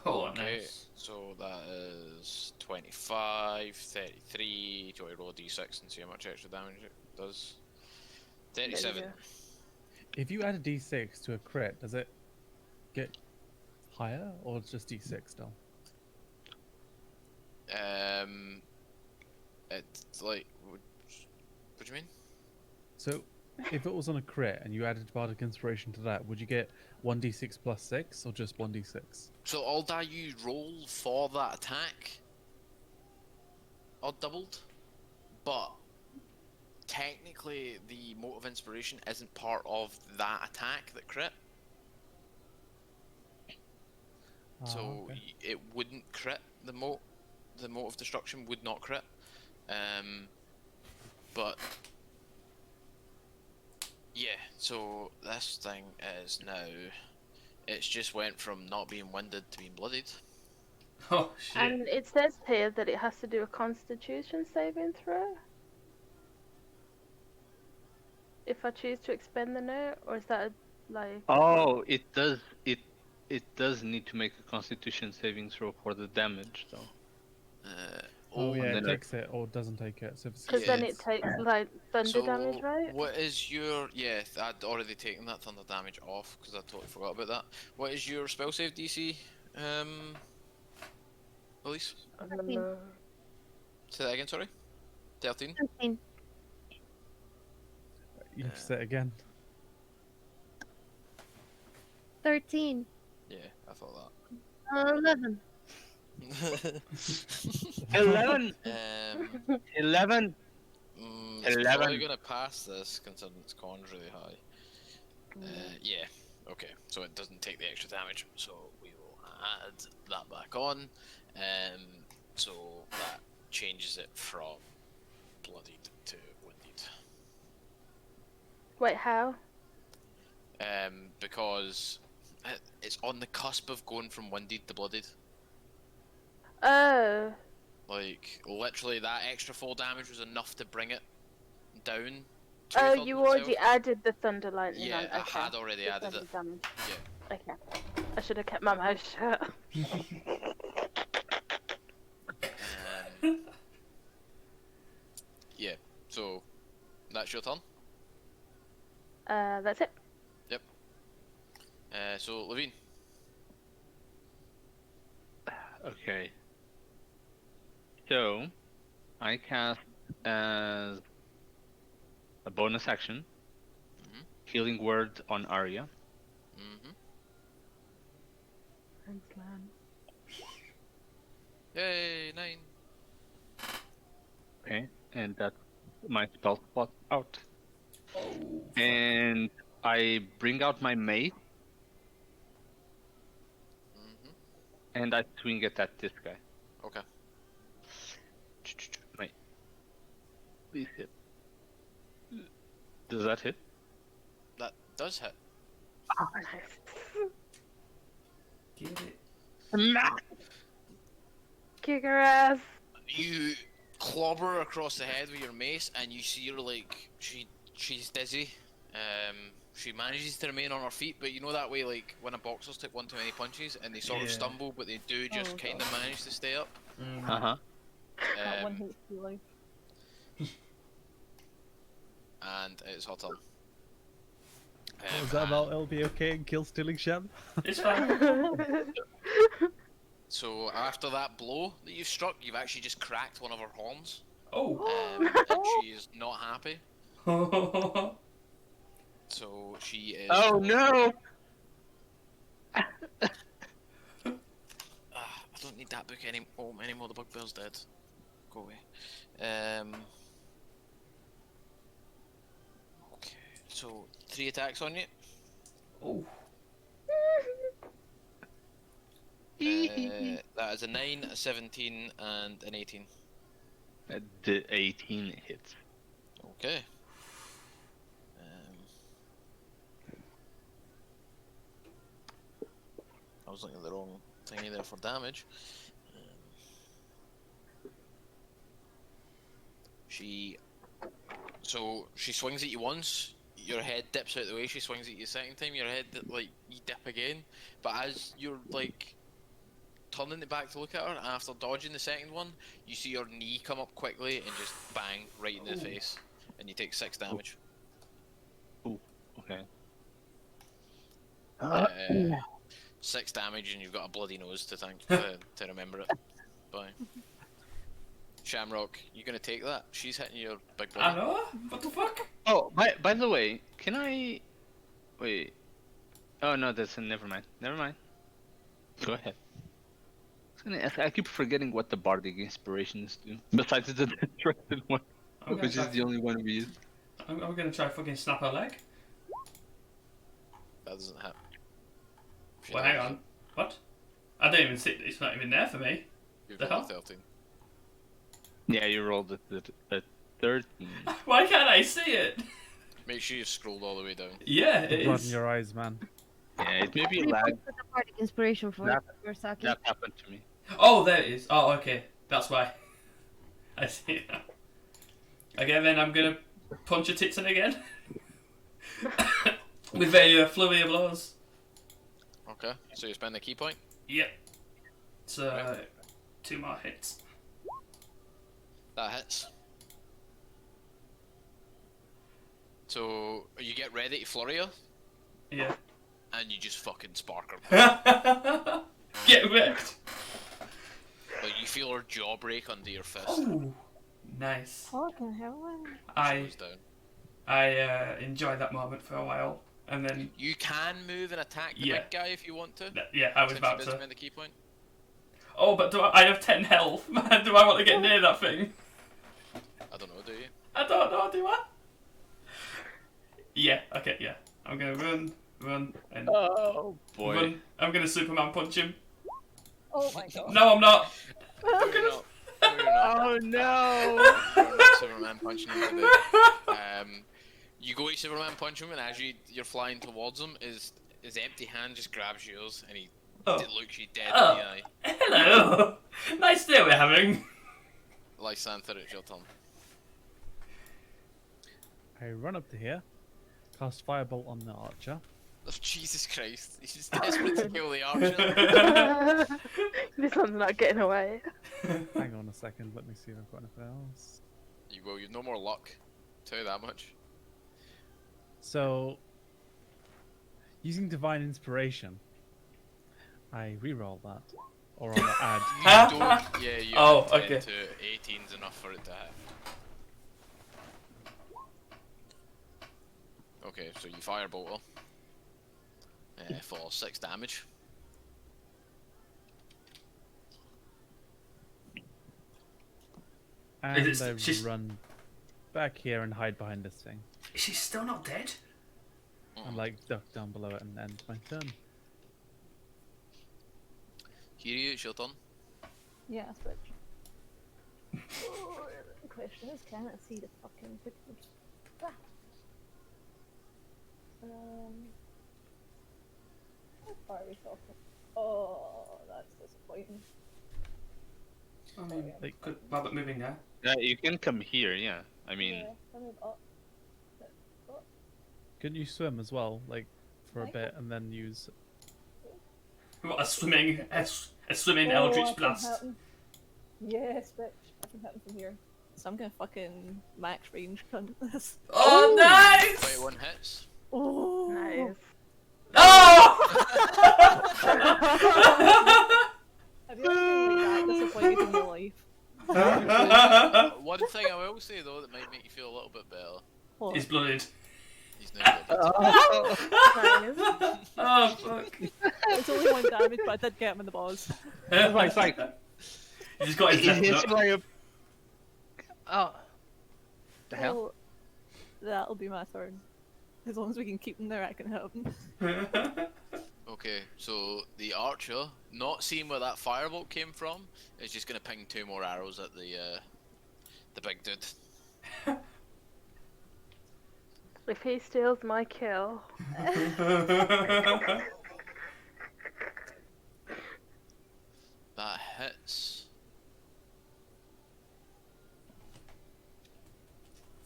Speaker 6: Oh,
Speaker 4: Okay,
Speaker 6: nice.
Speaker 4: so that is 25, 33. Do I roll a d6 and see how much extra damage it does?
Speaker 3: There you
Speaker 4: 37.
Speaker 3: go.
Speaker 2: If you add a d6 to a crit, does it get higher or it's just d6 still?
Speaker 4: It's like, what do you mean?
Speaker 2: So, if it was on a crit and you added bardic inspiration to that, would you get 1d6 plus 6 or just 1d6?
Speaker 4: So all die you roll for that attack are doubled, but technically the mote of inspiration isn't part of that attack that crit. So
Speaker 2: okay.
Speaker 4: it wouldn't crit. The mote of destruction would not crit. But yeah, so this thing is now, it's just went from not being winded to being bloodied.
Speaker 6: Oh shit.
Speaker 3: And it says here that it has to do a Constitution saving throw. If I choose to expend the note, or is that like?
Speaker 5: Oh, it does. It does need to make a Constitution saving throw for the damage, though.
Speaker 2: Oh yeah,
Speaker 5: and
Speaker 2: it
Speaker 5: then
Speaker 2: takes it or doesn't take it. So if it's
Speaker 3: Because then
Speaker 4: Yes.
Speaker 3: it takes like thunder
Speaker 4: So
Speaker 3: damage, right?
Speaker 4: what is your, yeah, I'd already taken that thunder damage off because I totally forgot about that. What is your spell save DC, Elise? Say that again, sorry. 13.
Speaker 7: 13.
Speaker 2: you have to say it again.
Speaker 7: 13.
Speaker 4: Yeah, I thought
Speaker 7: 11.
Speaker 4: that.
Speaker 5: 11. 11.
Speaker 4: It's probably
Speaker 5: 11.
Speaker 4: gonna pass this considering its con's really high. Yeah, okay, so it doesn't take the extra damage, so we will add that back on. So that changes it from bloodied to winded.
Speaker 3: Wait, how?
Speaker 4: Because it's on the cusp of going from winded to blooded.
Speaker 3: Oh.
Speaker 4: Like, literally that extra 4 damage was enough to bring it down.
Speaker 3: Oh,
Speaker 4: to
Speaker 3: you
Speaker 4: itself.
Speaker 3: already added the thunder lightning
Speaker 4: Yeah,
Speaker 3: on.
Speaker 4: I
Speaker 3: Okay.
Speaker 4: had already
Speaker 3: The
Speaker 4: added
Speaker 3: thunder
Speaker 4: it.
Speaker 3: damage.
Speaker 4: Yeah.
Speaker 3: Okay. I should have kept my mouth shut.
Speaker 4: Yeah, so that's your turn.
Speaker 3: That's it.
Speaker 4: Yep. So Levine.
Speaker 5: Okay. So, I cast as a bonus action,
Speaker 4: Mhm.
Speaker 5: Healing Word on Arya.
Speaker 4: Mhm.
Speaker 3: Slam.
Speaker 4: Yay, 9.
Speaker 5: Okay, and that's my spell slot out.
Speaker 6: Oh.
Speaker 5: And I bring out my mace
Speaker 4: Mhm.
Speaker 5: and I swing it at this guy.
Speaker 4: Okay.
Speaker 5: Wait. Please hit. Does that hit?
Speaker 4: That does hit.
Speaker 3: Oh, nice.
Speaker 6: Get it.
Speaker 3: Kick her ass.
Speaker 4: You clobber her across the head with your mace, and you see her like she's dizzy. She manages to remain on her feet, but you know that way, like when a boxer's took one too many punches and they sort of
Speaker 6: Yeah.
Speaker 4: stumble, but they do just
Speaker 1: Oh,
Speaker 4: kind of manage to stay up.
Speaker 5: Uh-huh.
Speaker 1: That one
Speaker 4: Um,
Speaker 1: HP life.
Speaker 4: and it's her turn.
Speaker 2: What was that about? It'll be okay and kill stealing Shem?
Speaker 6: It's fine.
Speaker 4: So after that blow that you've struck, you've actually just cracked one of her horns,
Speaker 6: Oh.
Speaker 4: and she is not happy. So she is.
Speaker 5: Oh no!
Speaker 4: I don't need that book anymore. The bugbear's dead. Go away. Okay. So 3 attacks on you.
Speaker 6: Oh.
Speaker 4: That is a 9, a 17, and an 18.
Speaker 5: The 18 hits.
Speaker 4: Okay. I was looking at the wrong thingy there for damage. She swings at you once. Your head dips out the way. She swings at you a second time. Your head you dip again. But as you're like turning it back to look at her, after dodging the second one, you see her knee come up quickly and just bang right in the face, and you take 6 damage.
Speaker 5: Ooh, okay.
Speaker 4: 6 damage, and you've got a bloody nose to thank to remember it. Bye. Shamrock, you gonna take that? She's hitting your big
Speaker 6: I
Speaker 4: buddy.
Speaker 6: know. What the fuck?
Speaker 5: Oh, by the way, can I wait? Oh no, that's never mind. Never mind. Go ahead. I keep forgetting what the bardic inspirations do. Besides the distracted one,
Speaker 6: I'm gonna
Speaker 5: which
Speaker 6: try.
Speaker 5: is the only one we use.
Speaker 6: I'm gonna try fucking snap her leg.
Speaker 4: That doesn't hit. She
Speaker 6: Well, hang
Speaker 4: doesn't.
Speaker 6: on. What? I don't even see. It's not even there for me.
Speaker 4: You've
Speaker 6: The
Speaker 4: got a
Speaker 6: hell?
Speaker 4: 13.
Speaker 5: Yeah, you rolled a 13.
Speaker 6: Why can't I see it?
Speaker 4: Make sure you've scrolled all the way down.
Speaker 6: Yeah,
Speaker 2: The
Speaker 6: it
Speaker 2: blood in
Speaker 6: is.
Speaker 2: your eyes, man.
Speaker 5: Yeah, it may be
Speaker 7: Really
Speaker 5: lag.
Speaker 7: put the bardic inspiration for
Speaker 5: That-
Speaker 7: a second.
Speaker 5: That happened to me.
Speaker 6: Oh, there it is. Oh, okay. That's why. I see it now. Okay, then I'm gonna punch her tits in again. With a flurry of blows.
Speaker 4: Okay, so you spend a key point.
Speaker 6: Yep. So, 2 more hits.
Speaker 4: That hits. So you get ready to flurry her,
Speaker 6: Yeah.
Speaker 4: and you just fucking spark her.
Speaker 6: Get wrecked.
Speaker 4: Like you feel her jaw break under your fist.
Speaker 6: Oh, nice.
Speaker 8: Fucking hell.
Speaker 6: I
Speaker 4: Goes down.
Speaker 6: enjoy that moment for a while, and then
Speaker 4: You can move and attack the
Speaker 6: Yeah.
Speaker 4: big guy if you want to.
Speaker 6: yeah, I was
Speaker 4: Since you
Speaker 6: about
Speaker 4: did
Speaker 6: to.
Speaker 4: spend a key point.
Speaker 6: Oh, but I have 10 health, man. Do I want to get near that thing?
Speaker 4: I don't know, do you?
Speaker 6: I don't know. Do I? Yeah. Okay. Yeah. I'm gonna run, and
Speaker 5: Oh boy.
Speaker 6: run. I'm gonna Superman punch him.
Speaker 8: Oh my god.
Speaker 6: No, I'm not.
Speaker 4: No, you're not. No, you're not.
Speaker 5: Oh no.
Speaker 4: You're not Superman punching him today. You go to Superman punch him, and as you're flying towards him, his empty hand just grabs yours, and he
Speaker 6: Oh.
Speaker 4: looks you dead
Speaker 6: Oh.
Speaker 4: in the eye.
Speaker 6: Hello. Nice day we're having.
Speaker 4: Lysanther, it's your turn.
Speaker 2: I run up to here, cast Firebolt on the archer.
Speaker 4: Oh, Jesus Christ, he's just desperate to kill the archer.
Speaker 3: This one's not getting away.
Speaker 2: Hang on a second, let me see if I've got anything else.
Speaker 4: You've no more luck. Tell you that much.
Speaker 2: So, using Divine Inspiration, I reroll that. Or I'll add.
Speaker 4: You don't. Yeah, you
Speaker 6: Oh,
Speaker 4: add 10
Speaker 6: okay.
Speaker 4: to 18's enough for it to hit. Okay, so you firebolt her for 6 damage.
Speaker 2: And
Speaker 6: Is it-
Speaker 2: I
Speaker 6: she's-
Speaker 2: run back here and hide behind this thing.
Speaker 6: She's still not dead.
Speaker 2: And like duck down below it and end my turn.
Speaker 4: Kiryu, it's your turn.
Speaker 8: Yeah, switch. The question is, can I see the fucking pictures? Ah. How far are we talking? Oh, that's disappointing.
Speaker 6: I mean,
Speaker 2: Like-
Speaker 6: good. Well, but moving there.
Speaker 5: Yeah, you can come here. Yeah, I mean,
Speaker 8: Yeah, I move up.
Speaker 2: Couldn't you swim as well, like for a
Speaker 8: I
Speaker 2: bit, and then use?
Speaker 6: What a swimming
Speaker 8: Oh,
Speaker 6: Eldritch
Speaker 8: I can
Speaker 6: blast.
Speaker 8: hit him. Yes, bitch. I can hit him from here. So I'm gonna fucking max range cunt this.
Speaker 6: Oh, nice!
Speaker 4: 21 hits.
Speaker 8: Oh,
Speaker 3: Nice.
Speaker 6: Oh!
Speaker 8: Have you ever been like that disappointed in your life?
Speaker 4: One thing I will say though that might make you feel a little bit better.
Speaker 8: What?
Speaker 6: He's blooded.
Speaker 4: He's now dead.
Speaker 3: Nice.
Speaker 6: Oh, fuck.
Speaker 8: It's only 1 damage, but I did get him in the balls.
Speaker 5: it's like
Speaker 6: He just got his
Speaker 5: it
Speaker 6: death
Speaker 5: hits
Speaker 6: nut.
Speaker 5: like a. Oh. The hell?
Speaker 8: Well, that'll be my turn. As long as we can keep him there, I can help him.
Speaker 4: Okay, so the archer, not seeing where that firebolt came from, is just gonna ping 2 more arrows at the big dude.
Speaker 3: If he steals my kill,
Speaker 4: That hits.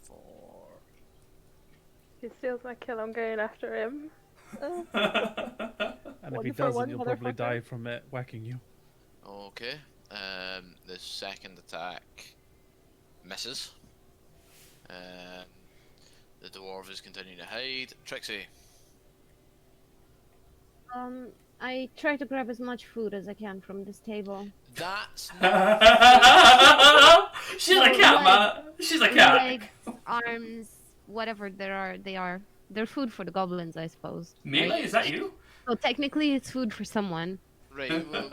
Speaker 4: For
Speaker 3: if he steals my kill, I'm going after him.
Speaker 2: And if
Speaker 8: One
Speaker 2: he
Speaker 8: for
Speaker 2: doesn't,
Speaker 8: one,
Speaker 2: you'll probably
Speaker 8: motherfucker.
Speaker 2: die from it whacking you.
Speaker 4: okay. The second attack misses. The dwarf is continuing to hide. Trixie.
Speaker 7: I try to grab as much food as I can from this table.
Speaker 4: That's
Speaker 6: She's a cat, man. She's a cat.
Speaker 7: Legs, arms, whatever they are. They're food for the goblins, I suppose.
Speaker 6: Melee,
Speaker 7: right?
Speaker 6: is that you?
Speaker 7: So technically, it's food for someone.
Speaker 4: right. Well,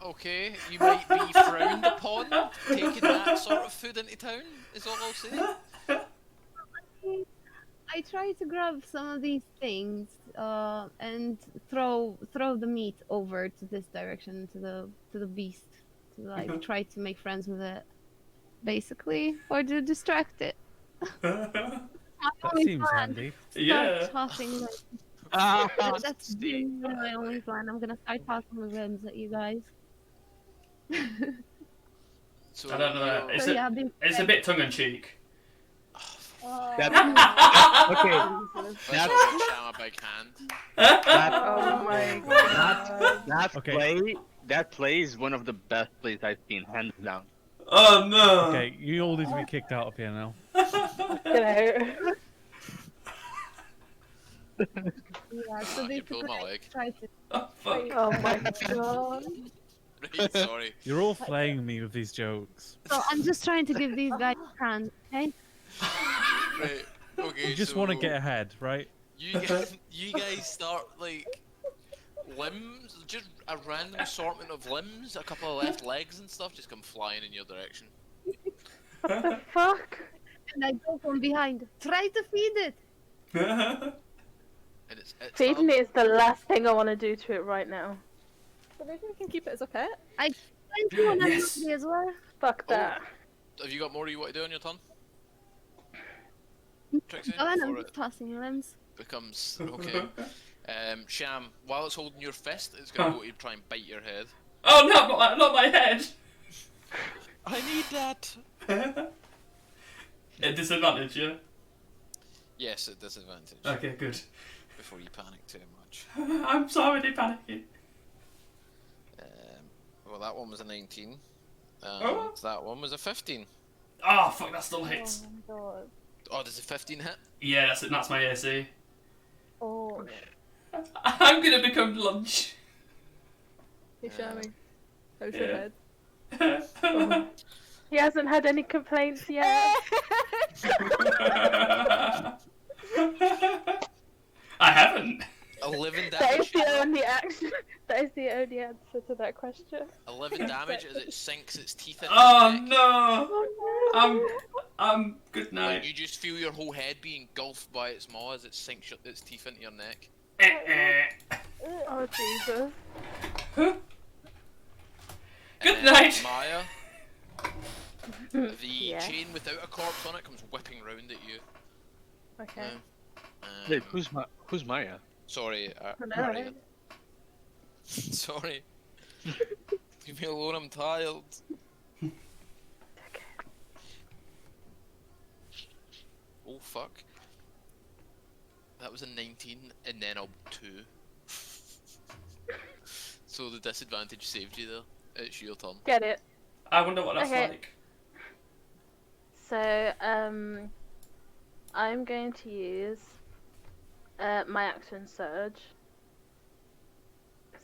Speaker 4: okay, you might be frowned upon taking that sort of food into town. Is all I'll say.
Speaker 7: I try to grab some of these things and throw the meat over to this direction, to the beast, to like try to make friends with it, basically, or to distract it.
Speaker 2: That
Speaker 7: only
Speaker 2: seems
Speaker 7: plan.
Speaker 2: handy.
Speaker 6: Yeah.
Speaker 7: Start tossing. That's my only plan. I'm gonna start tossing the limbs at you guys.
Speaker 4: So
Speaker 6: I don't know.
Speaker 4: you're-
Speaker 6: It's
Speaker 7: So
Speaker 6: a,
Speaker 7: yeah,
Speaker 6: it's a bit tongue in cheek.
Speaker 5: Okay.
Speaker 4: That's all Sham a big hand.
Speaker 3: Oh my god.
Speaker 5: That
Speaker 2: Okay.
Speaker 5: play is one of the best plays I've seen, hands down.
Speaker 6: Oh no.
Speaker 2: Okay, you all need to be kicked out of here now.
Speaker 3: Get out.
Speaker 7: Yeah, so
Speaker 4: You're pulling my
Speaker 7: basically, I
Speaker 4: leg.
Speaker 7: try to.
Speaker 6: Oh, fuck.
Speaker 3: Oh my god.
Speaker 4: Right, sorry.
Speaker 2: You're all flaying me with these jokes.
Speaker 7: So I'm just trying to give these guys hands, okay?
Speaker 4: Right. Okay.
Speaker 2: You just
Speaker 4: so
Speaker 2: want to get ahead, right?
Speaker 4: You guys start like limbs, just a random assortment of limbs, a couple of left legs and stuff, just come flying in your direction.
Speaker 3: What the fuck?
Speaker 7: And I go from behind. Try to feed it.
Speaker 4: And it's
Speaker 3: Feeding it is the last thing I want to do to it right now.
Speaker 8: But maybe we can keep it as a pet.
Speaker 7: Thank you, and I'm
Speaker 6: Yes.
Speaker 7: hungry as well.
Speaker 3: Fuck that.
Speaker 4: Have you got more you want to do on your turn? Trixie,
Speaker 7: Go on,
Speaker 4: before
Speaker 7: I'm
Speaker 4: it
Speaker 7: just tossing limbs.
Speaker 4: becomes okay. Sham, while it's holding your fist, it's gonna go to try and bite your head.
Speaker 6: Oh no, not my head.
Speaker 4: I need that.
Speaker 6: At disadvantage, yeah.
Speaker 4: Yes, at disadvantage.
Speaker 6: Okay, good.
Speaker 4: Before you panic too much.
Speaker 6: I'm so already panicking.
Speaker 4: Well, that one was a 19.
Speaker 6: Oh.
Speaker 4: That one was a 15.
Speaker 6: Oh fuck, that still hits.
Speaker 8: Oh my god.
Speaker 4: Oh, does a 15 hit?
Speaker 6: Yeah, that's it. That's my AC.
Speaker 8: Oh.
Speaker 6: I'm gonna become lunch.
Speaker 8: Hey, Shammy. How's
Speaker 6: Yeah.
Speaker 8: your head?
Speaker 3: He hasn't had any complaints yet.
Speaker 6: I haven't.
Speaker 4: 11
Speaker 3: That is
Speaker 4: damage.
Speaker 3: the only action. That is the only answer to that question.
Speaker 4: 11 damage as it sinks its teeth into
Speaker 6: Oh
Speaker 4: your neck.
Speaker 6: no.
Speaker 3: Oh,
Speaker 6: Good
Speaker 4: Like,
Speaker 6: night.
Speaker 4: you just feel your whole head being engulfed by its maw as it sinks its teeth into your neck.
Speaker 3: oh Jesus.
Speaker 4: And
Speaker 6: Good
Speaker 4: then
Speaker 6: night.
Speaker 4: Maya, the
Speaker 3: Yeah.
Speaker 4: chain without a corpse on it comes whipping round at you.
Speaker 3: Okay.
Speaker 5: Wait, who's Maya?
Speaker 4: Sorry,
Speaker 3: Hello.
Speaker 4: Arian. Sorry. Leave me alone, I'm tired. Oh fuck. That was a 19 and then a 2. So the disadvantage saved you there. It's your turn.
Speaker 3: Get it.
Speaker 6: I wonder what that's
Speaker 3: Okay.
Speaker 6: like.
Speaker 3: So, I'm going to use my action surge.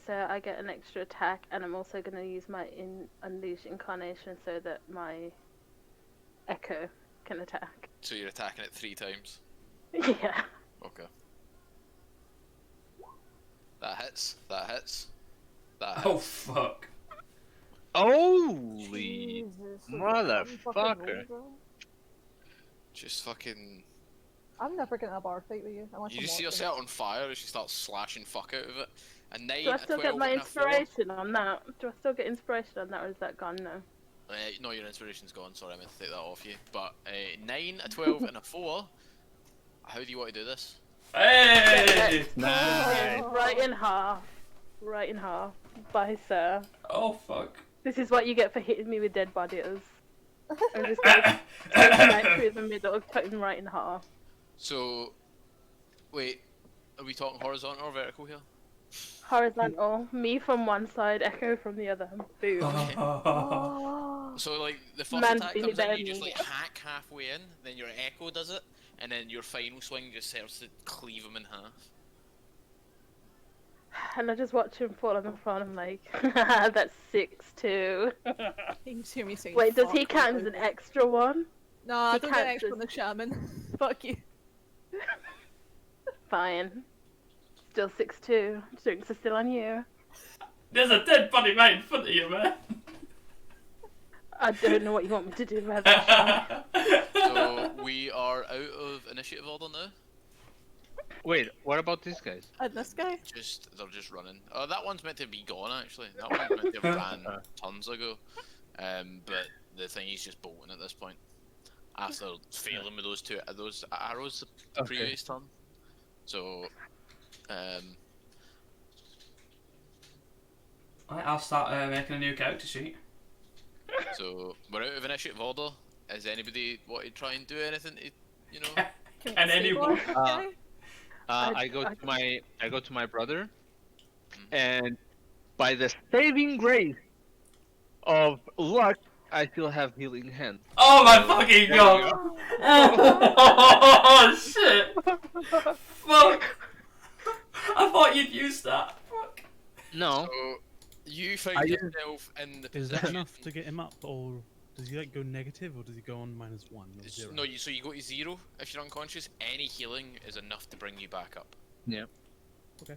Speaker 3: So I get an extra attack, and I'm also going to use my unleash incarnation so that my echo can attack.
Speaker 4: So you're attacking it 3 times.
Speaker 3: Yeah.
Speaker 4: Okay. That hits. That hits. That
Speaker 6: Oh
Speaker 4: hits.
Speaker 6: fuck.
Speaker 5: Holy
Speaker 8: Jesus.
Speaker 5: motherfucker.
Speaker 4: Just fucking.
Speaker 8: I'm never getting a bar fight with you. Unless
Speaker 4: You
Speaker 8: I'm
Speaker 4: just see her
Speaker 8: watching.
Speaker 4: set on fire as she starts slashing fuck out of it. A 9,
Speaker 3: Do I
Speaker 4: a
Speaker 3: still
Speaker 4: 12,
Speaker 3: get my
Speaker 4: and a 4.
Speaker 3: inspiration on that? Do I still get inspiration on that, or is that gone now?
Speaker 4: No, your inspiration's gone. Sorry, I meant to take that off you. But 9, a 12, and a 4. How do you want to do this?
Speaker 6: Hey.
Speaker 5: Nice.
Speaker 3: Right in half. Right in half. Bye, sir.
Speaker 6: Oh fuck.
Speaker 3: This is what you get for hitting me with dead bodies. I'm just gonna take right through the middle, cutting right in half.
Speaker 4: So, wait, are we talking horizontal or vertical here?
Speaker 3: Horizontal. Me from one side, Echo from the other. Boom.
Speaker 6: Oh.
Speaker 4: So, like, the first
Speaker 3: Man's
Speaker 4: attack
Speaker 3: been
Speaker 4: comes in,
Speaker 3: better
Speaker 4: you
Speaker 3: than
Speaker 4: just,
Speaker 3: me.
Speaker 4: like, hack halfway in, then your echo does it, and then your final swing just serves to cleave him in half.
Speaker 3: And I just watch him fall on the floor and I'm like, that's 6-2.
Speaker 8: You just hear me saying.
Speaker 3: Wait, does he
Speaker 8: "Fuck"
Speaker 3: count as
Speaker 8: really
Speaker 3: an
Speaker 8: loud.
Speaker 3: extra one?
Speaker 8: No, I
Speaker 3: He
Speaker 8: don't get
Speaker 3: counts
Speaker 8: extra
Speaker 3: as-
Speaker 8: on the shaman. Fuck you.
Speaker 3: Fine. Still 6-2. Drinks are still on you.
Speaker 6: There's a dead body right in front of you, man.
Speaker 3: I don't know what you want me to do about that, Sean.
Speaker 4: So we are out of initiative order now.
Speaker 5: Wait, what about these guys?
Speaker 8: And this guy?
Speaker 4: They're just running. Oh, that one's meant to be gone actually. That one's meant to have ran tons ago. But the thing is just bolting at this point. After failing with those arrows the
Speaker 5: Okay.
Speaker 4: previous turn. So,
Speaker 6: Right, I'll start making a new character sheet.
Speaker 4: so we're out of initiative order. Has anybody want to try and do anything to, you know?
Speaker 6: And anyone?
Speaker 8: Okay.
Speaker 5: I go to my brother, and by the saving grace of luck, I still have healing hand.
Speaker 6: Oh my fucking god! Oh shit! Fuck! I thought you'd use that. Fuck.
Speaker 5: No,
Speaker 4: So you find
Speaker 5: I-
Speaker 4: yourself in the
Speaker 2: Is that
Speaker 4: position.
Speaker 2: enough to get him up, or does he like go negative, or does he go on -1 or 0?
Speaker 4: No, so you go to 0 if you're unconscious. Any healing is enough to bring you back up.
Speaker 5: Yeah.
Speaker 2: Okay.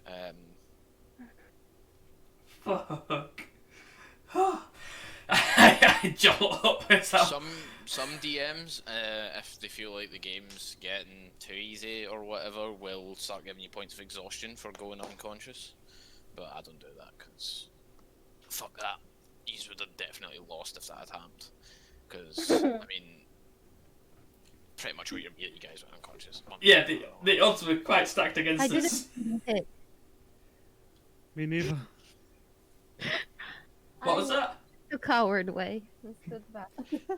Speaker 6: Fuck. I jolt up myself.
Speaker 4: Some DMs, if they feel like the game's getting too easy or whatever, will start giving you points of exhaustion for going unconscious. But I don't do that because fuck that. You would have definitely lost if that had happened. Because I mean, pretty much what you guys went unconscious.
Speaker 6: Yeah, the odds were quite stacked against
Speaker 7: I
Speaker 6: us.
Speaker 7: didn't hit.
Speaker 2: Me neither.
Speaker 6: What was that?
Speaker 7: The coward way. Let's go back.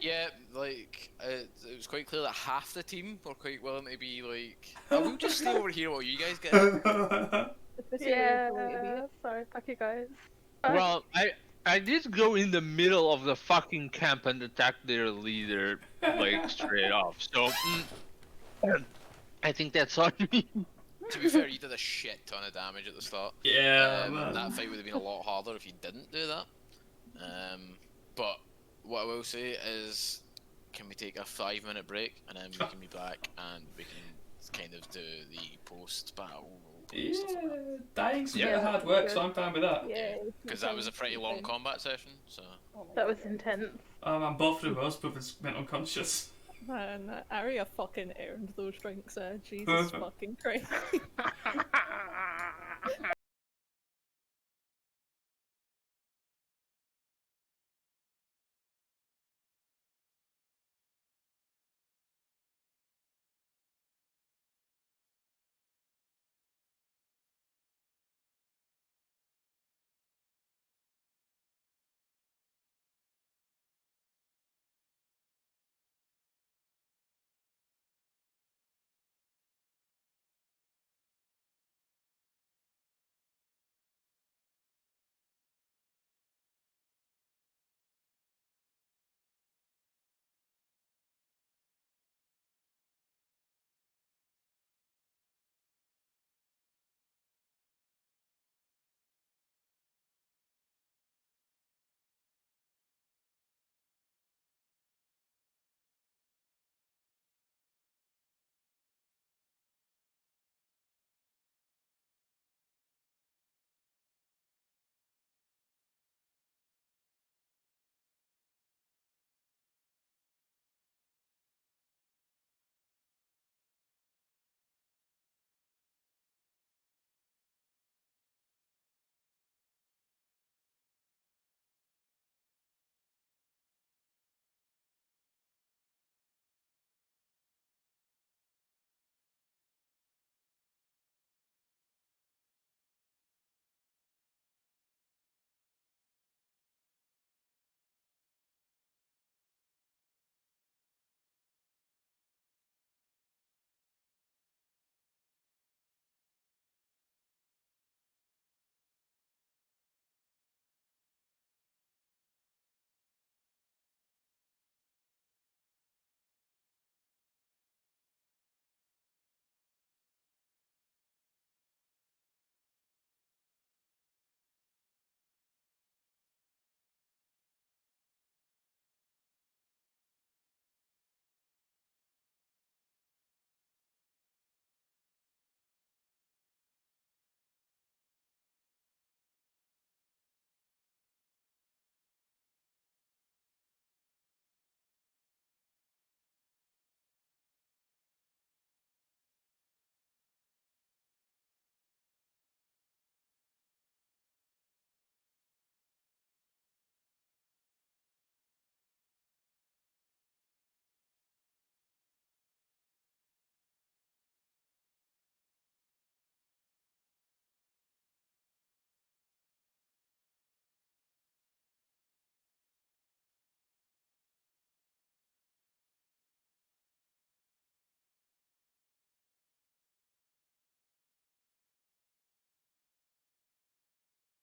Speaker 4: Yeah, like it was quite clear that half the team were quite willing to be like, I will just stay over here while you guys get it.
Speaker 3: Yeah, sorry, fuck you guys.
Speaker 5: well, I did go in the middle of the fucking camp and attack their leader, like straight off. So I think that's on me.
Speaker 4: To be fair, you did a shit ton of damage at the start.
Speaker 6: Yeah, man.
Speaker 4: That fight would have been a lot harder if you didn't do that. But what I will say is, can we take a 5-minute break and then we can be back and we can kind of do the post-battle
Speaker 6: Yeah,
Speaker 4: stuff like that.
Speaker 6: dying's a bit
Speaker 5: Yeah.
Speaker 6: of hard work, so I'm fine with that.
Speaker 3: Yeah,
Speaker 4: Because that was a pretty long combat session, so...
Speaker 3: that was intense.
Speaker 6: And both of us brothers went unconscious.
Speaker 8: Man, Arya fucking earned those drinks, Jesus fucking Christ.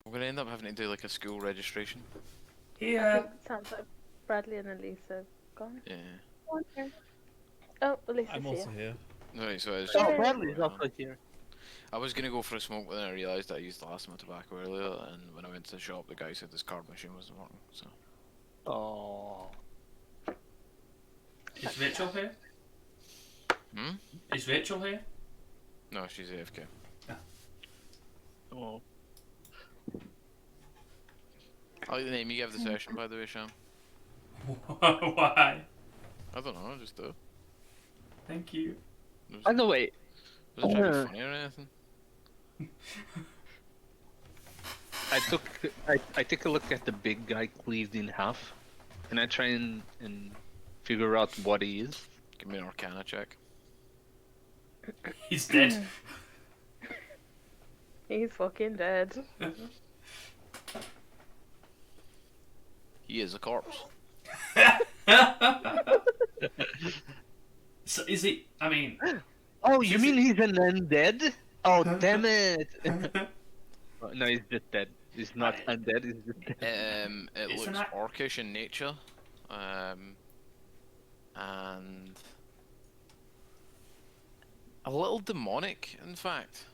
Speaker 4: We're gonna end up having to do like a school registration.
Speaker 3: I
Speaker 6: Here.
Speaker 3: think it sounds like Bradley and Elisa gone.
Speaker 4: Yeah.
Speaker 3: Oh, Elisa's
Speaker 2: I'm
Speaker 3: here.
Speaker 2: also here.
Speaker 4: Right, so it's
Speaker 3: Oh,
Speaker 4: just
Speaker 5: Oh,
Speaker 3: Yeah.
Speaker 5: Bradley's also here.
Speaker 4: I was gonna go for a smoke, but then I realised I used the last of my tobacco earlier, and when I went to the shop, the guy said this card machine wasn't working. So
Speaker 5: Oh.
Speaker 6: Is Rachel here?
Speaker 4: Hmm?
Speaker 6: Is Rachel here?
Speaker 4: no, she's AFK.
Speaker 5: Oh.
Speaker 4: I like the name you gave the session, by the way, Sham.
Speaker 6: Why?
Speaker 4: I don't know, just
Speaker 6: Thank you.
Speaker 5: By the way,
Speaker 4: was it trying to be funny or anything?
Speaker 5: I took a look at the big guy cleaved in half. Can I try and figure out what he is?
Speaker 4: Give me an Arcana check.
Speaker 6: He's dead.
Speaker 3: He's fucking dead.
Speaker 4: He is a corpse.
Speaker 6: So is he? I mean,
Speaker 5: Oh, you
Speaker 6: Is
Speaker 5: mean he's an undead? Oh, damn it! No, he's just dead. He's not undead. He's just dead.
Speaker 4: It
Speaker 6: It's an
Speaker 4: looks
Speaker 6: ac-
Speaker 4: orcish in nature, and a little demonic, in fact.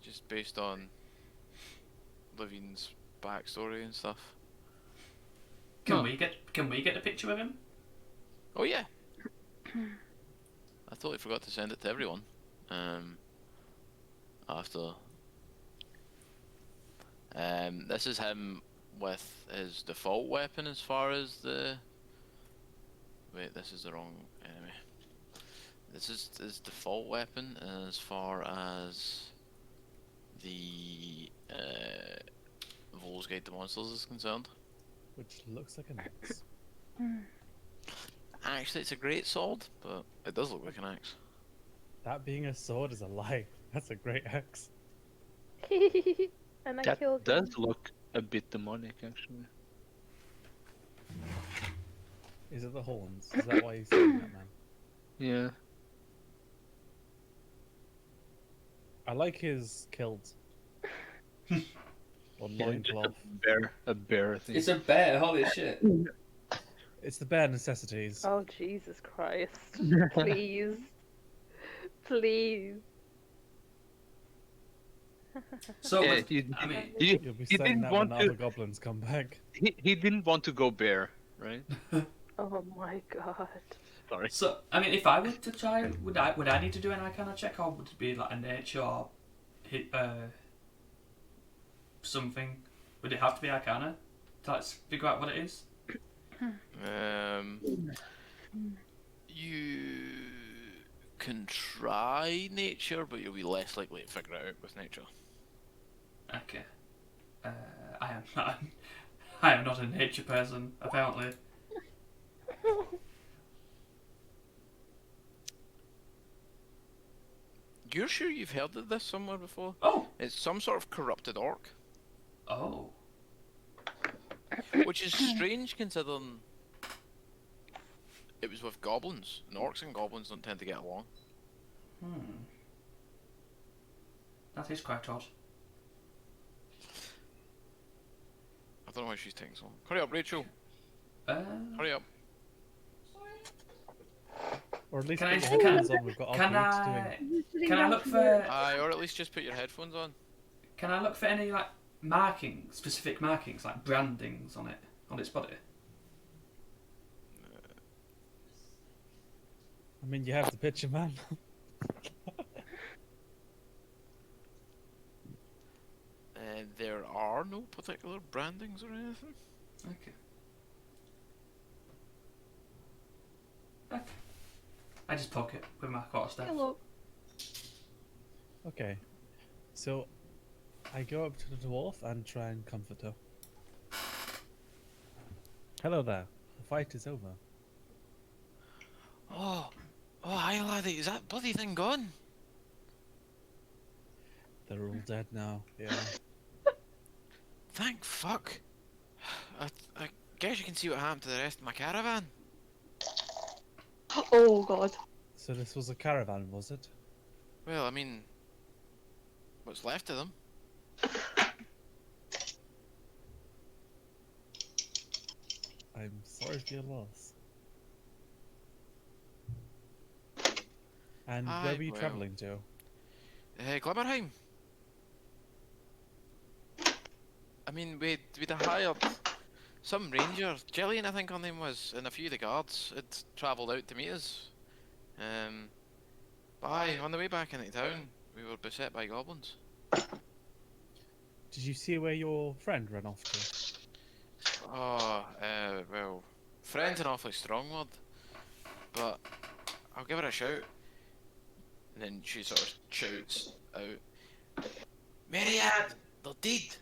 Speaker 4: Just based on Livine's backstory and stuff.
Speaker 6: can we get a picture of him?
Speaker 4: Oh yeah. I totally forgot to send it to everyone. After. This is him with his default weapon as far as the. Wait, this is the wrong enemy. This is his default weapon as far as the Vol's Guide to Monsters is concerned.
Speaker 2: Which looks like an axe.
Speaker 4: Actually, it's a great sword, but it does look like an axe.
Speaker 2: That being a sword is a lie. That's a great axe.
Speaker 3: And I
Speaker 5: That
Speaker 3: killed him.
Speaker 5: does look a bit demonic, actually.
Speaker 2: Is it the horns? Is that why you're saying that, man?
Speaker 5: Yeah.
Speaker 2: I like his kilt. Or
Speaker 5: Yeah, just
Speaker 2: loincloth.
Speaker 5: a bear thing.
Speaker 6: It's a bear. Holy shit.
Speaker 2: It's the bare necessities.
Speaker 3: Oh, Jesus Christ. Please. Please.
Speaker 6: So
Speaker 5: Yeah,
Speaker 6: was-
Speaker 5: he,
Speaker 6: I mean,
Speaker 5: he,
Speaker 2: You'll be
Speaker 5: he
Speaker 2: saying
Speaker 5: didn't
Speaker 2: that when
Speaker 5: want
Speaker 2: other
Speaker 5: to.
Speaker 2: goblins come back.
Speaker 5: He didn't want to go bear, right?
Speaker 3: Oh my god.
Speaker 5: Sorry.
Speaker 6: so I mean, if I were to try, would I need to do an Arcana check, or would it be like a nature or something? Would it have to be Arcana to like figure out what it is?
Speaker 4: You can try nature, but you'll be less likely to figure it out with nature.
Speaker 6: Okay. I am not a nature person, apparently.
Speaker 4: You're sure you've heard of this somewhere before?
Speaker 6: Oh.
Speaker 4: It's some sort of corrupted orc,
Speaker 6: Oh.
Speaker 4: which is strange considering it was with goblins, and orcs and goblins don't tend to get along.
Speaker 6: That is quite odd.
Speaker 4: I don't know why she's taking so long. Hurry up, Rachel.
Speaker 6: Uh,
Speaker 4: Hurry up.
Speaker 2: Or at least
Speaker 6: Can
Speaker 2: put
Speaker 6: I-
Speaker 2: your
Speaker 6: can-
Speaker 2: headphones on. We've got
Speaker 6: can
Speaker 2: our doing.
Speaker 6: can I look for
Speaker 4: Aye, or at least just put your headphones on.
Speaker 6: can I look for any like markings, specific markings, like brandings on its body?
Speaker 2: I mean, you have the picture, man.
Speaker 4: There are no particular brandings or anything.
Speaker 6: Okay. Okay. I just poke it with my quarterstaff.
Speaker 8: Hello.
Speaker 2: Okay. So, I go up to the dwarf and try and comfort her. Hello there. The fight is over.
Speaker 4: Oh, hi laddie, is that bloody thing gone?
Speaker 2: They're all dead now. Yeah.
Speaker 4: Thank fuck. I guess you can see what happened to the rest of my caravan.
Speaker 1: Oh god.
Speaker 2: So this was a caravan, was it?
Speaker 4: Well, I mean, what's left of them?
Speaker 2: I'm sorry for your loss. And where
Speaker 4: Aye,
Speaker 2: were you
Speaker 4: well.
Speaker 2: travelling to?
Speaker 4: Glimmerheim. I mean, we'd hired some ranger, Gillian I think her name was, and a few of the guards had travelled out to meet us. But aye, on the way back into town, we were beset by goblins.
Speaker 2: Did you see where your friend ran off to?
Speaker 4: Oh, well, friend's an awfully strong word, but I'll give her a shout. And then she sort of shouts out, Myriad, they're dead!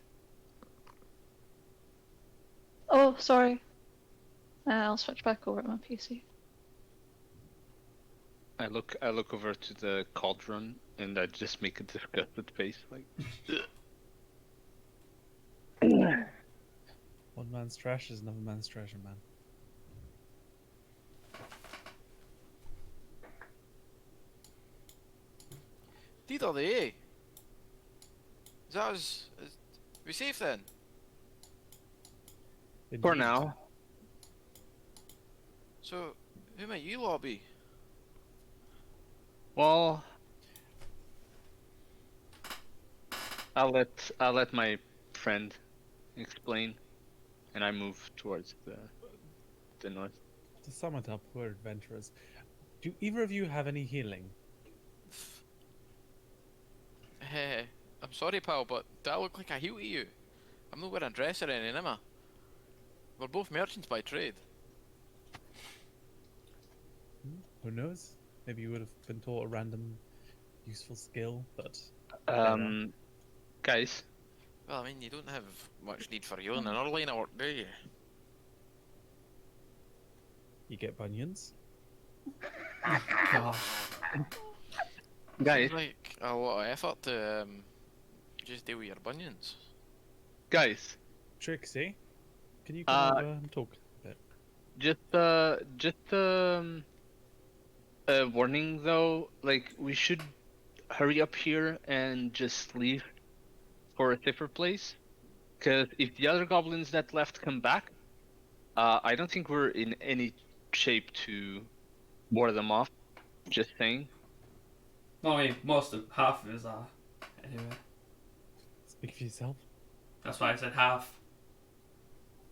Speaker 1: Oh, sorry. I'll switch back over to my PC.
Speaker 5: I look over to the cauldron and I just make a disgusted face, like.
Speaker 2: One man's trash is another man's treasure, man.
Speaker 4: Dead are they, eh? Is that us? We safe then?
Speaker 5: For
Speaker 2: Indeed.
Speaker 5: now.
Speaker 4: So, who might you lot be?
Speaker 5: Well, I'll let my friend explain, and I move towards the north.
Speaker 2: To sum it up, we're adventurers. Do either of you have any healing?
Speaker 4: Heh, I'm sorry pal, but do I look like I heal to you? I'm not wearing a dress or anything, am I? We're both merchants by trade.
Speaker 2: Who knows? Maybe you would have been taught a random useful skill, but
Speaker 5: Guys,
Speaker 4: Well, I mean, you don't have much need for healing in our line of work, do you?
Speaker 2: you get bunions.
Speaker 6: God.
Speaker 5: guys,
Speaker 4: Seems like a lot of effort to just deal with your bunions.
Speaker 5: guys.
Speaker 2: Trixie, can you come
Speaker 5: Uh,
Speaker 2: over and talk a bit?
Speaker 5: Just a warning though. Like we should hurry up here and just leave for a safer place. Because if the other goblins that left come back, I don't think we're in any shape to ward them off. Just saying.
Speaker 6: Well, I mean, half of us are. Anyway,
Speaker 2: Speak for yourself.
Speaker 6: that's why I said half.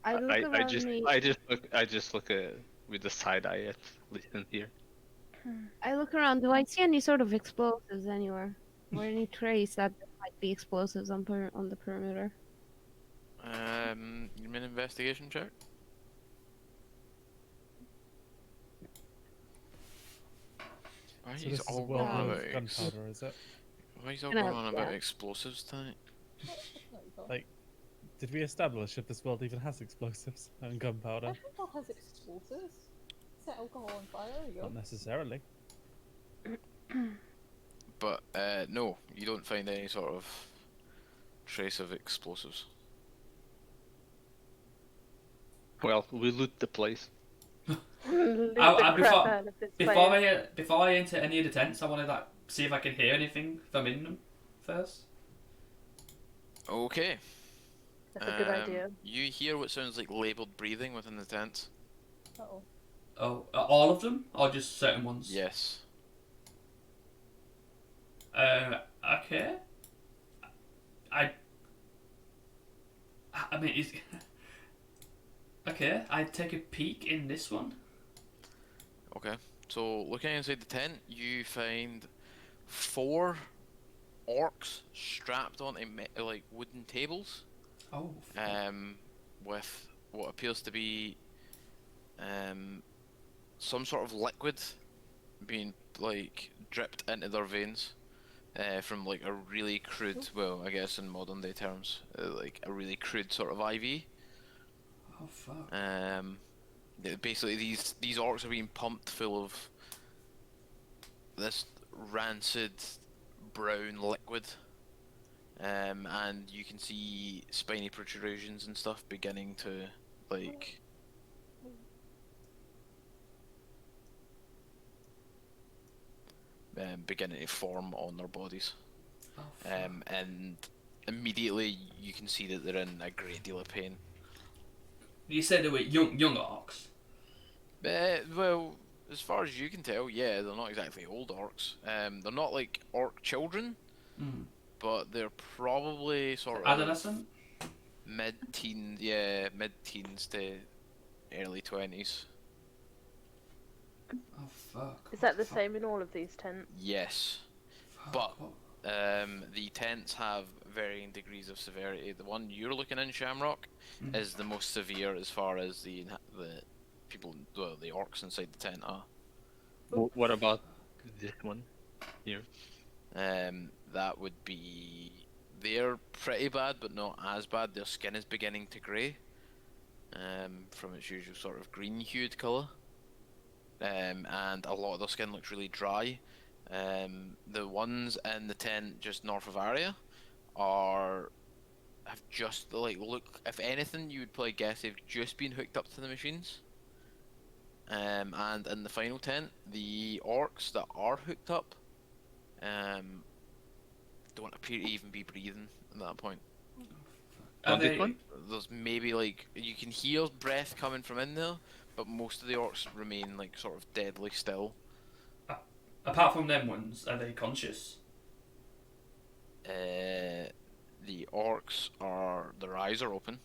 Speaker 7: I look
Speaker 5: I
Speaker 7: around
Speaker 5: just
Speaker 7: me.
Speaker 5: I just look at with the side eye at listen here.
Speaker 7: I look around. Do I see any sort of explosives anywhere, or any trace that there might be explosives on on the perimeter?
Speaker 4: You mean investigation check? Why
Speaker 2: So
Speaker 4: he's
Speaker 2: this is a
Speaker 4: all
Speaker 2: world
Speaker 4: going on
Speaker 2: of
Speaker 4: about
Speaker 2: gunpowder, is it?
Speaker 4: Why he's all
Speaker 7: Gonna-
Speaker 4: going on about
Speaker 7: yeah.
Speaker 4: explosives tonight?
Speaker 2: Like, did we establish if this world even has explosives and gunpowder?
Speaker 8: Alcohol has explosives. Set alcohol on fire, there you go.
Speaker 2: Not necessarily.
Speaker 4: But no, you don't find any sort of trace of explosives.
Speaker 5: Well, we loot the place.
Speaker 3: Leave the
Speaker 6: I-
Speaker 3: crap
Speaker 6: before-
Speaker 3: out of this
Speaker 6: Before I enter any of the tents, I want to see if I can hear anything if I'm in them first.
Speaker 4: Okay.
Speaker 3: That's a good idea.
Speaker 4: You hear what sounds like labelled breathing within the tent.
Speaker 8: Uh-oh.
Speaker 6: Oh, all of them, or just certain ones?
Speaker 4: Yes.
Speaker 6: Okay. I mean, is okay. I take a peek in this one.
Speaker 4: Okay. So looking inside the tent, you find 4 orcs strapped onto like wooden tables.
Speaker 6: Oh.
Speaker 4: With what appears to be some sort of liquid being like dripped into their veins from like a really crude, well, I guess in modern day terms, like a really crude sort of IV.
Speaker 6: Oh fuck.
Speaker 4: Basically these orcs are being pumped full of this rancid brown liquid. And you can see spiny protrusions and stuff beginning to like beginning to form on their bodies.
Speaker 6: Oh fuck.
Speaker 4: And immediately you can see that they're in a great deal of pain.
Speaker 6: You said they were young orcs.
Speaker 4: Well, as far as you can tell, yeah, they're not exactly old orcs. They're not like orc children, but they're probably sort of
Speaker 6: Adolescent?
Speaker 4: mid-teens, yeah, mid-teens to early 20s.
Speaker 6: Oh fuck.
Speaker 3: Is that the same in all of these tents?
Speaker 4: Yes, but the tents have varying degrees of severity. The one you're looking in, Shamrock, is the most severe as far as the people, the orcs inside the tent are.
Speaker 5: What about this one here?
Speaker 4: That would be. They're pretty bad, but not as bad. Their skin is beginning to grey, from its usual sort of green-hued colour. And a lot of their skin looks really dry. The ones in the tent just north of Aria have just look. If anything, you would probably guess they've just been hooked up to the machines. And in the final tent, the orcs that are hooked up, don't appear to even be breathing at that point.
Speaker 5: This one?
Speaker 4: There's maybe you can hear breath coming from in there, but most of the orcs remain sort of deadly still.
Speaker 6: Apart from them ones, are they conscious?
Speaker 4: The orcs their eyes are open,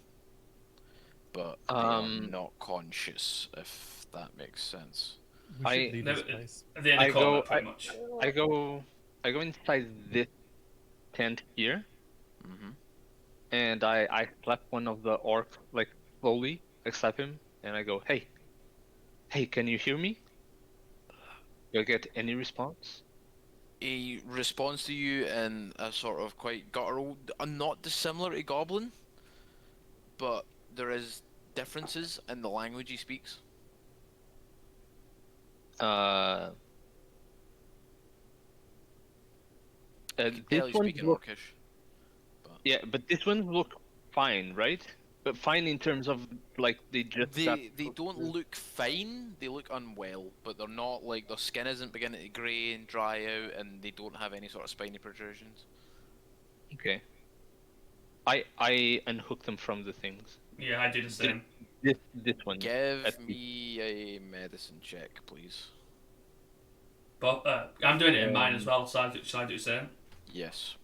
Speaker 4: but they are not conscious, if that makes sense.
Speaker 2: We should leave this place.
Speaker 6: They're in the corner, pretty much.
Speaker 5: I go inside this tent here, and I slap one of the orcs slowly. I slap him, and I go, hey, can you hear me? Do I get any response?
Speaker 4: He responds to you in a sort of quite guttural, not dissimilar to Goblin, but there is differences in the language he speaks.
Speaker 5: This one
Speaker 4: Orcish.
Speaker 5: Yeah, but this one look fine, right? But fine in terms of they just
Speaker 4: they don't look fine. They look unwell, but they're not their skin isn't beginning to grey and dry out, and they don't have any sort of spiny protrusions.
Speaker 5: Okay. I unhook them from the things.
Speaker 6: Yeah, I do the same.
Speaker 5: This one.
Speaker 4: Give me a medicine check, please.
Speaker 6: But I'm doing it in mine as well, so shall I do the same?
Speaker 4: Yes.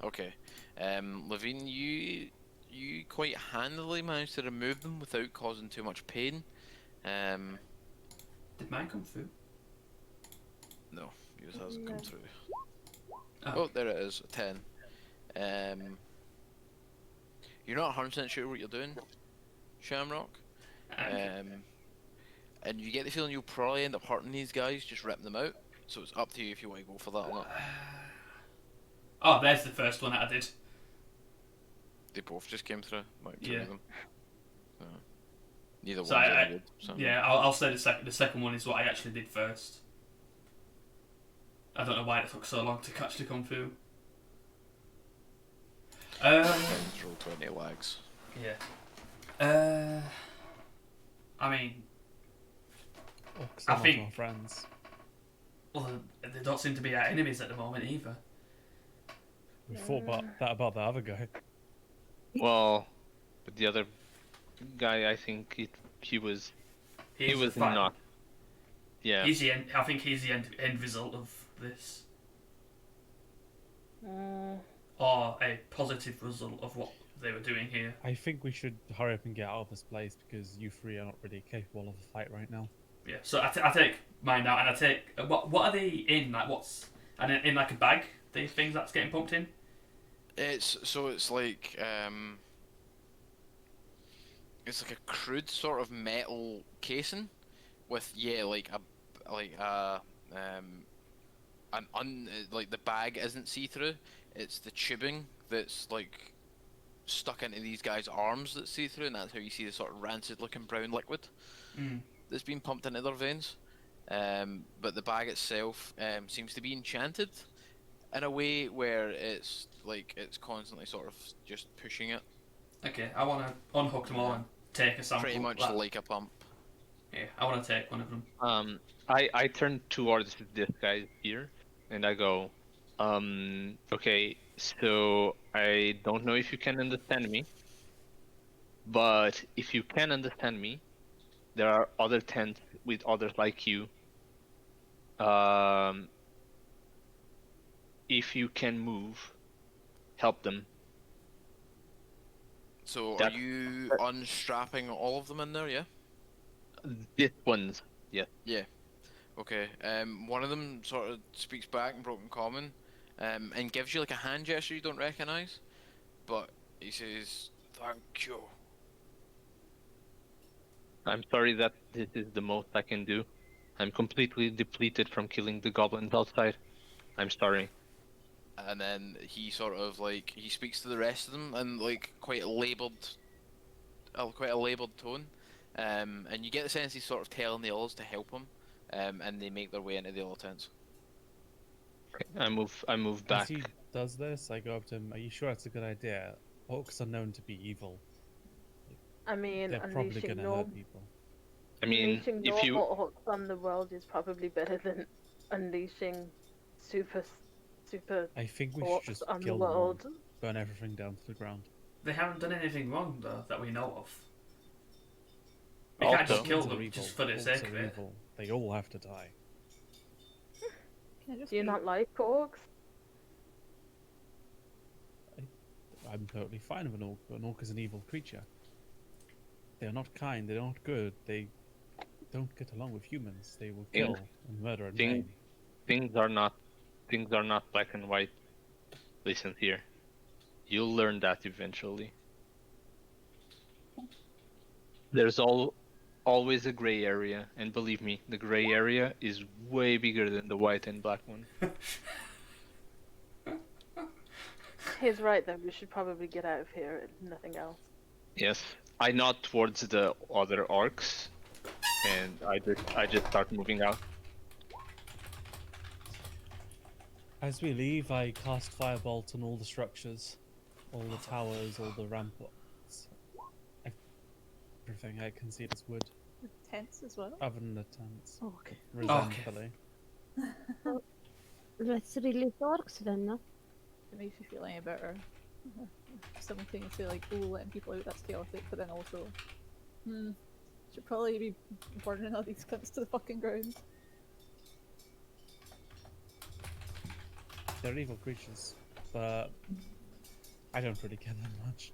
Speaker 4: Okay. Levine, you quite handily managed to remove them without causing too much pain.
Speaker 6: Did mine come through?
Speaker 4: No, yours hasn't come through.
Speaker 6: Oh.
Speaker 4: Oh, there it is, a 10. You're not 100% sure what you're doing, Shamrock.
Speaker 6: Okay.
Speaker 4: And you get the feeling you'll probably end up hurting these guys, just ripping them out. So it's up to you if you want to go for that or not.
Speaker 6: Oh, there's the first one that I did.
Speaker 4: They both just came through.
Speaker 6: Yeah.
Speaker 4: Them. Neither
Speaker 6: So
Speaker 4: one's any good. So.
Speaker 6: Yeah, I'll say the second. The second one is what I actually did first. I don't know why it took so long to catch to come through.
Speaker 4: Roll 20 lags.
Speaker 6: Yeah. I mean,
Speaker 2: I
Speaker 6: I think
Speaker 2: our friends.
Speaker 6: Well, they don't seem to be our enemies at the moment either.
Speaker 2: We thought about the other guy.
Speaker 5: Well, but the other guy, I think he was
Speaker 6: fine.
Speaker 5: not. Yeah.
Speaker 6: I think he's the end result of this. Or a positive result of what they were doing here.
Speaker 2: I think we should hurry up and get out of this place because you three are not really capable of a fight right now.
Speaker 6: Yeah, so I take mine out and I take... What are they in? What's... And in a bag? The things that's getting pumped in?
Speaker 4: It's like it's like a crude sort of metal casing with the bag isn't see-through. It's the tubing that's stuck into these guys' arms that's see-through, and that's how you see the sort of rancid-looking brown liquid that's been pumped into their veins. But the bag itself seems to be enchanted in a way where it's constantly sort of just pushing it.
Speaker 6: Okay, I want to unhook them all and take a sample.
Speaker 4: Pretty much like a pump.
Speaker 6: Yeah, I want to take one of them.
Speaker 5: I turn towards this guy here, and I go, okay, so I don't know if you can understand me, But if you can understand me, there are other tents with others like you. If you can move, help them.
Speaker 4: So are
Speaker 5: That-
Speaker 4: you
Speaker 5: that-
Speaker 4: unstrapping all of them in there? Yeah.
Speaker 5: This one's, yeah.
Speaker 4: Yeah. Okay. One of them sort of speaks back in broken common, and gives you like a hand gesture you don't recognize, but he says, "Thank you."
Speaker 5: I'm sorry that this is the most I can do. I'm completely depleted from killing the goblins outside. I'm sorry.
Speaker 4: And then he sort of like he speaks to the rest of them in like quite a labeled tone, and you get the sense he's sort of telling the others to help him, and they make their way into the other tents.
Speaker 5: I move
Speaker 2: As
Speaker 5: back.
Speaker 2: he does this, I go up to him. Are you sure it's a good idea? Orcs are known to be evil.
Speaker 3: I mean,
Speaker 2: They're probably
Speaker 3: unleashing
Speaker 2: gonna
Speaker 3: norm
Speaker 2: hurt people.
Speaker 5: I mean,
Speaker 3: unleashing
Speaker 5: if you
Speaker 3: normal orcs on the world is probably better than unleashing super
Speaker 2: I think we
Speaker 3: orcs
Speaker 2: should just
Speaker 3: on the
Speaker 2: kill them all,
Speaker 3: world.
Speaker 2: burn everything down to the ground.
Speaker 6: They haven't done anything wrong though that we know of. We
Speaker 5: Also-
Speaker 6: can't just kill
Speaker 2: Goblins are
Speaker 6: them
Speaker 2: evil.
Speaker 6: just for the
Speaker 2: Orcs
Speaker 6: sake
Speaker 2: are
Speaker 6: of it.
Speaker 2: evil. They all have to die.
Speaker 8: Can I just
Speaker 3: Do you
Speaker 8: be-
Speaker 3: not like orcs?
Speaker 2: I'm totally fine with an orc, but an orc is an evil creature. They are not kind, they're not good, they don't get along with humans. They will kill and murder and
Speaker 5: Thing-
Speaker 2: maim.
Speaker 5: things are not black and white. Listen here. You'll learn that eventually. There's always a gray area, and believe me, the gray area is way bigger than the white and black one.
Speaker 3: He's right though. We should probably get out of here and nothing else.
Speaker 5: Yes. I nod towards the other orcs, and I just start moving out.
Speaker 2: As we leave, I cast Firebolt on all the structures, all the towers, all the ramparts. Everything I can see as wood,
Speaker 8: Tents as well?
Speaker 2: other than the tents.
Speaker 8: Oh, okay.
Speaker 2: Resentfully.
Speaker 7: Let's release orcs then, no?
Speaker 8: It makes you feel any better. Simultaneously, like, oh, letting people out, that's chaotic, but then also, should probably be burning all these cunts to the fucking ground.
Speaker 2: They're evil creatures, but I don't really care that much.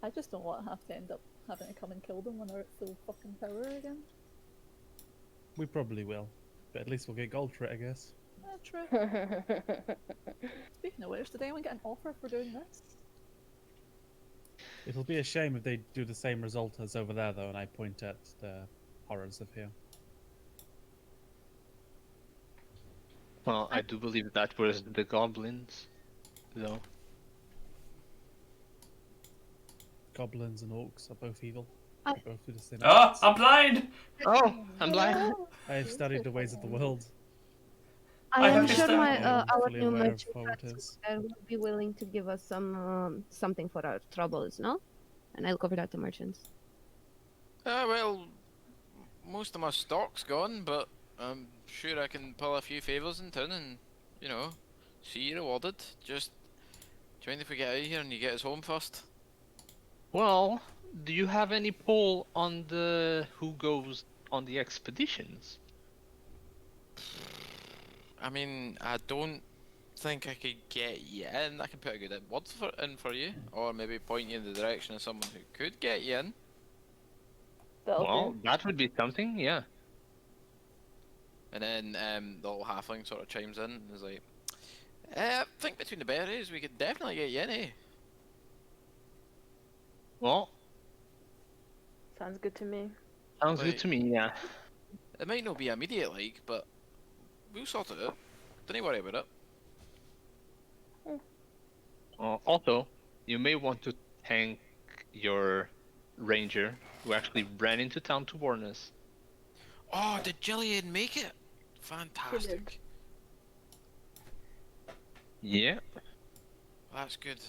Speaker 8: I just don't want to have to end up having to come and kill them when they're at full fucking power again.
Speaker 2: We probably will, but at least we'll get gold for it, I guess.
Speaker 8: True. Speaking of which, did anyone get an offer for doing this?
Speaker 2: It'll be a shame if they do the same result as over there, though, and I point at the horrors of here.
Speaker 5: Well, I do believe that was the goblins, though.
Speaker 2: Goblins and orcs are both evil.
Speaker 7: I-
Speaker 2: They both do the same.
Speaker 6: Oh,
Speaker 2: acts.
Speaker 6: I'm blind!
Speaker 5: Oh, I'm blind.
Speaker 2: I have studied the ways of the world.
Speaker 7: I am
Speaker 6: understand.
Speaker 7: sure my
Speaker 2: I am
Speaker 7: our
Speaker 2: fully
Speaker 7: new
Speaker 2: aware of
Speaker 7: merchant
Speaker 2: what it is.
Speaker 7: will be willing to give us some something for our troubles, no? And I'll cover that to merchants.
Speaker 4: Well, most of my stock's gone, but I'm sure I can pull a few favours in town and, you know, see you rewarded. Just, do you mind if we get out of here and you get us home first?
Speaker 5: Well, do you have any pull on the who goes on the expeditions?
Speaker 4: I mean, I don't think I could get you in. I can put a good word in for you, or maybe point you in the direction of someone who could get you in.
Speaker 3: That'll
Speaker 5: Well,
Speaker 3: do.
Speaker 5: that would be something, yeah.
Speaker 4: And then the little halfling sort of chimes in and is like, I think between the berries we could definitely get you in, eh?
Speaker 5: Well,
Speaker 3: Sounds good to me.
Speaker 5: sounds
Speaker 4: Like-
Speaker 5: good to me, yeah.
Speaker 4: It might not be immediate, like, but we'll sort it out. Don't worry about it.
Speaker 5: Also, you may want to thank your ranger who actually ran into town to warn us.
Speaker 4: Oh, did Jillian make it? Fantastic.
Speaker 5: Yeah.
Speaker 4: That's good.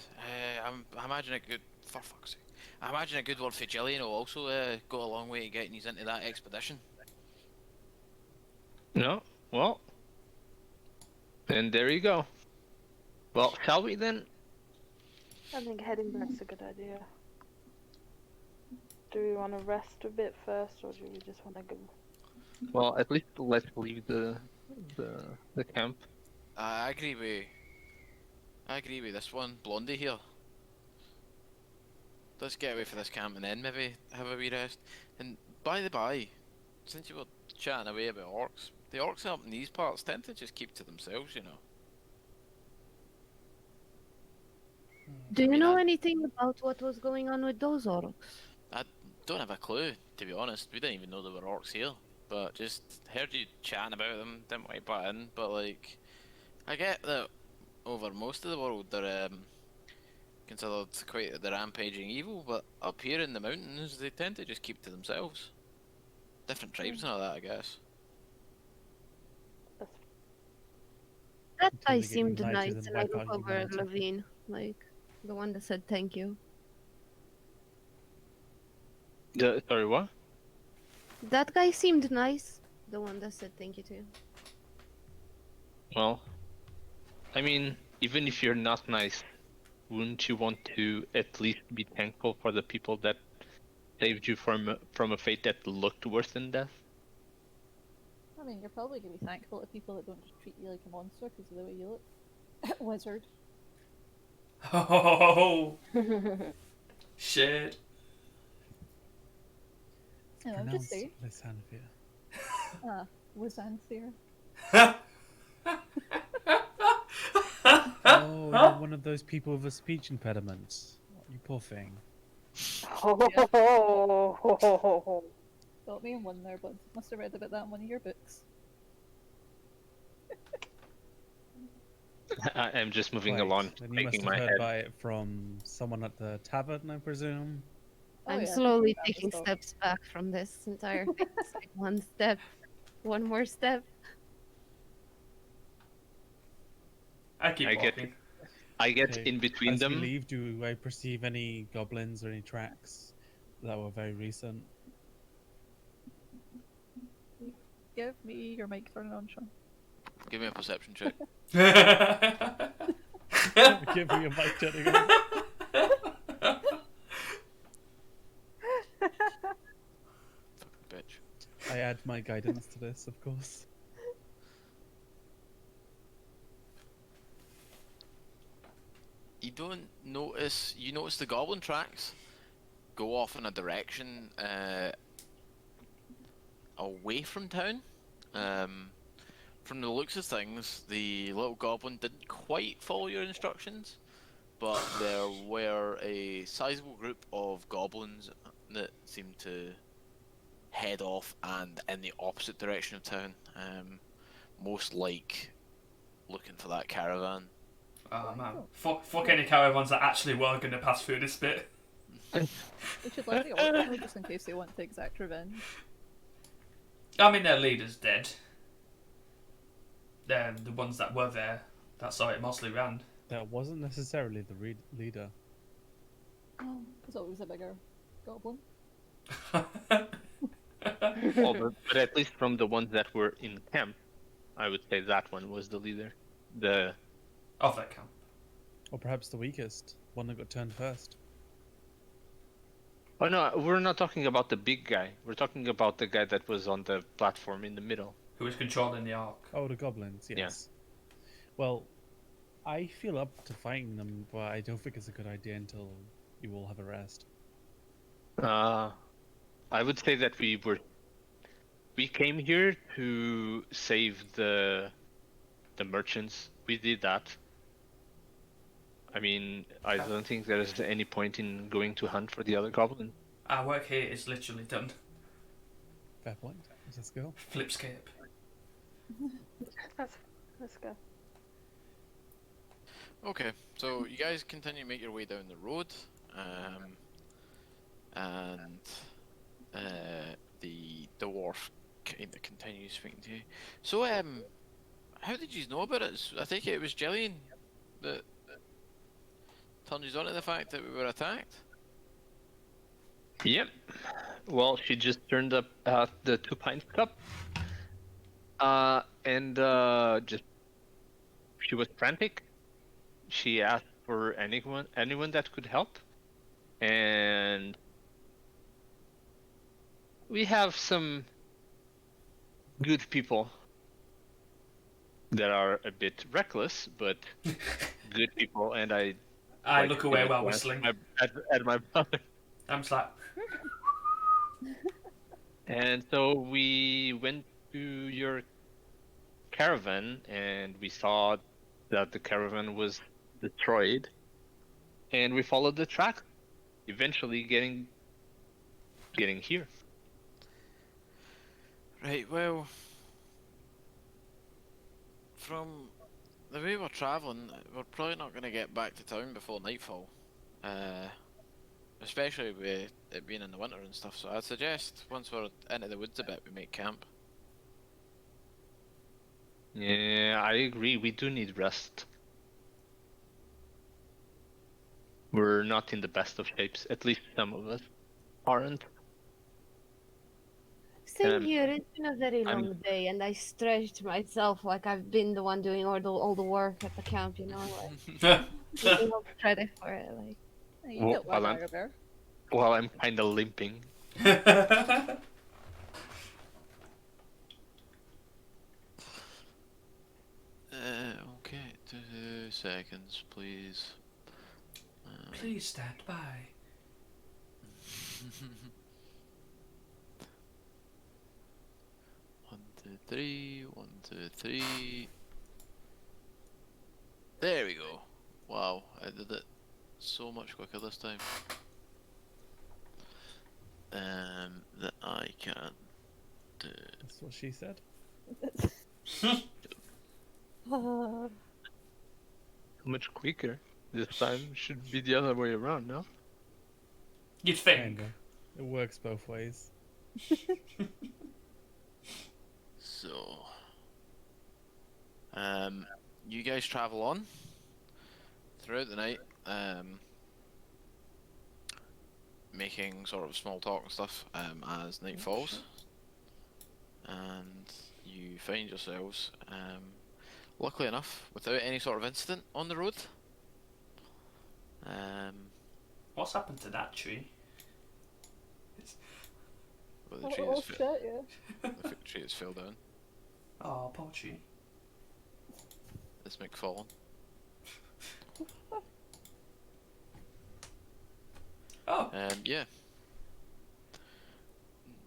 Speaker 4: I imagine a good, for fuck's sake. I imagine a good word for Jillian will also go a long way to getting you into that expedition.
Speaker 5: No? Well, then there you go. Well, shall we then?
Speaker 3: I think heading back's a good idea. Do we want to rest a bit first, or do we just want to go?
Speaker 9: Well, at least let's leave the camp.
Speaker 4: I agree with. I agree with this one, Blondie here. Let's get away from this camp and then maybe have a wee rest. And by the by, since you were chatting away about orcs, the orcs up in these parts tend to just keep to themselves, you know.
Speaker 7: Do you
Speaker 4: mean,
Speaker 7: know
Speaker 4: I-
Speaker 7: anything about what was going on with those orcs?
Speaker 4: I don't have a clue, to be honest. We didn't even know there were orcs here. But just heard you chatting about them, didn't want to butt in. But like, I get that over most of the world they're considered quite the rampaging evil, but up here in the mountains they tend to just keep to themselves. Different tribes and all that, I guess.
Speaker 7: That
Speaker 2: Until
Speaker 7: guy
Speaker 2: they get
Speaker 7: seemed
Speaker 2: united
Speaker 7: nice,
Speaker 2: and
Speaker 7: and I
Speaker 2: wipe
Speaker 7: look
Speaker 2: out
Speaker 7: over at
Speaker 2: humanity.
Speaker 7: Levine, like the one that said thank you.
Speaker 9: Sorry, what?
Speaker 7: That guy seemed nice, the one that said thank you to you.
Speaker 9: Well, I mean, even if you're not nice, wouldn't you want to at least be thankful for the people that saved you from a fate that looked worse than death?
Speaker 8: I mean, you're probably gonna be thankful to people that don't just treat you like a monster because of the way you look. Wizard.
Speaker 6: Oh shit.
Speaker 8: No, I'm
Speaker 2: Pronounce
Speaker 8: just saying.
Speaker 2: Lysanthia.
Speaker 8: Ah, Wizanthia.
Speaker 2: Oh, you're one of those people with a speech impediment. You poor thing.
Speaker 8: Got me in one there, bud. Must have read about that in one of your books.
Speaker 9: I'm just moving
Speaker 2: Right,
Speaker 9: along,
Speaker 2: then you must
Speaker 9: shaking
Speaker 2: have
Speaker 9: my
Speaker 2: heard
Speaker 9: head.
Speaker 2: by it from someone at the tavern, I presume.
Speaker 8: Oh,
Speaker 7: I'm
Speaker 8: yeah, I
Speaker 7: slowly
Speaker 8: think
Speaker 7: taking
Speaker 8: that was
Speaker 7: steps back from this entire thing. It's like one step, one more step.
Speaker 6: I keep
Speaker 9: I get
Speaker 6: walking.
Speaker 9: I get
Speaker 2: Okay,
Speaker 9: in between
Speaker 2: As we
Speaker 9: them.
Speaker 2: leave, do I perceive any goblins or any tracks that were very recent?
Speaker 8: Give me your mic turning on, Sean.
Speaker 4: Give me a perception check.
Speaker 2: Give me a mic turning on.
Speaker 4: Fucking bitch.
Speaker 2: I add my guidance to this, of course.
Speaker 4: You don't notice. You notice the goblin tracks go off in a direction away from town. From the looks of things, the little goblin didn't quite follow your instructions, but there were a sizable group of goblins that seemed to head off and in the opposite direction of town. Most like looking for that caravan.
Speaker 6: Oh man. Fuck any caravans that actually were going to pass through this bit.
Speaker 8: We should let the orcs know just in case they want to exact revenge.
Speaker 6: I mean, their leader's dead. The ones that were there, that saw it mostly ran.
Speaker 2: That wasn't necessarily the leader.
Speaker 8: Oh, there's always a bigger goblin.
Speaker 9: Well, but at least from the ones that were in camp, I would say that one was the leader.
Speaker 6: Of that camp.
Speaker 2: Or perhaps the weakest, one that got turned first.
Speaker 9: Oh no, we're not talking about the big guy. We're talking about the guy that was on the platform in the middle.
Speaker 6: Who was controlling the ark.
Speaker 2: Oh, the goblins, yes. Well, I feel up to fighting them, but I don't think it's a good idea until you all have a rest.
Speaker 9: I would say that we came here to save the merchants. We did that. I mean, I don't think there is any point in going to hunt for the other goblin.
Speaker 6: Our work here is literally done.
Speaker 2: Fair point. Let's go.
Speaker 6: Flipscape.
Speaker 3: Let's go.
Speaker 4: Okay, so you guys continue to make your way down the road, and the dwarf kind of continues speaking to you. So, how did you know about it? I think it was Jillian that turned you on to the fact that we were attacked.
Speaker 9: Yep. Well, she just turned up at the 2-pint cup. And just she was frantic. She asked for anyone that could help, and we have some good people that are a bit reckless, but good people, and I
Speaker 6: I
Speaker 9: like
Speaker 6: look
Speaker 9: to
Speaker 6: away
Speaker 9: give a
Speaker 6: while
Speaker 9: glance
Speaker 6: whistling.
Speaker 9: at my brother.
Speaker 6: I'm just like,
Speaker 9: And so we went to your caravan, and we saw that the caravan was destroyed, and we followed the track, eventually getting here.
Speaker 4: Right, well, from the way we're travelling, we're probably not going to get back to town before nightfall. Especially with it being in the winter and stuff, so I'd suggest once we're into the woods a bit, we make camp.
Speaker 9: Yeah, I agree. We do need rest. We're not in the best of shapes. At least some of us aren't.
Speaker 7: Same
Speaker 9: Um,
Speaker 7: here. It's been a very
Speaker 9: I'm
Speaker 7: long day, and I stretched myself like I've been the one doing all the work at the camp. You know, like taking all the credit for it. Like,
Speaker 8: Hey, you get one,
Speaker 9: while I'm
Speaker 8: Bear.
Speaker 9: while I'm kind of limping.
Speaker 4: Okay, 2 seconds, please.
Speaker 6: please stand by.
Speaker 4: 1, 2, 3, 1, 2, 3. There we go. Wow, I did it so much quicker this time. That I can't do.
Speaker 2: That's what she said.
Speaker 8: Uh,
Speaker 9: Much quicker. This time should be the other way around, no?
Speaker 6: You'd think.
Speaker 2: Kinda. It works both ways.
Speaker 4: So, you guys travel on throughout the night, making sort of small talk and stuff, as night falls, and you find yourselves, luckily enough, without any sort of incident on the road.
Speaker 6: What's happened to that tree?
Speaker 4: But the tree has
Speaker 8: shit, yeah.
Speaker 4: the tree has fell down.
Speaker 6: Oh, poor tree.
Speaker 4: It's McFallen.
Speaker 6: Oh,
Speaker 4: Yeah.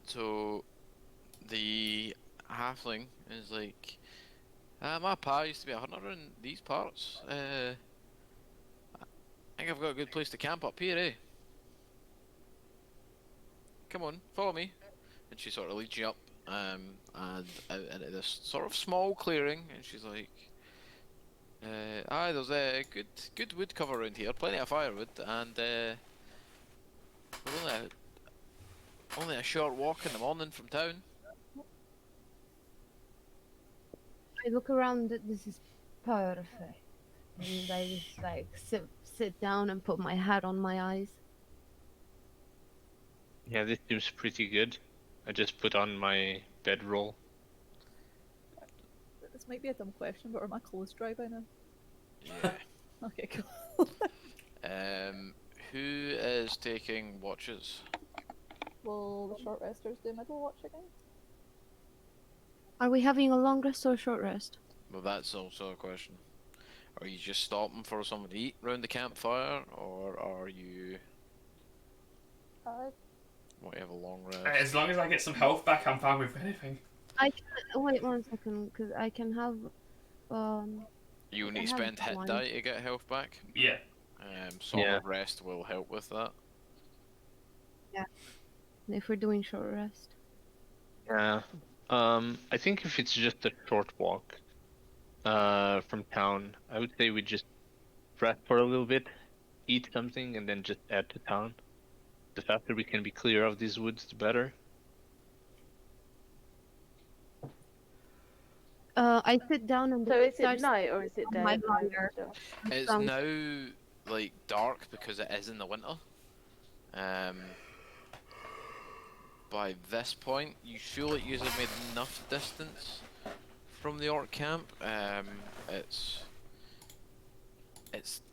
Speaker 4: So the halfling is like, my pa used to be a hunter in these parts. I think I've got a good place to camp up here, eh? Come on, follow me. And she sort of leads you up, and out into this sort of small clearing, and she's like, there's a good wood cover around here, plenty of firewood, and we're only a short walk in the morning from town.
Speaker 7: I look around. This is perfect, and I just like sit down and put my hat on my eyes.
Speaker 9: Yeah, this seems pretty good. I just put on my bedroll.
Speaker 8: This might be a dumb question, but are my clothes dry by now?
Speaker 4: Yeah.
Speaker 8: Okay, cool.
Speaker 4: Who is taking watches?
Speaker 8: Will the short resters do middle watch again?
Speaker 7: Are we having a long rest or a short rest?
Speaker 4: Well, that's also a question. Are you just stopping for something to eat round the campfire, or are you want to have a long rest?
Speaker 6: as long as I get some health back, I'm fine with anything.
Speaker 7: I can wait 1 second because I can have
Speaker 4: You
Speaker 7: I
Speaker 4: need to
Speaker 7: have
Speaker 4: spend hit
Speaker 7: one.
Speaker 4: die to get health back.
Speaker 6: Yeah.
Speaker 4: Solid rest will help with that.
Speaker 7: if we're doing short rest.
Speaker 9: Yeah. I think if it's just a short walk from town, I would say we just rest for a little bit, eat something, and then just head to town. The faster we can be clear of these woods, the better.
Speaker 7: I sit down and
Speaker 3: So is it
Speaker 7: start
Speaker 3: night or is it day?
Speaker 7: my
Speaker 3: at the moment
Speaker 7: fire.
Speaker 3: still?
Speaker 4: It's
Speaker 7: Sounds-
Speaker 4: now like dark because it is in the winter. By this point, you feel like you have made enough distance from the orc camp. It's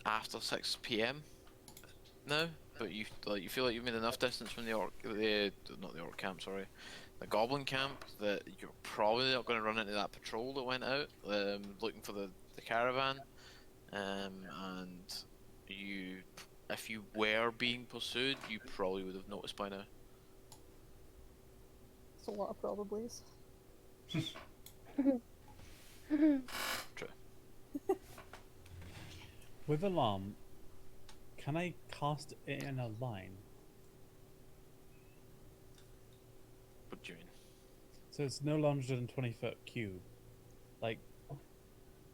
Speaker 4: after 6 p.m. now, but you feel like you've made enough distance from the not the orc camp, sorry, the goblin camp, that you're probably not going to run into that patrol that went out looking for the caravan, and you, if you were being pursued, you probably would have noticed by now.
Speaker 8: It's a lot of probablys.
Speaker 4: True.
Speaker 2: With alarm, can I cast it in a line?
Speaker 4: What do you mean?
Speaker 2: So it's no longer than 20-foot cube. Like,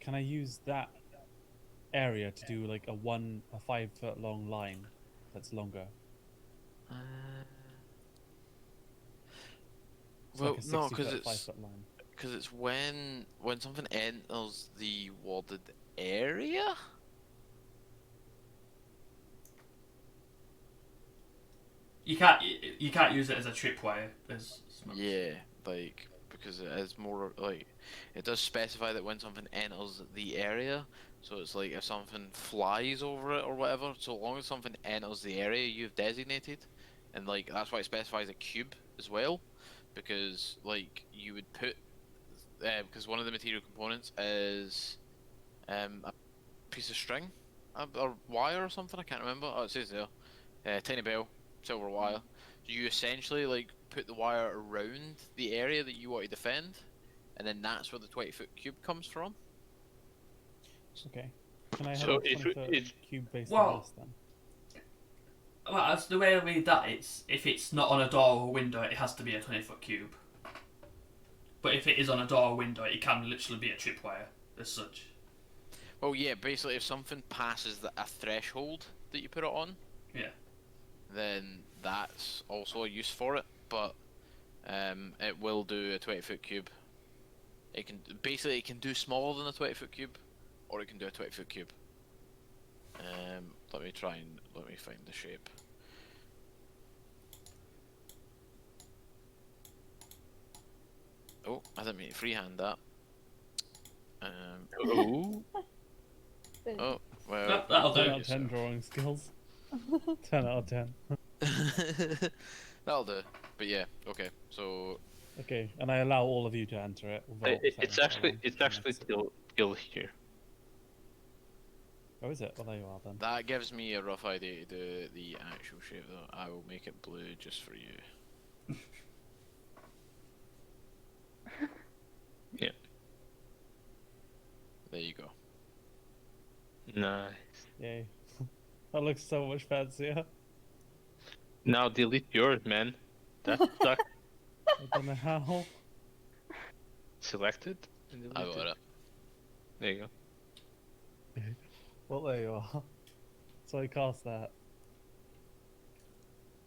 Speaker 2: can I use that area to do like a 5-foot long line that's longer? It's
Speaker 4: Well,
Speaker 2: like a
Speaker 4: no,
Speaker 2: 60
Speaker 4: because
Speaker 2: foot,
Speaker 4: it's
Speaker 2: 5-foot line.
Speaker 4: because it's when something enters the warded area.
Speaker 6: You can't use it as a tripwire as much.
Speaker 4: Yeah, like, because it is more like, it does specify that when something enters the area, so it's like if something flies over it or whatever, so long as something enters the area you've designated, and like that's why it specifies a cube as well, because like you would put, because one of the material components is a piece of string or wire or something, I can't remember. Oh, it says there, tiny bell, silver wire. You essentially like put the wire around the area that you want to defend, and then that's where the 20-foot cube comes from.
Speaker 2: Okay. Can I have
Speaker 9: So
Speaker 2: a 20-foot cube based
Speaker 6: Well,
Speaker 2: on this then?
Speaker 6: Well, as the way I read that, it's if it's not on a door or window, it has to be a 20-foot cube. But if it is on a door or window, it can literally be a tripwire as such.
Speaker 4: Well, yeah, basically if something passes a threshold that you put it on,
Speaker 6: Yeah.
Speaker 4: then that's also a use for it, but it will do a 20-foot cube. It can do smaller than a 20-foot cube, or it can do a 20-foot cube. Let me find the shape. Oh, I didn't mean to freehand that.
Speaker 9: Oh.
Speaker 4: Oh, well.
Speaker 6: That'll
Speaker 2: 10
Speaker 6: do.
Speaker 2: out of 10 drawing skills. 10 out of 10.
Speaker 4: That'll do. But yeah, okay. So
Speaker 2: Okay, and I allow all of you to enter it without
Speaker 9: It's
Speaker 2: setting
Speaker 9: actually
Speaker 2: alarm. That's it.
Speaker 9: still here.
Speaker 2: Oh, is it? Well, there you are then.
Speaker 4: that gives me a rough idea to do the actual shape though. I will make it blue just for you.
Speaker 9: Yeah.
Speaker 4: There you go.
Speaker 9: Nice.
Speaker 2: Yay. That looks so much fancier.
Speaker 9: Now delete yours, man. That sucks.
Speaker 2: I don't know how.
Speaker 9: Select it and delete
Speaker 4: I got it.
Speaker 9: There you go.
Speaker 2: Well, there you are. So I cast that.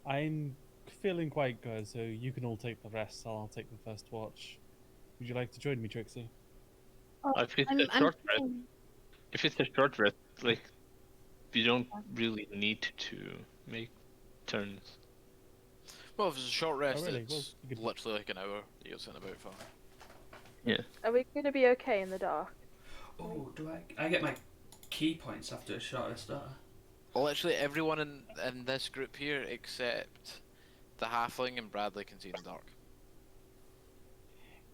Speaker 2: I'm feeling quite good, so you can all take the rest. I'll take the first watch. Would you like to join me, Trixie?
Speaker 9: If it's
Speaker 7: I'm,
Speaker 9: a short rest,
Speaker 7: thinking-
Speaker 9: if it's a short rest, like you don't really need to make turns.
Speaker 4: Well, if it's a short rest,
Speaker 2: really? Well,
Speaker 4: it's
Speaker 2: you could-
Speaker 4: literally like an hour that you're sitting about for.
Speaker 3: Are we going to be okay in the dark?
Speaker 6: Oh, do I get my key points after a short rest?
Speaker 4: Well, literally everyone in this group here except the halfling and Bradley can see in the dark.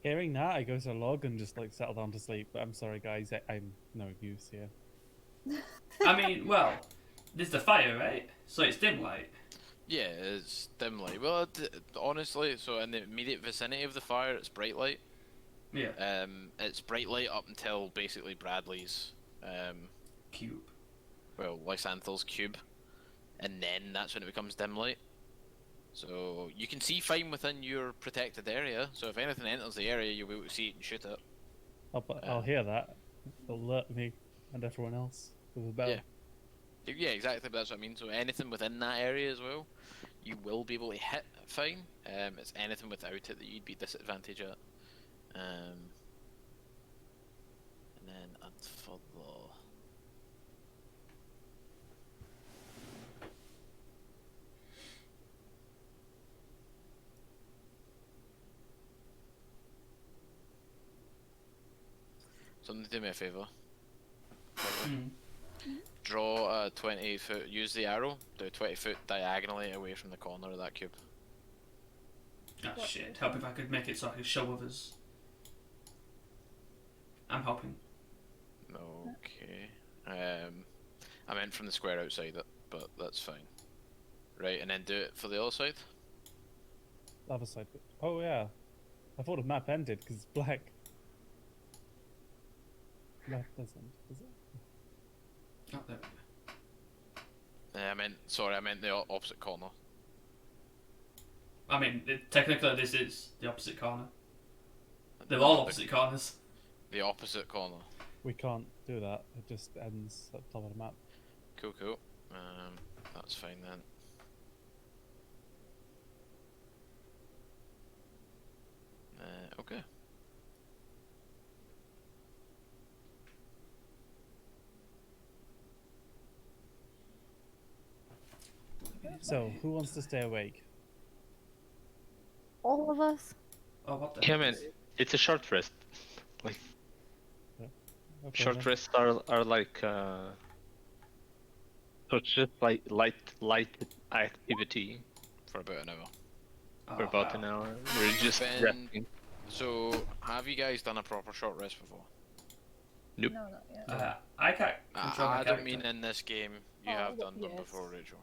Speaker 2: Hearing that, I go to log and just like settle down to sleep. But I'm sorry, guys, I'm no use here.
Speaker 6: I mean, well, there's the fire, right? So it's dim light.
Speaker 4: Yeah, it's dim light. Well, honestly, so in the immediate vicinity of the fire, it's bright light.
Speaker 6: Yeah.
Speaker 4: It's bright light up until basically Bradley's,
Speaker 6: Cube.
Speaker 4: well, Lysanthel's cube, and then that's when it becomes dim light. So you can see fine within your protected area. So if anything enters the area, you'll be able to see it and shoot it.
Speaker 2: I'll hear that. It'll alert me and everyone else with a bell.
Speaker 4: Yeah. Yeah, exactly. But that's what I mean. So anything within that area as well, you will be able to hit fine. It's anything without it that you'd be disadvantaged at. And then for the something, do me a favour.
Speaker 6: Mm.
Speaker 4: draw a 20-foot. Use the arrow. Do a 20-foot diagonally away from the corner of that cube.
Speaker 6: Oh shit! Help if I could make it so I could show others. I'm helping.
Speaker 4: Okay. I meant from the square outside it, but that's fine. Right, and then do it for the other side.
Speaker 2: The other side. Oh yeah. I thought the map ended because it's black. Map doesn't, does it?
Speaker 6: Oh, there we go.
Speaker 4: I meant the opposite corner.
Speaker 6: I mean, technically this is the opposite corner. They're all opposite corners.
Speaker 4: The opposite corner.
Speaker 2: We can't do that. It just ends at the top of the map.
Speaker 4: Cool. That's fine then. Okay.
Speaker 2: So, who wants to stay awake?
Speaker 7: All of us?
Speaker 6: Oh, what the?
Speaker 9: Come in. It's a short rest. Like
Speaker 2: Okay,
Speaker 9: short
Speaker 2: then.
Speaker 9: rests are like so it's just like light activity
Speaker 4: For about an hour.
Speaker 9: for about an hour. We're just
Speaker 4: Spend-
Speaker 9: resting.
Speaker 4: So, have you guys done a proper short rest before?
Speaker 9: Nope.
Speaker 8: No, not yet.
Speaker 6: I can't control my
Speaker 4: I
Speaker 6: character.
Speaker 4: don't mean in this game. You
Speaker 8: Oh,
Speaker 4: have done them
Speaker 8: yes.
Speaker 4: before, Rachel.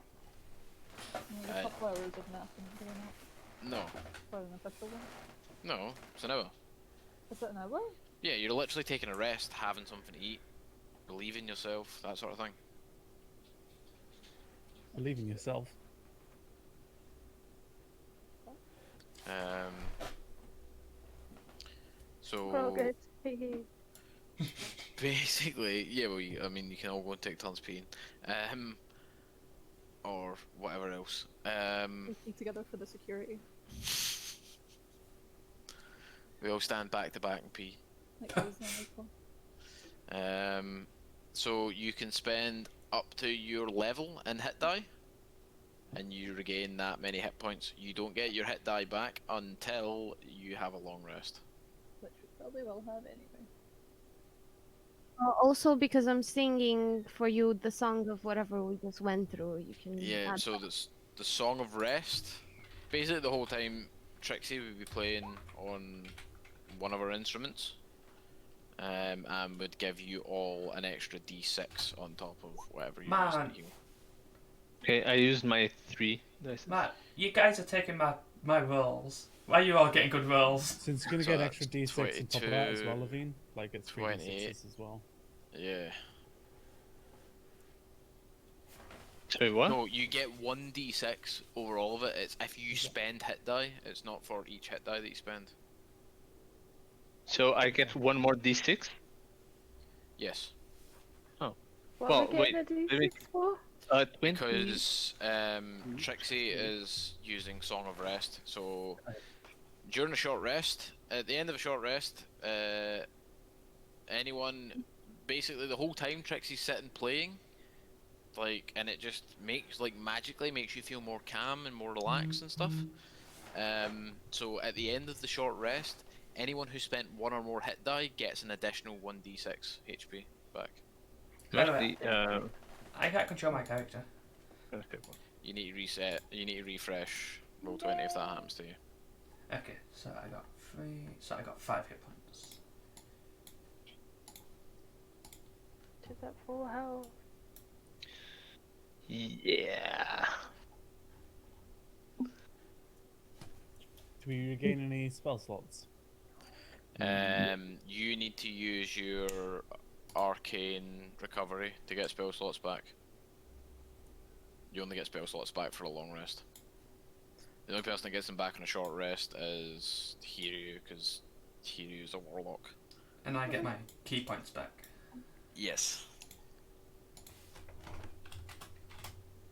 Speaker 8: Need a couple hours of napping doing it
Speaker 4: No.
Speaker 8: for an official one.
Speaker 4: No, it's an hour.
Speaker 8: Is it an hour?
Speaker 4: Yeah, you're literally taking a rest, having something to eat, believing yourself, that sort of thing.
Speaker 2: Believe in yourself.
Speaker 4: So
Speaker 3: Progress.
Speaker 4: basically, yeah. Well, I mean, you can all go and take turns peeing, or whatever else.
Speaker 8: We speak together for the security.
Speaker 4: We all stand back to back and pee.
Speaker 8: Like those normally call.
Speaker 4: So you can spend up to your level in hit die, and you regain that many hit points. You don't get your hit die back until you have a long rest.
Speaker 8: Which we probably will have anyway.
Speaker 7: Also, because I'm singing for you the song of whatever we just went through, you can.
Speaker 4: Yeah,
Speaker 7: add
Speaker 4: so
Speaker 7: that.
Speaker 4: that's the Song of Rest. Basically, the whole time, Trixie would be playing on one of her instruments, and would give you all an extra D6 on top of whatever you use
Speaker 6: Man.
Speaker 4: to heal.
Speaker 9: Okay, I used my 3 dice.
Speaker 6: Matt, you guys are taking my rolls. Why are you all getting good rolls?
Speaker 2: Since you're gonna
Speaker 4: So
Speaker 2: get
Speaker 4: that's
Speaker 2: extra D6 on top of that as well,
Speaker 4: 22,
Speaker 2: Levine. Like it's 3
Speaker 4: 28.
Speaker 2: D6s as well.
Speaker 4: Yeah.
Speaker 9: Sorry, what?
Speaker 4: No, you get 1d6 over all of it. It's if you spend hit die. It's not for each hit die that you spend.
Speaker 9: So I get one more d6?
Speaker 4: Yes.
Speaker 3: What
Speaker 9: Well,
Speaker 3: am I
Speaker 9: wait,
Speaker 3: getting a
Speaker 9: let me-
Speaker 3: D6 for?
Speaker 9: 20.
Speaker 4: Because Trixie is using Song of Rest, so during a short rest, at the end of a short rest, anyone, basically the whole time Trixie's sitting playing, like, and it just makes, like, magically makes you feel more calm and more relaxed and stuff. So at the end of the short rest, anyone who spent one or more hit die gets an additional 1d6 HP back.
Speaker 9: Actually,
Speaker 6: I can't control my character.
Speaker 9: okay,
Speaker 4: You need to reset, you need to refresh roll 20 if that happens to you.
Speaker 6: Okay, so I got 5 hit points.
Speaker 3: To that full health.
Speaker 9: yeah.
Speaker 2: Do we regain any spell slots?
Speaker 4: You need to use your arcane recovery to get spell slots back. You only get spell slots back for a long rest. The only person that gets them back on a short rest is Hiryu, because Hiryu's a warlock.
Speaker 6: And I get my key points back.
Speaker 4: Yes.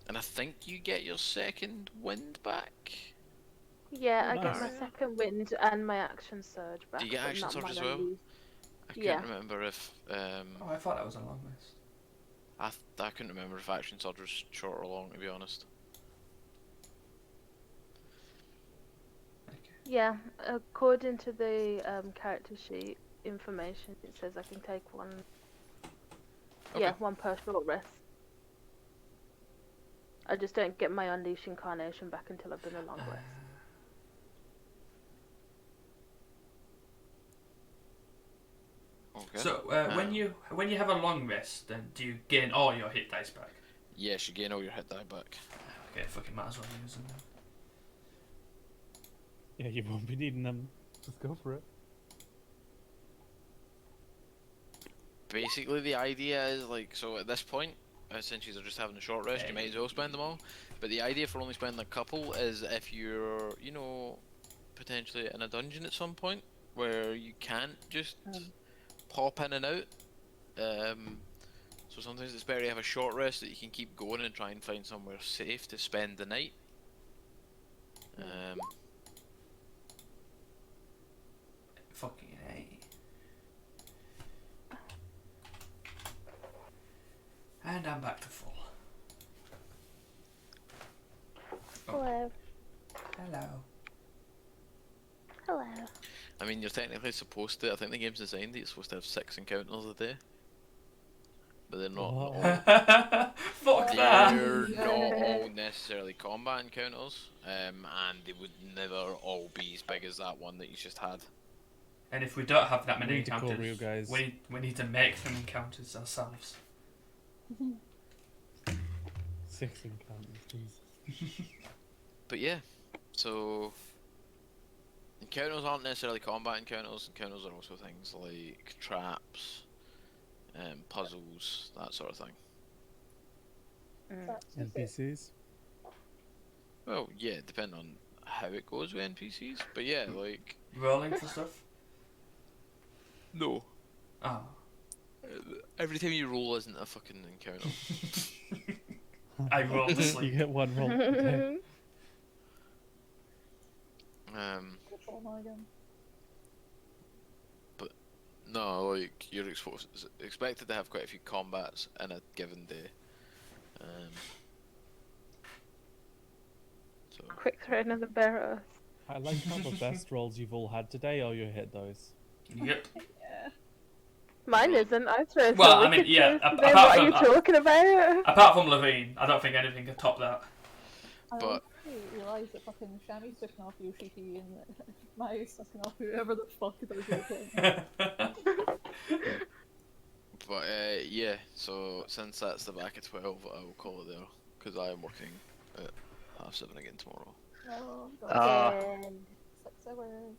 Speaker 4: And I think you get your second wind back.
Speaker 3: Yeah,
Speaker 2: Oh,
Speaker 3: I get my
Speaker 4: nice.
Speaker 3: second wind and my action surge back.
Speaker 4: Do you get
Speaker 3: but
Speaker 4: action
Speaker 3: not
Speaker 4: surge
Speaker 3: my
Speaker 4: as well?
Speaker 3: unleash.
Speaker 4: I couldn't
Speaker 3: Yeah.
Speaker 4: remember if
Speaker 6: Oh, I thought that was a long rest.
Speaker 4: I couldn't remember if action surge was short or long, to be honest.
Speaker 6: Okay.
Speaker 3: Yeah, according to the character sheet information, it says I can take one.
Speaker 4: Okay.
Speaker 3: Yeah, one per short rest. I just don't get my Unleash Incarnation back until I've done a long rest.
Speaker 4: Okay.
Speaker 6: So when you have a long rest, then do you gain all your hit dice back?
Speaker 4: Yes, you gain all your hit die back.
Speaker 6: Okay, fucking might as well use them then.
Speaker 2: Yeah, you won't be needing them. Just go for it.
Speaker 4: Basically, the idea is like, so at this point, since you're just having a short rest, you might as well spend them all. But the idea for only spending a couple is if you're, you know, potentially in a dungeon at some point where you can't just pop in and out. So sometimes it's better to have a short rest that you can keep going and try and find somewhere safe to spend the night.
Speaker 6: Fucking A. And I'm back to full.
Speaker 3: Hello.
Speaker 6: Hello.
Speaker 3: Hello.
Speaker 4: I mean, you're technically supposed to. I think the game's designed that you're supposed to have 6 encounters a day, but they're not.
Speaker 2: Oh.
Speaker 6: Fuck that.
Speaker 4: They're not all necessarily combat encounters, and they would never all be as big as that one that you just had.
Speaker 6: And if we don't have that
Speaker 2: We
Speaker 6: many
Speaker 2: need to call
Speaker 6: encounters,
Speaker 2: real guys.
Speaker 6: we need to make them encounters ourselves.
Speaker 2: 6 encounters, Jesus.
Speaker 4: But yeah, so encounters aren't necessarily combat encounters. Encounters are also things like traps, puzzles, that sort of thing.
Speaker 2: NPCs?
Speaker 4: Well, yeah, depending on how it goes with NPCs. But yeah, like
Speaker 6: Rolling for stuff?
Speaker 4: no,
Speaker 6: Oh.
Speaker 4: every time you roll isn't a fucking encounter.
Speaker 6: I rolled to
Speaker 2: You
Speaker 6: sleep.
Speaker 2: get one roll. Okay.
Speaker 4: But no, like you're expected to have quite a few combats in a given day. So
Speaker 3: Quick throw another barrow.
Speaker 2: I like how the best rolls you've all had today are your hit dice.
Speaker 6: Yep.
Speaker 3: Mine isn't. I throw some
Speaker 6: Well, I mean,
Speaker 3: wicked
Speaker 6: yeah,
Speaker 3: throws
Speaker 6: apart
Speaker 3: today. What are you
Speaker 6: from-
Speaker 3: talking about?
Speaker 6: Apart from Levine, I don't think anything could top that.
Speaker 8: I
Speaker 4: But-
Speaker 8: realised that fucking Shammy's sucking off Yoshiki and Maya's sucking off whoever the fuck it was playing.
Speaker 4: But yeah, so since that's the back of 12, I will call it there because I am working at 7:30 again tomorrow.
Speaker 8: Oh,
Speaker 5: Ah.
Speaker 8: God. 6 hours.